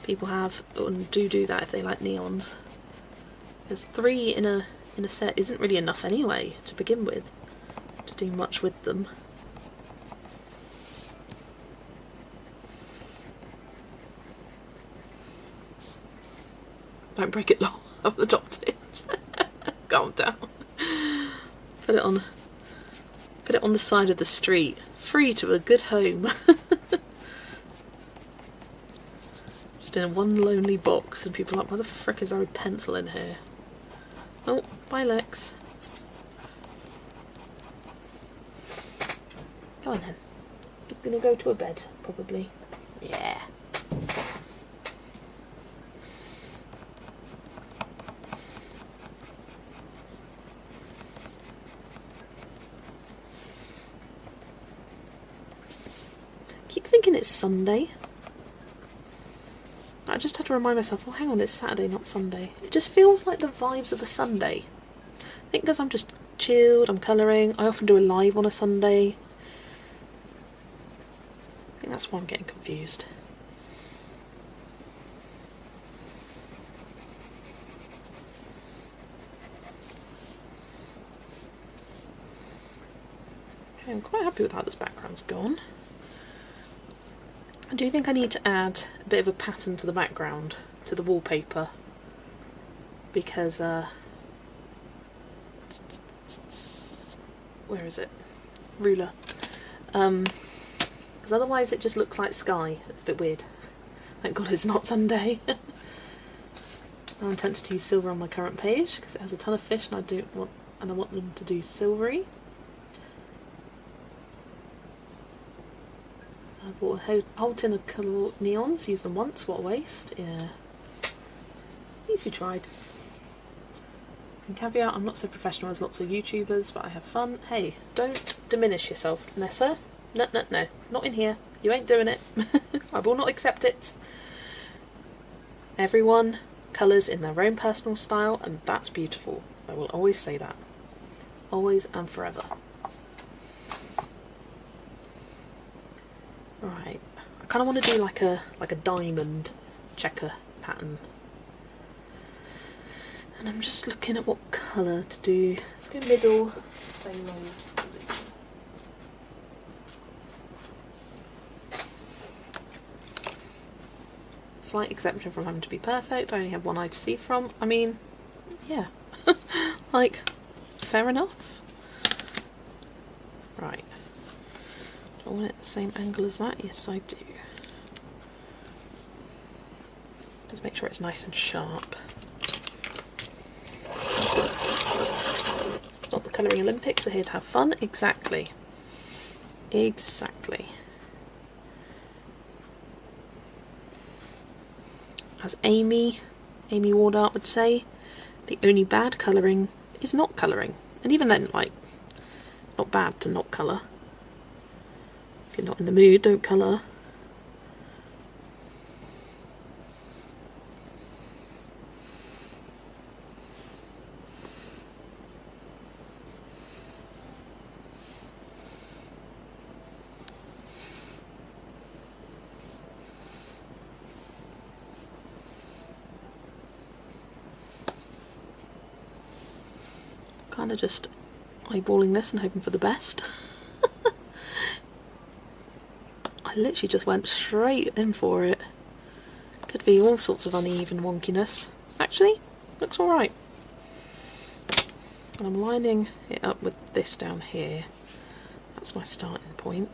people have and do that if they like neons. Because 3 in a set isn't really enough anyway to begin with, to do much with them. Don't break it long. I've adopted it. Calm down. Put it on the side of the street. Free to a good home. Just in one lonely box, and people are like, why the frick is there a pencil in here? Oh, bye Lex. Go on then. You're gonna go to a bed, probably. Yeah. Keep thinking it's Sunday. I just had to remind myself, oh hang on, it's Saturday, not Sunday. It just feels like the vibes of a Sunday. I think because I'm just chilled, I'm colouring. I often do a live on a Sunday. I think that's why I'm getting confused. Okay, I'm quite happy with how this background's gone. I do think I need to add a bit of a pattern to the background, to the wallpaper, because where is it? Ruler. Because otherwise it just looks like sky. It's a bit weird. Thank God it's not Sunday. I'm tempted to use silver on my current page because it has a ton of fish, and I want them to do silvery. I bought a whole tin of colour neons, used them once, what a waste. Yeah. At least you tried. And caveat, I'm not so professional as lots of YouTubers, but I have fun. Hey, don't diminish yourself, Nessa. No, not in here. You ain't doing it. I will not accept it. Everyone colours in their own personal style, and that's beautiful. I will always say that. Always and forever. Right, I kind of want to do like a diamond checker pattern, and I'm just looking at what colour to do. Let's go middle, very long. slight exception from having to be perfect. I only have one eye to see from. I mean, yeah. Like, fair enough. Right. Do I want it at the same angle as that? Yes, I do. Let's make sure it's nice and sharp. It's not the colouring Olympics, we're here to have fun. Exactly. Exactly. As Amy Wardart would say, the only bad colouring is not colouring. And even then, like, it's not bad to not colour. If you're not in the mood, don't colour. Kind of just eyeballing this and hoping for the best. I literally just went straight in for it. Could be all sorts of uneven wonkiness. Actually, looks alright. And I'm lining it up with this down here. That's my starting point.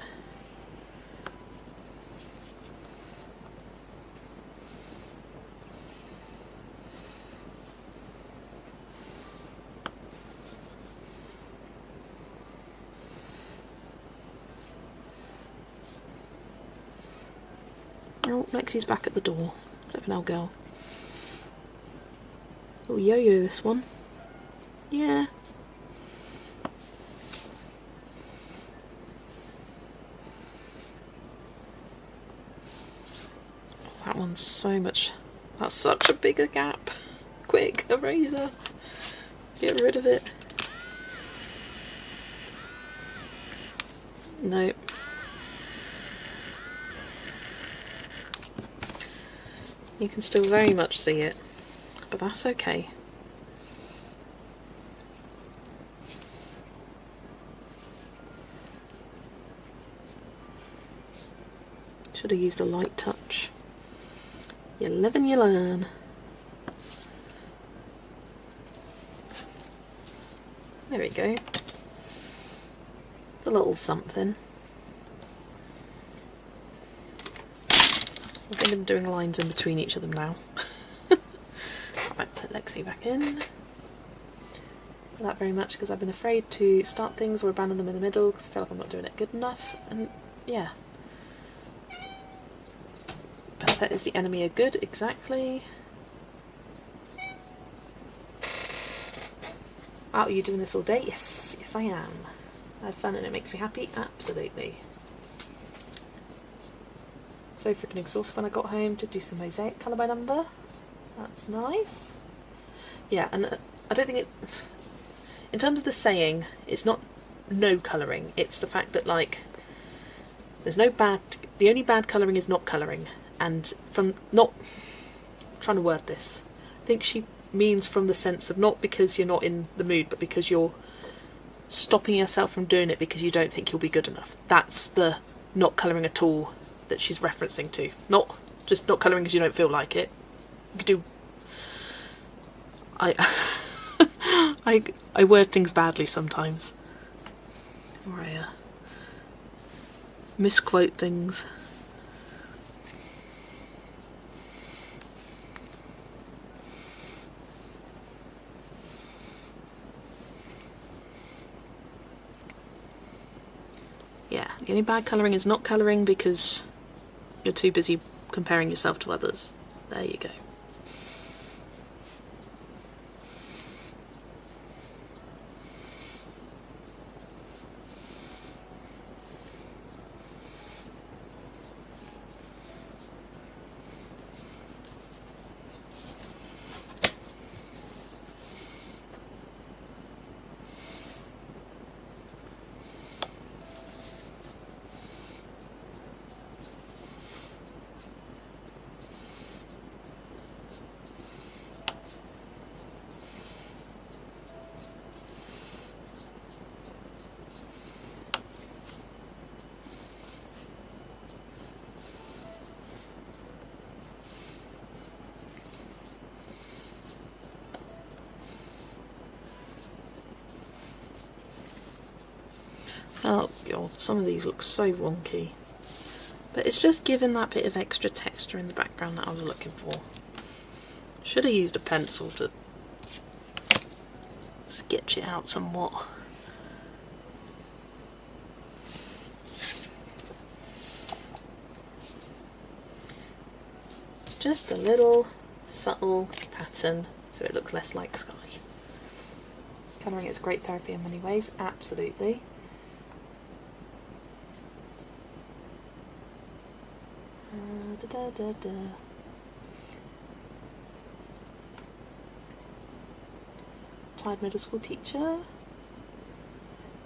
Oh, Lexi's back at the door. Flippin' hell, girl. Oh, yo-yo this one. Yeah. That one's so much... That's such a bigger gap. Quick, eraser. Get rid of it. Nope. You can still very much see it, but that's okay. Should have used a light touch. You live and you learn. There we go. It's a little something. I think I'm doing lines in between each of them now. Right, put Lexi back in. Not that very much because I've been afraid to start things or abandon them in the middle because I feel like I'm not doing it good enough. And yeah. Perfect is the enemy of good, exactly. Oh, are you doing this all day? Yes, yes I am. I have fun and it makes me happy, absolutely. So freaking exhausted when I got home to do some mosaic colour by number. That's nice. Yeah, and I don't think it... In terms of the saying, it's not no colouring. It's the fact that, like, there's no bad... The only bad colouring is not colouring. And from not... I'm trying to word this. I think she means from the sense of not because you're not in the mood, but because you're stopping yourself from doing it because you don't think you'll be good enough. That's the not colouring at all that she's referencing to. Not just not colouring because you don't feel like it. You could do... I word things badly sometimes. Or I misquote things. Yeah, the only bad colouring is not colouring because you're too busy comparing yourself to others. There you go. Oh god, some of these look so wonky. But it's just given that bit of extra texture in the background that I was looking for. Should have used a pencil to sketch it out somewhat. Just a little subtle pattern so it looks less like sky. Colouring is great therapy in many ways, absolutely. Retired middle school teacher.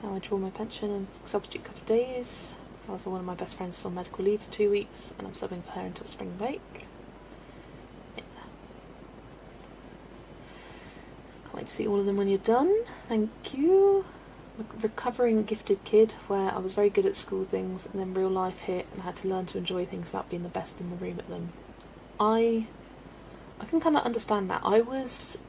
Now I draw my pension and substitute a couple of days. However, one of my best friends is on medical leave for 2 weeks and I'm subbing for her until spring break. Yeah. Can't wait to see all of them when you're done. Thank you. Recovering gifted kid, where I was very good at school things and then real life hit and I had to learn to enjoy things without being the best in the room at them. I can kind of understand that. I was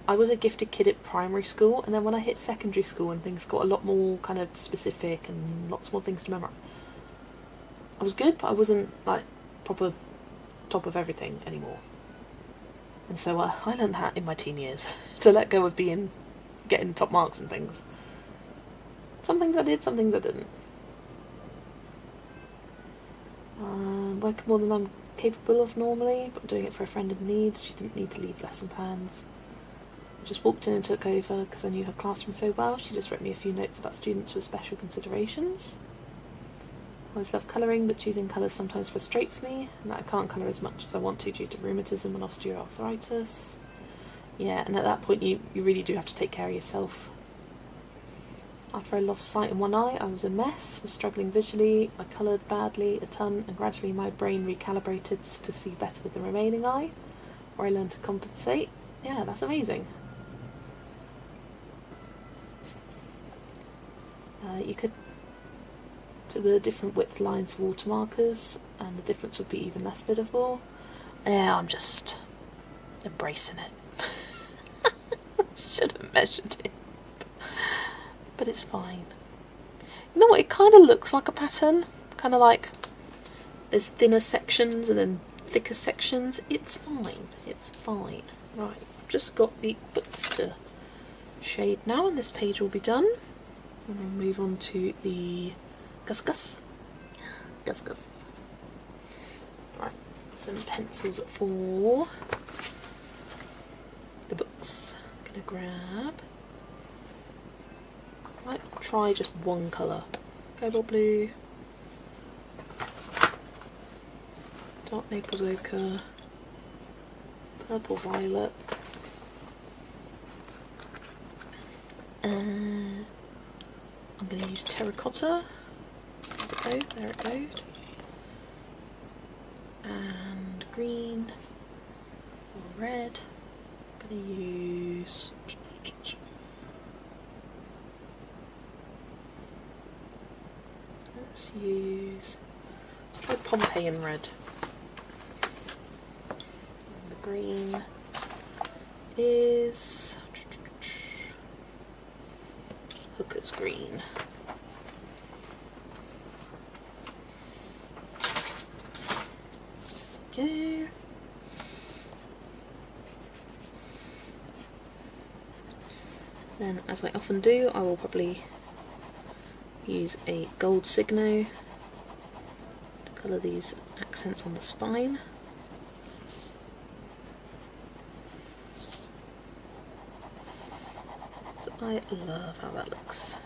a gifted kid at primary school, and then when I hit secondary school and things got a lot more kind of specific and lots more things to memorise, I was good, but I wasn't like proper top of everything anymore. And so I learned that in my teen years to let go of getting top marks and things. Some things I did, some things I didn't. Working more than I'm capable of normally, but doing it for a friend in need. She didn't need to leave lesson plans. I just walked in and took over because I knew her classroom so well. She just wrote me a few notes about students with special considerations. I always love colouring, but choosing colours sometimes frustrates me, and that I can't colour as much as I want to due to rheumatism and osteoarthritis. Yeah, and at that point you really do have to take care of yourself. After I lost sight in one eye, I was a mess, was struggling visually, I coloured badly a ton, and gradually my brain recalibrated to see better with the remaining eye, or I learned to compensate. Yeah, that's amazing. You could do the different width lines of watermarkers, and the difference would be even less visible. Yeah, I'm just embracing it. Should have measured it. But it's fine. You know what, it kind of looks like a pattern. Kind of like there's thinner sections and then thicker sections. It's fine. It's fine. Right, I've just got the books to shade now and this page will be done. And we'll move on to the Gus Gus. Gus Gus. Right, some pencils for the books. I'm gonna grab. Might try just one colour. Cobalt blue, dark Naples ochre, purple violet, I'm going to use terracotta. There it goes. And green or red. I'm going to use let's try Pompeian red. And the green is Hooker's green. Go. Then, as I often do, I will probably use a gold signo to colour these accents on the spine. So I love how that looks.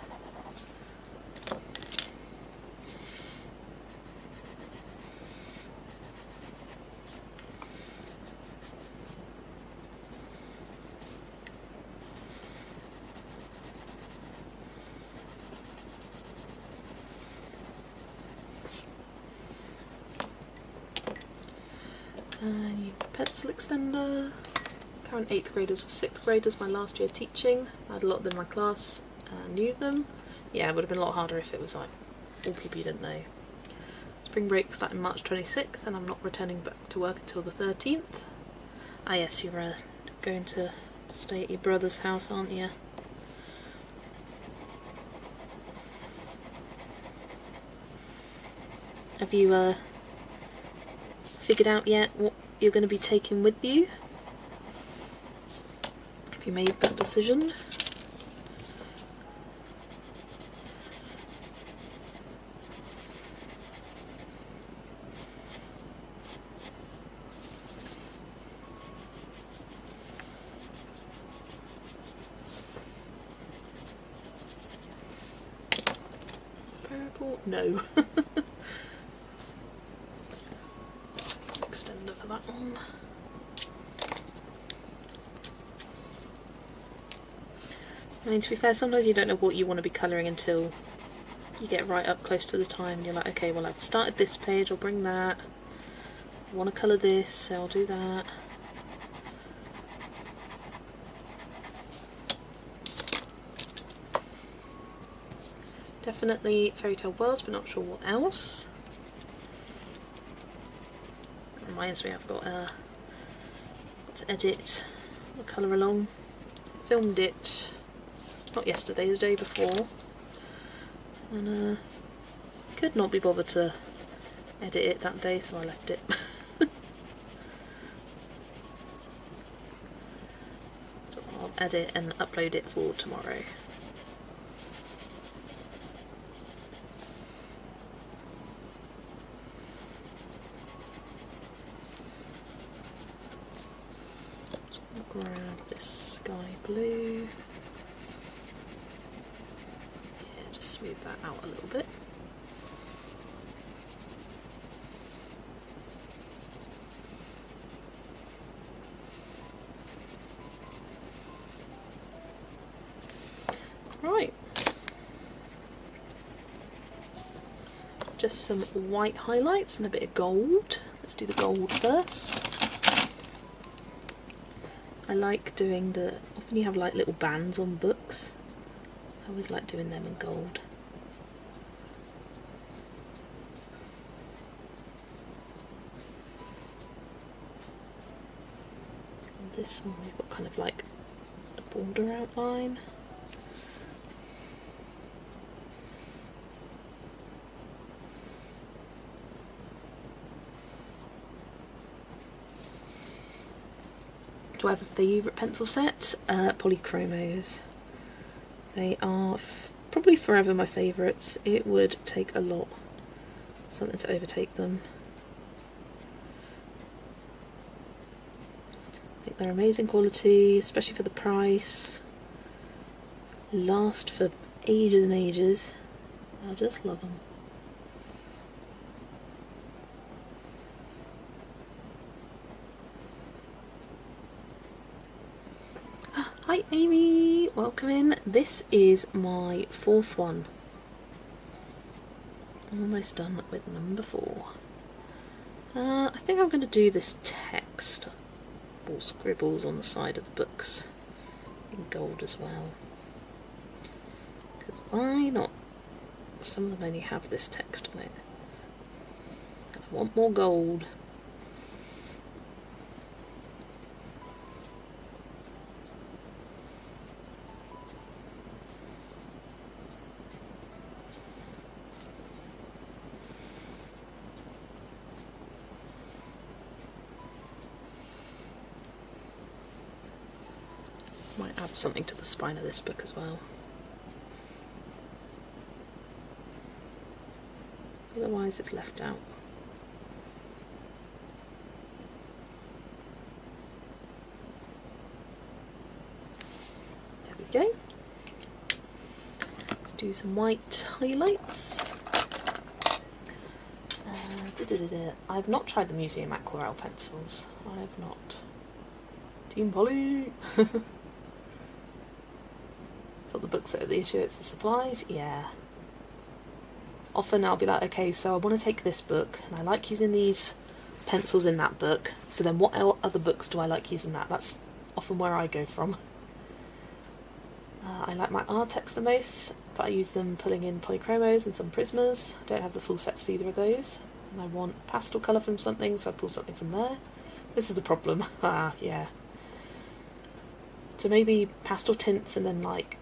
Pencil extender. Current 8th graders were 6th graders my last year teaching. I had a lot of them in my class, knew them. Yeah, it would have been a lot harder if it was like all people you didn't know. Spring break starting March 26th and I'm not returning back to work until the 13th. Ah yes, you're going to stay at your brother's house, aren't you? Have you figured out yet what you're going to be taking with you? Have you made that decision? Purple? No. Extender for that one. I mean, to be fair, sometimes you don't know what you want to be colouring until you get right up close to the time and you're like, okay, well, I've started this page, I'll bring that. I want to colour this, so I'll do that. Definitely Fairy Tale Worlds, but not sure what else. Reminds me, I've got to edit the colour along. Filmed it not yesterday, the day before, and could not be bothered to edit it that day, so I left it. So I'll edit and upload it for tomorrow. Grab this sky blue. Yeah, just smooth that out a little bit. Right. Just some white highlights and a bit of gold. Let's do the gold first. I like doing often you have like little bands on books. I always like doing them in gold. And this one we've got kind of like a border outline. Do I have a favourite pencil set? Polychromos. They are probably forever my favourites. It would take a lot, something to overtake them. I think they're amazing quality, especially for the price. Last for ages and ages. I just love them. Hi Amy, welcome in. This is my fourth one. Almost done with number 4. I think I'm going to do this text or scribbles on the side of the books in gold as well. Because why not? Some of them only have this text on it. I want more gold. Might add something to the spine of this book as well. Otherwise it's left out. There we go. Let's do some white highlights. I've not tried the Museum Aquarelle pencils. I have not. Team Polly! It's not the books that are the issue, it's the supplies. Yeah. Often I'll be like, okay, so I want to take this book, and I like using these pencils in that book, so then what other books do I like using that? That's often where I go from. I like my Artex the most, but I use them pulling in polychromos and some Prismas. I don't have the full sets for either of those. And I want pastel colour from something, so I pull something from there. This is the problem. Yeah. So maybe pastel tints and then like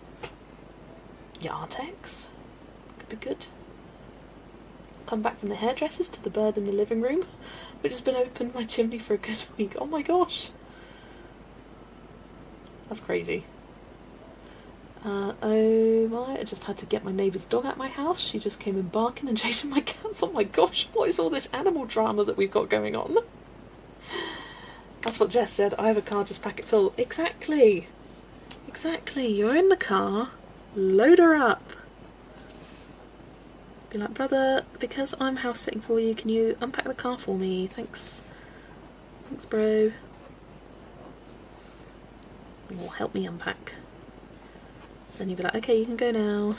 your Artex could be good. come back from the hairdressers to the bird in the living room, which has been open my chimney for a good week. Oh my gosh. That's crazy. Oh my, I just had to get my neighbour's dog out of my house. She just came in barking and chasing my cats. Oh my gosh, what is all this animal drama that we've got going on? That's what Jess said. I have a car just pack it full. Exactly. Exactly. You're in the car. Load her up. Be like, brother, because I'm house sitting for you, can you unpack the car for me? Thanks. Thanks, bro. Or help me unpack. Then you'd be like, okay, you can go now.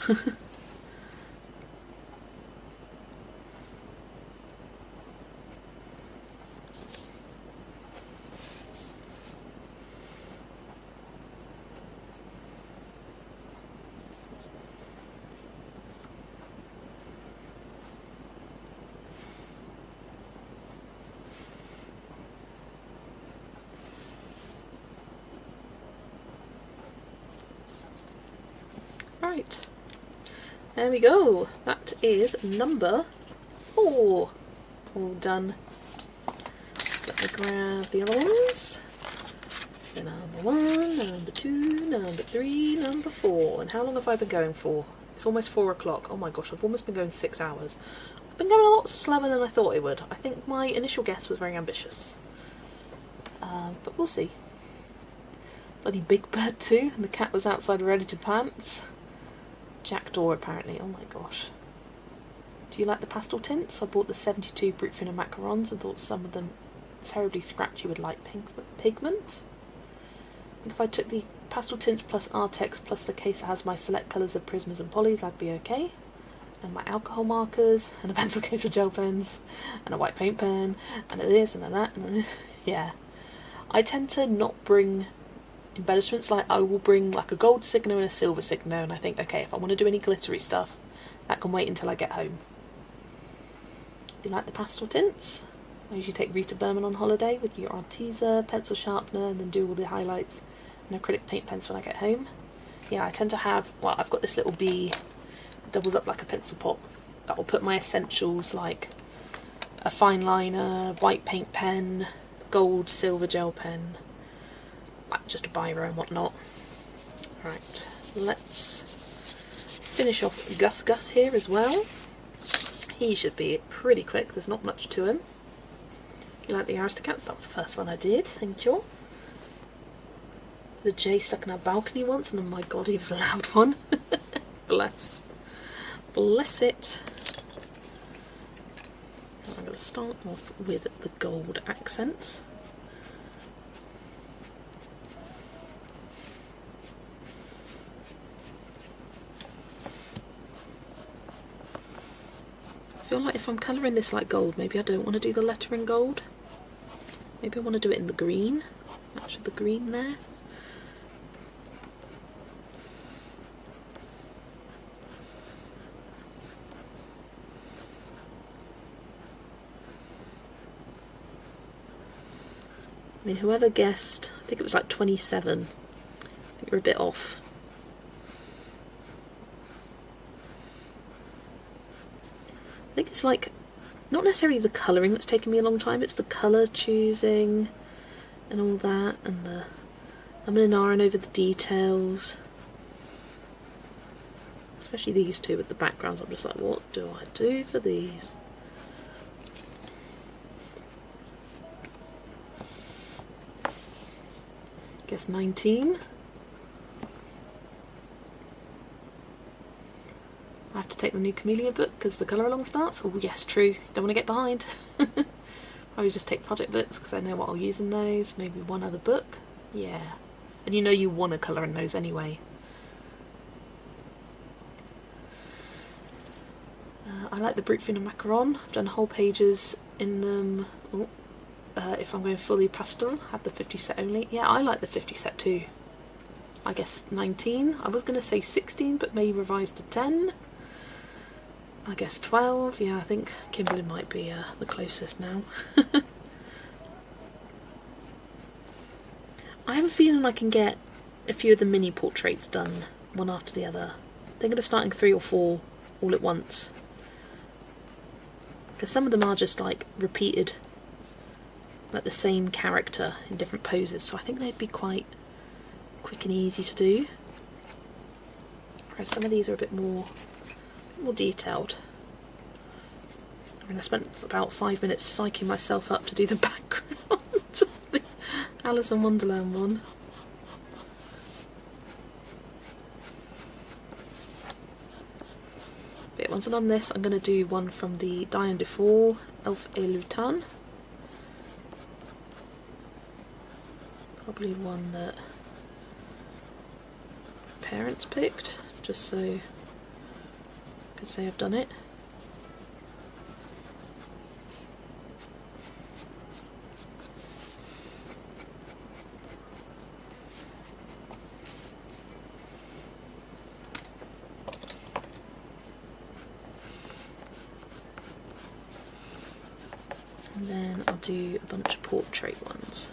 Right, there we go. That is number 4. All done. Let me grab the other ones. So number 1, number 2, number 3, number 4. And how long have I been going for? It's almost 4 o'clock. Oh my gosh, I've almost been going 6 hours. I've been going a lot slower than I thought it would. I think my initial guess was very ambitious. But we'll see. Bloody big bird too, and the cat was outside ready to pants. Jackdaw apparently. Oh my gosh. Do you like the pastel tints? I bought the 72 Brute Finner macarons and thought some of them terribly scratchy would like pigment. I think if I took the pastel tints plus Artex plus the case that has my select colours of Prismas and Polys, I'd be okay. And my alcohol markers, and a pencil case of gel pens, and a white paint pen, and a this and a that, and a yeah. I tend to not bring embellishments. Like, I will bring like a gold Signo and a silver Signo, and I think, okay, if I want to do any glittery stuff, that can wait until I get home. You like the pastel tints? I usually take Rita Berman on holiday with your Arteza, pencil sharpener, and then do all the highlights and acrylic paint pens when I get home. Yeah, I tend to have, well, I've got this little bee that doubles up like a pencil pot that will put my essentials like a fine liner, white paint pen, gold, silver gel pen, like just a biro and whatnot. Right, let's finish off Gus Gus here as well. He should be pretty quick, there's not much to him. You like the Aristocats? That was the first one I did, thank you. The Jay stuck in our balcony once, and oh my god, he was a loud one. Bless. Bless it. I'm going to start off with the gold accents. I feel like if I'm colouring this like gold, maybe I don't want to do the letter in gold. Maybe I want to do it in the green. Match with the green there. I mean, whoever guessed, I think it was like 27. I think you're a bit off. I think it's like, not necessarily the colouring that's taken me a long time, it's the colour choosing and all that, and the I'm in an iron over the details. Especially these two with the backgrounds, I'm just like, what do I do for these? Guess 19. I have to take the new Camellia book because the colour along starts. Oh yes, true. Don't want to get behind. Probably just take project books because I know what I'll use in those. Maybe one other book. Yeah. And you know you want to colour in those anyway. I like the Brute Finner macaron. I've done whole pages in them. Oh. If I'm going fully pastel, have the 50 set only. Yeah, I like the 50 set too. I guess 19. I was going to say 16, but maybe revised to 10. I guess 12. Yeah, I think Kimberly might be the closest now. I have a feeling I can get a few of the mini portraits done, one after the other. They're going to start in 3 or 4 all at once. because some of them are just like repeated, like the same character in different poses, so I think they'd be quite quick and easy to do. Whereas some of these are a bit more detailed. I mean, I spent about 5 minutes psyching myself up to do the background of the Alice in Wonderland one. But once I've done this, I'm going to do one from the Diane Dufour Elf A Lutan. Probably one that parents picked, just so I could say I've done it. And then I'll do a bunch of portrait ones.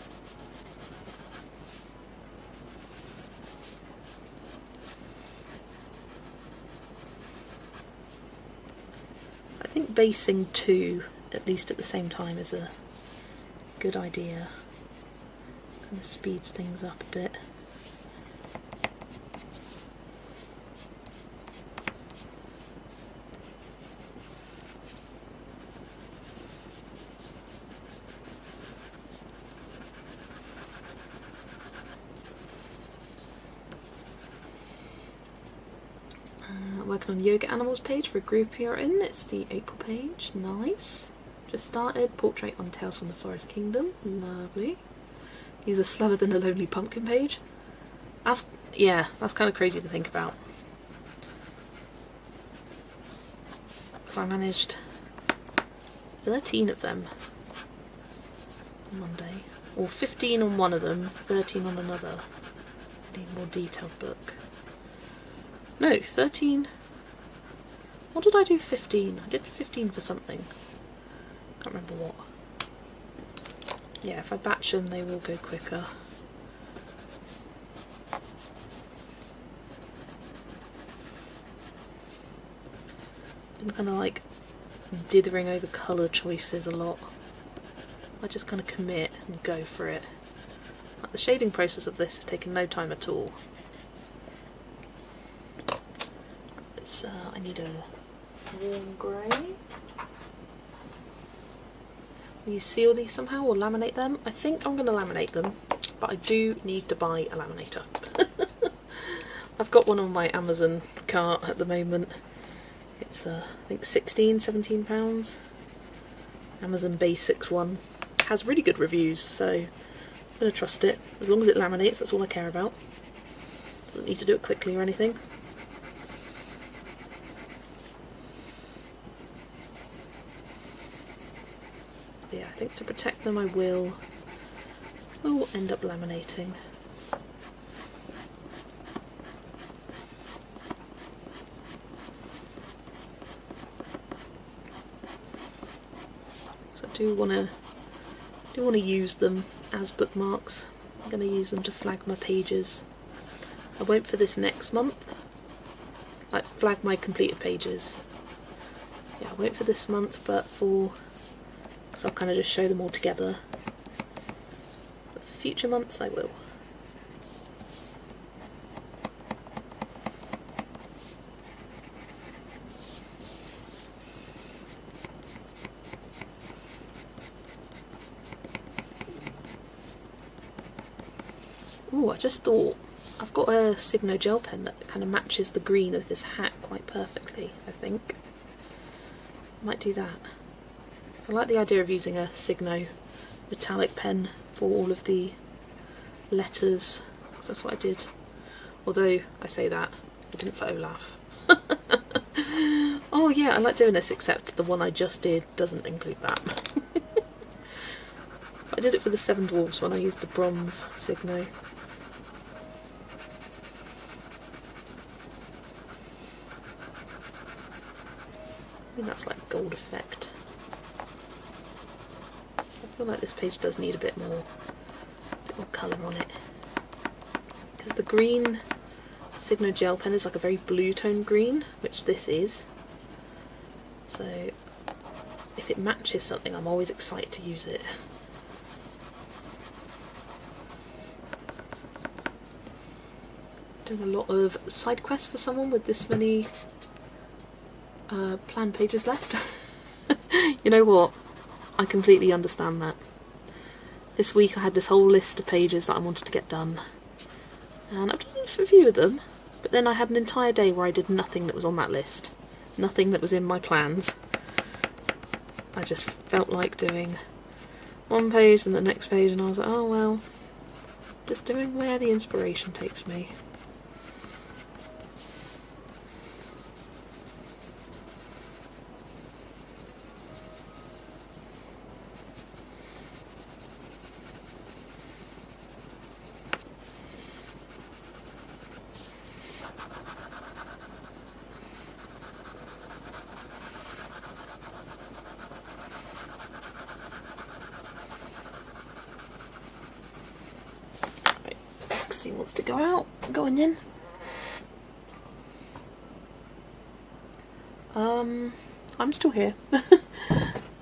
I think basing two at least at the same time is a good idea. Kind of speeds things up a bit. Working on Yoga Animals page for a group you're in. It's the April page. Nice. Just started. Portrait on Tales from the Forest Kingdom. Lovely. These are slower than a Lonely Pumpkin page. That's kind of crazy to think about. Because I managed 13 of them on one day. Or 15 on one of them, 13 on another. Need a more detailed book. No, 13. What did I do 15? I did 15 for something. Can't remember what. Yeah, if I batch them, they will go quicker. I'm kind of like dithering over colour choices a lot. I just kind of commit and go for it. Like the shading process of this has taken no time at all. I need a warm grey. Will you seal these somehow or laminate them? I think I'm going to laminate them, but I do need to buy a laminator. I've got one on my Amazon cart at the moment. It's I think £17 Amazon Basics one. It has really good reviews, so I'm going to trust it. As long as it laminates, that's all I care about. Doesn't need to do it quickly or anything. Yeah, I think to protect them I will end up laminating. So I do want to use them as bookmarks. I'm going to use them to flag my pages. I won't for this next month, like flag my completed pages. Yeah, I won't for this month, but so I'll kind of just show them all together. But for future months I will. Ooh, I just thought, I've got a Signo gel pen that kind of matches the green of this hat quite perfectly, I think. Might do that. I like the idea of using a Signo metallic pen for all of the letters, because that's what I did. Although, I say that, I didn't for Olaf. Oh yeah, I like doing this, except the one I just did doesn't include that. I did it for the Seven Dwarfs when I used the bronze Signo. I think that's like gold effect. I feel like this page does need a bit more colour on it. Because the green Signo gel pen is like a very blue tone green, which this is. So if it matches something, I'm always excited to use it. Doing a lot of side quests for someone with this many planned pages left. You know what? I completely understand that. This week I had this whole list of pages that I wanted to get done, and I've done a few of them, but then I had an entire day where I did nothing that was on that list. Nothing that was in my plans. I just felt like doing one page and the next page, and I was like, oh well, just doing where the inspiration takes me. He wants to go out. Going in. I'm still here.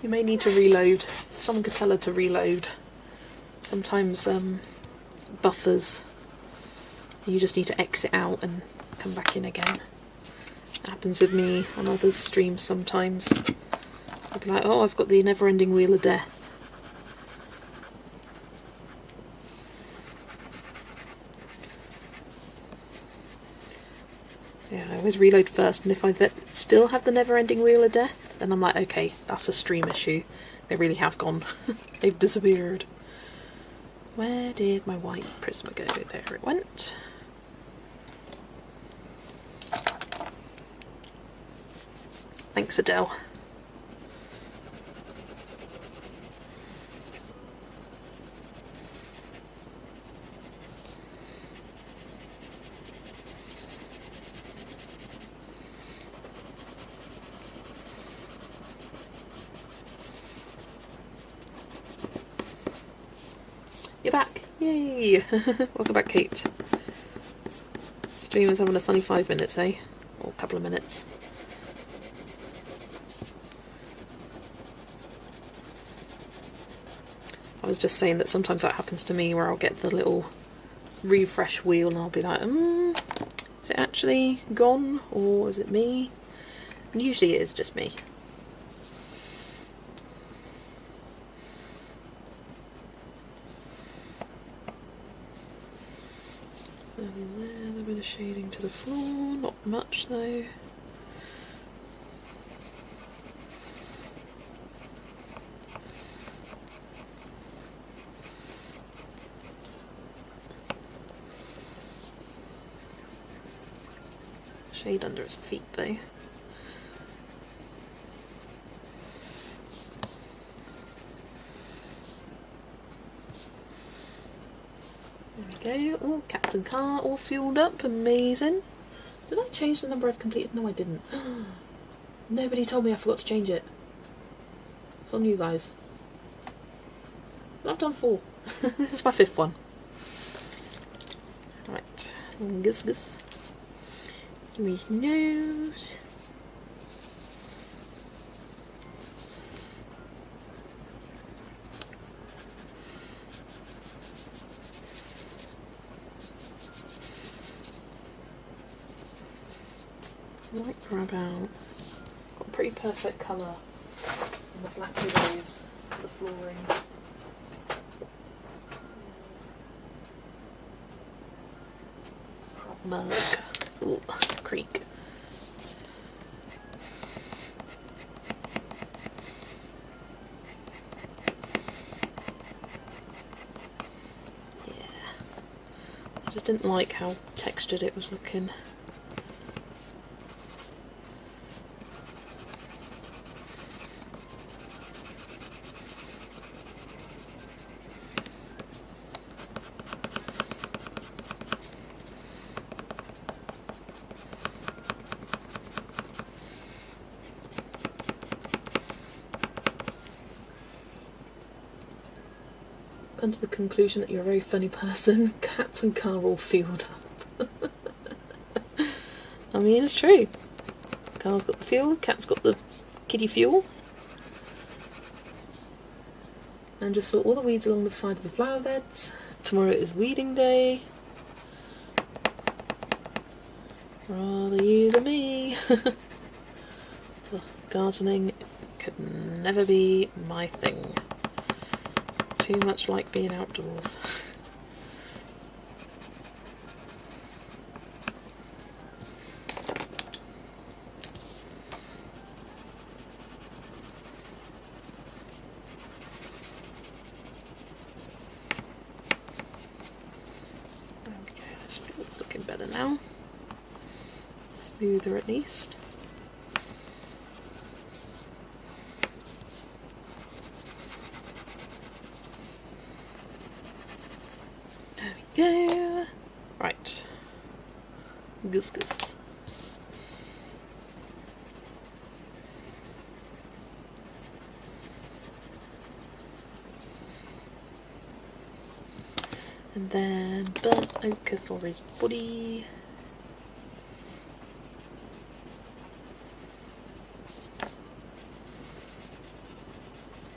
You may need to reload. Someone could tell her to reload. Sometimes buffers. You just need to exit out and come back in again. It happens with me on others' streams sometimes. I'll be like, oh, I've got the never-ending wheel of death. Yeah, I always reload first, and if I still have the never-ending wheel of death, then I'm like, okay, that's a stream issue. They really have gone. They've disappeared. Where did my white Prisma go? There it went. Thanks, Adele. You're back! Yay! Welcome back, Kate. Streamer's having a funny 5 minutes, eh? Or a couple of minutes. I was just saying that sometimes that happens to me, where I'll get the little refresh wheel and I'll be like, is it actually gone, or is it me? And usually it is just me. So a little bit of shading to the floor, not much though. Shade under his feet though. There we go. Oh, cats and car all fueled up. Amazing. Did I change the number I've completed? No, I didn't. Nobody told me I forgot to change it. It's on you guys. I've done 4. This is my 5th one. Right. Gus Gus. Give me his nose. Light grab out. Got a pretty perfect colour in the black widows for the flooring. Mug. Ooh, creak. Yeah. I just didn't like how textured it was looking. Come to the conclusion that you're a very funny person. Cats and car all fueled up. I mean, it's true. Car's got the fuel, cat's got the kiddie fuel. and just saw all the weeds along the side of the flower beds. Tomorrow is weeding day. Rather you than me. Gardening could never be my thing. Too much like being outdoors. It's looking better now. Smoother at least. There we go. Right. Gus Gus. And then burnt ochre for his body.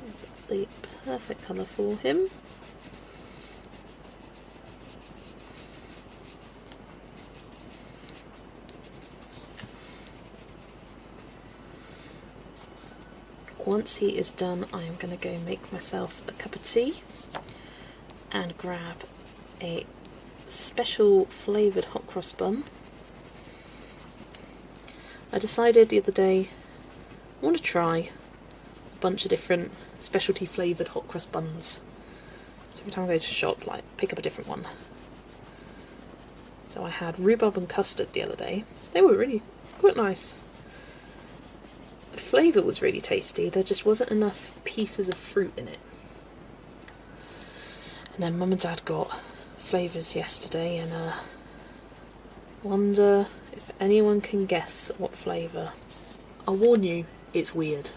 Is the perfect colour for him. Once he is done, I am going to go make myself a cup of tea and grab a special flavoured hot cross bun. I decided the other day I want to try a bunch of different specialty flavoured hot cross buns. So every time I go to shop, like, pick up a different one. So I had rhubarb and custard the other day. They were really quite nice. The flavour was really tasty, there just wasn't enough pieces of fruit in it. And then Mum and Dad got flavours yesterday, and wonder if anyone can guess what flavour. I'll warn you, it's weird.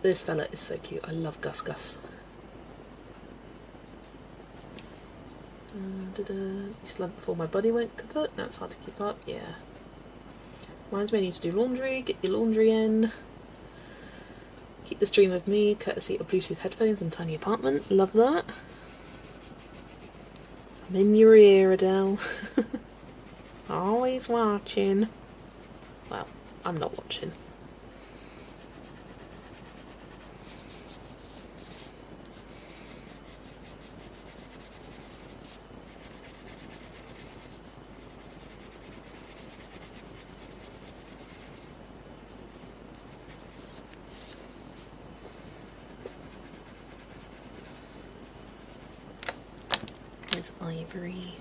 This fella is so cute. I love Gus Gus. Used to love it before my body went kaput. Now it's hard to keep up. Yeah. Reminds me I need to do laundry. Get your laundry in. Keep the stream of me, courtesy of Bluetooth headphones and tiny apartment. Love that. I'm in your ear, Adele. Always watching. Well, I'm not watching. There's ivory.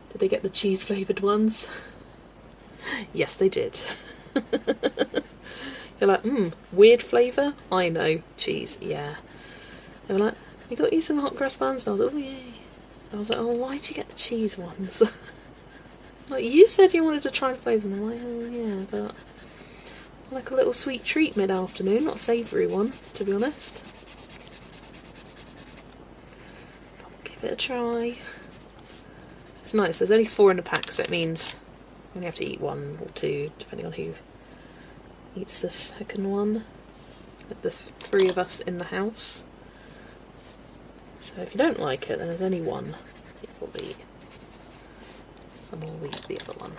Did they get the cheese flavoured ones? Yes, they did. You're like, weird flavour? I know, cheese, yeah. They were like, you got you some hot cross buns? And I was like, oh yay. I was like, oh, why'd you get the cheese ones? Like, you said you wanted to try the flavours, and I'm like, oh yeah, but like a little sweet treat mid-afternoon, not a savoury one, to be honest. Give it a try. It's nice, there's only 4 in a pack, so it means you only have to eat 1 or 2, depending on who eats the second one. With the 3 of us in the house. So if you don't like it, then there's only 1 you can probably eat. Someone will eat the other one.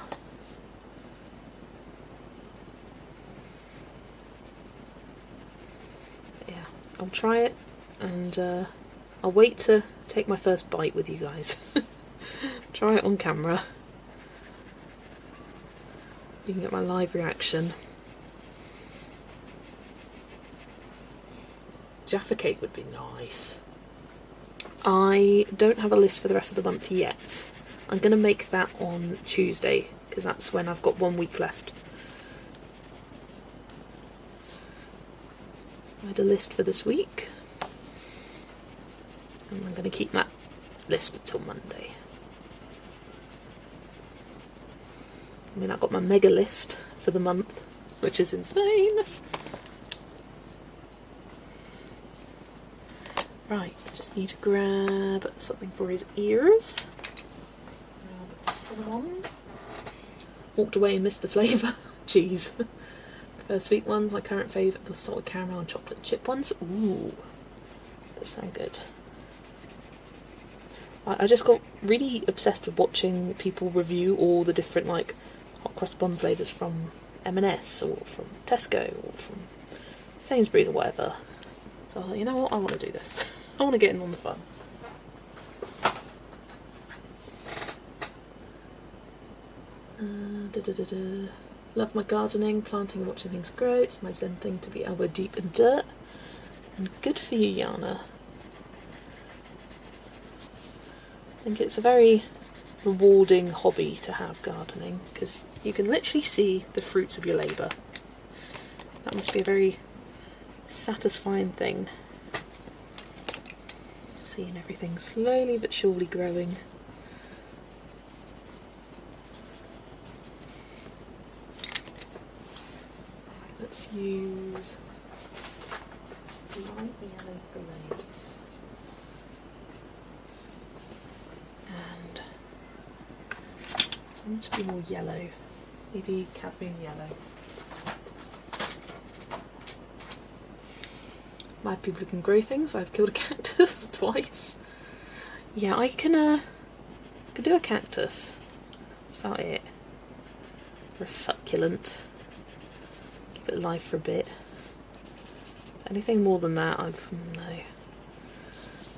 Yeah, I'll try it, and I'll wait to take my first bite with you guys. Try it on camera. You can get my live reaction. Jaffa cake would be nice. I don't have a list for the rest of the month yet. I'm going to make that on Tuesday, because that's when I've got 1 week left. I had a list for this week, and I'm going to keep that list until Monday. I mean, I've got my mega list for the month, which is insane. Right, just need to grab something for his ears. Let's another one. Walked away and missed the flavour. Cheese. Prefer sweet ones. My current favourite, the salted caramel and chocolate chip ones. Ooh, those sound good. I just got really obsessed with watching people review all the different like hot cross bun flavours from M&S or from Tesco or from Sainsbury's or whatever. So I thought, you know what, I want to do this. I want to get in on the fun. Love my gardening, planting and watching things grow. It's my zen thing to be elbow deep in dirt. And good for you, Yana. I think it's a very rewarding hobby to have, gardening, because you can literally see the fruits of your labour. That must be a very satisfying thing. Seeing everything slowly but surely growing. Let's use light yellow glaze. And I want it to be more yellow, maybe cadmium yellow. Mad people who can grow things. I've killed a cactus twice. Yeah, I can do a cactus. That's about it. Or a succulent. Keep it alive for a bit. Anything more than that, no.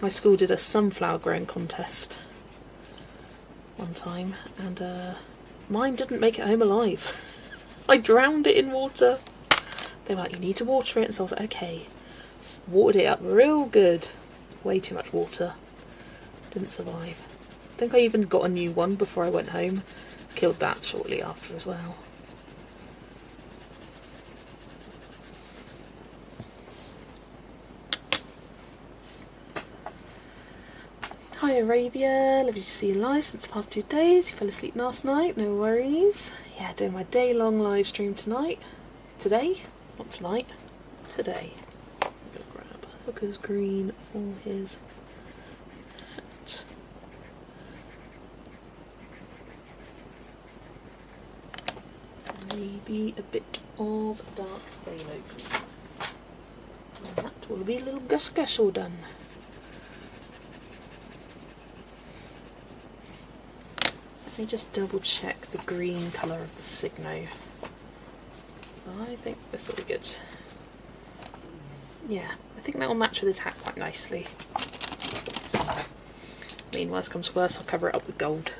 My school did a sunflower growing contest one time, and mine didn't make it home alive. I drowned it in water. They were like, you need to water it, and so I was like, okay. Watered it up real good. Way too much water. Didn't survive. I think I even got a new one before I went home. Killed that shortly after as well. Hi Arabia, lovely to see you live since the past 2 days. You fell asleep last night, no worries. Yeah, doing my day-long live stream tonight. Today? Not tonight. Today. Lucas green for his hat. Maybe a bit of dark phthalo green. And that will be a little Gus Gus all done. Let me just double check the green colour of the Signo. I think this will be good. Yeah, I think that will match with his hat quite nicely. I mean, worst comes to worst, I'll cover it up with gold.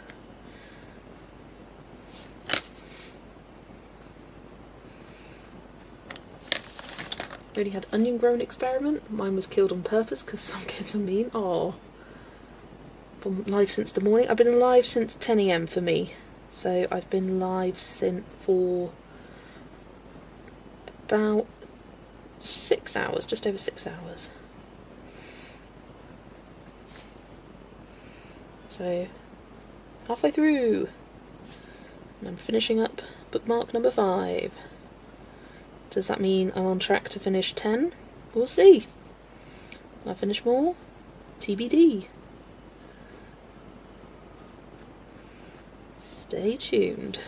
We only had onion grown experiment. Mine was killed on purpose because some kids are mean. Oh, been live since the morning. I've been live since 10 AM for me, so I've been live for about 6 hours, just over 6 hours. So, halfway through. And I'm finishing up bookmark number 5. Does that mean I'm on track to finish 10? We'll see. Will I finish more? TBD. Stay tuned.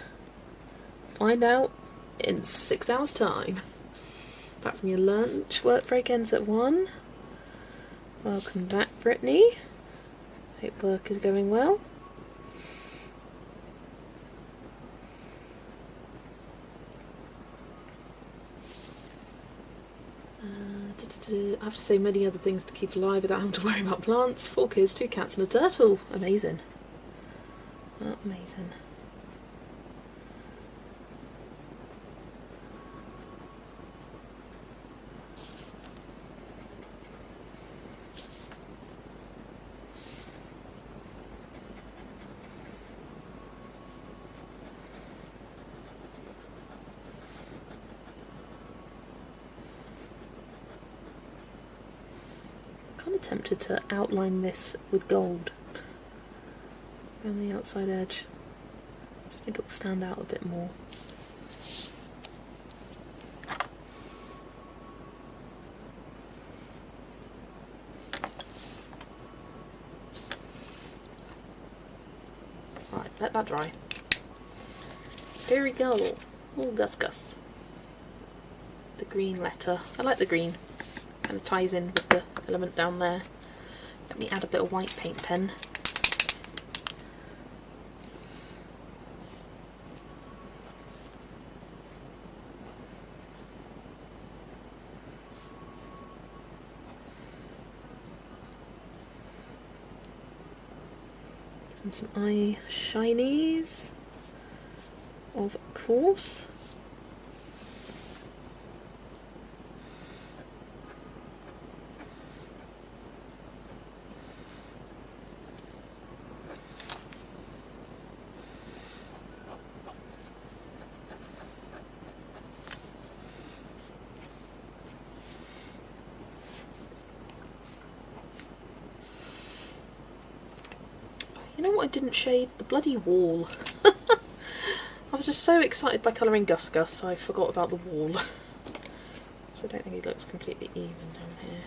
Find out in 6 hours' time. Back from your lunch. Work break ends at 1. Welcome back, Brittany. Hope work is going well. I have to say many other things to keep alive without having to worry about plants. 4 kids, 2 cats and a turtle. Amazing. Amazing. Kind of tempted to outline this with gold around the outside edge. I just think it will stand out a bit more. Right, let that dry. Here we go. Oh, Gus Gus. The green letter. I like the green. Kind of ties in with the element down there. Let me add a bit of white paint pen. And some eye shinies, of course. You know what I didn't shade? The bloody wall. I was just so excited by colouring Gus Gus, I forgot about the wall. So I don't think it looks completely even down here.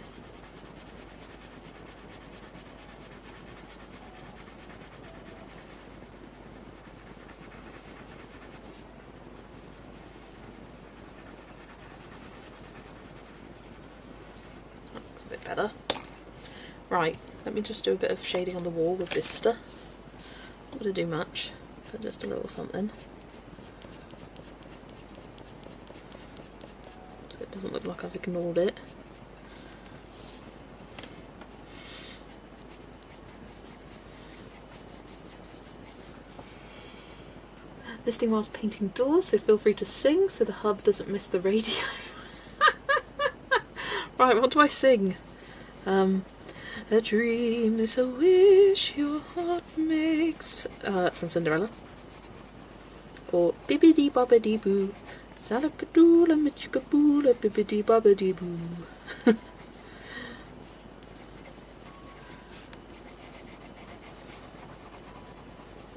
That looks a bit better. Right, let me just do a bit of shading on the wall with Vista. Not going to do much, but just a little something. So it doesn't look like I've ignored it. Listening whilst painting doors, so feel free to sing so the hub doesn't miss the radio. Right, what do I sing? A dream is a wish your heart makes. From Cinderella. Or bibbidi bobbidi boo. Salakadoola michikaboola bibbidi bobbidi boo.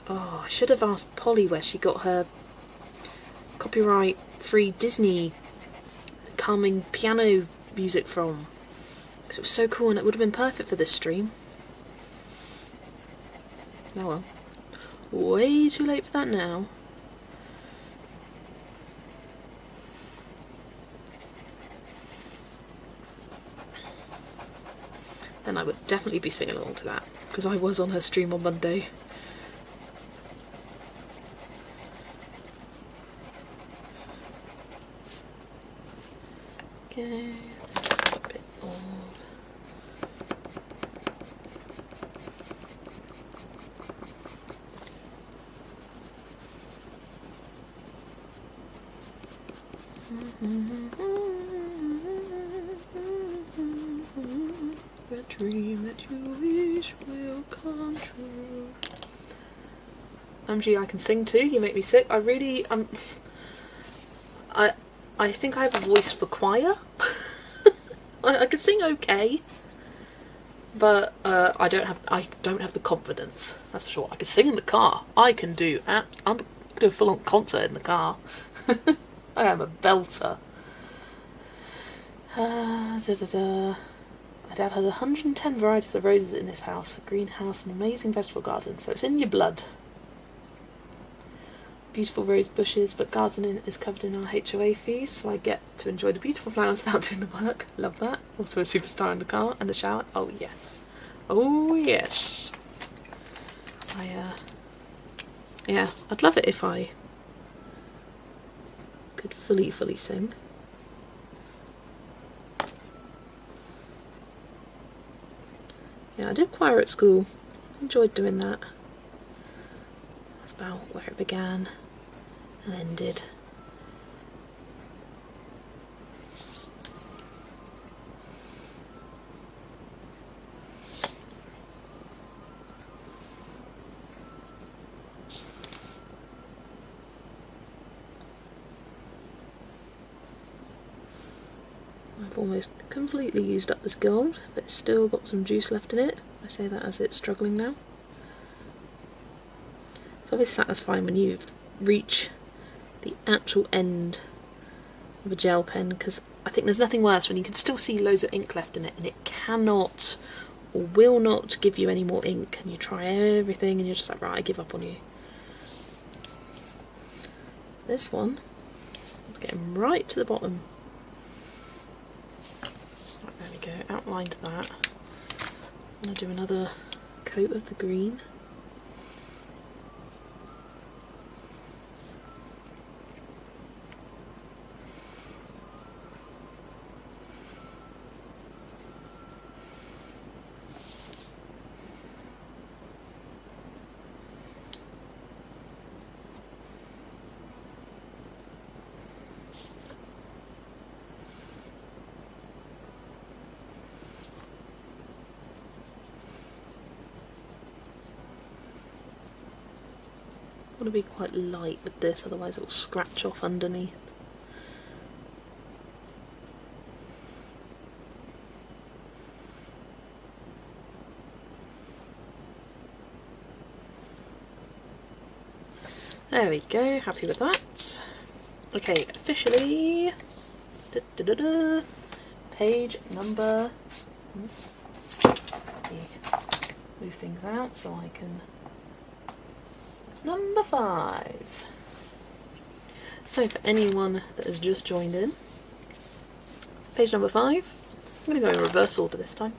Oh, I should have asked Polly where she got her copyright-free Disney calming piano music from. Because it was so cool and it would have been perfect for this stream. Oh well. Way too late for that now. Then I would definitely be singing along to that, because I was on her stream on Monday. Okay, a bit more. The dream that you wish will come true. OMG, I can sing too. You make me sick. I really, I think I have a voice for choir. I can sing okay, but I don't have the confidence. That's for sure. I can sing in the car. I can do. I'm gonna do a full-on concert in the car. I am a belter. My dad had 110 varieties of roses in his house, a greenhouse, an amazing vegetable garden, so it's in your blood. Beautiful rose bushes, but gardening is covered in our HOA fees, so I get to enjoy the beautiful flowers without doing the work. Love that. Also a superstar in the car and the shower. Oh yes. Oh yes. Yeah, I'd love it if I could fully sing. Yeah, I did choir at school. Enjoyed doing that. That's about where it began and ended. I've almost completely used up this gold, but it's still got some juice left in it. I say that as it's struggling now. It's always satisfying when you reach the actual end of a gel pen, because I think there's nothing worse when you can still see loads of ink left in it and it cannot or will not give you any more ink, and you try everything and you're just like, right, I give up on you. This one, let's get him right to the bottom. Right, there we go, outlined that. I'm going to do another coat of the green. I want to be quite light with this, otherwise it will scratch off underneath. There we go, happy with that. Okay, officially, page number, let me move things out so I can, number 5. So for anyone that has just joined in, page number 5, I'm going to go in reverse order this time.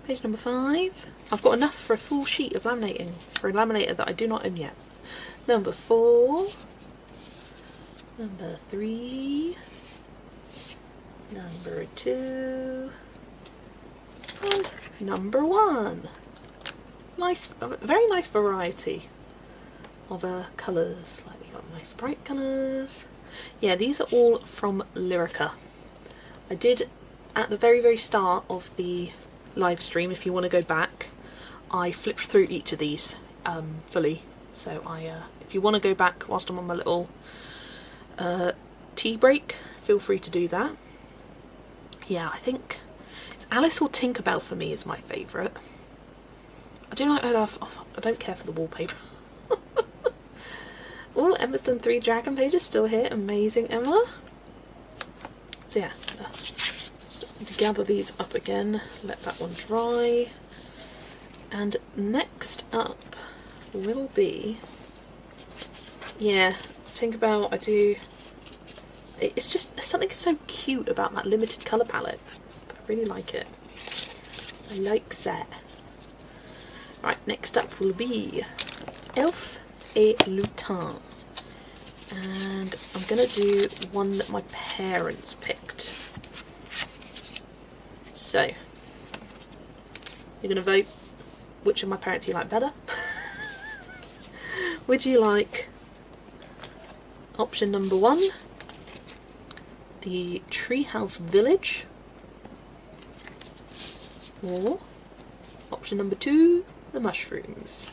Page number 5, I've got enough for a full sheet of laminating, for a laminator that I do not own yet. Number 4, number 3, number 2, and number 1. Nice, very nice variety of colours. Like we got nice bright colours. Yeah, these are all from Lyrica. I did at the very start of the live stream, if you want to go back, I flipped through each of these fully. So if you want to go back whilst I'm on my little tea break, feel free to do that. Yeah, I think it's Alice or Tinkerbell for me is my favourite. I don't care for the wallpaper. Oh, Emma's done 3 dragon pages, still here. Amazing, Emma. So yeah, just gather these up again, let that one dry. And next up will be, yeah, Tinkerbell. I do. It's just there's something so cute about that limited colour palette. I really like it. I like that. Right, next up will be Elf A Lutan. And I'm going to do one that my parents picked. So, you're going to vote which of my parents you like better. Would you like option number 1, the Treehouse Village, or option number 2, the mushrooms?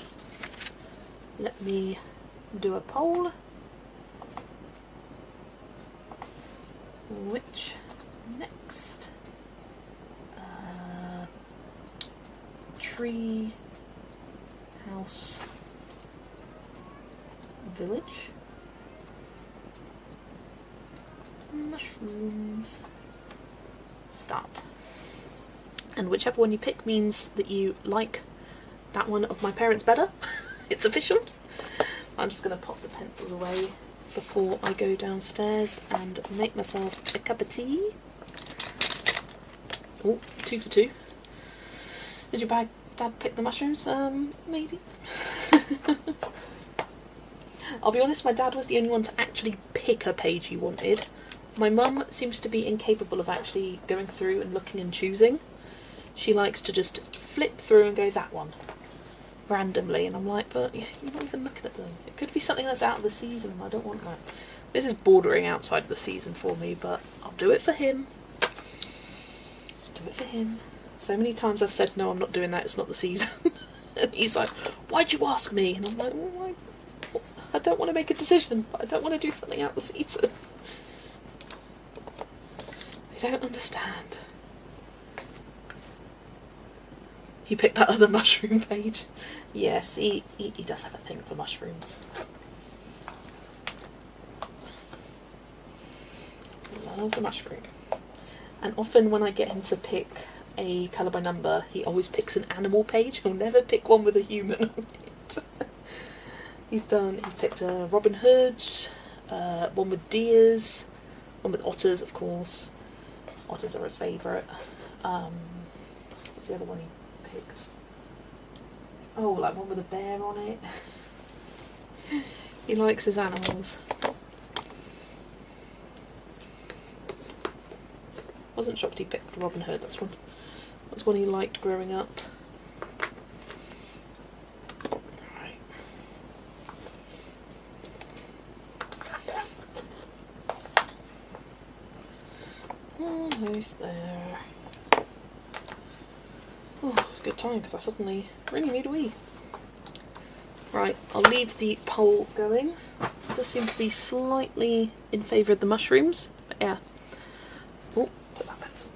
Let me do a poll. Which next? Tree House Village, mushrooms. Start. And whichever one you pick means that you like that one of my parents better. It's official. I'm just going to pop the pencils away before I go downstairs and make myself a cup of tea. Oh, 2 for 2. Did your dad pick the mushrooms? Maybe. I'll be honest, my dad was the only one to actually pick a page he wanted. My mum seems to be incapable of actually going through and looking and choosing. She likes to just flip through and go that one randomly, and I'm like, but you're not even looking at them. It could be something that's out of the season, and I don't want that. This is bordering outside of the season for me, but I'll do it for him. Do it for him. So many times I've said, no, I'm not doing that, it's not the season. And he's like, why'd you ask me? And I'm like, well, I don't want to make a decision, but I don't want to do something out of the season. I don't understand. He picked that other mushroom page. Yes, he does have a thing for mushrooms. He loves a mushroom. And often when I get him to pick a colour by number, he always picks an animal page. He'll never pick one with a human on it. He's picked Robin Hood, one with deers, one with otters, of course. Otters are his favourite. What's the other one he picked? Oh, like one with a bear on it. He likes his animals. Wasn't shocked he picked Robin Hood. That's one he liked growing up. Right. Almost there. Oh, it's a good time because I suddenly really need a wee. Right, I'll leave the poll going. It does seem to be slightly in favour of the mushrooms, but yeah. Oh, put that pencil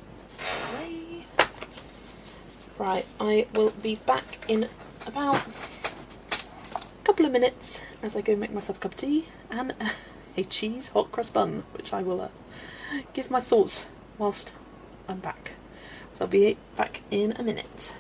away. Right, I will be back in about a couple of minutes as I go make myself a cup of tea and a cheese hot cross bun, which I will give my thoughts whilst I'm back. So I'll be back in a minute.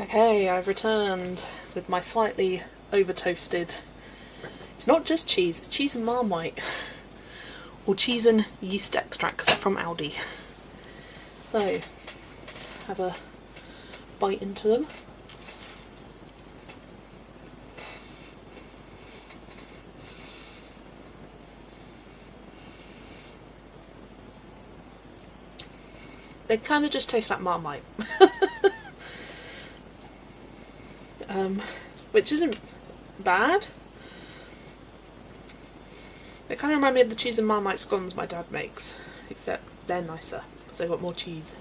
Okay, I've returned with my slightly over-toasted... It's not just cheese, it's cheese and Marmite. Or cheese and yeast extract, because they're from Aldi. So, let's have a bite into them. They kind of just taste like Marmite. Which isn't bad. They kind of remind me of the cheese and Marmite scones my dad makes, except they're nicer because they've got more cheese.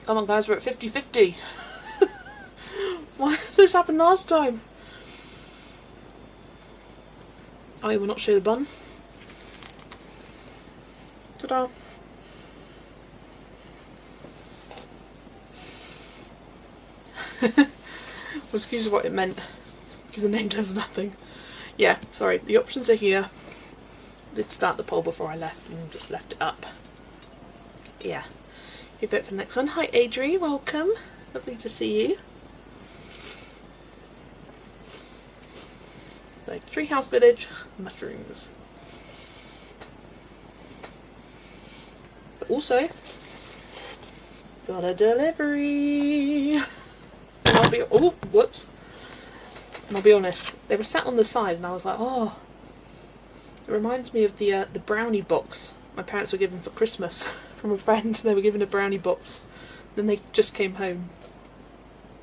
Come on guys, we're at 50-50. Why did this happen last time? Oh, you will not show the bun. Ta-da! Well, excuse what it meant, because the name does nothing. Yeah, sorry, the options are here. I did start the poll before I left and just left it up. Yeah. You vote for the next one. Hi Adri, welcome. Lovely to see you. So, Treehouse Village, mushrooms. But also, got a delivery. Oh, whoops. And I'll be honest, they were sat on the side and I was like, oh. It reminds me of the brownie box my parents were given for Christmas from a friend. They were given a brownie box. Then they just came home.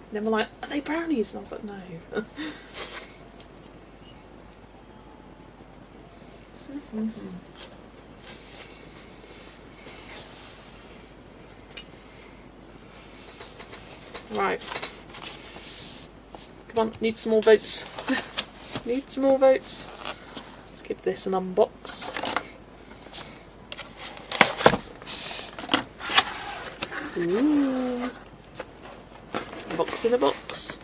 And they were like, are they brownies? And I was like, no. Right. Come on, need some more votes. Need some more votes. Let's give this an unbox. Ooh. Box in a box.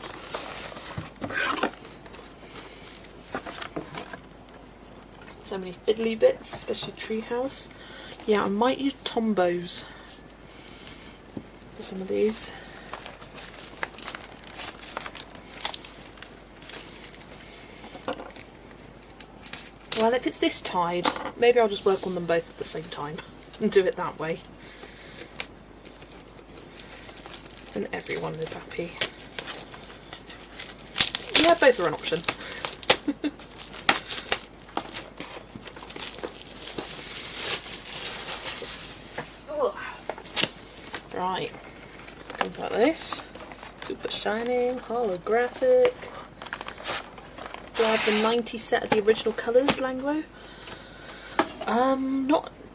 So many fiddly bits, especially Treehouse. Yeah, I might use Tombos for some of these. Well, if it's this tide, maybe I'll just work on them both at the same time and do it that way. And everyone is happy. Yeah, both are an option. Right, comes like this. Super shining, holographic. Do I have the 90 set of the original colours, Langlo?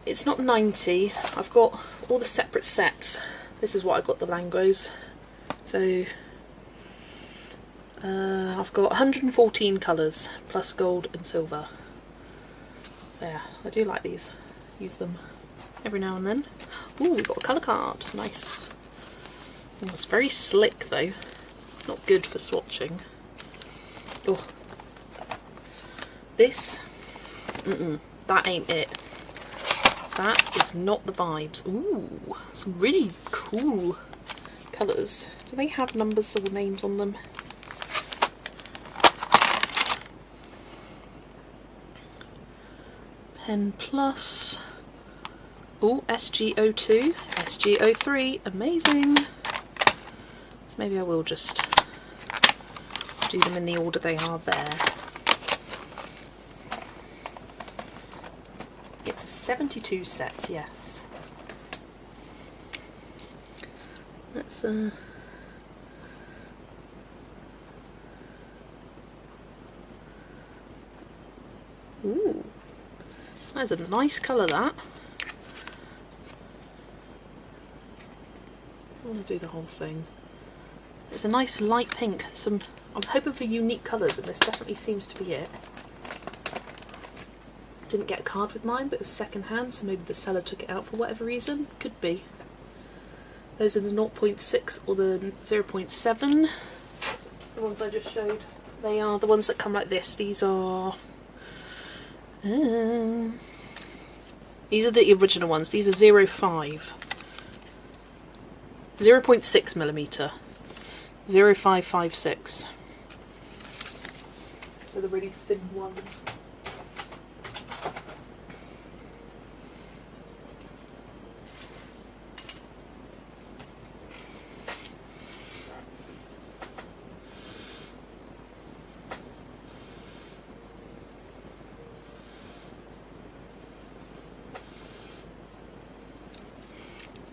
It's not 90. I've got all the separate sets. This is what I got the Langos. So I've got 114 colours plus gold and silver. So yeah, I do like these. Use them every now and then. Ooh, we've got a colour card. Nice. Oh, it's very slick though. It's not good for swatching. Oh. This, that ain't it. That is not the vibes. Ooh, some really cool colours. Do they have numbers or names on them? Pen Plus. Ooh, SG02, SG03, amazing. So maybe I will just do them in the order they are there. It's a 72 set, yes. That's ooh, that's a nice colour, that. I want to do the whole thing. It's a nice light pink. I was hoping for unique colours, and this definitely seems to be it. Didn't get a card with mine, but it was second hand, so maybe the seller took it out for whatever reason. Could be. Those are the 0.6 or the 0.7. The ones I just showed. They are the ones that come like this. These are These are the original ones. These are 0.5. 0.6 millimetre. 0.556. So the really thin ones.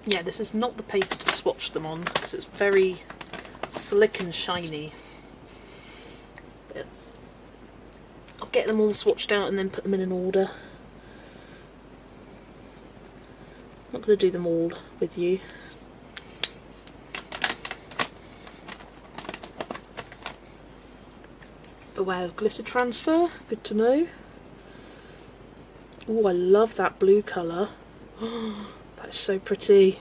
Yeah, this is not the paper to swatch them on because it's very slick and shiny. But I'll get them all swatched out and then put them in an order. I'm not going to do them all with you. Aware of glitter transfer, good to know. Oh, I love that blue colour. That's so pretty.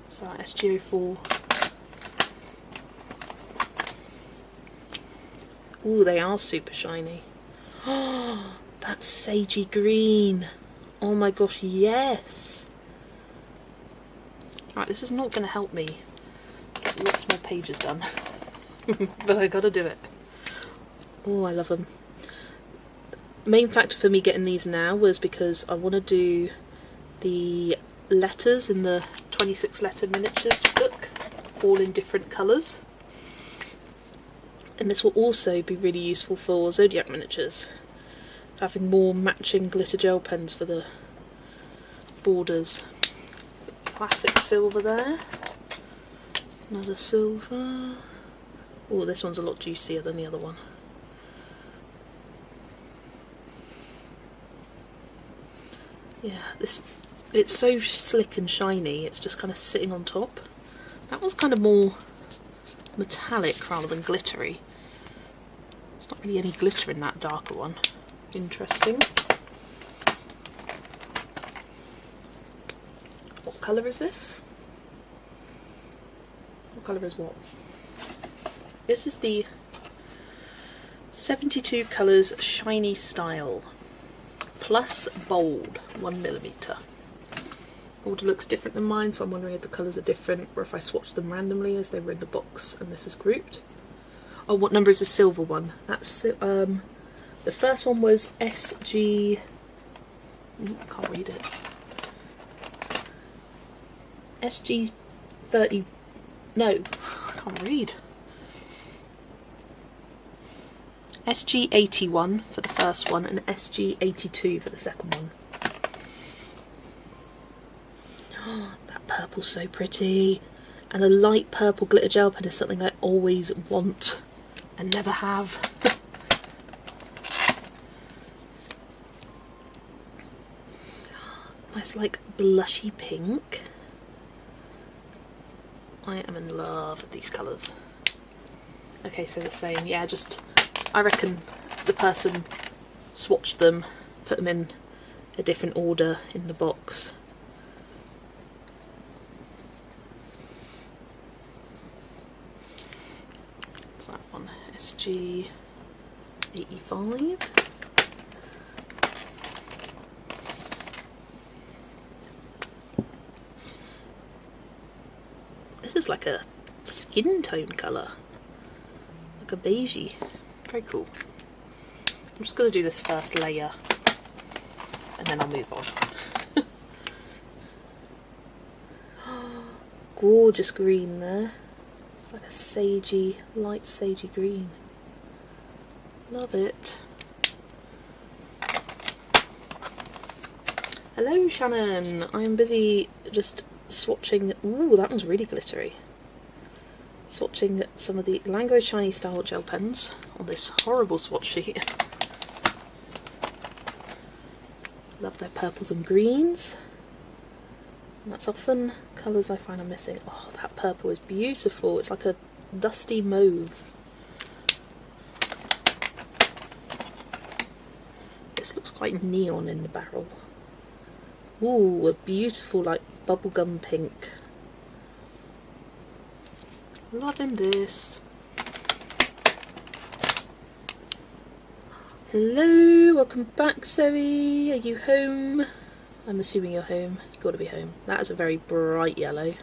So SG04. Oh, they are super shiny. Oh, that's sagey green. Oh my gosh, yes. Right, this is not going to help me get lots more pages done. But I gotta do it. Oh, I love them. Main factor for me getting these now was because I want to do the letters in the 26 letter miniatures book, all in different colours. And this will also be really useful for Zodiac miniatures, having more matching glitter gel pens for the borders. Classic silver there. Another silver. Oh, this one's a lot juicier than the other one. Yeah, it's so slick and shiny, it's just kind of sitting on top. That one's kind of more metallic rather than glittery. There's not really any glitter in that darker one. Interesting. What colour is this? What colour is what? This is the 72 colours shiny style plus bold 1mm. Order looks different than mine, so I'm wondering if the colours are different or if I swatched them randomly as they were in the box and this is grouped. Oh, what number is the silver one? That's the first one was SG. Can't read it. SG 30. No, I can't read. SG 81 for the first one and SG 82 for the second one. Oh, that purple's so pretty. And a light purple glitter gel pen is something I always want and never have. Nice, like, blushy pink. I am in love with these colours. Okay, so the same, yeah, just, I reckon the person swatched them, put them in a different order in the box. What's that one? SG 85. This is like a skin tone colour, like a beigey. Very cool. I'm just going to do this first layer and then I'll move on. Gorgeous green there. It's like a sagey, light sagey green. Love it. Hello Shannon, I am busy just swatching. Ooh, that one's really glittery. Swatching some of the Lango Shiny Style gel pens on this horrible swatch sheet. Love their purples and greens. And that's often colours I find I'm missing. Oh, that purple is beautiful. It's like a dusty mauve. This looks quite neon in the barrel. Ooh, a beautiful like bubblegum pink. Loving this. Hello, welcome back, Zoe. Are you home? I'm assuming you're home. You've got to be home. That is a very bright yellow.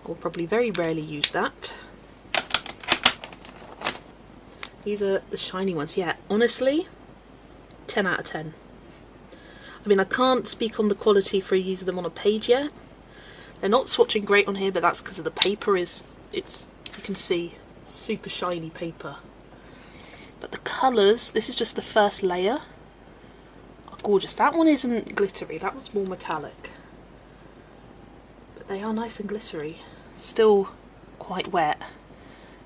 I'll probably very rarely use that. These are the shiny ones. Yeah, honestly, 10 out of 10. I mean, I can't speak on the quality for using them on a page yet. They're not swatching great on here, but that's because of the paper you can see, super shiny paper. But the colours, this is just the first layer, are gorgeous. That one isn't glittery, that one's more metallic. But they are nice and glittery. Still quite wet.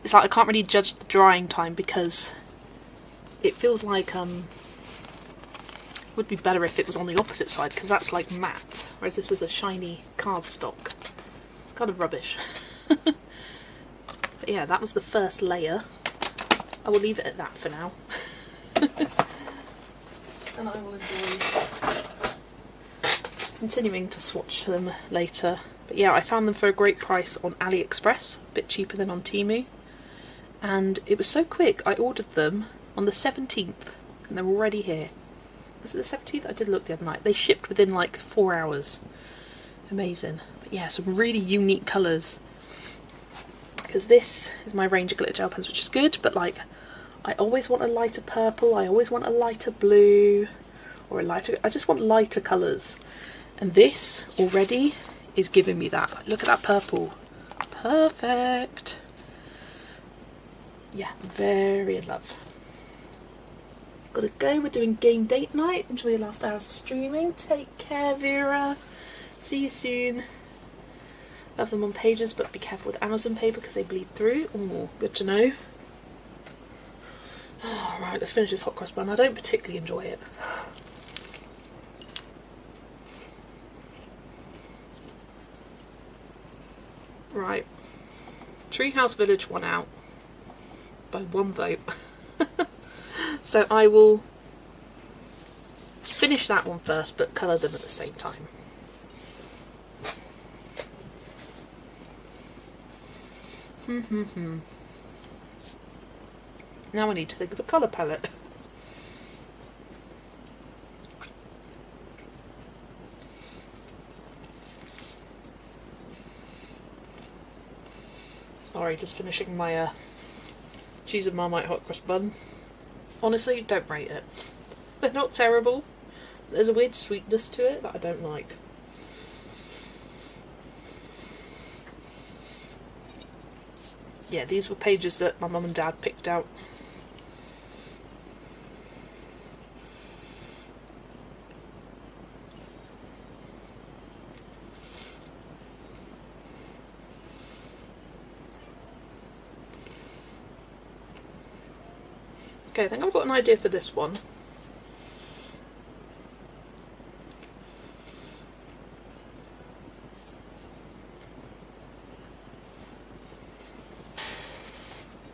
It's like I can't really judge the drying time because it feels like it would be better if it was on the opposite side, because that's like matte, whereas this is a shiny cardstock. It's kind of rubbish. But yeah, that was the first layer. I will leave it at that for now. And I will enjoy continuing to swatch them later. But yeah, I found them for a great price on AliExpress, a bit cheaper than on Temu. And it was so quick, I ordered them on the 17th and they're already here. Was it the 17th? I did look the other night. They shipped within like 4 hours. Amazing. But yeah, some really unique colours. Because this is my range of glitter gel pens, which is good, but like, I always want a lighter purple, I always want a lighter blue, or I just want lighter colours. And this already is giving me that. Like, look at that purple. Perfect. Yeah, very in love. Gotta go, we're doing game date night. Enjoy your last hours of streaming. Take care, Vera. See you soon. Love them on pages, but be careful with Amazon paper because they bleed through. Oh, good to know. Alright, let's finish this hot cross bun. I don't particularly enjoy it. Right. Treehouse Village won out by 1 vote. So I will finish that one first, but colour them at the same time. Now I need to think of a colour palette. Sorry, just finishing my cheese and Marmite hot cross bun. Honestly, don't rate it. They're not terrible. There's a weird sweetness to it that I don't like. Yeah, these were pages that my mum and dad picked out. Okay, I think I've got an idea for this one.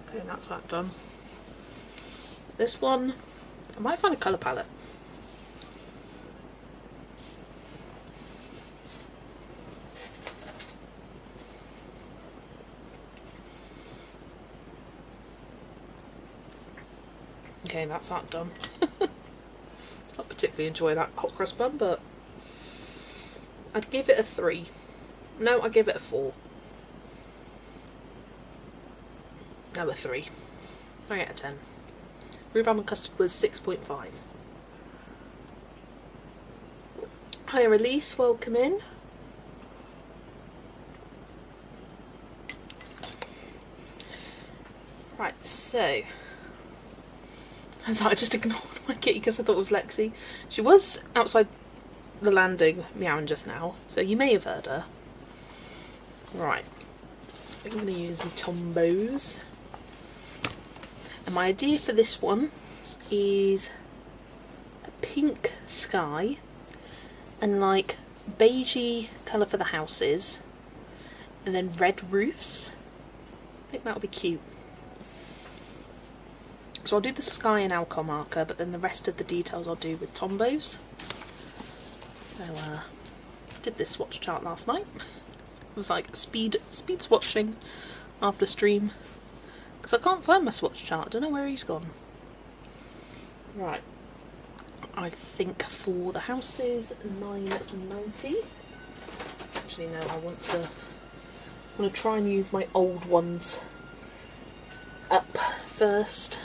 Okay, that's that done. This one, I might find a colour palette. Okay, that's that done. Not particularly enjoy that hot cross bun, but I'd give it a 3. No, I'd give it a 4. No, a 3. 3 out of 10. Rhubarb and custard was 6.5. Hi Elise, welcome in. Right, so I just ignored my kitty because I thought it was Lexi. She was outside the landing meowing just now, so you may have heard her. Right, I'm going to use my Tombos. And my idea for this one is a pink sky and like beigey colour for the houses and then red roofs. I think that would be cute. So I'll do the sky in alcohol marker, but then the rest of the details I'll do with Tombos. So did this swatch chart last night. It was like speed swatching after stream. Because I can't find my swatch chart, I don't know where he's gone. Right, I think for the house is £9.90. Actually no, I want to try and use my old ones up first.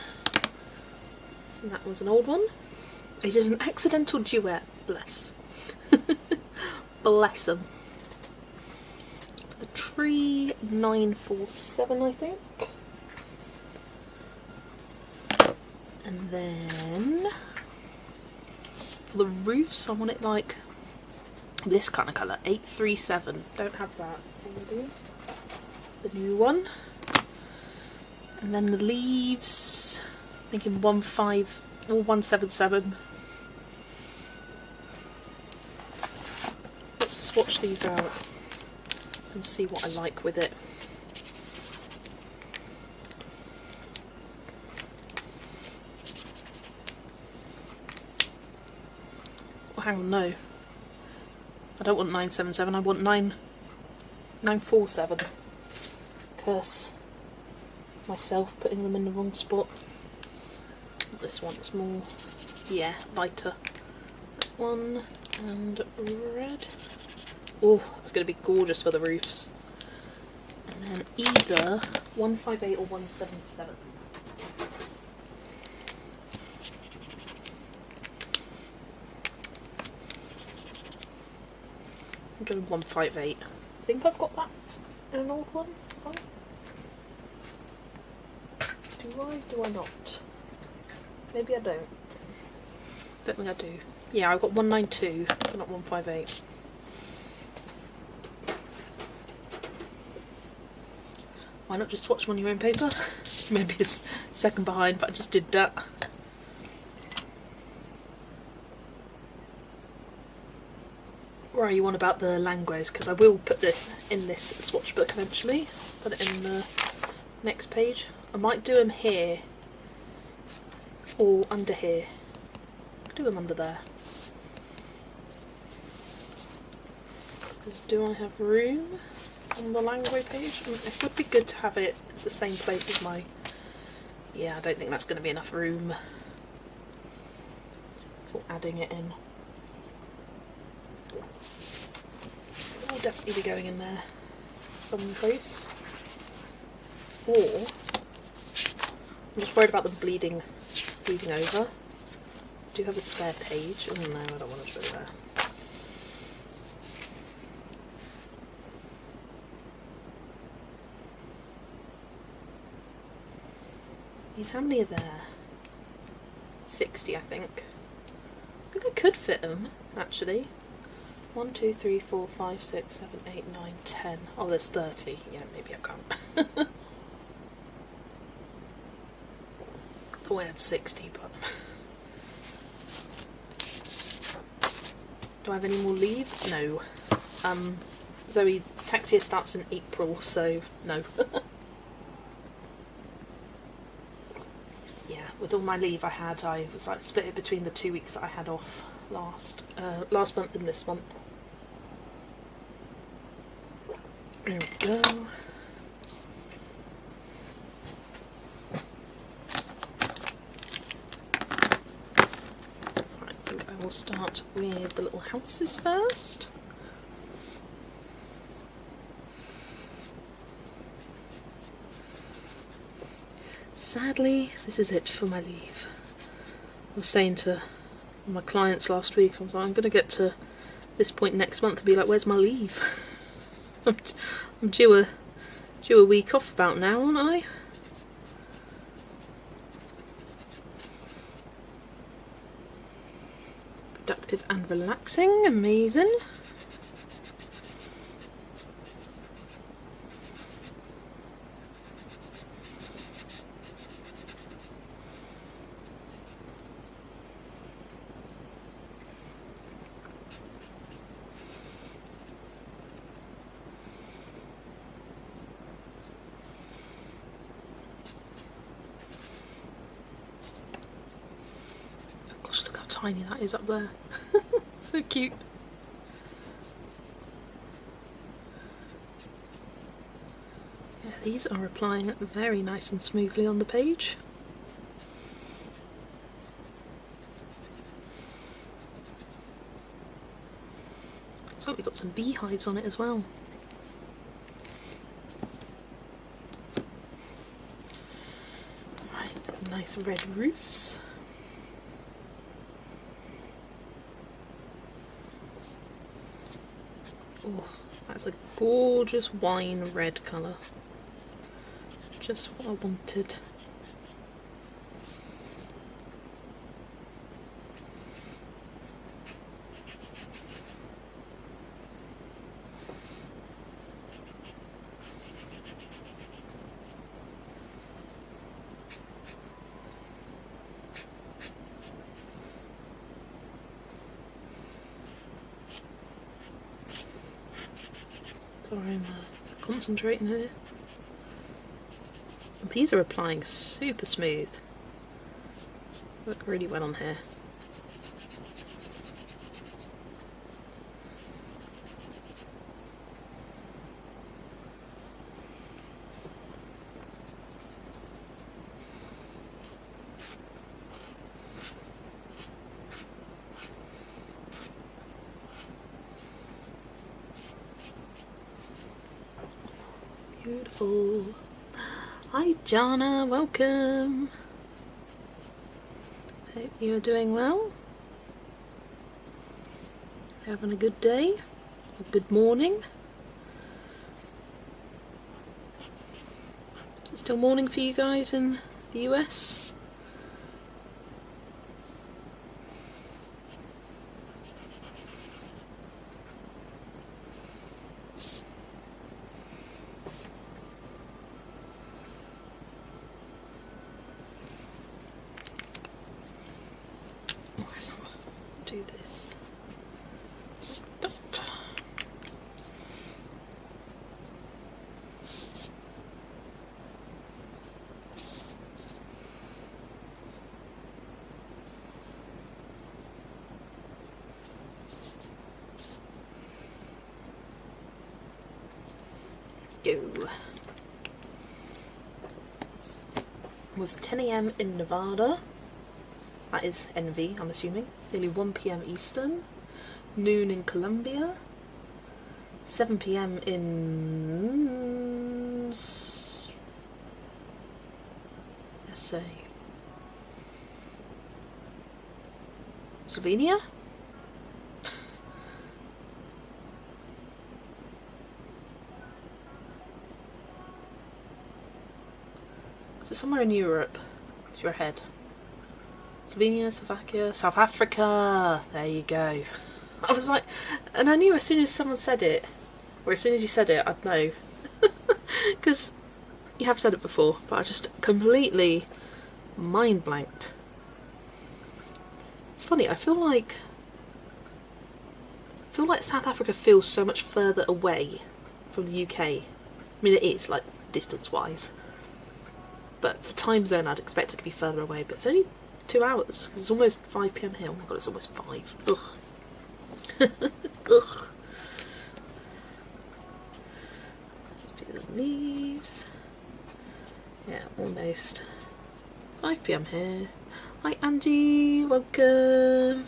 And that was an old one. I did an accidental duet, bless. Bless them. For the tree, 947 I think. And then for the roofs I want it like this kind of colour, 837. Don't have that already. It's a new one. And then the leaves, thinking 177. Let's swatch these out and see what I like with it. Oh, hang on, no. I don't want 977, I want 947. Curse myself putting them in the wrong spot. This one's more, yeah, lighter. That one, and red. Oh, that's going to be gorgeous for the roofs. And then either 158 or 177. I'm doing 158. I think I've got that in an old one. Oh. Do I not? Maybe I don't. Don't think I do. Yeah, I've got 192, but not 158. Why not just swatch them on your own paper? Maybe it's second behind, but I just did that. Where are you on about the Langos? Because I will put this in this swatch book eventually. Put it in the next page. I might do them here or under here. I'll do them under there. Because do I have room on the Lango page? It would be good to have it at the same place as my... Yeah, I don't think that's going to be enough room for adding it in. It'll definitely be going in there someplace. Or I'm just worried about them bleeding over. I do have a spare page. Oh no, I don't want to show there. How many are there? 60, I think. I think I could fit them, actually. 1, 2, 3, 4, 5, 6, 7, 8, 9, 10. Oh, there's 30. Yeah, maybe I can't. I thought I had 60, but... Do I have any more leave? No. Zoe, tax year starts in April, so no. Yeah, with all my leave I was like split it between the 2 weeks that I had off last month and this month. There we go. Right, I think I will start with the little houses first. Sadly, this is it for my leave. I was saying to my clients last week, I was like, I'm going to get to this point next month and be like, where's my leave? I'm due a week off about now, aren't I? Productive and relaxing, amazing. Tiny that is up there. So cute. Yeah, these are applying very nice and smoothly on the page. Looks like we've got some beehives on it as well. Right, nice red roofs. Oh, that's a gorgeous wine red colour. Just what I wanted. Sorry, I'm concentrating here. These are applying super smooth. Work really well on here. Beautiful. Hi Jana, welcome. Hope you are doing well. Having a good day, a good morning. Is it still morning for you guys in the US? Do this. Go. It was 10 AM in Nevada. That is NV, I'm assuming. Nearly 1 PM Eastern. Noon in Colombia. 7 PM in SA. Slovenia? So somewhere in Europe. Is your head? Slovenia, Slovakia, South Africa. There you go. I was like, and I knew as soon as someone said it, or as soon as you said it, I'd know. Because you have said it before, but I just completely mind blanked. It's funny, I feel like South Africa feels so much further away from the UK. I mean, it is, like, distance-wise. But for time zone, I'd expect it to be further away, but it's only 2 hours, because it's almost 5 PM here. Oh my god, it's almost 5. Ugh. Ugh. Let's do the leaves. Yeah, almost 5 PM here. Hi Angie, welcome.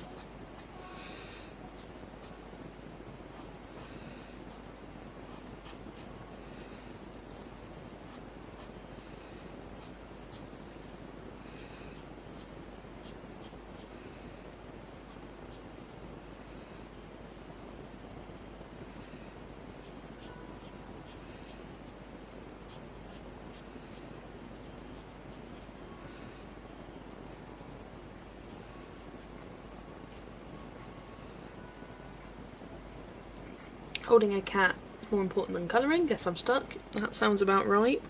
Holding a cat is more important than colouring. Guess I'm stuck. That sounds about right.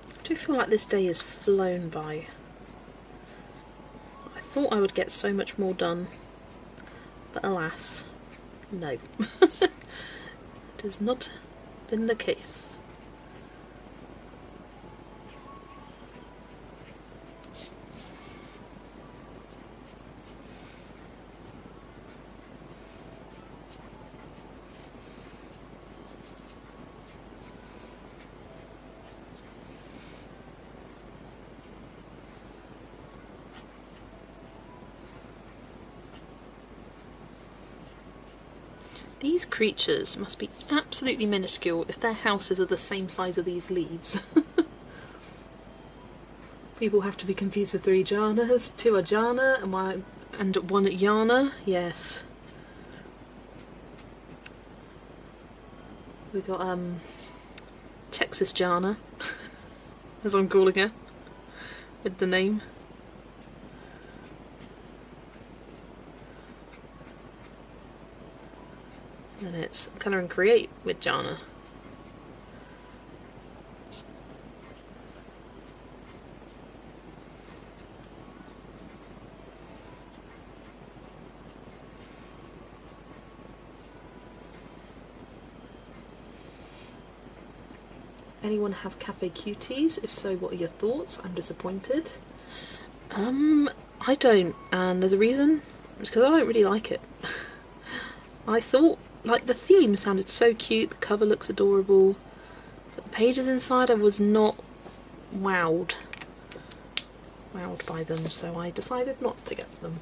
I do feel like this day has flown by. I thought I would get so much more done, but alas, no. It has not been the case. These creatures must be absolutely minuscule if their houses are the same size as these leaves. People have to be confused with 3 jhanas. 2 are jhana and 1 yana. Yes. We got Texas jhana, as I'm calling her, with the name. And then it's Colour and Create with jhana. Anyone have cafe cuties? If so, what are your thoughts? I'm disappointed. I don't, and there's a reason. It's because I don't really like it. I thought, like, the theme sounded so cute, the cover looks adorable, but the pages inside I was not wowed by them, so I decided not to get them.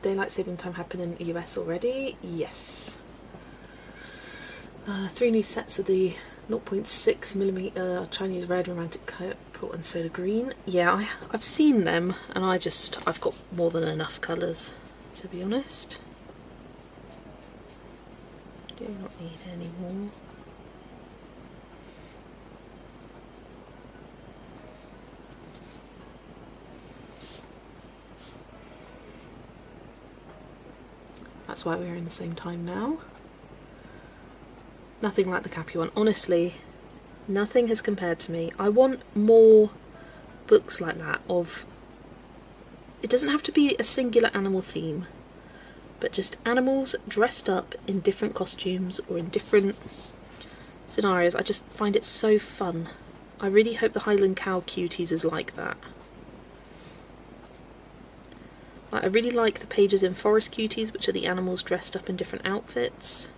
Daylight saving time happened in the US already? Yes. 3 new sets of the 0.6mm Chinese red, romantic purple and soda green. Yeah, I've seen them, and I've got more than enough colours, to be honest. Do not need any more. That's why we're in the same time now. Nothing like the Cappy one. Honestly, nothing has compared to me. I want more books like that of... It doesn't have to be a singular animal theme, but just animals dressed up in different costumes or in different scenarios. I just find it so fun. I really hope the Highland Cow Cuties is like that. I really like the pages in Forest Cuties, which are the animals dressed up in different outfits.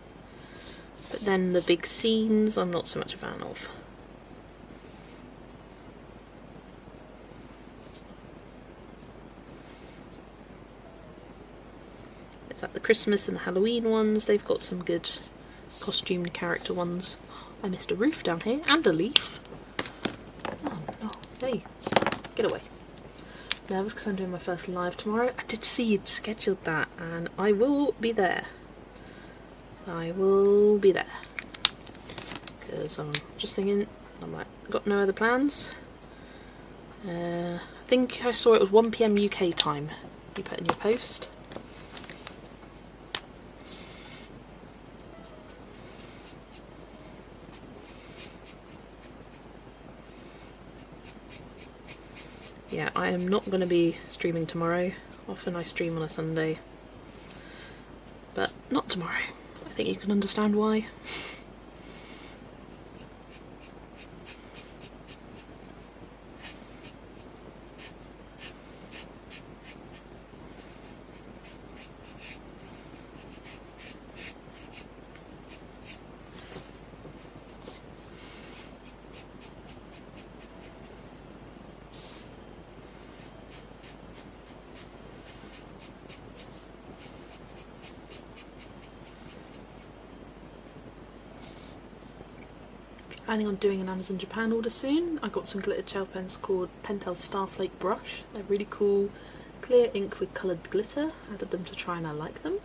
But then the big scenes, I'm not so much a fan of. It's like the Christmas and the Halloween ones, they've got some good costumed character ones. I missed a roof down here, and a leaf. Oh no, hey, get away. Nervous because I'm doing my first live tomorrow. I did see you'd scheduled that, and I will be there. I will be there. Because I'm just thinking, I'm like, got no other plans. I think I saw it was 1 PM UK time. You put in your post. Yeah, I am not going to be streaming tomorrow. Often I stream on a Sunday. But not tomorrow. I think you can understand why. Planning on doing an Amazon Japan order soon. I got some glittered gel pens called Pentel Starflake Brush. They're really cool, clear ink with coloured glitter. Added them to try and I like them.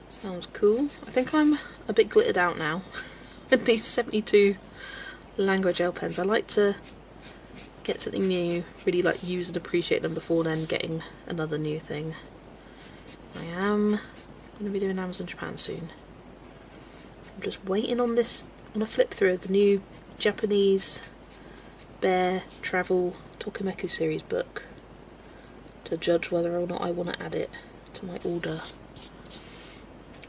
Sounds cool. I think I'm a bit glittered out now with these 72 Language gel pens. I like to get something new, really like use and appreciate them before then getting another new thing. I am going to be doing Amazon Japan soon. I'm just waiting on this. I'm going to flip through the new Japanese Bear Travel Tokimeku series book to judge whether or not I want to add it to my order.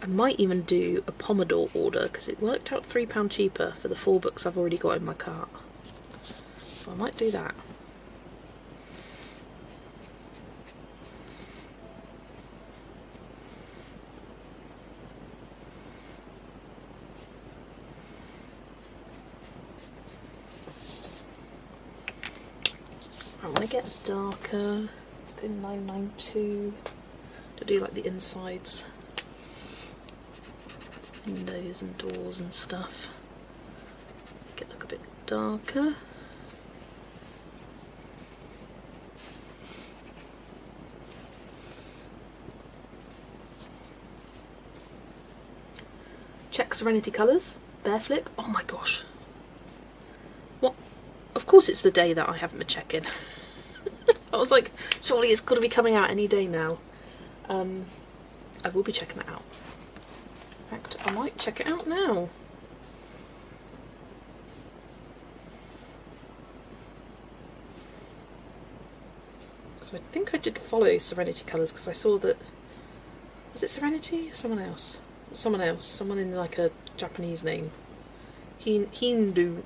I might even do a Pomodoro order because it worked out £3 cheaper for the 4 books I've already got in my cart. So I might do that. I want to get darker. Let's go 992. to do like the insides, windows and doors and stuff. Get it look a bit darker. Check Serenity colours, bear flip. Oh my gosh. What? Of course it's the day that I haven't been checking. I was like, surely it's got to be coming out any day now. I will be checking that out. In fact, I might check it out now. So I think I did follow Serenity colours because I saw that... Was it Serenity or someone else? Someone else. Someone in like a Japanese name. Hindong.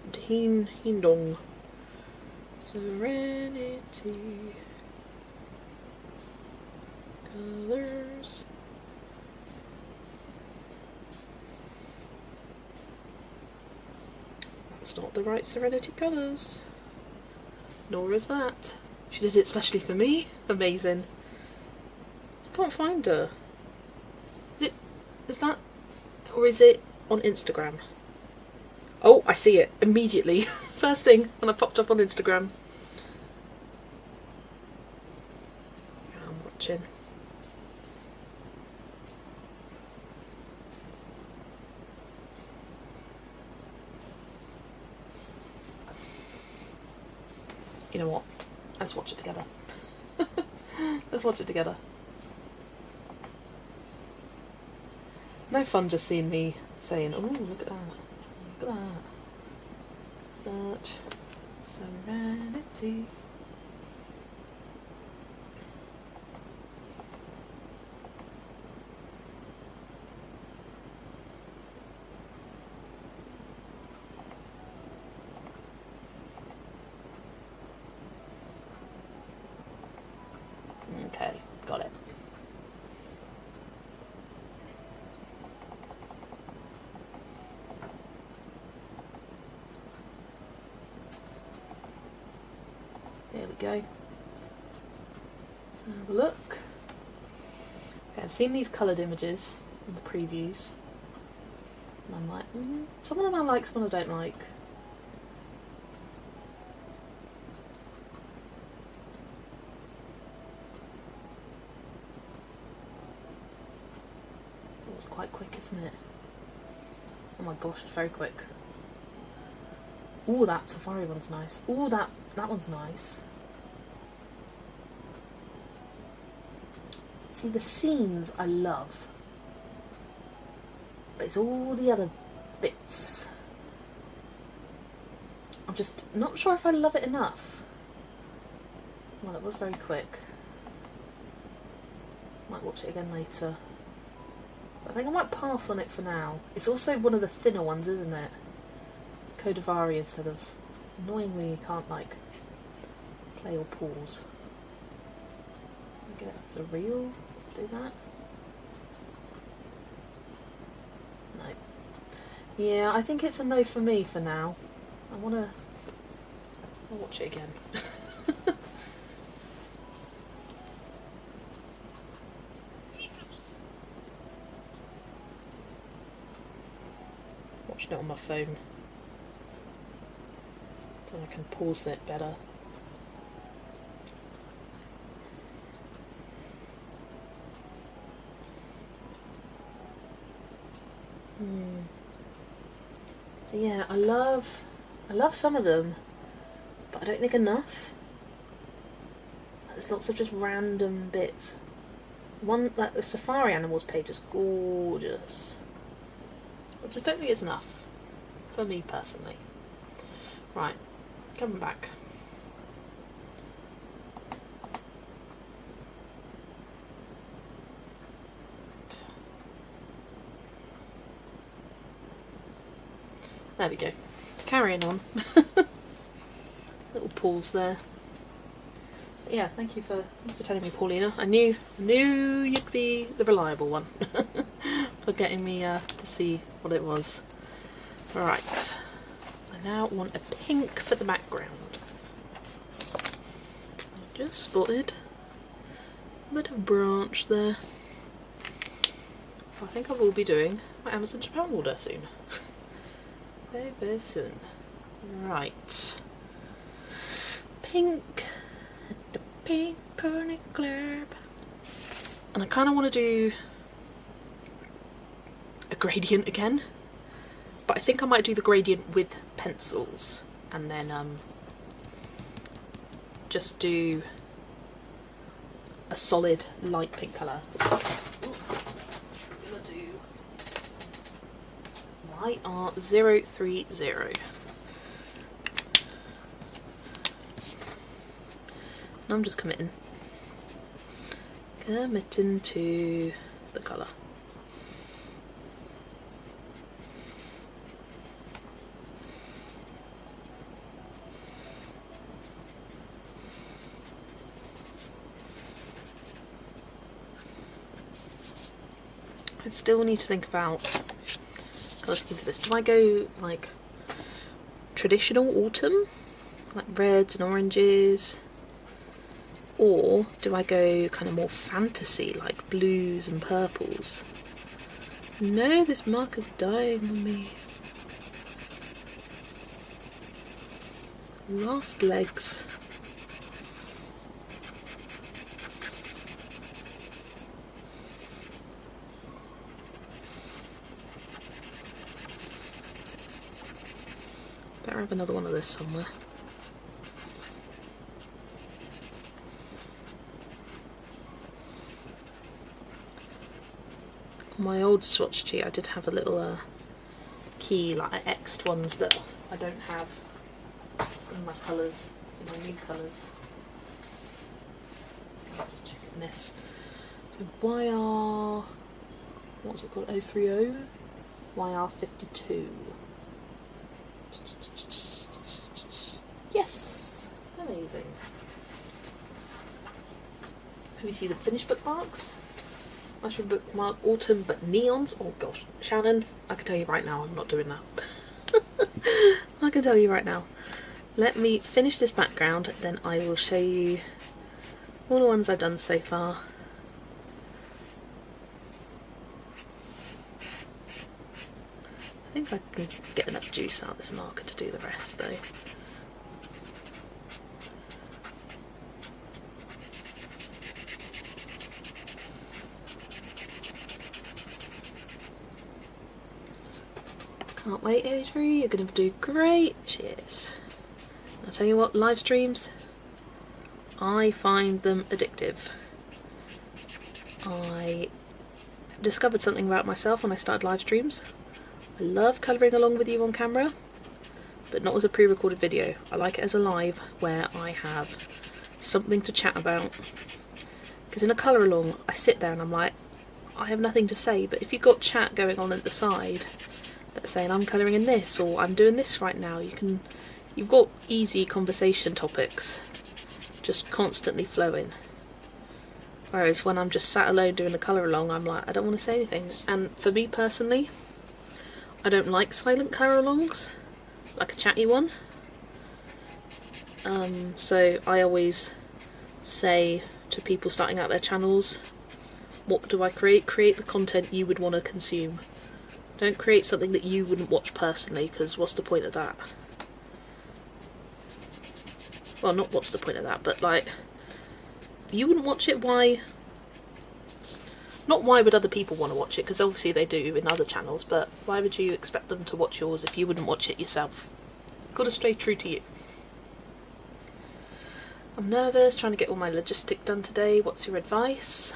Serenity colours. That's not the right Serenity colours. Nor is that. She did it specially for me. Amazing. I can't find her. Is that, or is it on Instagram? Oh, I see it immediately. First thing when I popped up on Instagram. I'm watching. You know what? Let's watch it together. Let's watch it together. No fun just seeing me saying, oh, look at that. Look at that. Search Serenity. Okay, got it. There we go. Let's have a look. Okay, I've seen these coloured images in the previews, and I'm like, some of them I like, some of them I don't like. Oh, it's quite quick, isn't it? Oh my gosh, it's very quick. Ooh, that safari one's nice. Ooh, that one's nice. See, the scenes I love, but it's all the other bits. I'm just not sure if I love it enough. Well, it was very quick. Might watch it again later. But I think I might pass on it for now. It's also one of the thinner ones, isn't it? It's Kodavari instead of... Annoyingly, you can't, like, play or pause. Get it as a reel. Let's do that. No. Yeah, I think it's a no for me for now. I'll watch it again. Watching it on my phone. So I can pause it better. So yeah, I love some of them, but I don't think enough. There's lots of just random bits. One, like the Safari Animals page is gorgeous. I just don't think it's enough, for me personally. Right, coming back. There we go. Carrying on. Little pause there. But yeah, thank you for telling me, Paulina. I knew you'd be the reliable one for getting me to see what it was. Right. I now want a pink for the background. I just spotted a bit of branch there. So I think I will be doing my Amazon Japan order soon. Very, very soon. Right. Pink. At the Pink Pony Club. And I kind of want to do a gradient again. But I think I might do the gradient with pencils. And then just do a solid light pink colour. YR030. And I'm just committing to the colour. I still need to think about colour scheme for this. Do I go like traditional autumn, like reds and oranges, or do I go kind of more fantasy, like blues and purples? No, this marker's dying on me. Last legs. Better have another one of this somewhere. On my old swatch sheet I did have a little key, like X'd ones that I don't have in my colours, in my new colours. I'm just checking this. So YR, what's it called, 030? YR52. Yes! Amazing. Have you seen the finished bookmarks? Mushroom bookmark autumn but neons. Oh gosh, Shannon, I can tell you right now I'm not doing that. I can tell you right now. Let me finish this background, then I will show you all the ones I've done so far. I think I can get enough juice out of this marker to do the rest though. Can't wait, Adri, you're going to do great. Cheers. I'll tell you what, live streams, I find them addictive. I discovered something about myself when I started live streams. I love colouring along with you on camera, but not as a pre-recorded video. I like it as a live where I have something to chat about. Because in a colour along, I sit there and I'm like, I have nothing to say, but if you've got chat going on at the side, that's saying I'm colouring in this or I'm doing this right now, you've got easy conversation topics just constantly flowing. Whereas when I'm just sat alone doing a colour along, I'm like, I don't want to say anything. And for me personally, I don't like silent colour alongs, like a chatty one. So I always say to people starting out their channels, what do I create? Create the content you would want to consume. Don't create something that you wouldn't watch personally, because what's the point of that? Well, not what's the point of that, but like, if you wouldn't watch it, why? Not why would other people want to watch it, because obviously they do in other channels, but why would you expect them to watch yours if you wouldn't watch it yourself? You've got to stay true to you. I'm nervous, trying to get all my logistic done today. What's your advice?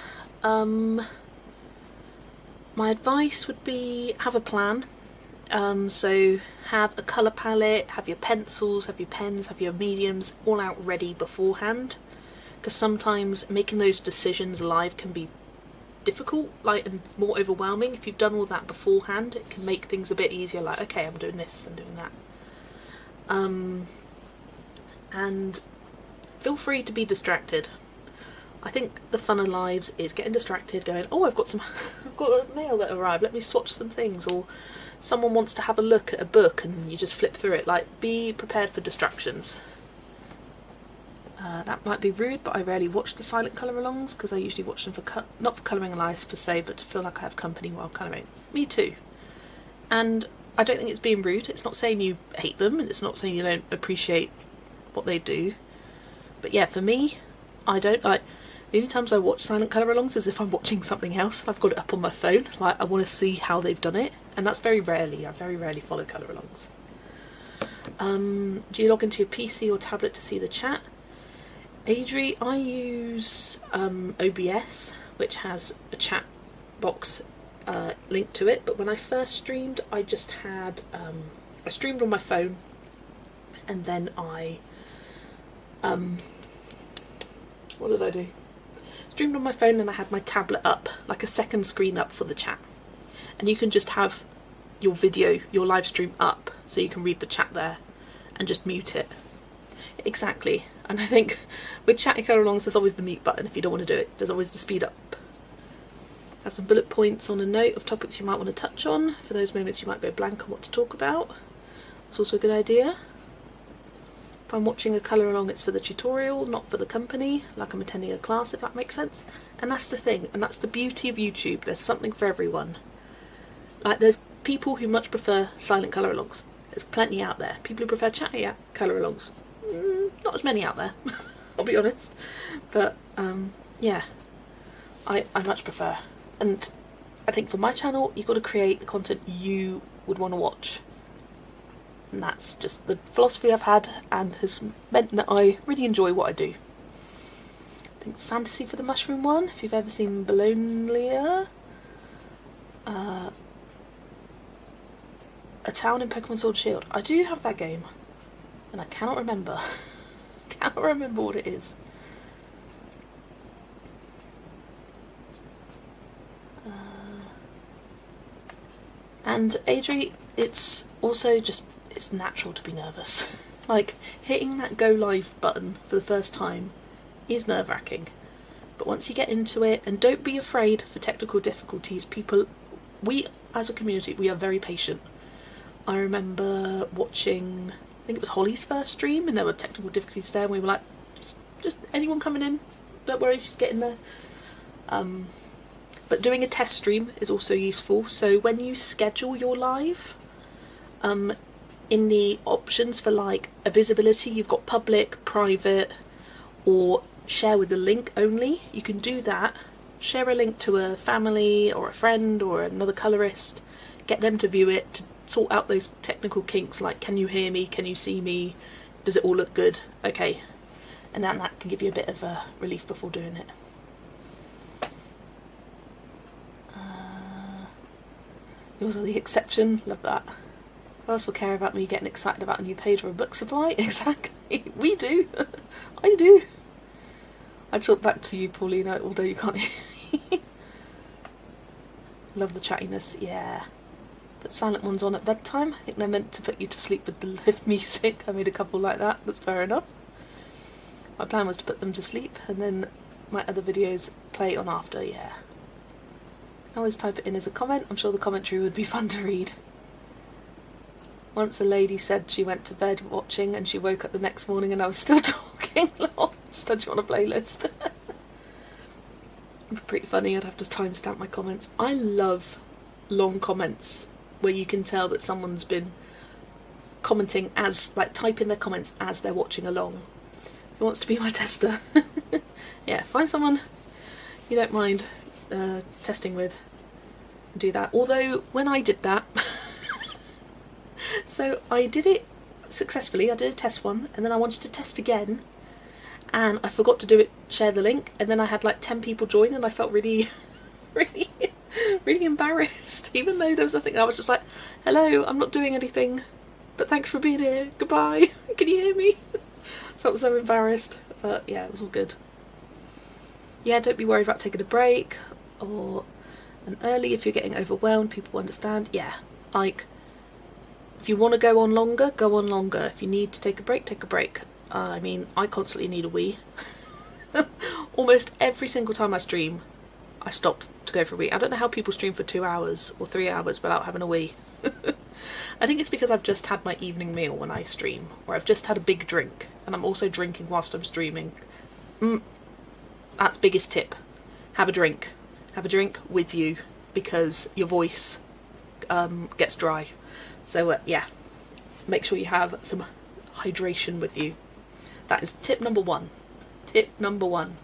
My advice would be have a plan. So have a colour palette, have your pencils, have your pens, have your mediums all out ready beforehand, because sometimes making those decisions live can be difficult, like, and more overwhelming. If you've done all that beforehand, it can make things a bit easier, like, okay, I'm doing this and doing that. And feel free to be distracted. I think the fun of lives is getting distracted, going, oh, I've got a mail that arrived, let me swatch some things, or someone wants to have a look at a book and you just flip through it. Like, be prepared for distractions. That might be rude, but I rarely watch the silent colour-alongs because I usually watch them for not for colouring lives per se, but to feel like I have company while colouring. Me too. And I don't think it's being rude. It's not saying you hate them, and it's not saying you don't appreciate what they do. But yeah, for me, I don't like. The only times I watch silent colour-alongs is if I'm watching something else and I've got it up on my phone. Like, I want to see how they've done it, and that's very rarely. I very rarely follow colour-alongs. Do you log into your PC or tablet to see the chat? Adri, I use OBS, which has a chat box linked to it, but when I first streamed, I just had I streamed on my phone, and then I what did I do? Streamed on my phone, and I had my tablet up, like a second screen up for the chat, and you can just have your video, your live stream up, so you can read the chat there, and just mute it. Exactly. And I think with chatting colour-alongs, there's always the mute button if you don't want to do it. There's always the speed up. Have some bullet points on a note of topics you might want to touch on for those moments you might go blank on what to talk about. That's also a good idea. If I'm watching a colour-along, it's for the tutorial, not for the company, like I'm attending a class, if that makes sense. And that's the thing, and that's the beauty of YouTube. There's something for everyone. Like, there's people who much prefer silent colour-alongs. There's plenty out there. People who prefer chatty colour-alongs. Not as many out there, I'll be honest. But yeah, I much prefer. And I think for my channel, you've got to create the content you would want to watch. And that's just the philosophy I've had, and has meant that I really enjoy what I do. I think fantasy for the mushroom one, if you've ever seen Bologna. A town in Pokemon Sword Shield. I do have that game, and I cannot remember. Cannot remember what it is. And Adri, it's also just, it's natural to be nervous. Like, hitting that go live button for the first time is nerve-wracking. But once you get into it, and don't be afraid for technical difficulties, we as a community, we are very patient. I remember watching, I think it was Holly's first stream, and there were technical difficulties there, and we were like, just anyone coming in, don't worry, she's getting there. But doing a test stream is also useful, so when you schedule your live, in the options for like a visibility, you've got public, private, or share with the link only. You can do that, share a link to a family or a friend or another colourist, get them to view it, to sort out those technical kinks like, can you hear me, can you see me, does it all look good, okay, and then that can give you a bit of a relief before doing it. Yours are the exception, love that. Who else will care about me getting excited about a new page or a book supply? Exactly, we do. I do. I talk back to you, Paulina, although you can't hear me. Love the chattiness, yeah. Put silent ones on at bedtime. I think they're meant to put you to sleep with the live music. I made a couple like that, that's fair enough. My plan was to put them to sleep, and then my other videos play on after, yeah. I always type it in as a comment. I'm sure the commentary would be fun to read. Once a lady said she went to bed watching and she woke up the next morning and I was still talking. Just had you on a playlist. Pretty funny, I'd have to timestamp my comments. I love long comments where you can tell that someone's been commenting as, like, typing their comments as they're watching along. Who wants to be my tester? Yeah, find someone you don't mind testing with and do that. Although when I did that, so I did it successfully, I did a test one, and then I wanted to test again, and I forgot to do it, share the link, and then I had like 10 people join, and I felt really really embarrassed, even though there was nothing. I was just like, hello, I'm not doing anything, but thanks for being here, goodbye, can you hear me? Felt so embarrassed, but yeah, it was all good. Yeah, don't be worried about taking a break, or an early if you're getting overwhelmed, people understand. Yeah, like, if you want to go on longer, go on longer. If you need to take a break, take a break. I mean, I constantly need a wee. Almost every single time I stream, I stopped to go for a wee. I don't know how people stream for 2 hours or 3 hours without having a wee. I think it's because I've just had my evening meal when I stream, or I've just had a big drink, and I'm also drinking whilst I'm streaming. That's biggest tip. Have a drink. Have a drink with you, because your voice gets dry. So yeah, make sure you have some hydration with you. That is tip number 1. Tip number 1.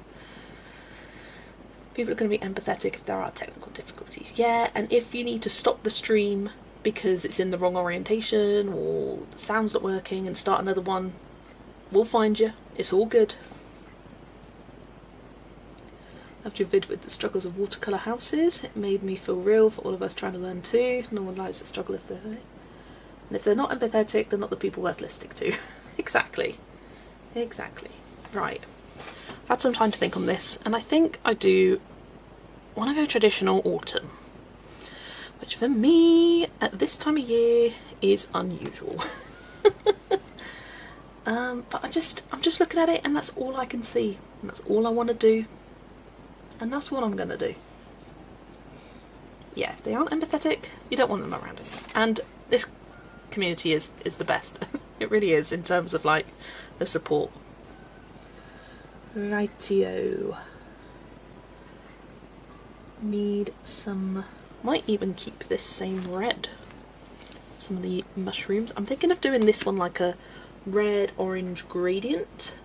People are going to be empathetic if there are technical difficulties. Yeah, and if you need to stop the stream because it's in the wrong orientation or the sound's not working and start another one, we'll find you. It's all good. Loved your vid with the struggles of watercolour houses. It made me feel real for all of us trying to learn too. No one likes to struggle if they're... And if they're not empathetic, they're not the people worth listening to. Exactly. Exactly. Right. I've had some time to think on this, and I think I do want to go traditional autumn, which for me at this time of year is unusual. But I'm just looking at it, and that's all I can see, and that's all I want to do, and that's what I'm going to do. Yeah, if they aren't empathetic, you don't want them around us. And this community is the best. It really is, in terms of like the support. Rightio. Need some... Might even keep this same red. Some of the mushrooms. I'm thinking of doing this one like a red-orange gradient.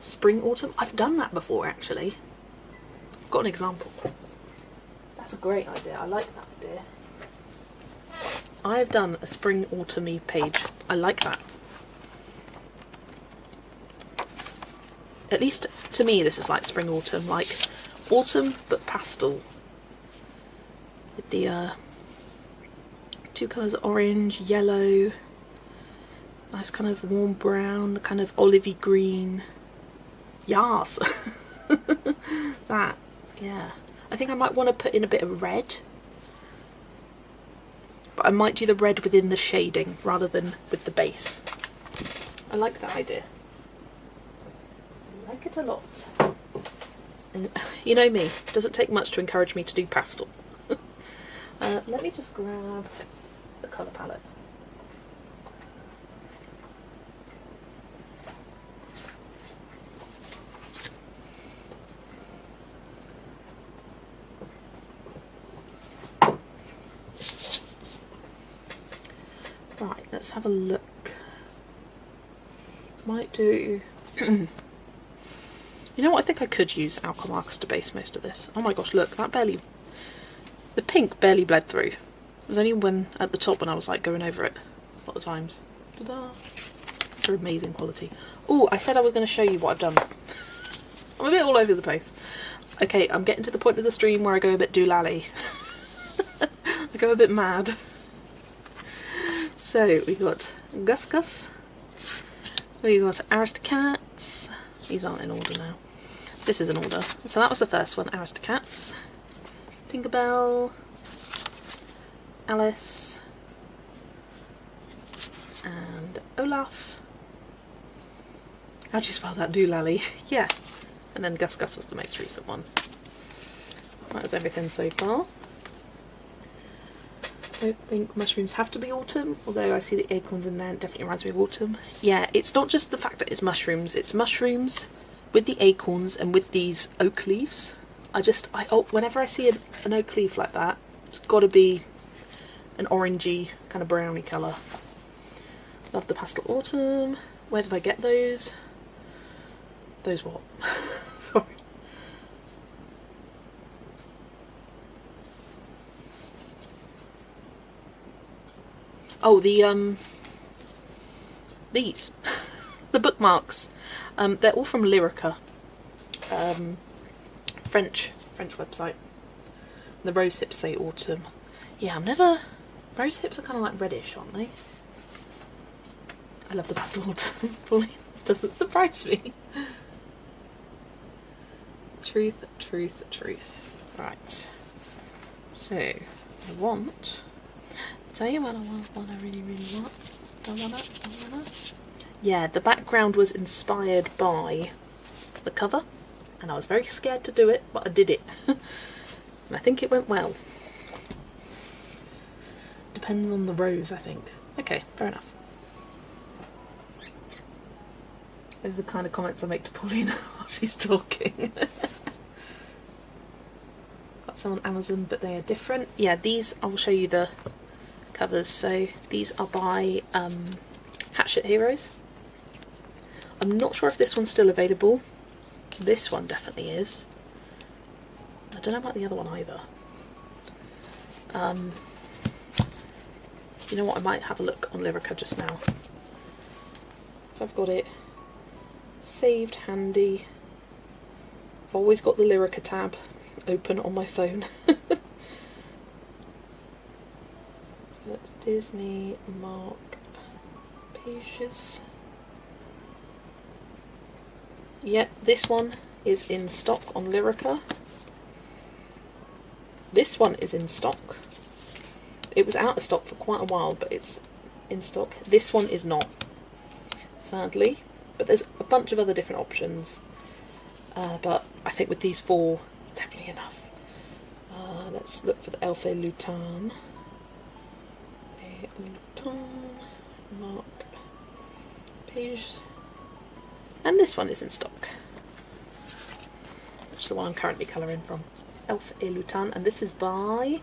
Spring, autumn. I've done that before, actually. I've got an example. That's a great idea. I like that idea. I've done a spring, autumn-y page. I like that. At least to me this is like spring, autumn, like autumn but pastel. With the 2 colours, orange, yellow, nice kind of warm brown, the kind of olivey green. Yas! That, yeah. I think I might want to put in a bit of red. But I might do the red within the shading rather than with the base. I like that idea. I like it a lot. And you know me, it doesn't take much to encourage me to do pastel. Let me just grab the colour palette. Right, let's have a look. Might do... You know what, I think I could use alcohol markers to base most of this. Oh my gosh, look, that barely... The pink barely bled through. It was only when at the top when I was like going over it a lot of times. Ta-da! These are amazing quality. Oh, I said I was going to show you what I've done. I'm a bit all over the place. Okay, I'm getting to the point of the stream where I go a bit doolally. I go a bit mad. So, we got Gus Gus. We got Aristocats. These aren't in order now. This is in order. So that was the first one, Aristocats. Tinkerbell. Alice. And Olaf. How do you spell that? Doolally? Yeah. And then Gus Gus was the most recent one. That was everything so far. I don't think mushrooms have to be autumn, although I see the acorns in there, it definitely reminds me of autumn. Yeah, it's not just the fact that it's mushrooms with the acorns and with these oak leaves. Whenever I see an oak leaf like that, it's got to be an orangey, kind of browny colour. Love the pastel autumn. Where did I get those? Those what? Sorry. Oh, these. The bookmarks. They're all from Lyrica. French website. The rose hips say autumn. Yeah, rose hips are kind of like reddish, aren't they? I love the pastel autumn. It doesn't surprise me. Truth, truth, truth. Right. So, I want... Tell you what I really, really want. I wanna. Yeah, the background was inspired by the cover. and I was very scared to do it, but I did it. And I think it went well. Depends on the rose, I think. Okay, fair enough. Those are the kind of comments I make to Paulina while she's talking. Got some on Amazon, but they are different. Yeah, these, I will show you the covers. So these are by Hatchet Heroes. I'm not sure if this one's still available. This one definitely is. I don't know about the other one either. You know what, I might have a look on Lyrica just now. So I've got it saved handy. I've always got the Lyrica tab open on my phone. Disney Mark pages. Yep, this one is in stock on Lyrica. This one is in stock. It was out of stock for quite a while, but it's in stock. This one is not, sadly. But there's a bunch of other different options. But I think with these 4, it's definitely enough. Let's look for the A Lutan. A Lutan Mark page. And this one is in stock. Which is the one I'm currently colouring from. A Lutan, and this is by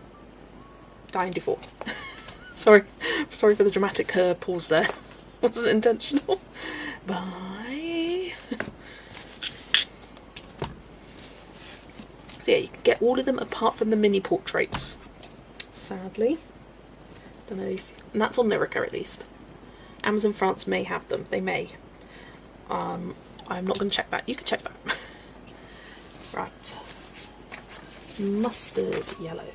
Dying Default. sorry for the dramatic pause there. Wasn't intentional. Bye. So yeah, you can get all of them apart from the mini portraits. Sadly. Don't know if, and that's on Lyrica at least. Amazon France may have them. They may. I'm not going to check that. You can check that. Right. Mustard yellow.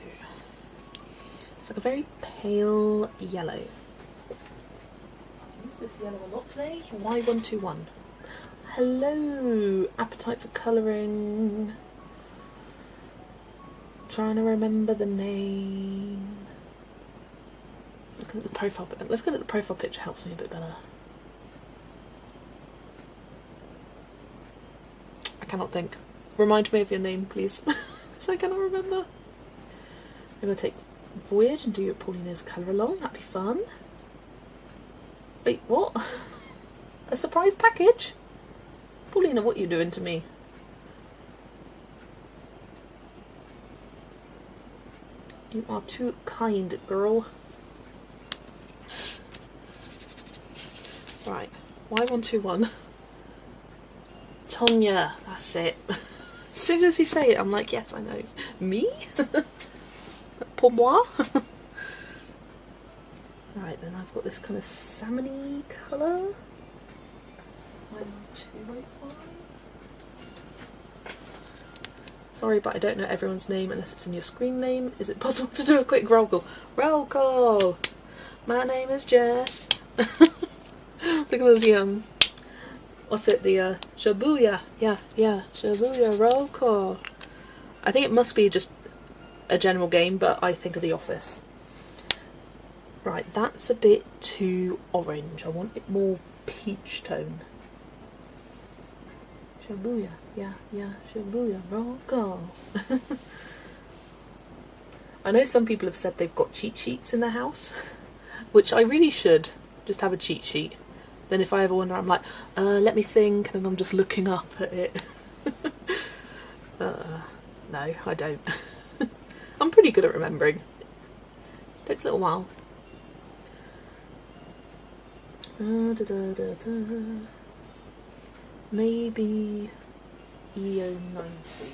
It's like a very pale yellow. Use this yellow a lot today. Y121. Hello. Appetite for colouring. Trying to remember the name. Looking at the profile picture helps me a bit better. I cannot think. Remind me of your name, please. So I cannot remember. I'm going to take Voyage and do Paulina's colour along. That'd be fun. Wait, what? A surprise package? Paulina, what are you doing to me? You are too kind, girl. Right, Y121. Tonya, that's it. As soon as you say it, I'm like, yes, I know. Me? Pour moi? Right, then I've got this kind of salmon-y colour. 1285. Sorry, but I don't know everyone's name unless it's in your screen name. Is it possible to do a quick roll call? Roll call! My name is Jess. Look at those, what's it, the, Shibuya. Yeah, Shibuya roll call. I think it must be just a general game, but I think of The Office. Right, that's a bit too orange. I want it more peach tone. Shibuya, yeah, Shibuya roll call. I know some people have said they've got cheat sheets in their house, which I really should just have a cheat sheet. Then if I ever wonder, I'm like, let me think, and then I'm just looking up at it. No, I don't. I'm pretty good at remembering. Takes a little while. Maybe EO90.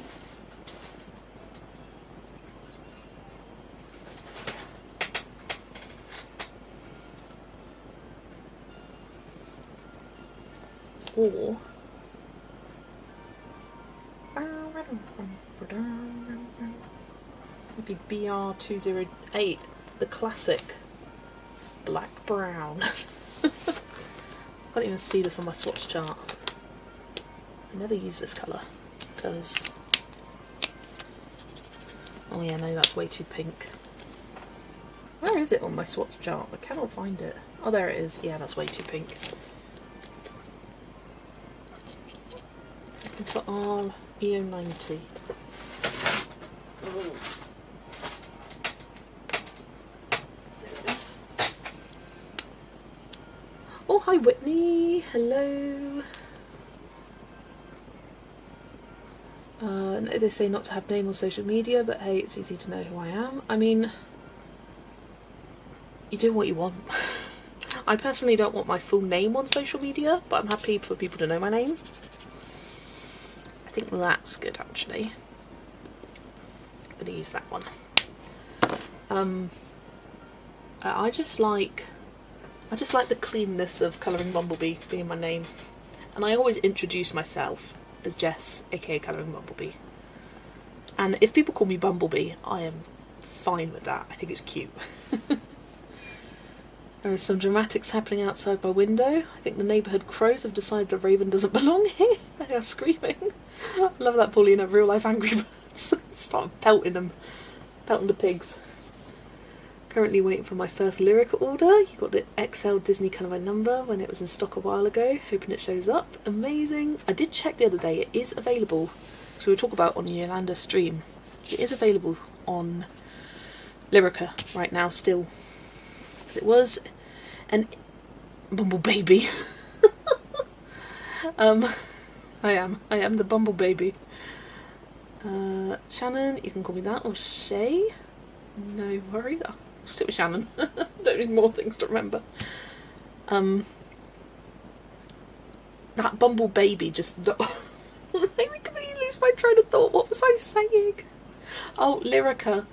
Or maybe BR208, the classic black brown. I can't even see this on my swatch chart. I never use this colour because, oh yeah, no, that's way too pink. Where is it on my swatch chart? I cannot find it. Oh, there it is. Yeah, that's way too pink. For our EO90. There it is. Oh, hi Whitney. Hello. They say not to have name on social media, but hey, it's easy to know who I am. I mean, you do what you want. I personally don't want my full name on social media, but I'm happy for people to know my name. I think that's good, actually. I'm going to use that one. I just like the cleanness of Colouring Bumblebee being my name, and I always introduce myself as Jess, aka Colouring Bumblebee. And if people call me Bumblebee, I am fine with that. I think it's cute. There is some dramatics happening outside my window. I think the neighbourhood crows have decided a raven doesn't belong here. They are screaming. I love that Paulina, real life Angry Birds. Start pelting them. Pelting the pigs. Currently waiting for my first Lyrica order. You got the XL Disney colour by number when it was in stock a while ago. Hoping it shows up. Amazing. I did check the other day. It is available. So we'll talk about on the Yolanda stream. It is available on Lyrica right now still. As it was an Bumble Baby. I am the Bumble Baby. Shannon, you can call me that, or Shay. No worries. I'll stick with Shannon. Don't need more things to remember. That Bumble Baby just made me completely lose my train of thought. What was I saying? Oh, Lyrica.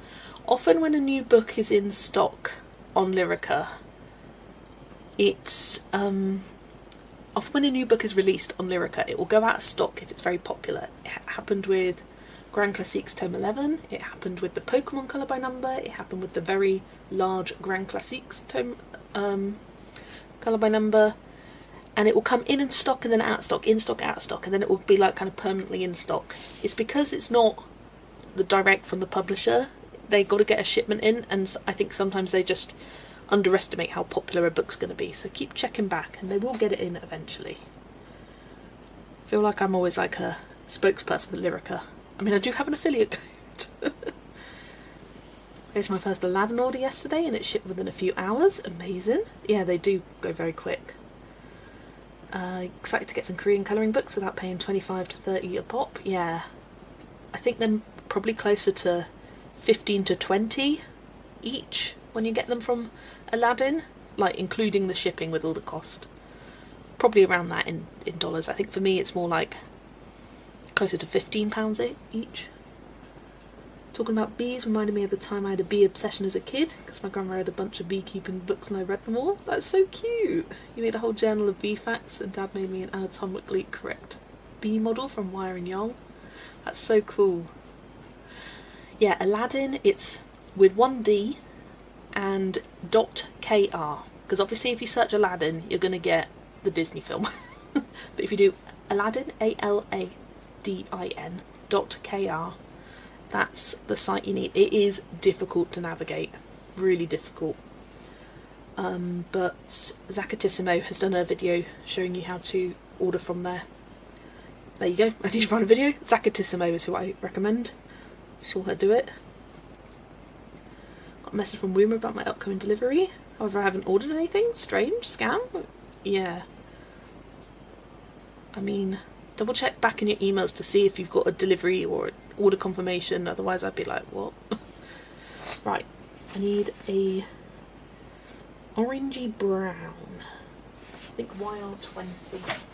Often when a new book is in stock on Lyrica, it's often when a new book is released on Lyrica, it will go out of stock if it's very popular. It happened with Grand Classiques Tome 11, it happened with the Pokemon colour by number, it happened with the very large Grand Classiques Tome colour by number, and it will come in stock and then out of stock, in stock, out of stock, and then it will be like kind of permanently in stock. It's because it's not the direct from the publisher. They got to get a shipment in, and I think sometimes they just underestimate how popular a book's going to be, so keep checking back and they will get it in eventually. I feel like I'm always like a spokesperson for Lyrica. I mean, I do have an affiliate code. It's my first Aladdin order yesterday and it shipped within a few hours. Amazing. Yeah, they do go very quick. Excited to get some Korean colouring books without paying 25 to 30 a pop. Yeah, I think they're probably closer to 15 to 20 each when you get them from Aladdin, like including the shipping with all the cost. Probably around that in dollars. I think for me it's more like closer to £15 each. Talking about bees reminded me of the time I had a bee obsession as a kid because my grandma had a bunch of beekeeping books and I read them all. That's so cute. You made a whole journal of bee facts and Dad made me an anatomically correct bee model from Wire and Yarn. That's so cool. Yeah, Aladdin, it's with one D and .kr, because obviously if you search Aladdin you're going to get the Disney film. But if you do Aladdin, ALADIN .kr, that's the site you need. It is difficult to navigate, really difficult. But Zacatissimo has done a video showing you how to order from there. There you go, I need to find a video. Zacatissimo is who I recommend. Saw her do it. Got a message from Woomer about my upcoming delivery. However, I haven't ordered anything. Strange. Scam? Yeah. I mean, double check back in your emails to see if you've got a delivery or order confirmation. Otherwise, I'd be like, what? Right. I need a orangey brown. I think YR20.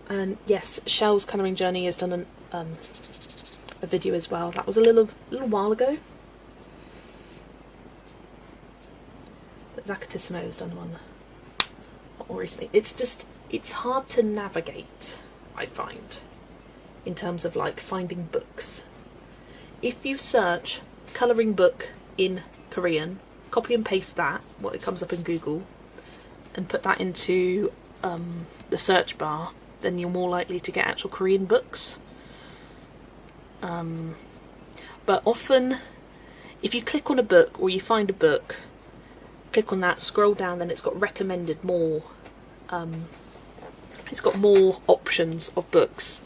And yes, Shell's colouring journey has done a video as well. That was a little while ago. But Zacatissimo has done one more recently. It's hard to navigate, I find, in terms of like finding books. If you search colouring book in Korean, copy and paste that, what it comes up in Google, and put that into the search bar, then you're more likely to get actual Korean books. But often, if you click on a book or you find a book, click on that, scroll down, then it's got recommended more. It's got more options of books,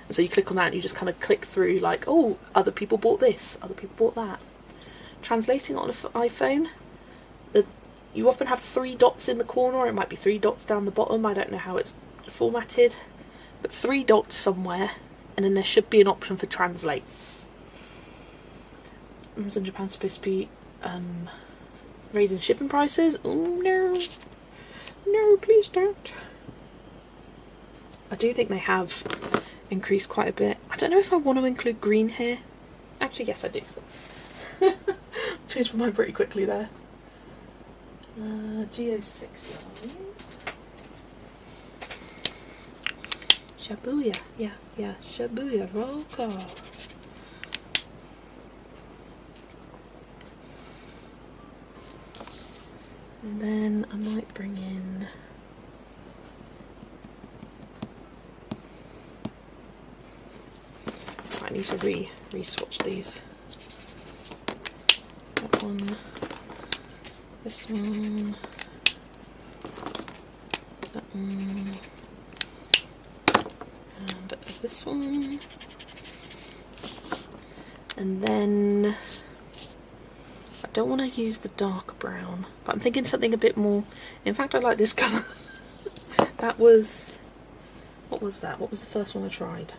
and so you click on that and you just kind of click through, like, oh, other people bought this, other people bought that. Translating on an iPhone, you often have 3 dots in the corner, or it might be 3 dots down the bottom. I don't know how it's formatted, but 3 dots somewhere, and then there should be an option for translate. Amazon Japan's supposed to be raising shipping prices. Oh no, no, please don't. I do think they have increased quite a bit. I don't know if I want to include green here. Actually, yes, I do. Changed my mind pretty quickly there. Geo60 Shibuya, yeah, Shibuya roll call. And then I might bring in I need to re-swatch these. That one, this one, that one, and this one. And then I don't want to use the dark brown, but I'm thinking something a bit more. In fact, I like this colour. That was, what was that? What was the first one I tried?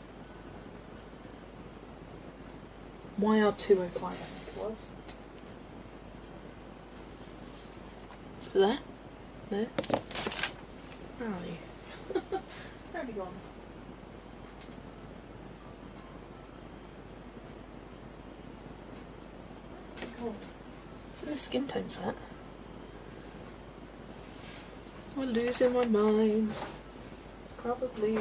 YR205, I think it was. Is it there? No? Where are you? Where have you gone? Oh, it's in the skin tone set. I'm losing my mind. Probably.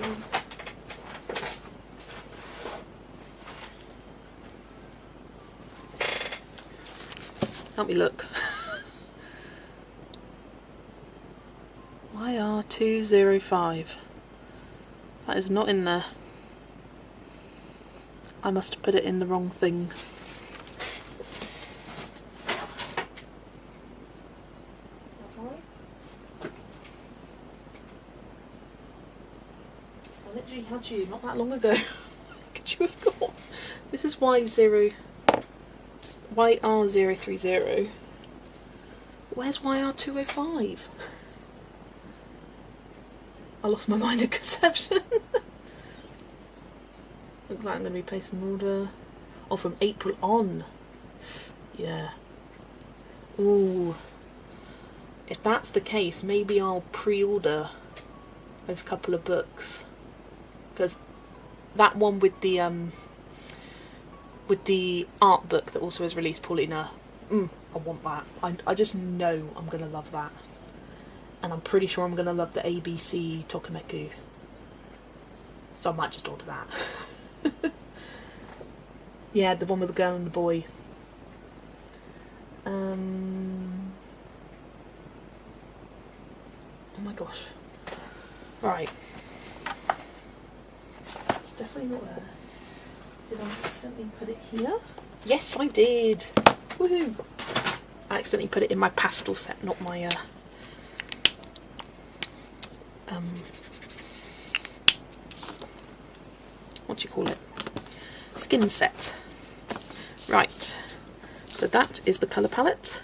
Help me look. YR205. That is not in there. I must have put it in the wrong thing. I literally had you not that long ago. Could you have got? This is YR030. Where's YR205? I lost my mind of conception. Looks like I'm going to be placing an order. Oh, from April on. Yeah. Ooh. If that's the case, maybe I'll pre-order those couple of books. Because that one with the art book that also is released, Paulina, I want that. I just know I'm going to love that. And I'm pretty sure I'm going to love the ABC Tokameku. So I might just order that. Yeah, the one with the girl and the boy. Oh my gosh. Right. It's definitely not there. Did I accidentally put it here? Yes, I did! Woohoo! I accidentally put it in my pastel set, not my what do you call it? Skin set. Right. So that is the colour palette.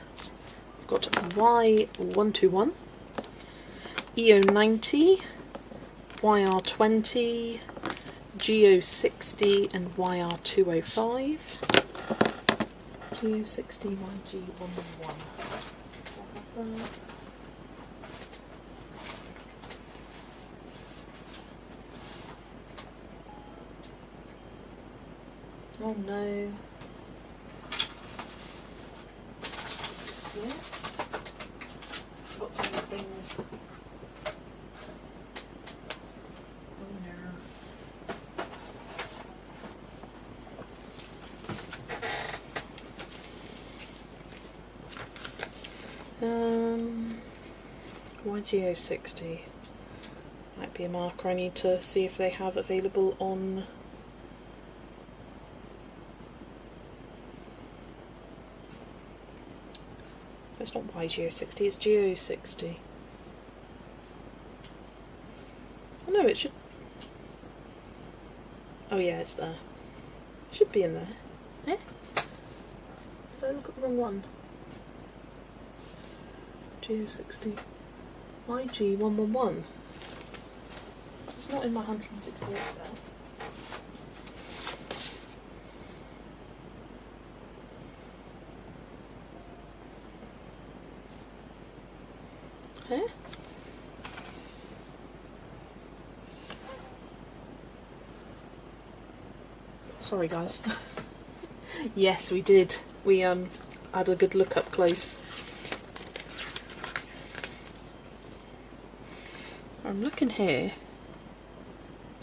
I've got Y121, EO90, YR20, GO60 and YR205. GO60, YG111. Oh no. Got too many things. YGO60 might be a marker I need to see if they have available on It's not YGO60, it's GO60. Oh no, it should... Oh yeah, it's there. It should be in there. Eh? Did I look at the wrong one? GO60. YG111. It's not in my 168 cell. Eh? Sorry guys. Yes, we did. We had a good look up close. I'm looking here.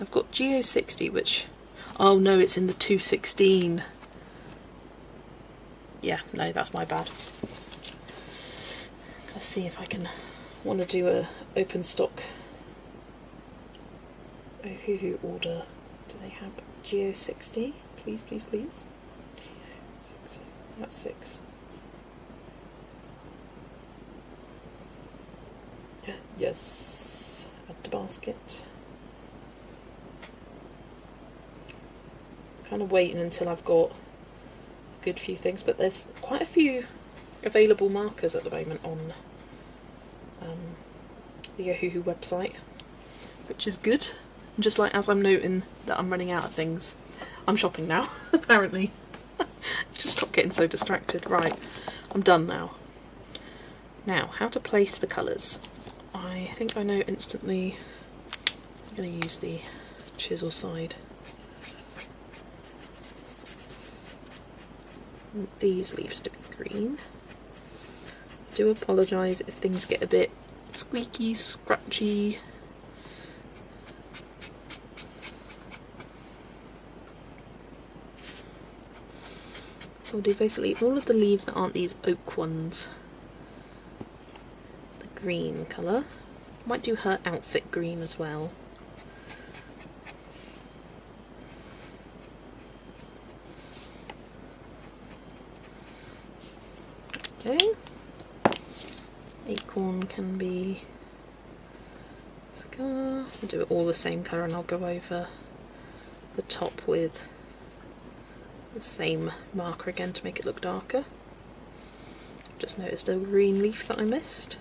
I've got GO60, which... Oh no, it's in the 216. Yeah, no, that's my bad. Let's see if I can... want to do a open stock Ohuhu order. Do they have GO60? Please, please, please. GO60. That's 6. Yes. Add to basket. Kind of waiting until I've got a good few things, but there's quite a few available markers at the moment on the Ohuhu website, which is good. And just like as I'm noting that I'm running out of things, I'm shopping now, apparently. Just stop getting so distracted. Right, I'm done now. Now, how to place the colours. I think I know instantly. I'm going to use the chisel side. I want these leaves to be green. I do apologise if things get a bit squeaky, scratchy. So I'll do basically all of the leaves that aren't these oak ones. The green colour. Might do her outfit green as well. Okay. Acorn can be scar. I'll do it all the same colour and I'll go over the top with the same marker again to make it look darker. Just noticed a green leaf that I missed.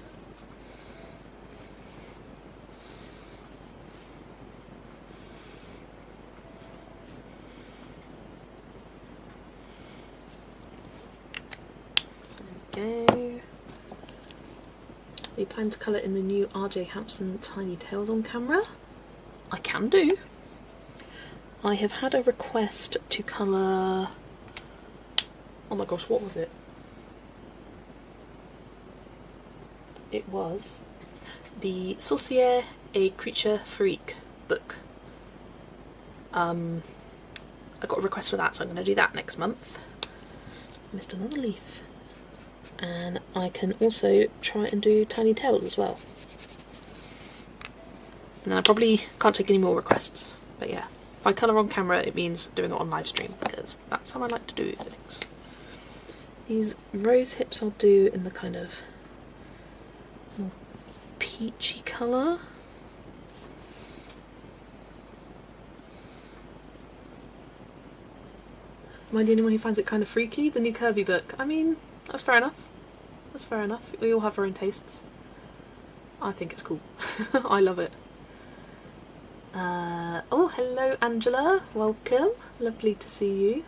There we go. Are you planning to colour in the new RJ Hampson Tiny Tales on camera? I can do. I have had a request to colour... Oh my gosh, what was it? It was the Sorcière et Creature Freak book. I got a request for that, so I'm going to do that next month. Missed another leaf. And I can also try and do Tiny Tales as well. And then I probably can't take any more requests, but yeah. If I colour on camera, it means doing it on live stream, because that's how I like to do things. These rose hips I'll do in the kind of more peachy colour. Am I the only one who finds it kind of freaky? The new Kirby book. I mean, that's fair enough. That's fair enough. We all have our own tastes. I think it's cool. I love it. Oh, hello Angela. Welcome. Lovely to see you.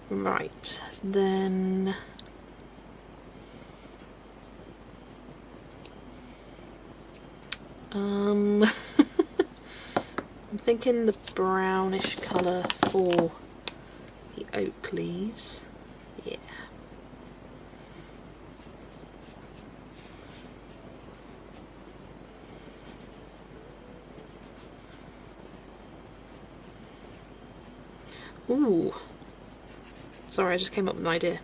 Right, then... I'm thinking the brownish colour for the oak leaves. Yeah. Ooh. Sorry, I just came up with an idea.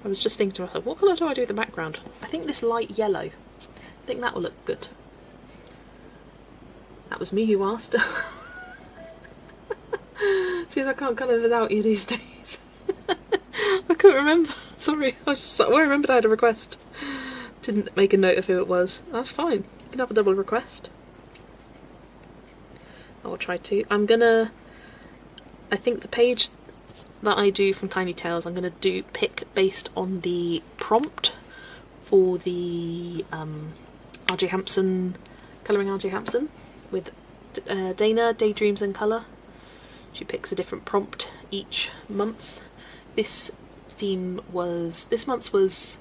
I was just thinking to myself, what colour do I do with the background? I think this light yellow, I think that will look good. That was me who asked. See, I can't colour without you these days. I couldn't remember. Sorry, I remembered I had a request. Didn't make a note of who it was. That's fine. You can have a double request. I will try to. I think the page that I do from Tiny Tales, I'm going to pick based on the prompt for the R.J. Hampson, colouring R.J. Hampson with Dana, Daydreams in Colour. She picks a different prompt each month. This month's was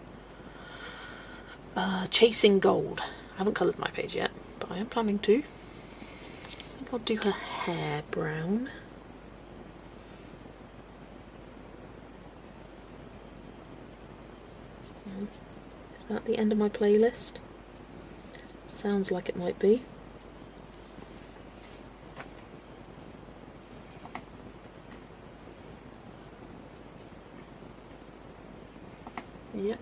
Chasing Gold. I haven't coloured my page yet, but I am planning to. I think I'll do her hair brown. Is that the end of my playlist? Sounds like it might be. Yep.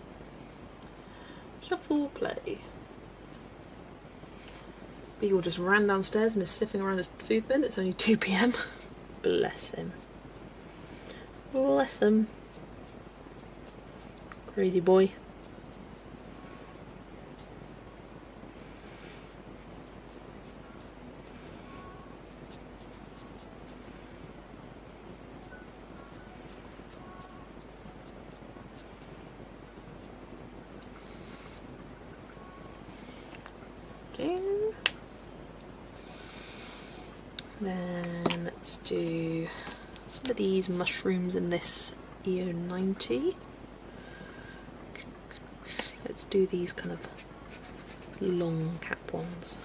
Shuffle play. Beagle just ran downstairs and is sniffing around his food bin. It's only 2 PM. Bless him. Bless him. Crazy boy. Then let's do some of these mushrooms in this EO90. Let's do these kind of long cap ones.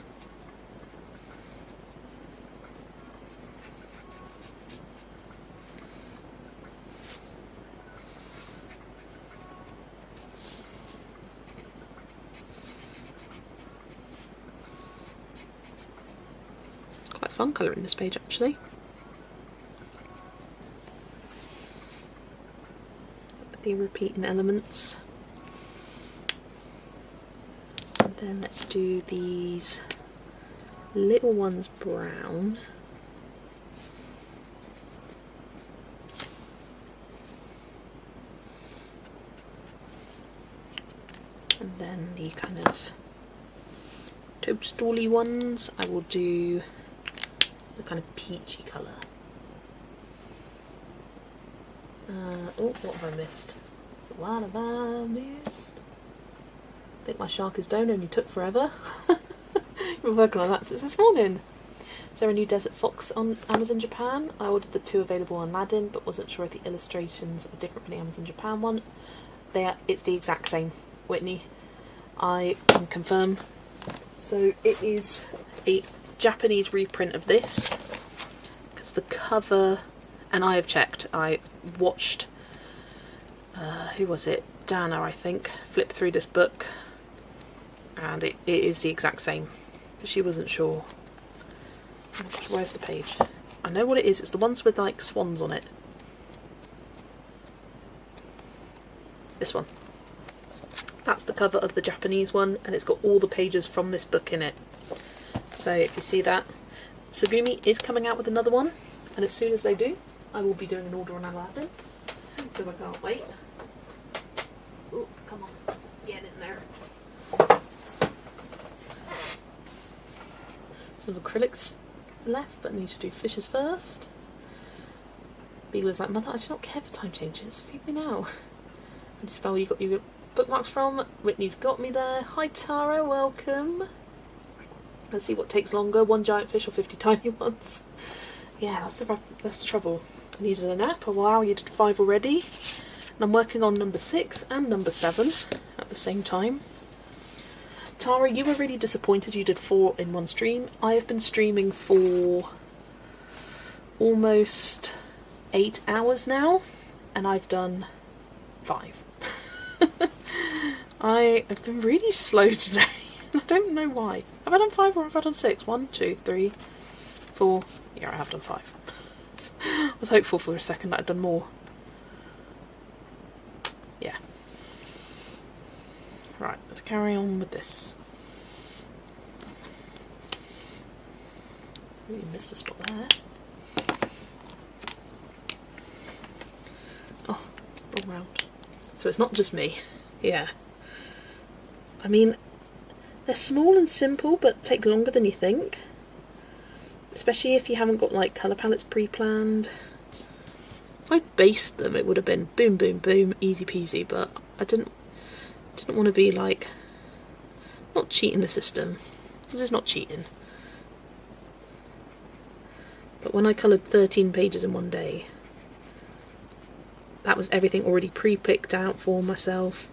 Fun colouring this page actually. The repeating elements. And then let's do these little ones brown. And then the kind of toadstooly ones I will do the kind of peachy colour. Oh, what have I missed? What have I missed? I think my shark is down, only took forever. You've been working on that since this morning. Is there a new Desert Fox on Amazon Japan? I ordered the 2 available on Aladdin, but wasn't sure if the illustrations are different from the Amazon Japan one. It's the exact same, Whitney. I can confirm. So it is a Japanese reprint of this, because the cover, and I have checked, I watched, who was it, Dana I think, flip through this book, and it is the exact same, but she wasn't sure. Oh my gosh, where's the page? I know what it is, it's the ones with like swans on it. This one. That's the cover of the Japanese one, and it's got all the pages from this book in it. So if you see that, Sugumi is coming out with another one, and as soon as they do, I will be doing an order on Aladdin, because I can't wait. Oh, come on, get in there. Some acrylics left, but I need to do fishes first. Beagle's like, Mother, I do not care for time changes. Feed me now. How do you spell where you got your bookmarks from? Whitney's got me there. Hi Tara, welcome. Let's see what takes longer, 1 giant fish or 50 tiny ones. Yeah, that's the trouble. I needed a nap. Oh wow, you did 5 already. And I'm working on number 6 and number 7 at the same time. Tara, you were really disappointed you did 4 in one stream. I have been streaming for almost 8 hours now, and I've done 5. I have been really slow today. I don't know why. Have I done 5 or have I done 6? 1, 2, 3, 4. Yeah, I have done 5. I was hopeful for a second that I'd done more. Yeah. Right, let's carry on with this. Really missed a spot there. Oh, all round. So it's not just me. Yeah. I mean, they're small and simple, but take longer than you think. Especially if you haven't got like colour palettes pre-planned. If I'd based them, it would have been boom, boom, boom, easy peasy, but I didn't want to be like, not cheating the system. This is not cheating. But when I coloured 13 pages in one day, that was everything already pre-picked out for myself.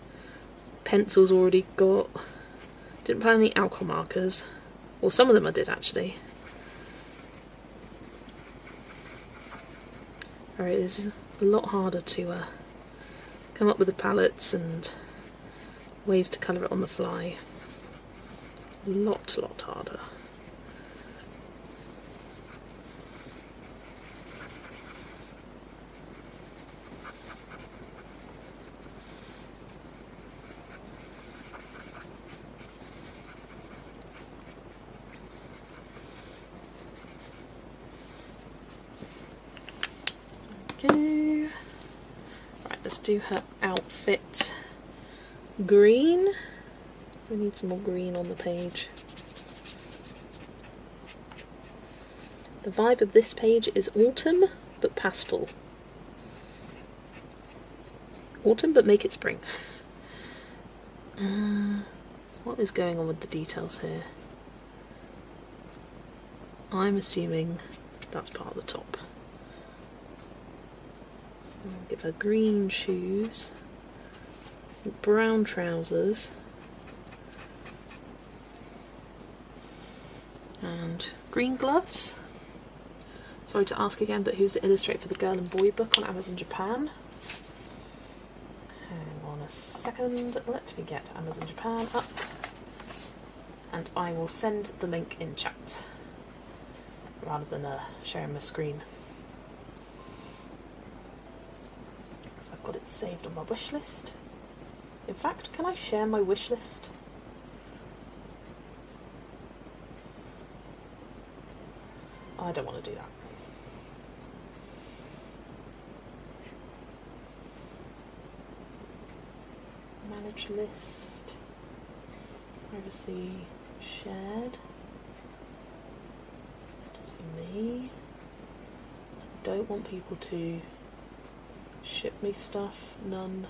Pencils already got. Didn't plan any alcohol markers. Well, some of them I did actually. Alright, this is a lot harder to come up with the palettes and ways to colour it on the fly. A lot harder. Go. Right, let's do her outfit. Green. We need some more green on the page. The vibe of this page is autumn, but pastel. Autumn, but make it spring. What is going on with the details here? I'm assuming that's part of the top. Give her green shoes, brown trousers, and green gloves. Sorry to ask again, but who's the illustrator for the Girl and Boy book on Amazon Japan? Hang on a second, let me get Amazon Japan up, and I will send the link in chat rather than sharing my screen. I've got it saved on my wish list. In fact, can I share my wish list? I don't want to do that. Manage list. Privacy shared. This is for me. I don't want people to ship me stuff, none.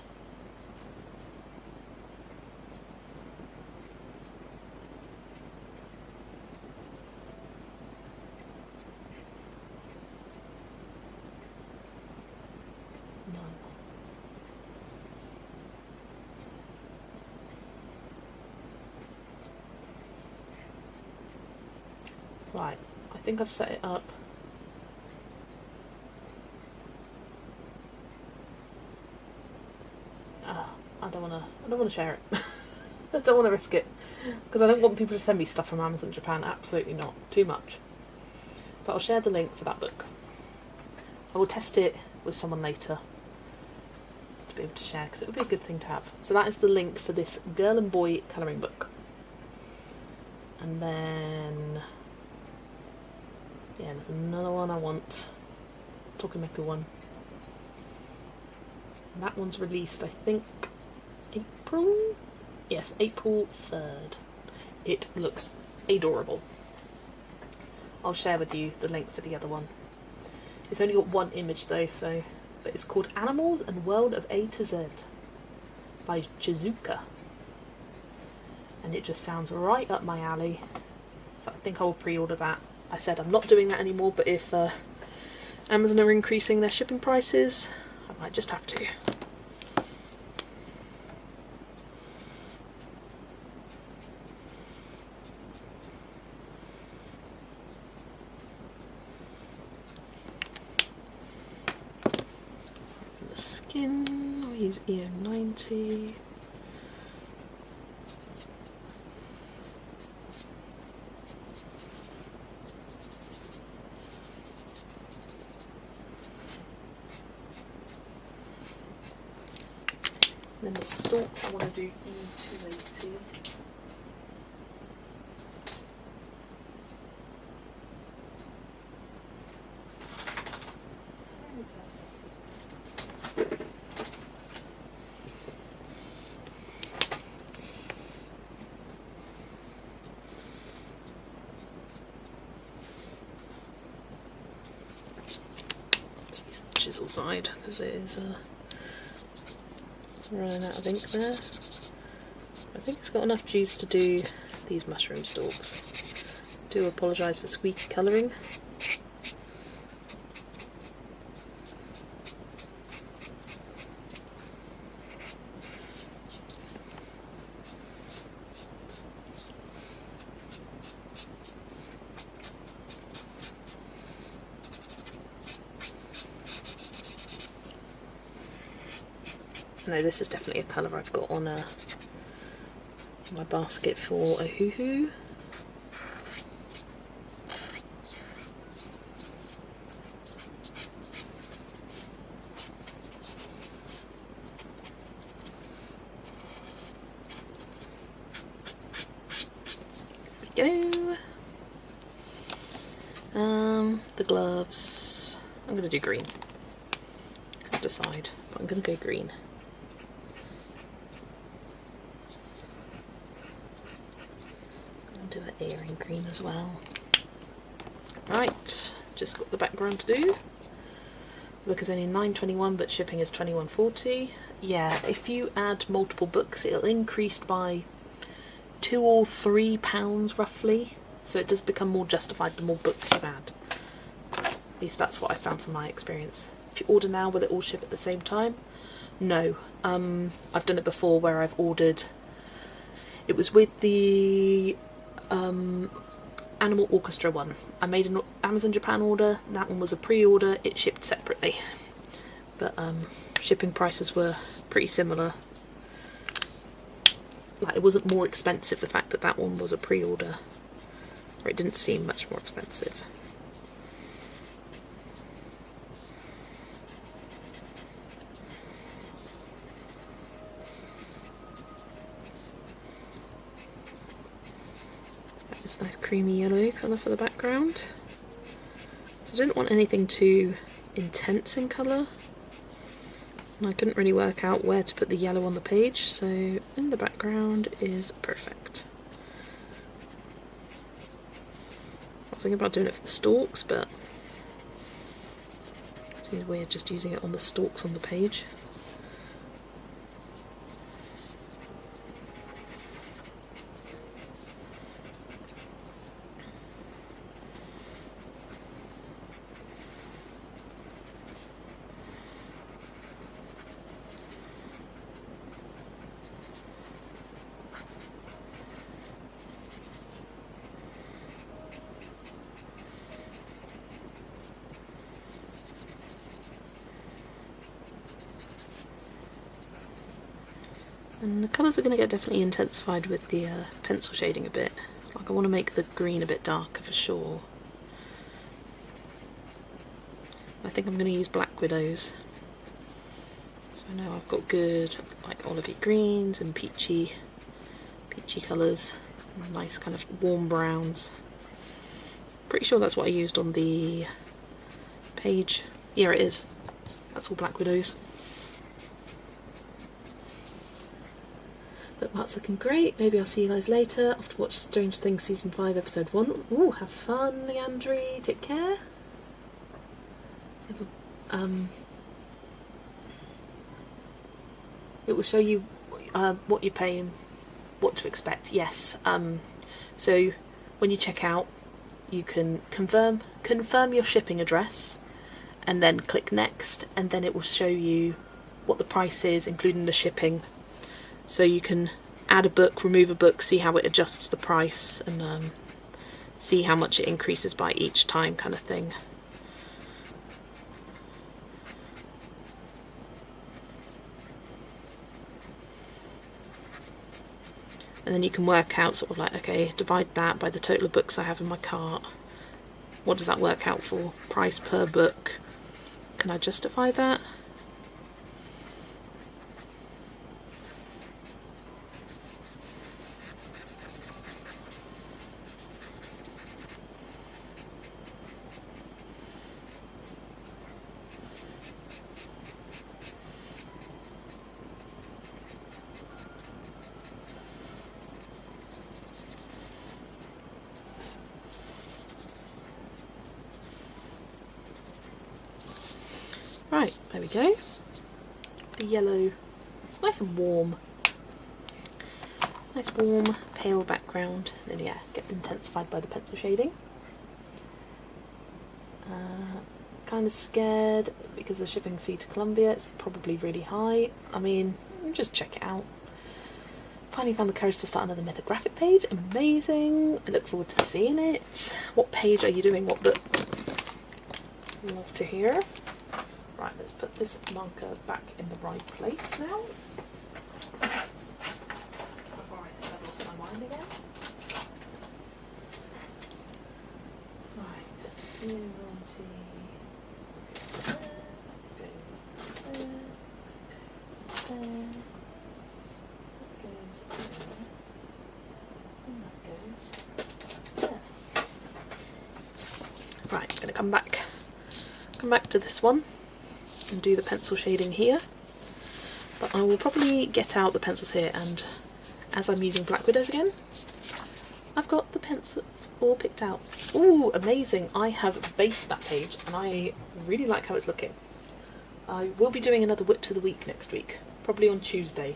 None. Right, I think I've set it up. I don't want to share it. I don't want to risk it because I don't want people to send me stuff from Amazon Japan. Absolutely not. Too much. But I'll share the link for that book. I will test it with someone later to be able to share because it would be a good thing to have. So that is the link for this Girl and Boy colouring book. And then yeah, there's another one I want. Tokimeki one. And that one's released, I think, April? Yes, April 3rd. It looks adorable. I'll share with you the link for the other one. It's only got one image though, so, but it's called Animals and World of A to Z by Chizuka. And it just sounds right up my alley. So I think I will pre-order that. I said I'm not doing that anymore, but if Amazon are increasing their shipping prices, I might just have to. The skin, I'll use EO90. then the stalks I want to do E280. Chisel side because it is running out of ink there. I think it's got enough juice to do these mushroom stalks. Do apologise for squeaky colouring. No, this is definitely a colour I've got on my basket for a hoo-hoo. There we go. The gloves. I'm going to do green. Can't decide, but I'm going to go green. Do an earring green as well. Right, just got the background to do. The book is only $9.21 but shipping is $21.40. Yeah, if you add multiple books it'll increase by £2 or £3 roughly, so it does become more justified the more books you add. At least that's what I found from my experience. If you order now, will it all ship at the same time? No. I've done it before where I've ordered, it was with the Animal Orchestra one. I made an Amazon Japan order, that one was a pre-order, it shipped separately. But shipping prices were pretty similar. Like, it wasn't more expensive, the fact that that one was a pre-order. Or it didn't seem much more expensive. This nice creamy yellow colour for the background. So I didn't want anything too intense in colour. And I couldn't really work out where to put the yellow on the page, so in the background is perfect. I was thinking about doing it for the stalks, but it seems weird just using it on the stalks on the page. And the colours are going to get definitely intensified with the pencil shading a bit. Like, I want to make the green a bit darker for sure. I think I'm going to use Black Widows. So I know I've got good like olivey greens and peachy colours, and nice kind of warm browns. Pretty sure that's what I used on the page. Yeah, it is. That's all Black Widows. But that's looking great. Maybe I'll see you guys later. Off to watch Stranger Things Season 5 Episode 1. Ooh, have fun, Leandri. Take care. It will show you what you're paying, what to expect. Yes. So when you check out, you can confirm your shipping address and then click next, and then it will show you what the price is including the shipping. So you can add a book, remove a book, see how it adjusts the price, and see how much it increases by each time, kind of thing. And then you can work out sort of like, okay, divide that by the total of books I have in my cart. What does that work out for? Price per book. Can I justify that? Right, there we go. The yellow, it's nice and warm. Nice warm, pale background. And then yeah, gets intensified by the pencil shading. Kind of scared because the shipping fee to Colombia, it's probably really high. I mean, just check it out. Finally found the courage to start another mythographic page. Amazing. I look forward to seeing it. What page are you doing? What book? Love to hear. Right, let's put this marker back in the right place now. Before I think I've lost my mind again. Right, new writing. Right, I'm going to come back to this one and do the pencil shading here, but I will probably get out the pencils here, and as I'm using Black Widows again, I've got the pencils all picked out. Ooh, amazing! I have based that page and I really like how it's looking. I will be doing another Whips of the Week next week, probably on Tuesday.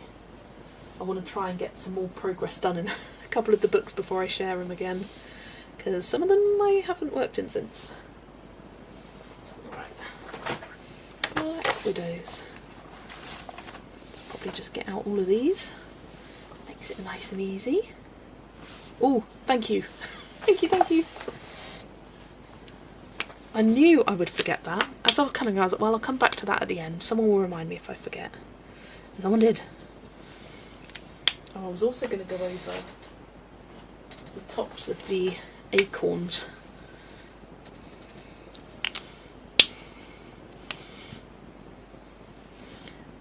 I want to try and get some more progress done in a couple of the books before I share them again, because some of them I haven't worked in since. Alright, Black Widows. Let's probably just get out all of these. Makes it nice and easy. Oh, thank you. Thank you, thank you. I knew I would forget that. As I was coming, I was like, well, I'll come back to that at the end. Someone will remind me if I forget. Someone did. Oh, I was also going to go over the tops of the acorns.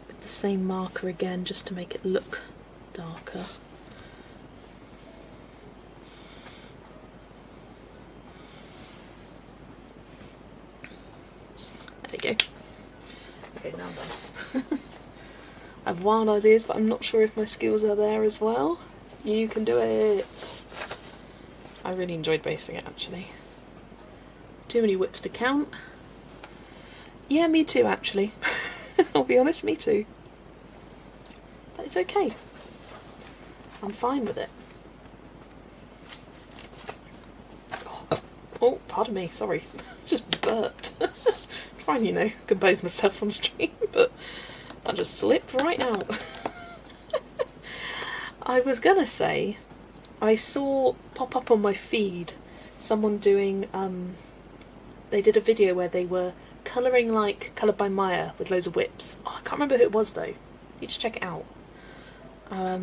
With the same marker again, just to make it look darker. There we go. Okay, now I'm done. I have wild ideas, but I'm not sure if my skills are there as well. You can do it! I really enjoyed basing it, actually. Too many whips to count. Yeah, me too, actually. I'll be honest, me too. But it's okay. I'm fine with it. Oh, pardon me, sorry. Just burped. Trying, you know, compose myself on stream, but I just slipped right out. I was gonna say, I saw pop up on my feed someone doing, they did a video where they were colouring like Coloured by Maya with loads of whips. Oh, I can't remember who it was though. Need to check it out. I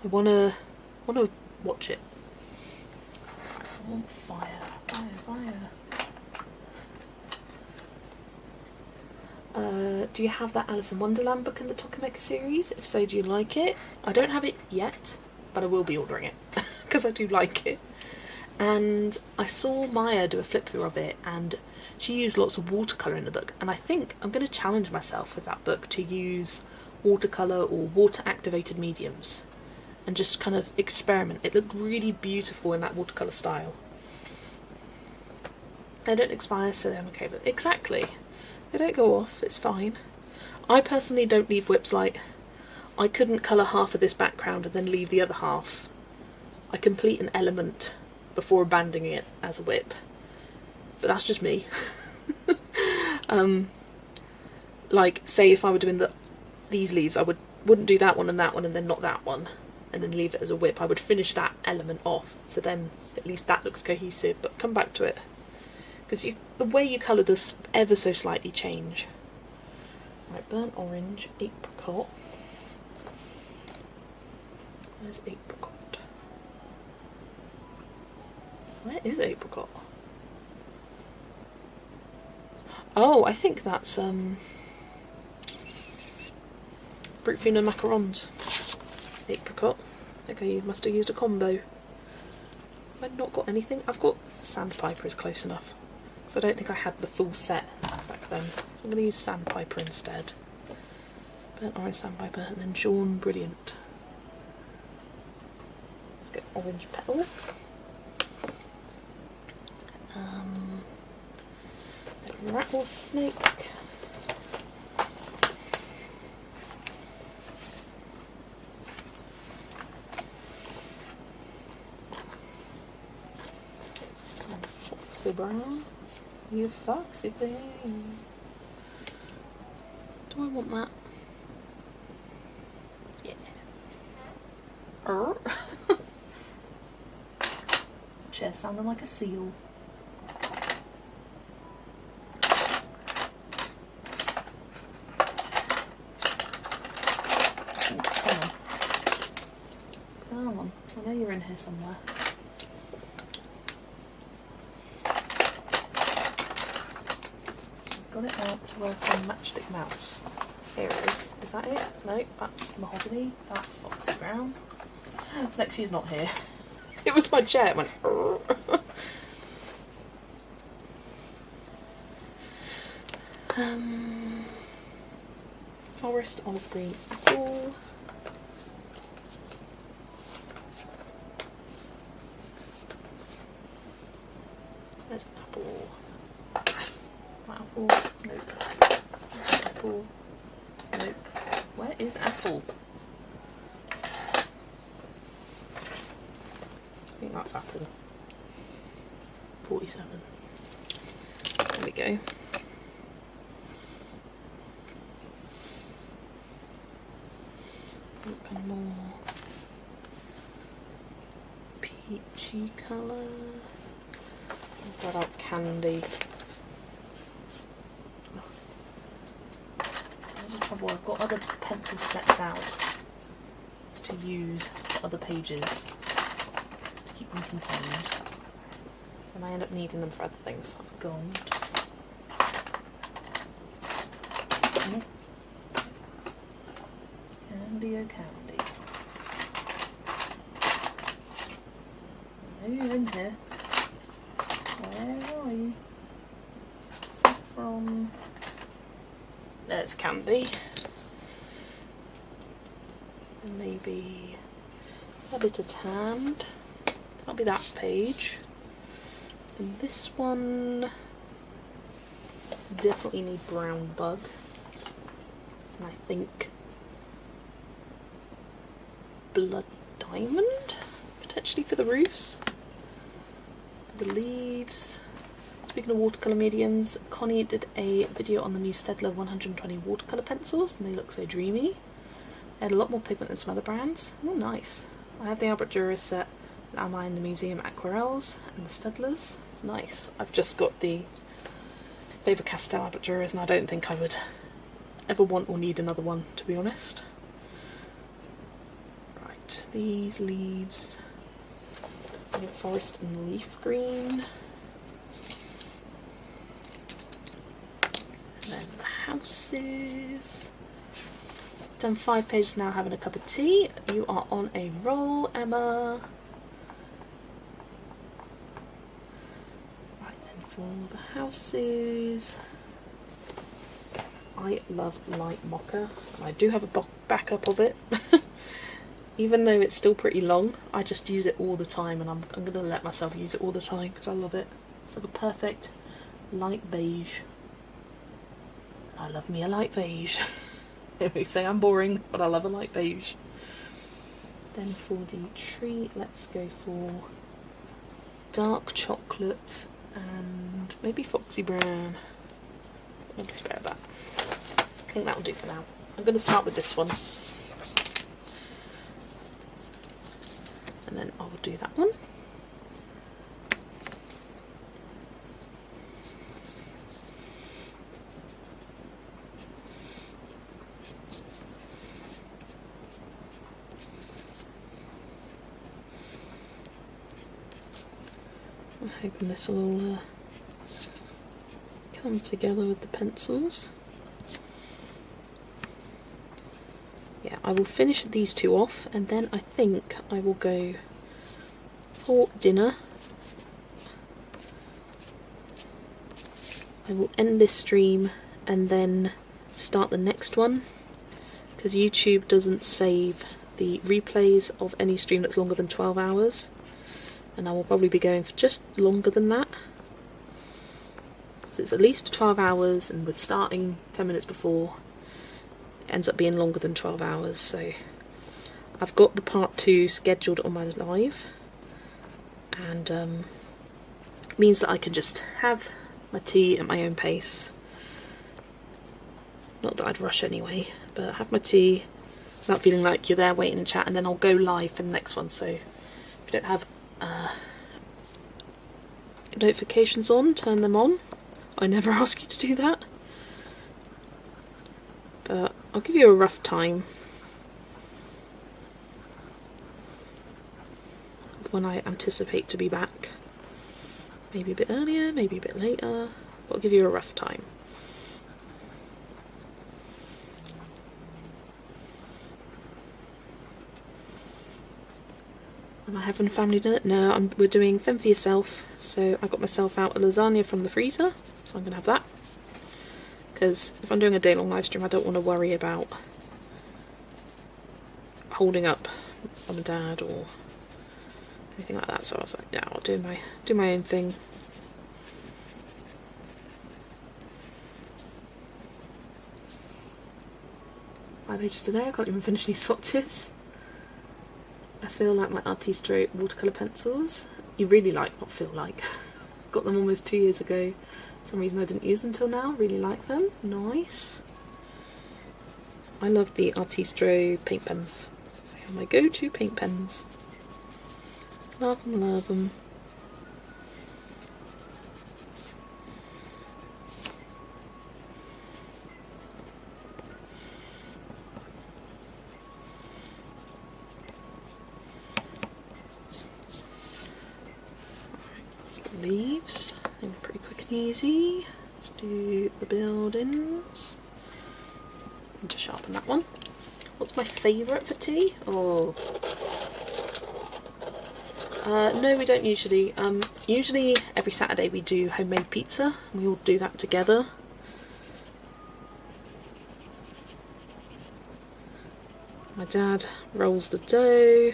wanna watch it. I want fire. Do you have that Alice in Wonderland book in the Tokimeka series? If so, do you like it? I don't have it yet, but I will be ordering it because I do like it. And I saw Maya do a flip through of it, and she used lots of watercolour in the book, and I think I'm going to challenge myself with that book to use watercolour or water activated mediums and just kind of experiment. It looked really beautiful in that watercolour style. They don't expire, so I'm okay with it. Exactly. They don't go off, it's fine. I personally don't leave whips like, I couldn't colour half of this background and then leave the other half. I complete an element before abandoning it as a whip. But that's just me. Like, say if I were doing these leaves, I wouldn't do that one and then not that one, and then leave it as a whip. I would finish that element off, so then at least that looks cohesive, but come back to it. Because the way you colour does ever so slightly change. Right, burnt orange, apricot. Where's apricot? Where is apricot? Oh, I think that's Brutfina macarons. Apricot. I think I must have used a combo. Have I not got anything? I've got Sandpiper is close enough. So I don't think I had the full set back then. So I'm going to use Sandpiper instead. Burnt orange Sandpiper and then Jaune Brilliant. Let's get orange petal. rattlesnake. And Foxy Brown. You foxy thing. Do I want that? Yeah. Chair sounding like a seal. Come on, I know you're in here somewhere. So I've got it out to work on Matchstick Mouse. Here it is. Is that it? No, that's Mahogany. That's Foxy Brown. Lexi's not here. It was my chair. It went. Forest of Green Apple. There's apple. Apple. Nope. Apple. Nope. Where is apple? I think that's apple. 47. There we go. Look more peachy colour. I've got out candy. There's the trouble, I've got other pencil sets out to use for other pages to keep them contained. And I end up needing them for other things. That's gold. Candy, oh candy. I know you're in here. Where are you? Saffron. There's candy. And maybe a bit of tanned. So that'll be that page. Then this one definitely need brown bug. And I think blood diamond, potentially for the roofs, for the leaves. Speaking of watercolour mediums, Connie did a video on the new Staedtler 120 watercolour pencils and they look so dreamy. They had a lot more pigment than some other brands. Oh nice. I have the Albert Dürer set, and Am I in the Museum Aquarelles and the Staedtlers. Nice. I've just got the Faber-Castell Albert Dürers and I don't think I would ever want or need another one, to be honest. Right, these leaves, forest and leaf green, and then the houses. Done 5 pages now, having a cup of tea. You are on a roll, Emma. Right then, for the houses. I love light mocha, and I do have a backup of it. Even though it's still pretty long, I just use it all the time, and I'm going to let myself use it all the time because I love it. It's like a perfect light beige. I love me a light beige. They say I'm boring, but I love a light beige. Then for the tree, let's go for dark chocolate and maybe foxy brown. Maybe spare that. I think that'll do for now. I'm going to start with this one. And then I will do that one. I'm hoping this will all come together with the pencils. Yeah, I will finish these two off and then I think I will go for dinner. I will end this stream and then start the next one because YouTube doesn't save the replays of any stream that's longer than 12 hours and I will probably be going for just longer than that. So it's at least 12 hours, and with starting 10 minutes before, it ends up being longer than 12 hours. So I've got the part 2 scheduled on my live, and means that I can just have my tea at my own pace. Not that I'd rush anyway, but have my tea without feeling like you're there waiting to chat, and then I'll go live for the next one. So if you don't have notifications on, turn them on. I never ask you to do that, but I'll give you a rough time of when I anticipate to be back. Maybe a bit earlier, maybe a bit later, but I'll give you a rough time. Am I having family dinner? No, we're doing fend for yourself. So I got myself out a lasagna from the freezer, so I'm going to have that. Because if I'm doing a day-long live stream, I don't want to worry about holding up mum and dad or anything like that. So I was like, yeah, I'll do my own thing. 5 pages today. I can't even finish these swatches. I feel like my Artistro watercolour pencils. You really like, not feel like. Got them almost 2 years ago. For some reason I didn't use them until now. Really like them. Nice. I love the Artistro paint pens. They are my go-to paint pens. Love them, love them. Leaves, they're pretty quick and easy. Let's do the buildings. And to sharpen that one. What's my favourite for tea? Oh, no, we don't usually. Usually every Saturday we do homemade pizza. We all do that together. My dad rolls the dough.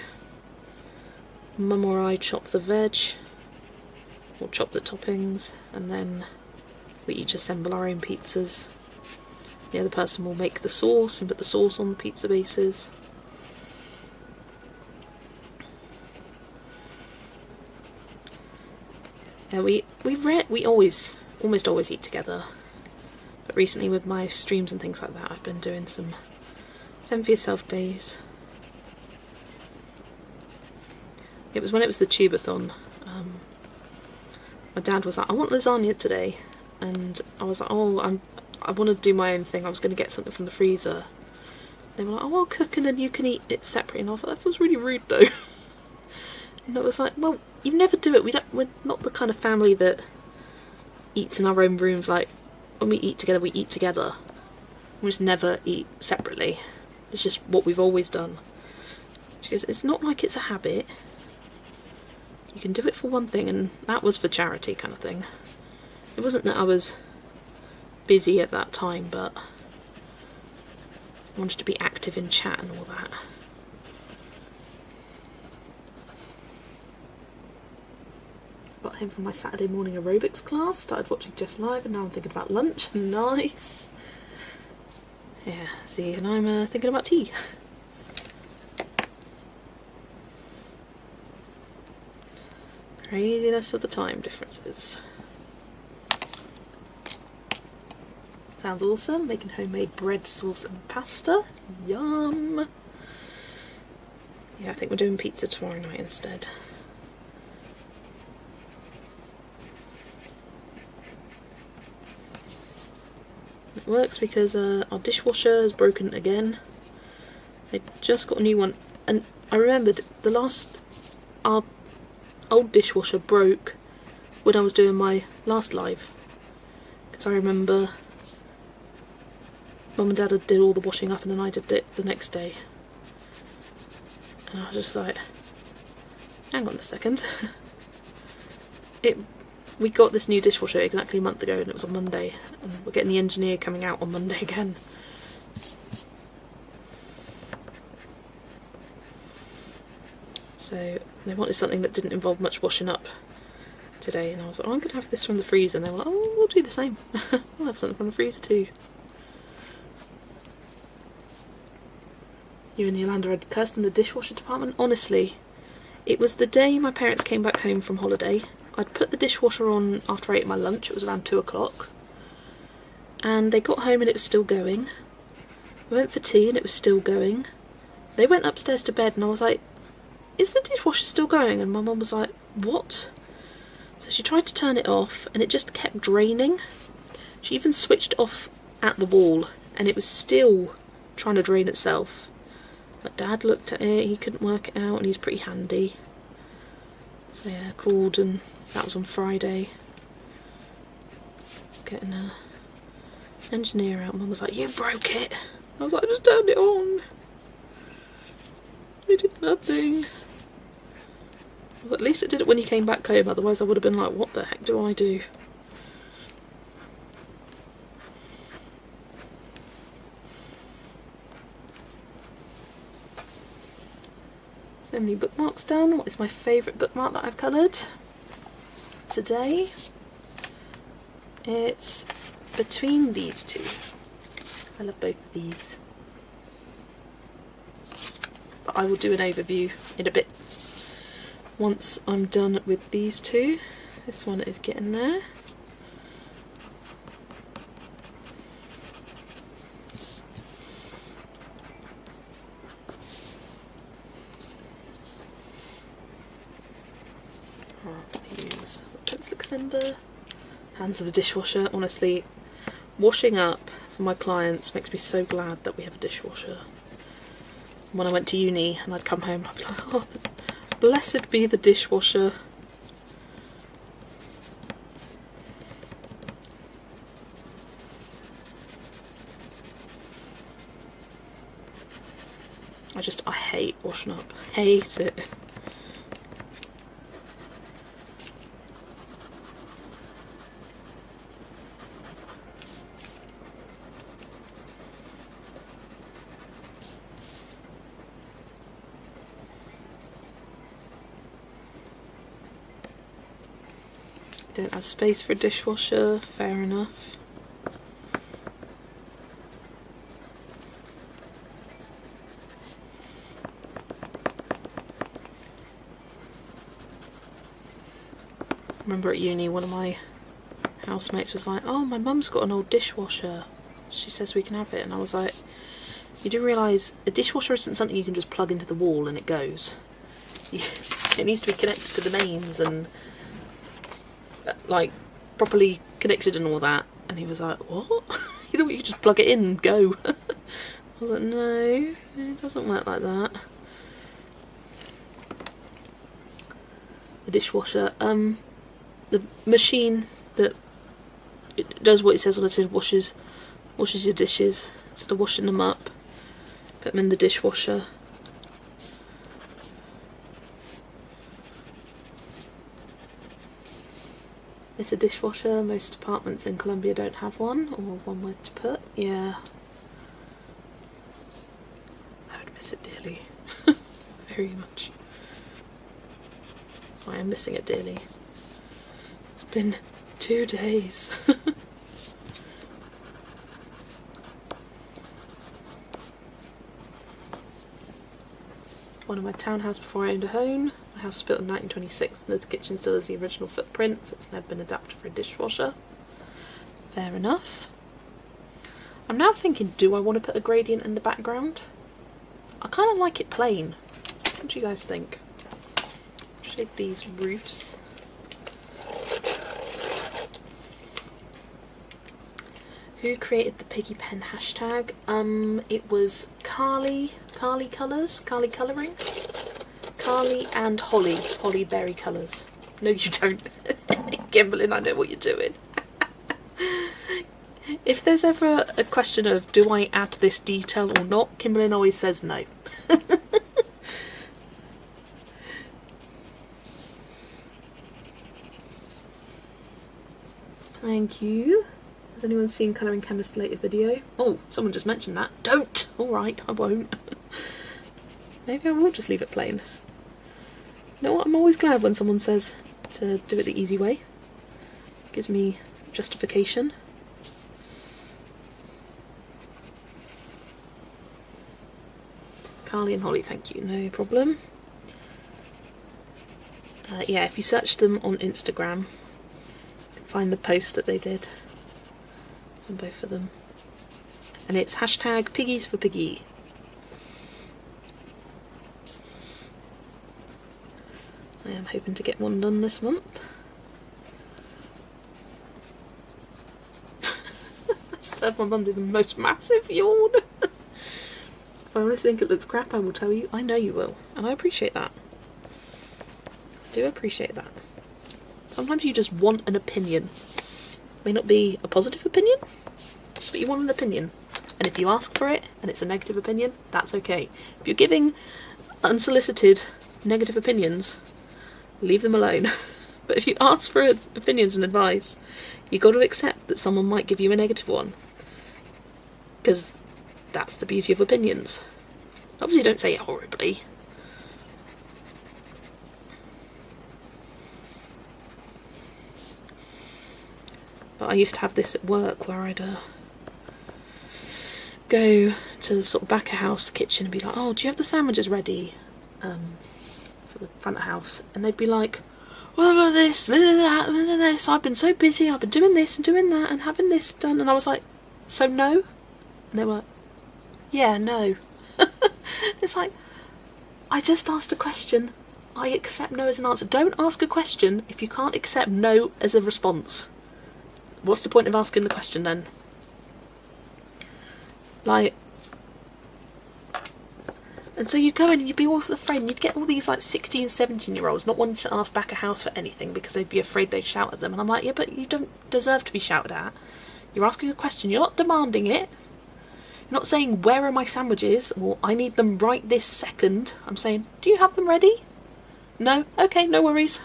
Mum or I chop the veg. We'll chop the toppings, and then we each assemble our own pizzas. The other person will make the sauce and put the sauce on the pizza bases. Yeah, we almost always eat together, but recently with my streams and things like that, I've been doing some fend for yourself days. It was when it was the tubathon. My dad was like, I want lasagna today, and I was like, oh, I want to do my own thing. I was going to get something from the freezer. They were like, oh, I'll cook and then you can eat it separately. And I was like, that feels really rude though. And I was like, well, you never do it. We're not the kind of family that eats in our own rooms. Like, when we eat together, we eat together. We just never eat separately. It's just what we've always done. She goes, it's not like it's a habit. You can do it for one thing, and that was for charity kind of thing. It wasn't that I was busy at that time, but I wanted to be active in chat and all that. Got home from my Saturday morning aerobics class, started watching Just Live, and now I'm thinking about lunch. Nice! Yeah, see, and I'm thinking about tea. Craziness of the time differences. Sounds awesome. Making homemade bread, sauce and pasta. Yum! Yeah, I think we're doing pizza tomorrow night instead. It works because our dishwasher is broken again. They just got a new one, and I remembered our old dishwasher broke when I was doing my last live, because I remember Mum and Dad did all the washing up and then I did it the next day, and I was just like, hang on a second. We got this new dishwasher exactly a month ago, and it was on Monday, and we're getting the engineer coming out on Monday again. So they wanted something that didn't involve much washing up, today, and I was like, oh, I'm going to have this from the freezer, and they were like, oh, we'll do the same. We'll have something from the freezer too. You and Yolanda had cursed in the dishwasher department. Honestly, it was the day my parents came back home from holiday. I'd put the dishwasher on after I ate my lunch. It was around 2 o'clock. And they got home and it was still going. I went for tea and it was still going. They went upstairs to bed and I was like, is the dishwasher still going? And my mum was like, what? So she tried to turn it off and it just kept draining. She even switched off at the wall and it was still trying to drain itself. Like, Dad looked at it, he couldn't work it out, and he's pretty handy. So yeah, called, and that was on Friday. Getting an engineer out, Mum was like, you broke it. I was like, I just turned it on. You did nothing. I was like, at least it did it when you came back home, otherwise I would have been like, what the heck do I do? So many bookmarks done. What is my favourite bookmark that I've coloured today? It's between these two. I love both of these. But I will do an overview in a bit once I'm done with these two. This one is getting there. Pencil extender. Hands of the dishwasher. Honestly, washing up for my clients makes me so glad that we have a dishwasher. When I went to uni and I'd come home, I'd be like, oh, blessed be the dishwasher. I hate washing up. Hate it. Don't have space for a dishwasher, fair enough. I remember at uni one of my housemates was like, oh, my mum's got an old dishwasher, she says we can have it, and I was like, you do realise a dishwasher isn't something you can just plug into the wall and it goes. It needs to be connected to the mains and like properly connected and all that. And he was like, what? You thought you could just plug it in and go? I was like, no, it doesn't work like that. The dishwasher, the machine that it does what it says on the tin, washes your dishes instead of washing them up. Put them in the dishwasher. It's a dishwasher. Most apartments in Colombia don't have one, or one where to put. Yeah. I would miss it dearly. Very much. I am missing it dearly. It's been 2 days. One of my townhouse before I owned a home. My house was built in 1926 and the kitchen still has the original footprint, so it's never been adapted for a dishwasher. Fair enough. I'm now thinking, do I want to put a gradient in the background? I kind of like it plain. What do you guys think? Shade these roofs. Who created the piggy pen hashtag? It was Carly Colours, Carly Colouring, Carly and Holly Berry Colours. No, you don't. Kimberlyn, I know what you're doing. If there's ever a question of do I add this detail or not, Kimberlyn always says no. Thank you. Has anyone seen Colouring Chemist's latest video? Oh, someone just mentioned that. Don't! Alright, I won't. Maybe I will just leave it plain. You know what, I'm always glad when someone says, to do it the easy way. Gives me justification. Carly and Holly, thank you, no problem. Yeah, if you search them on Instagram, you can find the post that they did. It's on both of them. And it's hashtag Piggies for Piggy. I am hoping to get one done this month. I just heard my mum do the most massive yawn. If I honestly think it looks crap, I will tell you. I know you will, and I appreciate that. I do appreciate that. Sometimes you just want an opinion. It may not be a positive opinion, but you want an opinion. And if you ask for it, and it's a negative opinion, that's okay. If you're giving unsolicited negative opinions, leave them alone. But if you ask for opinions and advice, you've got to accept that someone might give you a negative one. Because that's the beauty of opinions. Obviously don't say it horribly. But I used to have this at work where I'd go to the sort of back of house, the kitchen, and be like, oh, do you have the sandwiches ready for the front of house? And they'd be like, what about this, this, I've been so busy, I've been doing this and doing that and having this done. And I was like, so no? And they were like, yeah, no. It's like, I just asked a question. I accept no as an answer. Don't ask a question if you can't accept no as a response. What's the point of asking the question then? Like, and so you'd go in and you'd be also afraid, and you'd get all these like 16 and 17-year-olds not wanting to ask back a house for anything because they'd be afraid they'd shout at them. And I'm like, yeah, but you don't deserve to be shouted at. You're asking a question, you're not demanding it. You're not saying, where are my sandwiches, or I need them right this second. I'm saying, do you have them ready? No? Okay, no worries.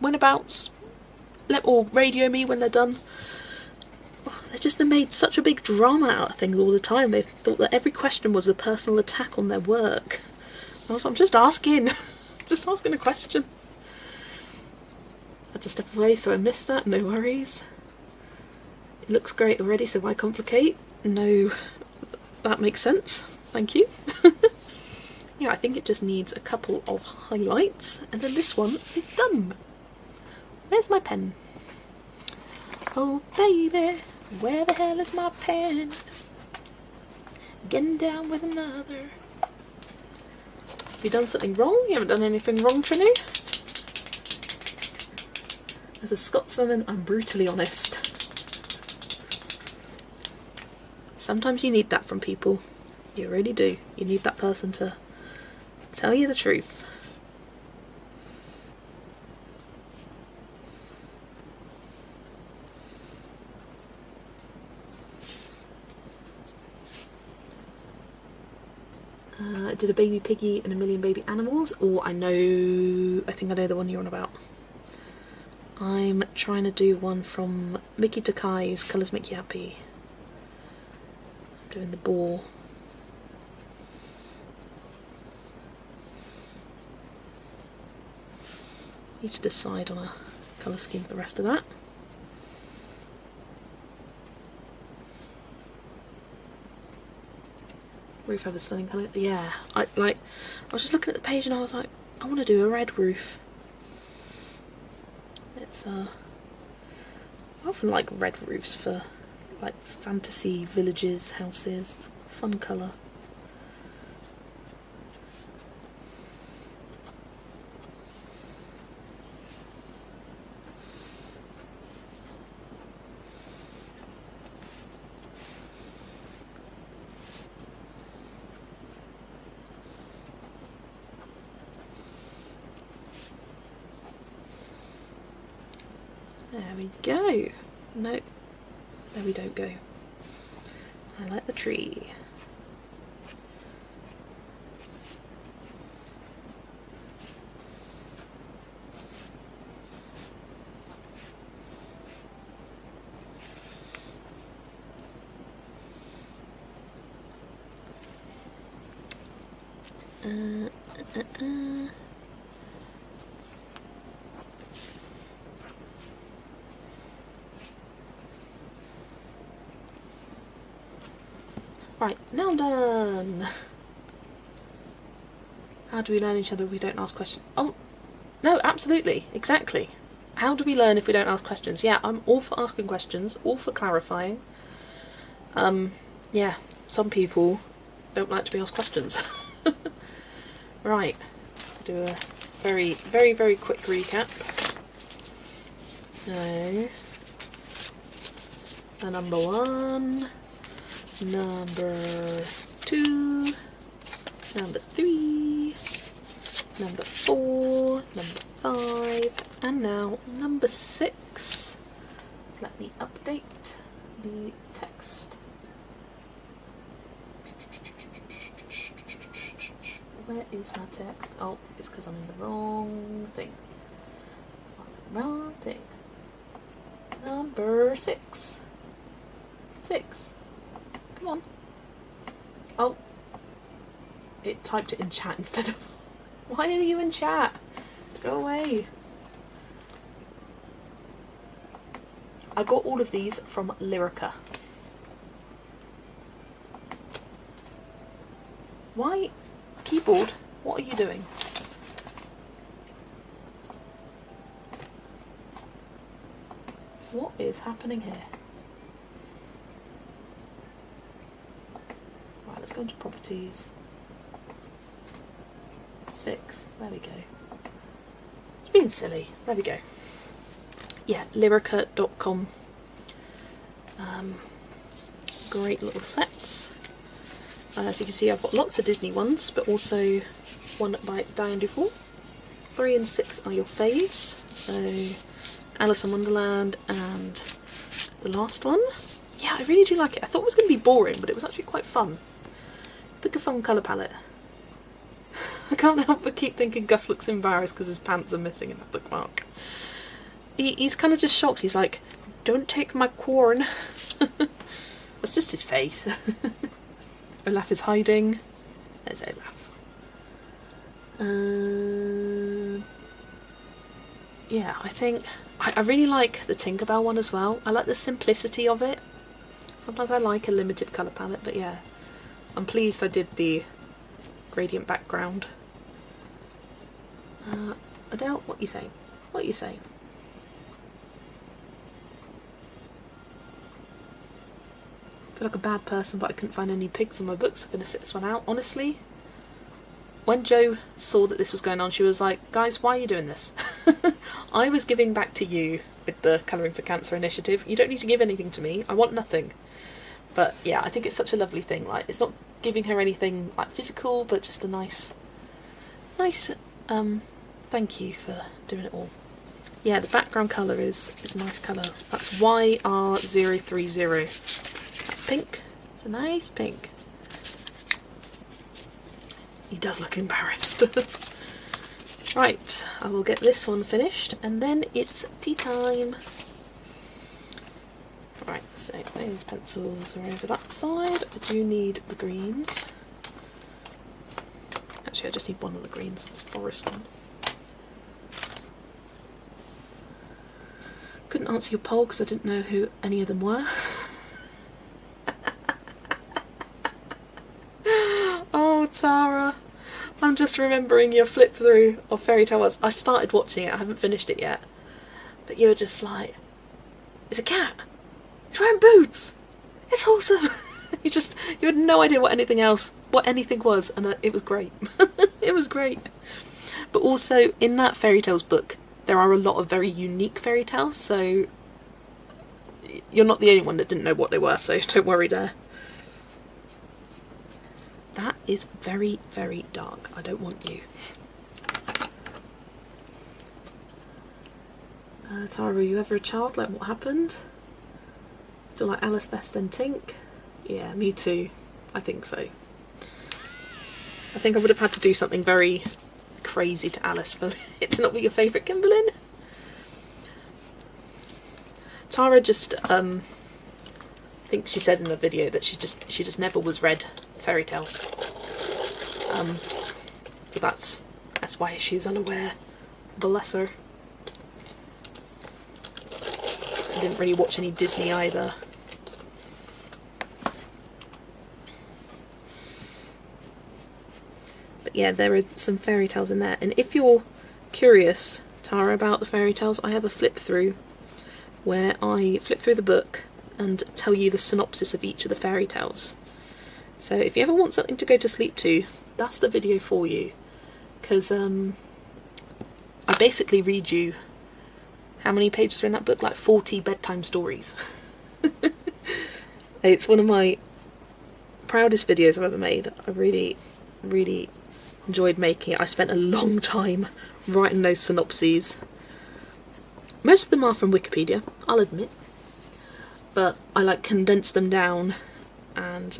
Whenabouts? Or radio me when they're done. Oh, they just have made such a big drama out of things all the time. They thought that every question was a personal attack on their work. I'm just asking. Just asking a question. I had to step away, so I missed that. No worries. It looks great already, so why complicate? No, that makes sense. Thank you. Yeah, I think it just needs a couple of highlights, and then this one is done. Where's my pen? Oh baby, where the hell is my pen? Getting down with another. Have you done something wrong? You haven't done anything wrong, Trini? As a Scotswoman, I'm brutally honest. Sometimes you need that from people. You really do. You need that person to tell you the truth. I did a baby piggy and a million baby animals, or I think I know the one you're on about. I'm trying to do one from Mickey Takai's Colours Make You Happy. I'm doing the boar. Need to decide on a colour scheme for the rest of that. Roof have a stunning colour. Yeah, I was just looking at the page and I was like, I want to do a red roof. It's I often like red roofs for like fantasy villages, houses. Fun colour. There we go. No, there we don't go. I like the tree. Right, now I'm done. How do we learn each other if we don't ask questions? Oh, no, absolutely, exactly. How do we learn if we don't ask questions? Yeah, I'm all for asking questions, all for clarifying. Yeah, some people don't like to be asked questions. Right, do a very, very, very quick recap. So, number 1, number 2, number 3, number 4, number 5, and now number 6. So let me update the text. Where is my text? Oh, it's because I'm in the wrong thing. Wrong thing. Number 6. 6. Come on. Oh. It typed it in chat instead of... Why are you in chat? Go away. I got all of these from Lyrica. Why? Keyboard, what are you doing? What is happening here? Right, let's go into properties. 6, there we go. It's being silly, there we go. Yeah, lyrica.com. Great little sets. As you can see, I've got lots of Disney ones, but also one by Diane Dufresne. 3 and 6 are your faves. So, Alice in Wonderland and the last one. Yeah, I really do like it. I thought it was going to be boring, but it was actually quite fun. Pick a fun colour palette. I can't help but keep thinking Gus looks embarrassed because his pants are missing in that bookmark. He's kind of just shocked. He's like, don't take my corn. That's just his face. Olaf is hiding. There's Olaf. Yeah, I think... I really like the Tinkerbell one as well. I like the simplicity of it. Sometimes I like a limited colour palette, but yeah. I'm pleased I did the gradient background. Adele, what are you saying? What are you saying? I feel like a bad person, but I couldn't find any pigs on my books. I'm going to sit this one out. Honestly, when Jo saw that this was going on, she was like, guys, why are you doing this? I was giving back to you with the Colouring for Cancer initiative. You don't need to give anything to me. I want nothing. But yeah, I think it's such a lovely thing. Like, it's not giving her anything like physical, but just a nice thank you for doing it all. Yeah, the background colour is a nice colour. That's YR030. Pink. It's a nice pink. He does look embarrassed. Right, I will get this one finished and then it's tea time. Right, so those pencils are over that side. I do need the greens. Actually, I just need one of the greens, this forest one. Couldn't answer your poll because I didn't know who any of them were. Oh, Tara, I'm just remembering your flip through of Fairy Tale Wars. I started watching it, I haven't finished it yet. But you were just like, it's a cat. It's wearing boots. It's awesome. You had no idea what anything was, and it was great. It was great. But also, in that Fairy Tales book, there are a lot of very unique fairy tales, so you're not the only one that didn't know what they were, so don't worry there. That is very, very dark. I don't want you. Tara, were you ever a child? Like, what happened? Still like Alice best then Tink? Yeah, me too. I think so. I think I would have had to do something very crazy to Alice for it to not be your favourite Kimberlyn. Tara just, I think she said in a video that she just never was read fairy tales. So that's why she's unaware. Bless her. I didn't really watch any Disney either. yeah, there are some fairy tales in there. And if you're curious, Tara, about the fairy tales, I have a flip through where I flip through the book and tell you the synopsis of each of the fairy tales. So if you ever want something to go to sleep to, that's the video for you. Because I basically read you, how many pages are in that book? Like 40 bedtime stories. It's one of my proudest videos I've ever made. I really, really enjoyed making it. I spent a long time writing those synopses. Most of them are from Wikipedia, I'll admit. But I like condensed them down and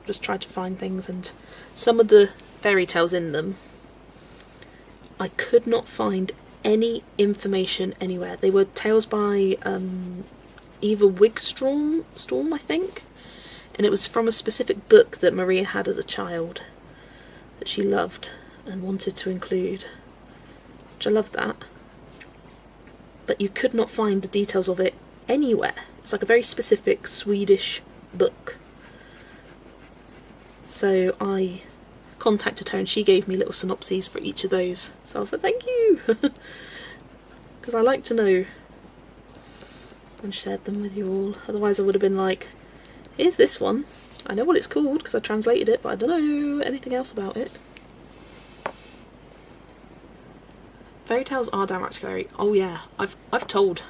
just tried to find things, and some of the fairy tales in them I could not find any information anywhere. They were tales by Eva Wigstrom, I think, and it was from a specific book that Maria had as a child that she loved and wanted to include, which I love that. But you could not find the details of it anywhere. It's like a very specific Swedish book. So I contacted her and she gave me little synopses for each of those. So I was like, thank you! Because I like to know, and shared them with you all. Otherwise I would have been like, here's this one. I know what it's called because I translated it, but I don't know anything else about it. Fairy tales are downright scary. Oh yeah, I've told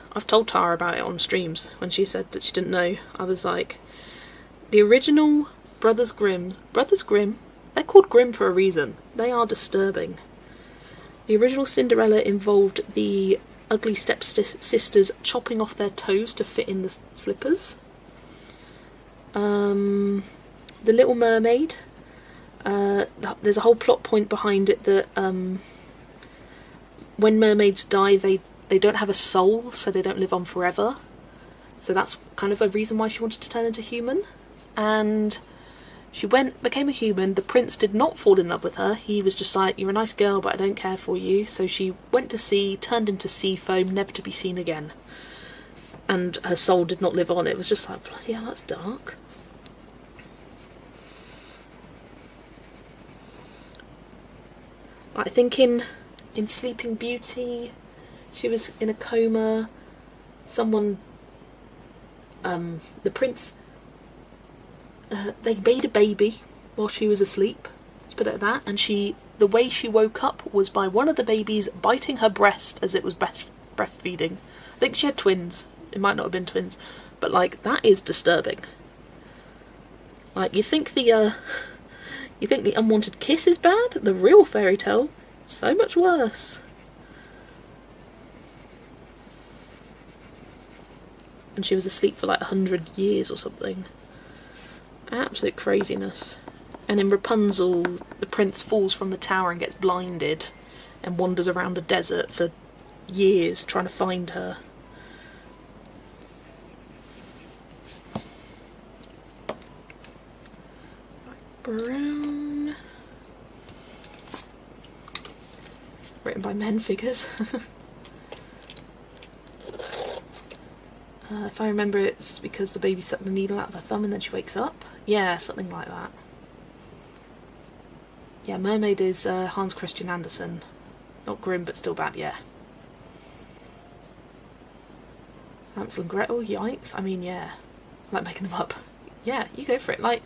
Tara about it on streams when she said that she didn't know. I was like, the original Brothers Grimm, they're called Grimm for a reason. They are disturbing. The original Cinderella involved the ugly stepsisters chopping off their toes to fit in the slippers. The Little Mermaid, there's a whole plot point behind it that when mermaids die, they don't have a soul, so they don't live on forever. So that's kind of a reason why she wanted to turn into human. And she became a human. The prince did not fall in love with her. He was just like, you're a nice girl, but I don't care for you. So she went to sea, turned into sea foam, never to be seen again. And her soul did not live on. It was just like, bloody hell, that's dark. I think in Sleeping Beauty, she was in a coma. Someone, the prince, they made a baby while she was asleep, let's put it at that, and the way she woke up was by one of the babies biting her breast as it was breastfeeding. I think she had twins. It might not have been twins, but like, that is disturbing. Like, you think the unwanted kiss is bad? The real fairy tale, so much worse. And she was asleep for like 100 years or something. Absolute craziness. And in Rapunzel, the prince falls from the tower and gets blinded and wanders around a desert for years trying to find her. Brown. Written by men figures. If I remember, it's because the baby sucked the needle out of her thumb and then she wakes up. Yeah, something like that. Yeah, Mermaid is Hans Christian Andersen. Not Grimm, but still bad, yeah. Hansel and Gretel, yikes. I mean, yeah. I like making them up. Yeah, you go for it. Like,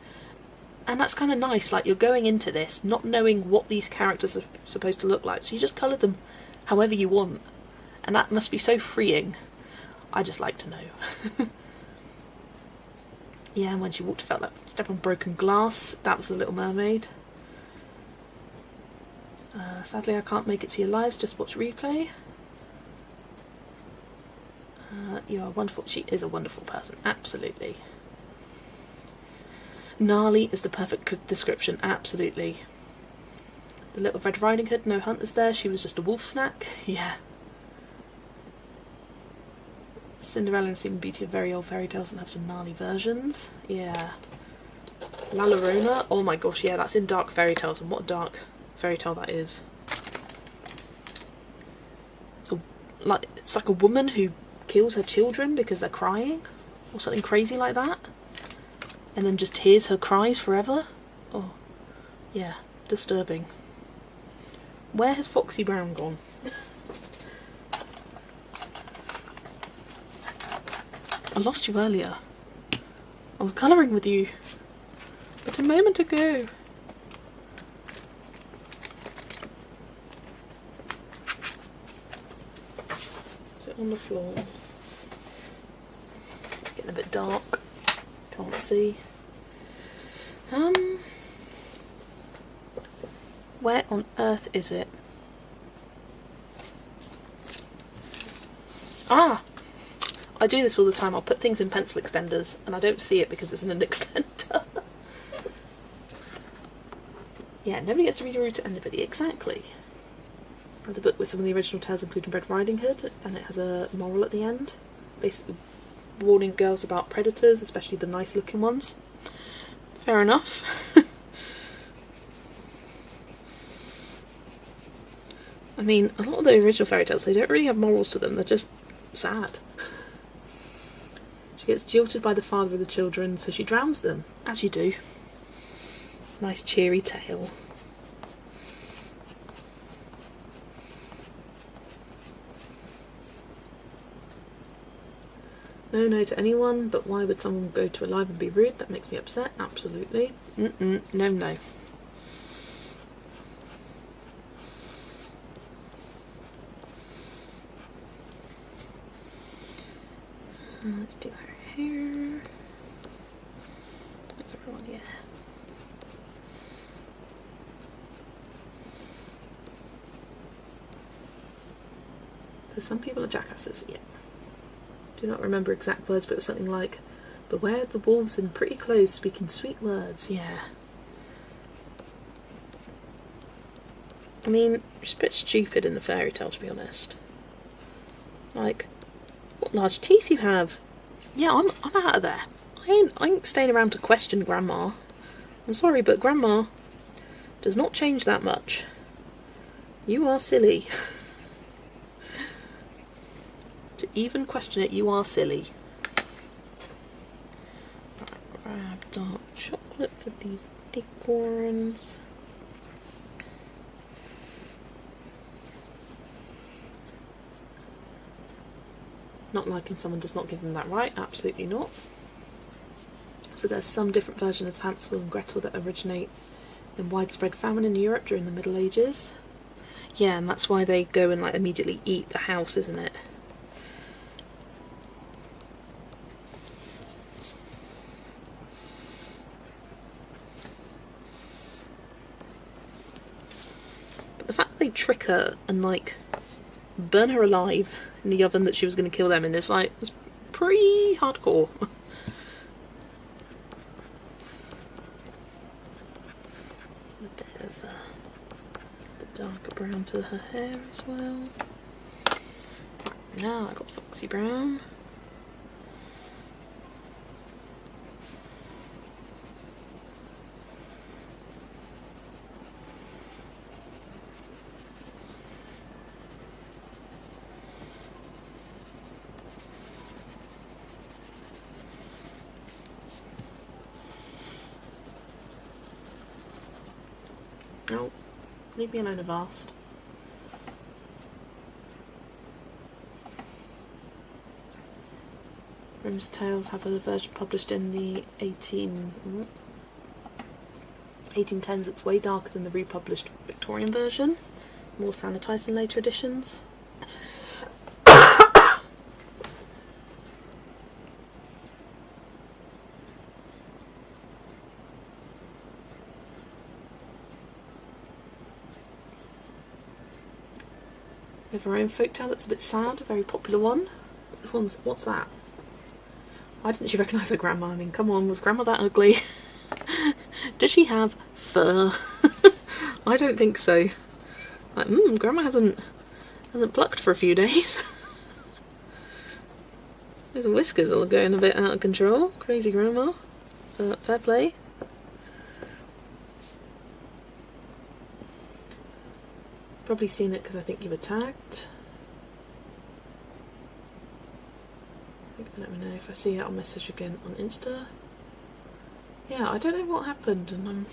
and that's kind of nice. Like, you're going into this not knowing what these characters are supposed to look like, so you just colour them however you want. And that must be so freeing. I just like to know. Yeah, and when she walked, felt like step on broken glass. That was the Little Mermaid. Sadly, I can't make it to your lives. Just watch replay. You are wonderful. She is a wonderful person. Absolutely. Gnarly is the perfect description. Absolutely. The Little Red Riding Hood. No hunters there. She was just a wolf snack. Yeah. Cinderella and Sleeping Beauty are very old fairy tales and have some gnarly versions. Yeah. La Llorona. Oh my gosh, yeah, that's in Dark Fairy Tales, and what a dark fairy tale that is. So, like, it's like a woman who kills her children because they're crying, or something crazy like that, and then just hears her cries forever. Oh, yeah, disturbing. Where has Foxy Brown gone? I lost you earlier. I was colouring with you, but a moment ago. Is it on the floor? Getting a bit dark. Can't see. Where on earth is it? Ah! I do this all the time. I'll put things in pencil extenders and I don't see it because it's in an extender. Yeah, nobody gets to read a route to anybody. Exactly. I have the book with some of the original tales, including Red Riding Hood, and it has a moral at the end, basically warning girls about predators, especially the nice looking ones. Fair enough. I mean, a lot of the original fairy tales, they don't really have morals to them, they're just sad. She gets jilted by the father of the children, so she drowns them, as you do. Nice cheery tale. No, no to anyone, but why would someone go to a live and be rude? That makes me upset. Absolutely. No, no. Let's do her hair. That's everyone, yeah. Because some people are jackasses, yeah. Do not remember exact words, but it was something like, beware the wolves in pretty clothes speaking sweet words, yeah. I mean, it's a bit stupid in the fairy tale, to be honest. Like, what large teeth you have. Yeah, I'm out of there. I ain't staying around to question Grandma. I'm sorry, but Grandma does not change that much. You are silly. To even question it, you are silly. Right, grab dark chocolate for these acorns. Not liking someone does not give them that right, absolutely not. So there's some different version of Hansel and Gretel that originate in widespread famine in Europe during the Middle Ages. Yeah, and that's why they go and like immediately eat the house, isn't it? But the fact that they trick her and like burn her alive in the oven that she was going to kill them in this, like, was pretty hardcore. A bit of the darker brown to her hair as well. Right, now I've got Foxy Brown. Oh, leave me alone, Avast. Grimm's Tales have a version published in the 1810s. It's way darker than the republished Victorian version, more sanitised in later editions. We have our own folktale that's a bit sad, a very popular one. What's that? Why didn't she recognise her grandma? I mean, come on, was Grandma that ugly? Does she have fur? I don't think so. Like, Grandma hasn't plucked for a few days. Those whiskers are going a bit out of control. Crazy Grandma. Fair play. Probably seen it because I think you were tagged. Let me know if I see it. I'll message again on Insta. Yeah, I don't know what happened, and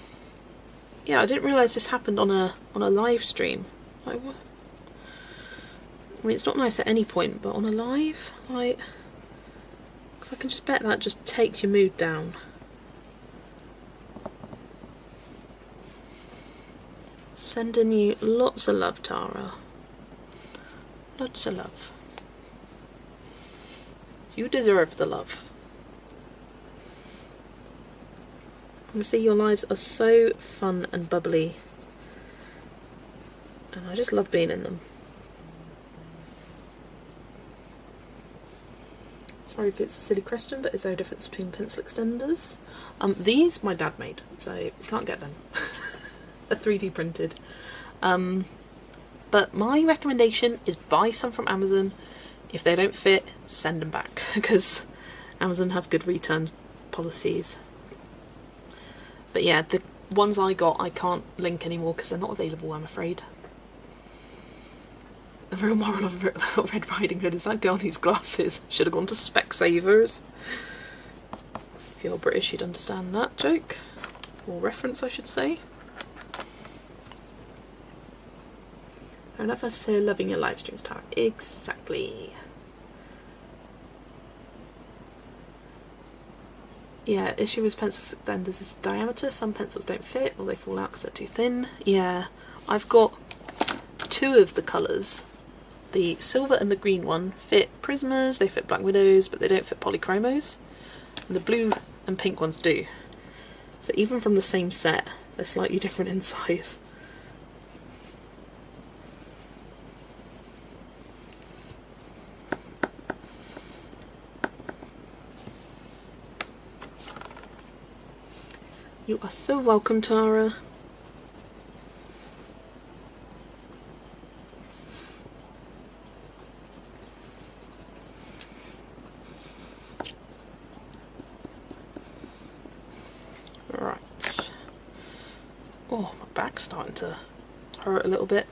yeah, I didn't realise this happened on a live stream. Like, what? I mean, it's not nice at any point, but on a live, like, because I can just bet that just takes your mood down. Sending you lots of love, Tara. Lots of love. You deserve the love. You see, your lives are so fun and bubbly, and I just love being in them. Sorry if it's a silly question, but is there a difference between pencil extenders? These my dad made, so you can't get them. They're 3D printed. But my recommendation is buy some from Amazon. If they don't fit, send them back, because Amazon have good return policies. But yeah, the ones I got I can't link anymore because they're not available, I'm afraid. The real moral of Red Riding Hood is that girl needs glasses. Should have gone to Specsavers. If you're British, you'd understand that joke. Or reference, I should say. Fair enough, I say loving your live streams, Tara. Exactly. Yeah, issue with pencil extenders is diameter. Some pencils don't fit or they fall out because they're too thin. Yeah, I've got two of the colours. The silver and the green one fit Prismas, they fit Black Widows, but they don't fit Polychromos. And the blue and pink ones do. So even from the same set, they're slightly different in size. You are so welcome, Tara. Right. Oh, my back's starting to hurt a little bit.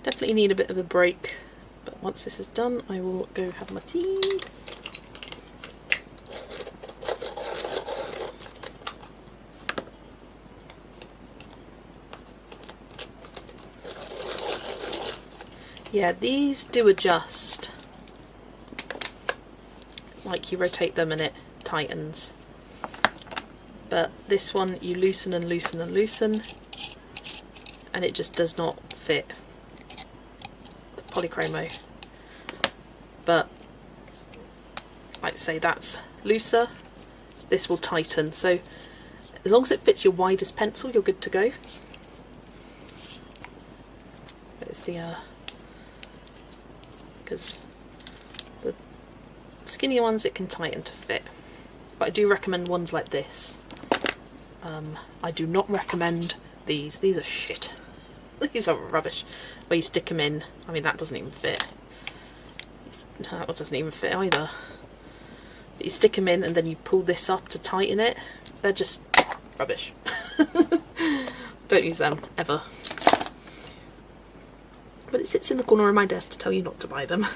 Definitely need a bit of a break, but once this is done, I will go have my tea. Yeah, these do adjust. Like you rotate them and it tightens. But this one you loosen and loosen and loosen and it just does not fit the Polychromo. But like say that's looser, this will tighten. So as long as it fits your widest pencil, you're good to go. It's the because the skinnier ones it can tighten to fit, but I do recommend ones like this. I do not recommend these are shit. These are rubbish, where you stick them in. I mean, that doesn't even fit. That doesn't even fit either. But you stick them in and then you pull this up to tighten it. They're just rubbish. Don't use them ever. But it sits in the corner of my desk to tell you not to buy them.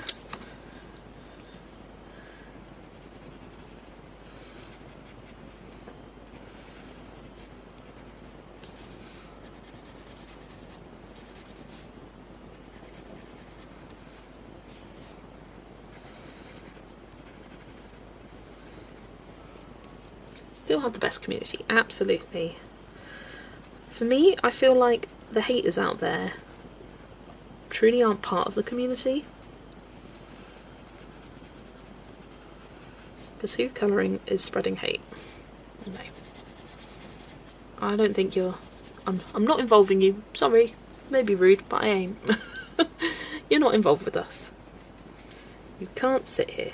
Still have the best community, absolutely. For me, I feel like the haters out there truly aren't part of the community. Because who colouring is spreading hate? No. I don't think you're... I'm not involving you. Sorry. Maybe rude, but I ain't. You're not involved with us. You can't sit here.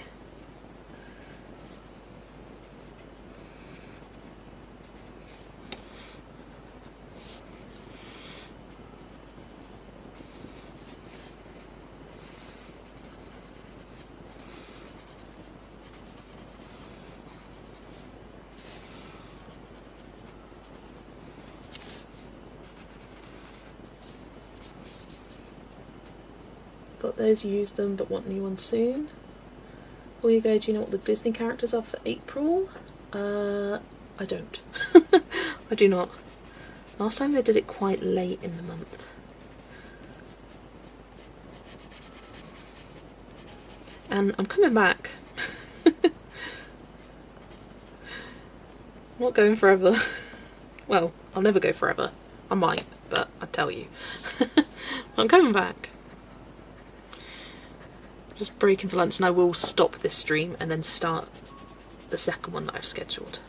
Got those, used them, but want new ones soon. Before you go, do you know what the Disney characters are for April? I don't. I do not. Last time they did it quite late in the month. and I'm coming back. I'm not going forever. Well, I'll never go forever. I might, but I tell you. I'm coming back. Just breaking for lunch, and I will stop this stream and then start the second one that I've scheduled.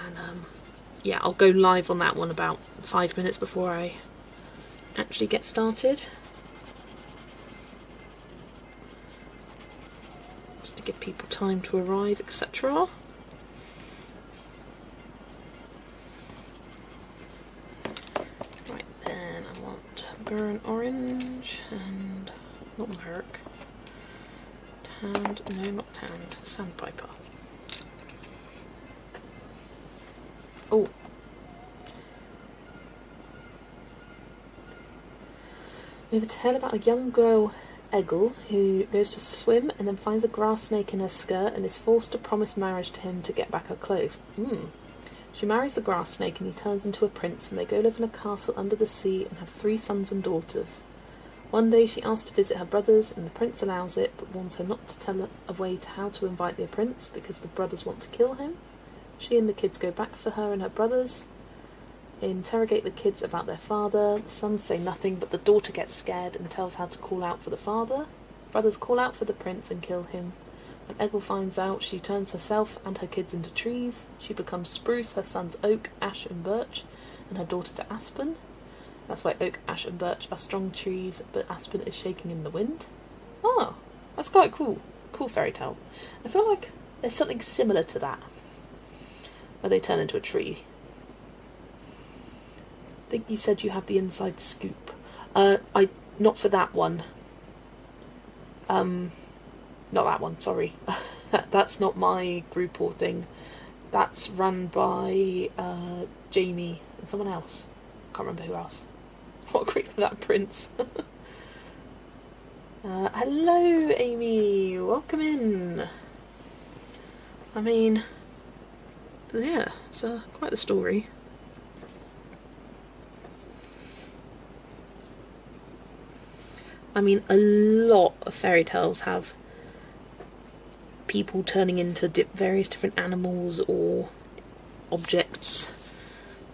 And yeah, I'll go live on that one about 5 minutes before I actually get started. Just to give people time to arrive, etc. Right, then I want burnt orange and not Merc. Tanned, no, not tanned, sandpiper. Oh. We have a tale about a young girl, Eggle, who goes to swim and then finds a grass snake in her skirt and is forced to promise marriage to him to get back her clothes. She marries the grass snake and he turns into a prince, and they go live in a castle under the sea and have 3 sons and daughters. One day she asks to visit her brothers, and the prince allows it, but warns her not to tell her a way to how to invite the prince, because the brothers want to kill him. She and the kids go back for her and her brothers. They interrogate the kids about their father. The sons say nothing, but the daughter gets scared and tells how to call out for the father. Brothers call out for the prince and kill him. When Eggle finds out, she turns herself and her kids into trees. She becomes spruce, her sons oak, ash and birch, and her daughter to aspen. That's why oak, ash and birch are strong trees, but aspen is shaking in the wind. Oh, that's quite cool. Cool fairy tale. I feel like there's something similar to that, where they turn into a tree. I think you said you have the inside scoop. Not for that one. Not that one, sorry. That's not my group or thing. That's run by Jamie and someone else. Can't remember who else. What a creep for that prince. Hello, Amy. Welcome in. I mean, yeah, it's quite the story. I mean, a lot of fairy tales have people turning into various different animals or objects,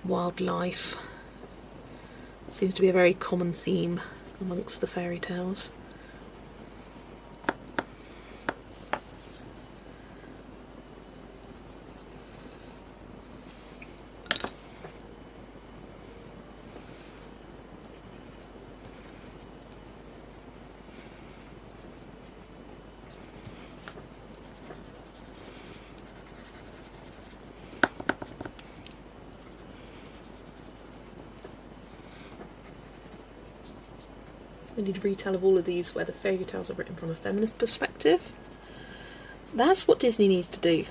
wildlife. It seems to be a very common theme amongst the fairy tales. We need a retell of all of these where the fairy tales are written from a feminist perspective. That's what Disney needs to do.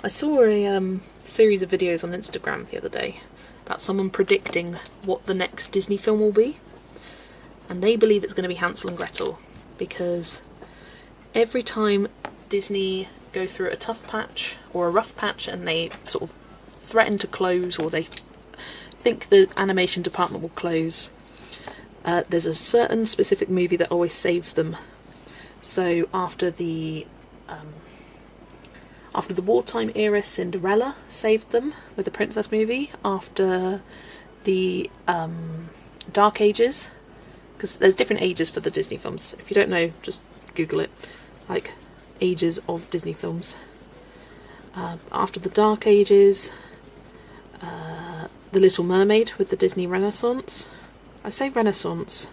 I saw a series of videos on Instagram the other day about someone predicting what the next Disney film will be. And they believe it's going to be Hansel and Gretel, because every time Disney go through a tough patch or a rough patch and they sort of threaten to close, or they think the animation department will close, there's a certain specific movie that always saves them. So after the wartime era, Cinderella saved them with the princess movie. After the Dark Ages, because there's different ages for the Disney films. If you don't know, just Google it, like ages of Disney films. After the Dark Ages, The Little Mermaid with the Disney Renaissance. I say Renaissance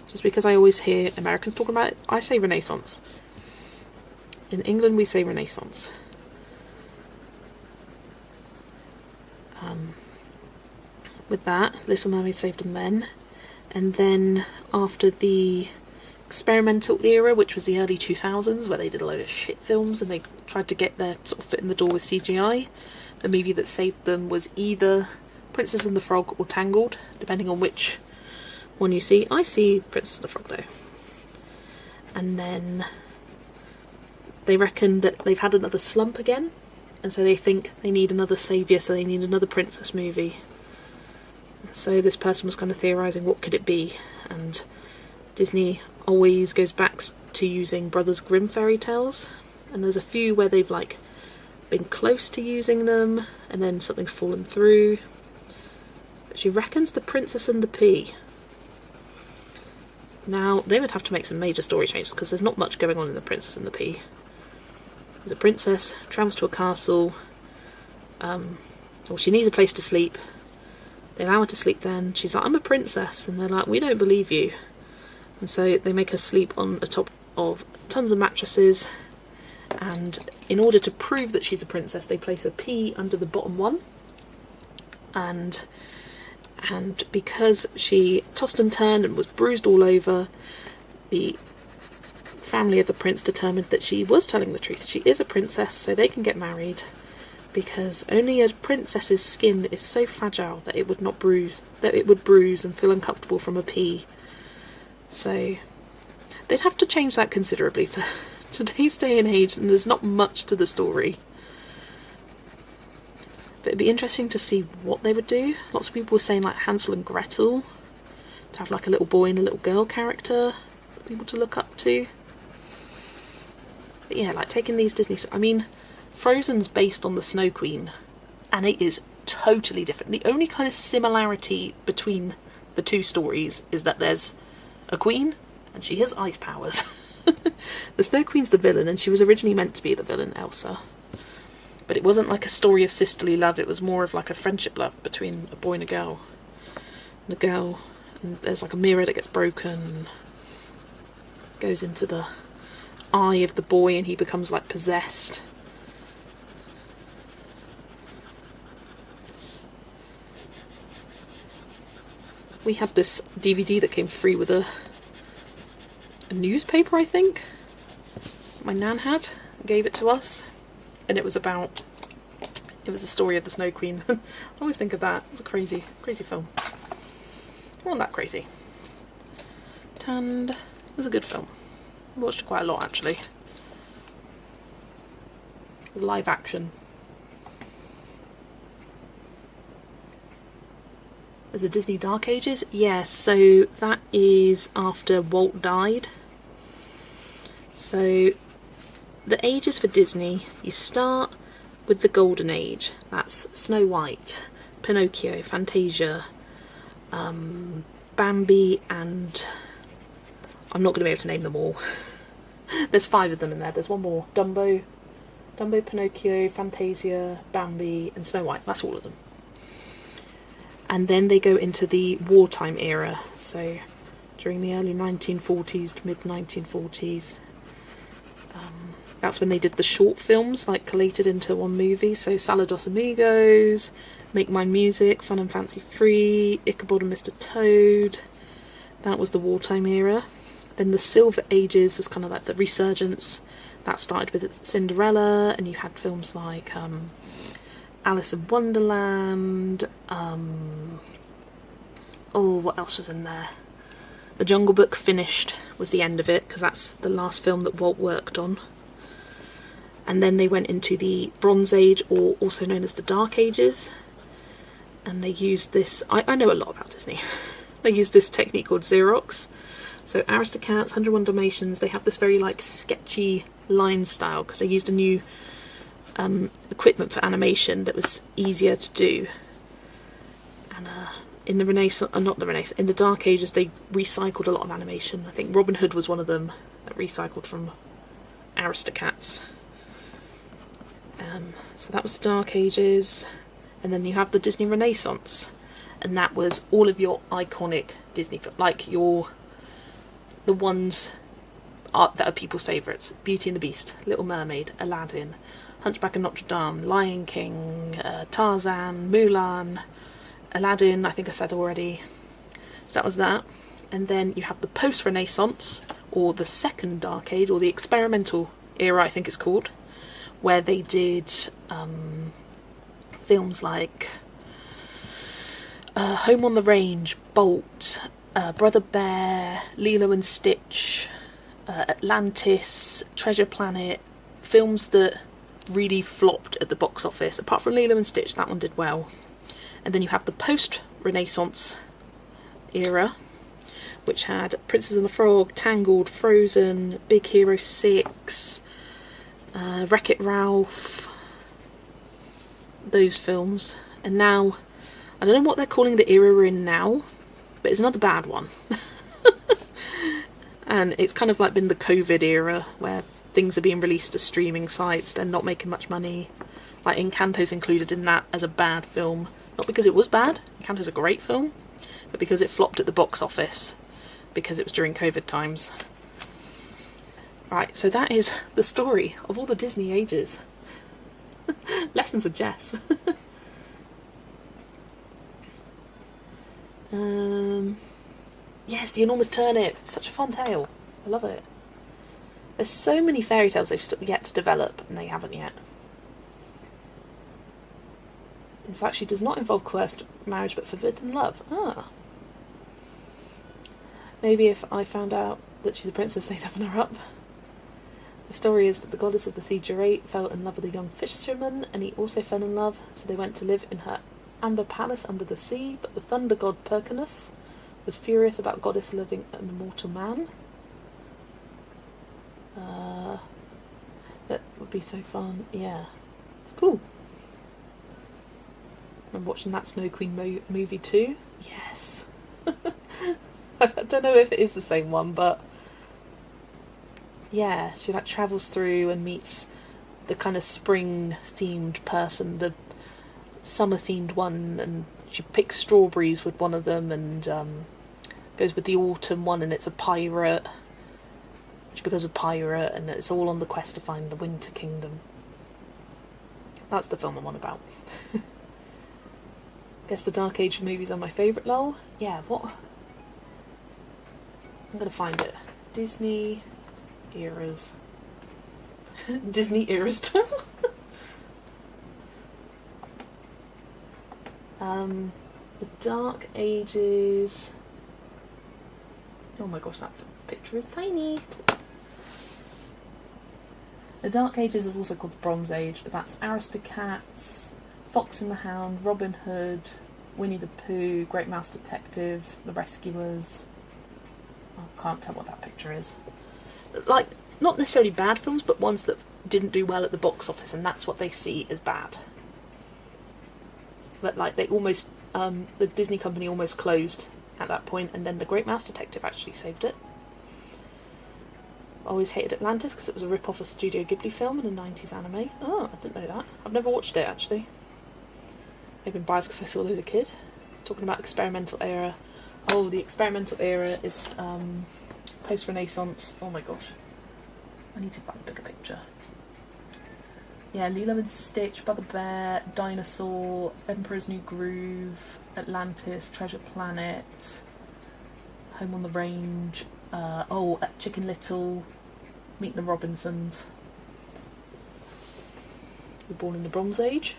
just because I always hear Americans talking about it. I say Renaissance. In England we say Renaissance. With that, Little Mermaid saved them then. And then after the experimental era, which was the early 2000s, where they did a load of shit films and they tried to get their sort of foot in the door with CGI, the movie that saved them was either Princess and the Frog or Tangled, depending on which one you see. I see Princess and the Frog though. And then they reckon that they've had another slump again, and so they think they need another saviour, so they need another princess movie. So this person was kind of theorising what could it be, and Disney always goes back to using Brothers Grimm fairy tales, and there's a few where they've like been close to using them and then something's fallen through. But she reckons The Princess and the Pea. Now they would have to make some major story changes because there's not much going on in The Princess and the Pea. There's a princess, travels to a castle, well, she needs a place to sleep. They allow her to sleep then. She's like, I'm a princess. And they're like, we don't believe you. And so they make her sleep on the top of tons of mattresses. And in order to prove that she's a princess, they place a pea under the bottom one. And because she tossed and turned and was bruised all over, the family of the prince determined that she was telling the truth. She is a princess, so they can get married. Because only a princess's skin is so fragile that it would not bruise, that it would bruise and feel uncomfortable from a pea. So they'd have to change that considerably for today's day and age, and there's not much to the story. But it'd be interesting to see what they would do. Lots of people were saying like Hansel and Gretel, to have like a little boy and a little girl character for people to look up to. But yeah, like taking these Disney, I mean, Frozen's based on the Snow Queen, and it is totally different. The only kind of similarity between the two stories is that there's a queen, and she has ice powers. The Snow Queen's the villain, and she was originally meant to be the villain, Elsa. But it wasn't like a story of sisterly love, it was more of like a friendship love between a boy and a girl. And there's like a mirror that gets broken, goes into the eye of the boy, and he becomes like possessed. We had this DVD that came free with a newspaper, I think. My nan had, gave it to us, and it was the story of the Snow Queen. I always think of that. It's a crazy film. It wasn't that crazy. And it was a good film. I watched it quite a lot, actually. It was live action. There's a Disney Dark Ages? Yes, so that is after Walt died. So the ages for Disney, you start with the Golden Age. That's Snow White, Pinocchio, Fantasia, Bambi, and I'm not going to be able to name them all. There's 5 of them in there. There's one more. Dumbo, Pinocchio, Fantasia, Bambi, and Snow White. That's all of them. And then they go into the wartime era, so during the early 1940s to mid-1940s. That's when they did the short films, like collated into one movie, so Saludos Amigos, Make Mine Music, Fun and Fancy Free, Ichabod and Mr. Toad. That was the wartime era. Then the Silver Ages was kind of like the resurgence. That started with Cinderella, and you had films like Alice in Wonderland, what else was in there? The Jungle Book finished, was the end of it, because that's the last film that Walt worked on. And then they went into the Bronze Age, or also known as the Dark Ages, and they used this, I know a lot about Disney, they used this technique called Xerox. So Aristocats, 101 Dalmatians, they have this very like sketchy line style, because they used a new equipment for animation that was easier to do. And in the in the Dark Ages, they recycled a lot of animation. I think Robin Hood was one of them that recycled from Aristocats. So that was the Dark Ages, and then you have the Disney Renaissance, and that was all of your iconic Disney films, like the ones that are people's favourites: Beauty and the Beast, Little Mermaid, Aladdin, Hunchback of Notre Dame, Lion King, Tarzan, Mulan, Aladdin, I think I said already. So that was that. And then you have the post-Renaissance, or the second Dark Age, or the experimental era, I think it's called, where they did films like Home on the Range, Bolt, Brother Bear, Lilo and Stitch, Atlantis, Treasure Planet, films that really flopped at the box office. Apart from Lilo and Stitch, that one did well. And then you have the post-Renaissance era, which had Princess and the Frog, Tangled, Frozen, Big Hero 6, Wreck-It Ralph, those films. And now, I don't know what they're calling the era we're in now, but it's another bad one. And it's kind of like been the COVID era, where things are being released to streaming sites, they're not making much money. Like Encanto's included in that as a bad film. Not because it was bad, Encanto's a great film, but because it flopped at the box office, because it was during COVID times. Right, so that is the story of all the Disney ages. Lessons with Jess. Yes, The Enormous Turnip. It's such a fun tale. I love it. There's so many fairy tales they've still yet to develop, and they haven't yet. This actually does not involve coerced marriage, but forbidden love. Ah. Maybe if I found out that she's a princess, they'd open her up. The story is that the goddess of the sea, Jurate, fell in love with a young fisherman, and he also fell in love, so they went to live in her amber palace under the sea, but the thunder god Perkinus was furious about goddess loving an immortal man. That would be so fun. Yeah, it's cool. I'm watching that Snow Queen movie too. Yes. I don't know if it is the same one, but yeah, she like travels through and meets the kind of spring themed person, the summer themed one, and she picks strawberries with one of them, and goes with the autumn one, and it's a pirate. She becomes a pirate, and it's all on the quest to find the Winter Kingdom. That's the film I'm on about. Guess the Dark Age movies are my favourite, lol. Yeah, what? I'm gonna find it. Disney eras. Disney eras term. The Dark Ages. Oh my gosh, that picture is tiny. The Dark Ages is also called the Bronze Age, but that's Aristocats, Fox and the Hound, Robin Hood, Winnie the Pooh, Great Mouse Detective, The Rescuers. I can't tell what that picture is. Like, not necessarily bad films, but ones that didn't do well at the box office, and that's what they see as bad. But like, they almost, the Disney company almost closed at that point, and then The Great Mouse Detective actually saved it. I always hated Atlantis because it was a rip-off of Studio Ghibli film and a 90s anime. Oh, I didn't know that. I've never watched it, actually. I've been biased because I saw it as a kid. Talking about experimental era. Oh, the experimental era is post-Renaissance. Oh my gosh. I need to find a bigger picture. Yeah, Lilo and Stitch, Brother Bear, Dinosaur, Emperor's New Groove, Atlantis, Treasure Planet, Home on the Range, Chicken Little, Meet the Robinsons. You were born in the Bronze Age.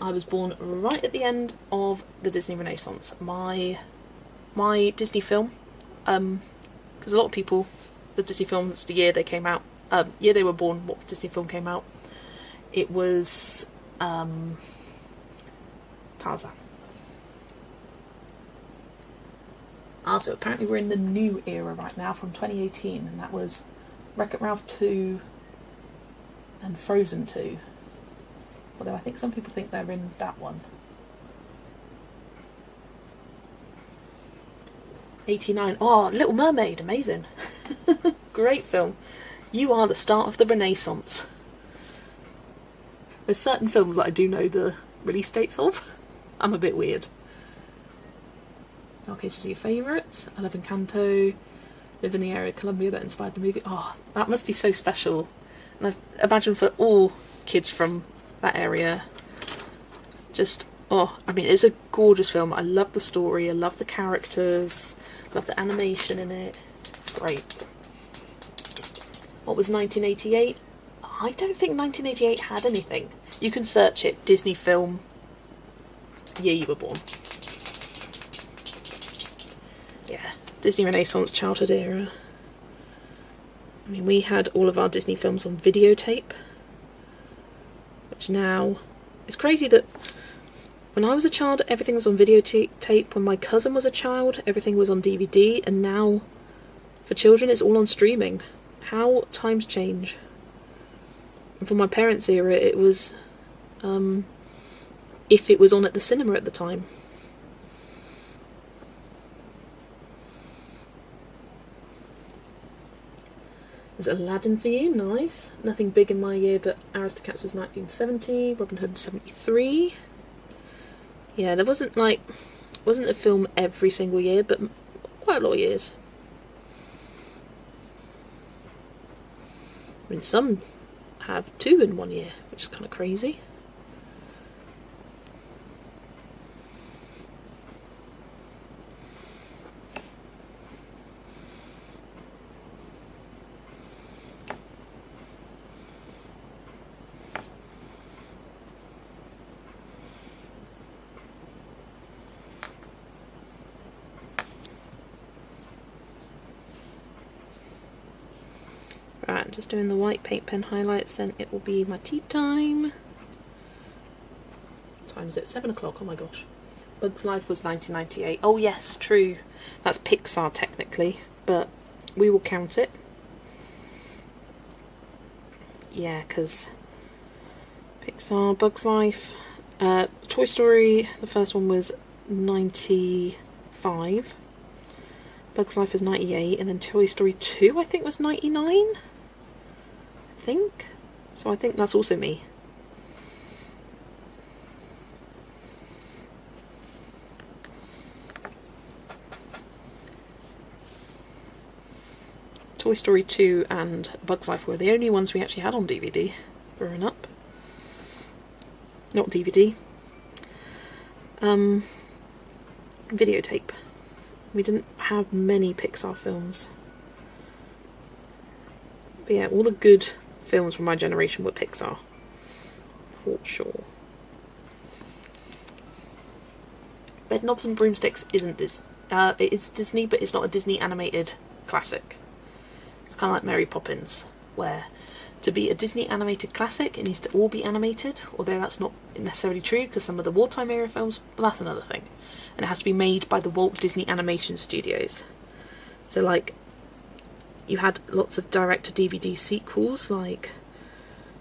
I was born right at the end of the Disney Renaissance. My Disney film, because a lot of people, the Disney films, the year they came out, year they were born, what Disney film came out, it was Tarzan. So apparently we're in the new era right now from 2018, and that was Wreck-It Ralph 2 and Frozen 2. Although I think some people think they're in that one. 89. Oh, Little Mermaid, amazing. Great film. You are the start of the Renaissance. There's certain films that I do know the release dates of. I'm a bit weird. Dark Ages are your favourites. I love Encanto. Live in the area of Colombia that inspired the movie. Oh, that must be so special. And I imagine for all kids from that area. Just, oh, I mean, it's a gorgeous film. I love the story. I love the characters. I love the animation in it. It's great. What was 1988? I don't think 1988 had anything. You can search it. Disney film. Year you were born. Yeah. Disney Renaissance, childhood era. I mean, we had all of our Disney films on videotape. Which now... It's crazy that when I was a child, everything was on videotape. When my cousin was a child, everything was on DVD. And now, for children, it's all on streaming. How times change. And for my parents' era, it was, if it was on at the cinema at the time. There's Aladdin for you, nice. Nothing big in my year, but Aristocats was 1970, Robin Hood 73. Yeah, there wasn't a film every single year, but quite a lot of years. I mean, some have 2 in 1 year, which is kind of crazy. Right, I'm just doing the white paint pen highlights, then it will be my tea time. What time is it? 7 o'clock, oh my gosh. Bug's Life was 1998. Oh yes, true. That's Pixar technically, but we will count it. Yeah, because Pixar, Bug's Life, Toy Story, the first one was 95. Bug's Life was 98, and then Toy Story 2 I think was 99. So I think that's also me. Toy Story 2 and Bug's Life were the only ones we actually had on DVD growing up. Not DVD. Videotape. We didn't have many Pixar films. But yeah, all the good films from my generation were Pixar. For sure. Bedknobs and Broomsticks isn't it's Disney, but it's not a Disney animated classic. It's kind of like Mary Poppins, where to be a Disney animated classic, it needs to all be animated, although that's not necessarily true, because some of the wartime era films, but that's another thing. And it has to be made by the Walt Disney Animation Studios. So, like, you had lots of direct-to-DVD sequels, like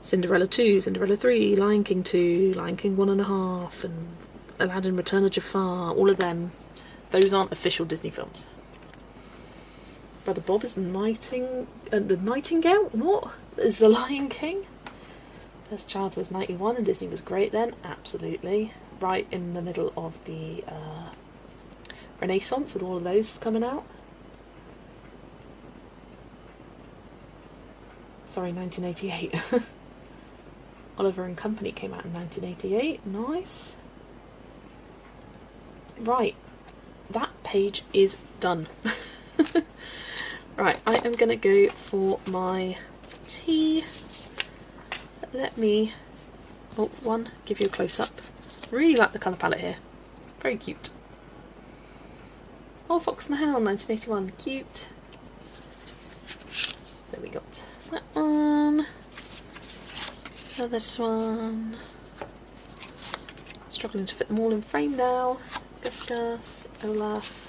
Cinderella 2, Cinderella 3, Lion King 2, Lion King 1.5, and Aladdin Return of Jafar, all of them. Those aren't official Disney films. Brother Bob is the Nightingale? What? Is the Lion King? First Child was 91 and Disney was great then, absolutely. Right in the middle of the Renaissance with all of those coming out. Sorry, 1988. Oliver and Company came out in 1988, nice. Right, that page is done. Right, I am going to go for my tea. Let me, give you a close-up. Really like the colour palette here. Very cute. Oh, Fox and the Hound, 1981. Cute. There we got that one. Now this one. Struggling to fit them all in frame now. Gus Gus, Olaf,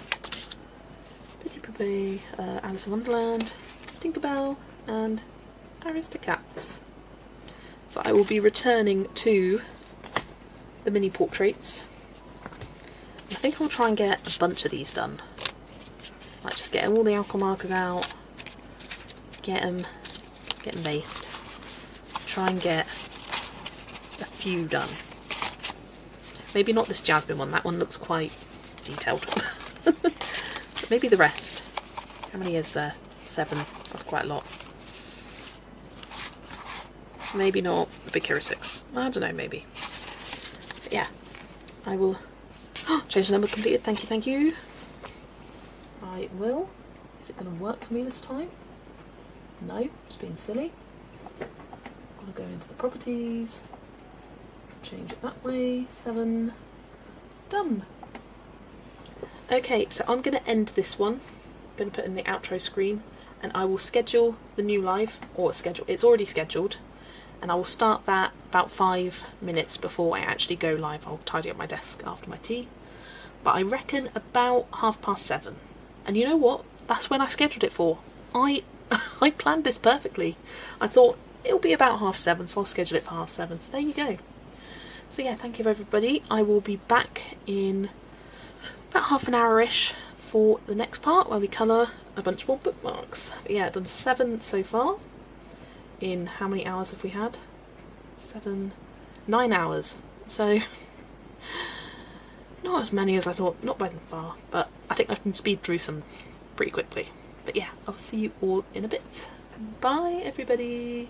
Poupe, Alice in Wonderland, Tinkerbell, and Aristocats. So I will be returning to the mini portraits. I think I'll try and get a bunch of these done. Like just get all the alcohol markers out, get them based, try and get a few done. Maybe not this Jasmine one, that one looks quite detailed. But maybe the rest. How many is there? 7, that's quite a lot. Maybe not the Big Hero 6, I don't know, maybe. But yeah, I will change the number completed, thank you. I will. Is it going to work for me this time? No, just being silly. I'm going to go into the properties, change it that way, 7, done. Okay, so I'm going to end this one. I'm going to put in the outro screen, and I will schedule the new live, or it's already scheduled, and I will start that about 5 minutes before I actually go live. I'll tidy up my desk after my tea, but I reckon about 7:30. And you know what? That's when I scheduled it for. I planned this perfectly. I thought it'll be about 7:30, so I'll schedule it for 7:30. So there you go. So yeah, thank you everybody. I will be back in about half an hour-ish for the next part where we colour a bunch more bookmarks. But yeah, I've done 7 so far. In how many hours have we had? 9 hours. So not as many as I thought, not by far, but I think I can speed through some pretty quickly. But yeah, I'll see you all in a bit. Bye everybody.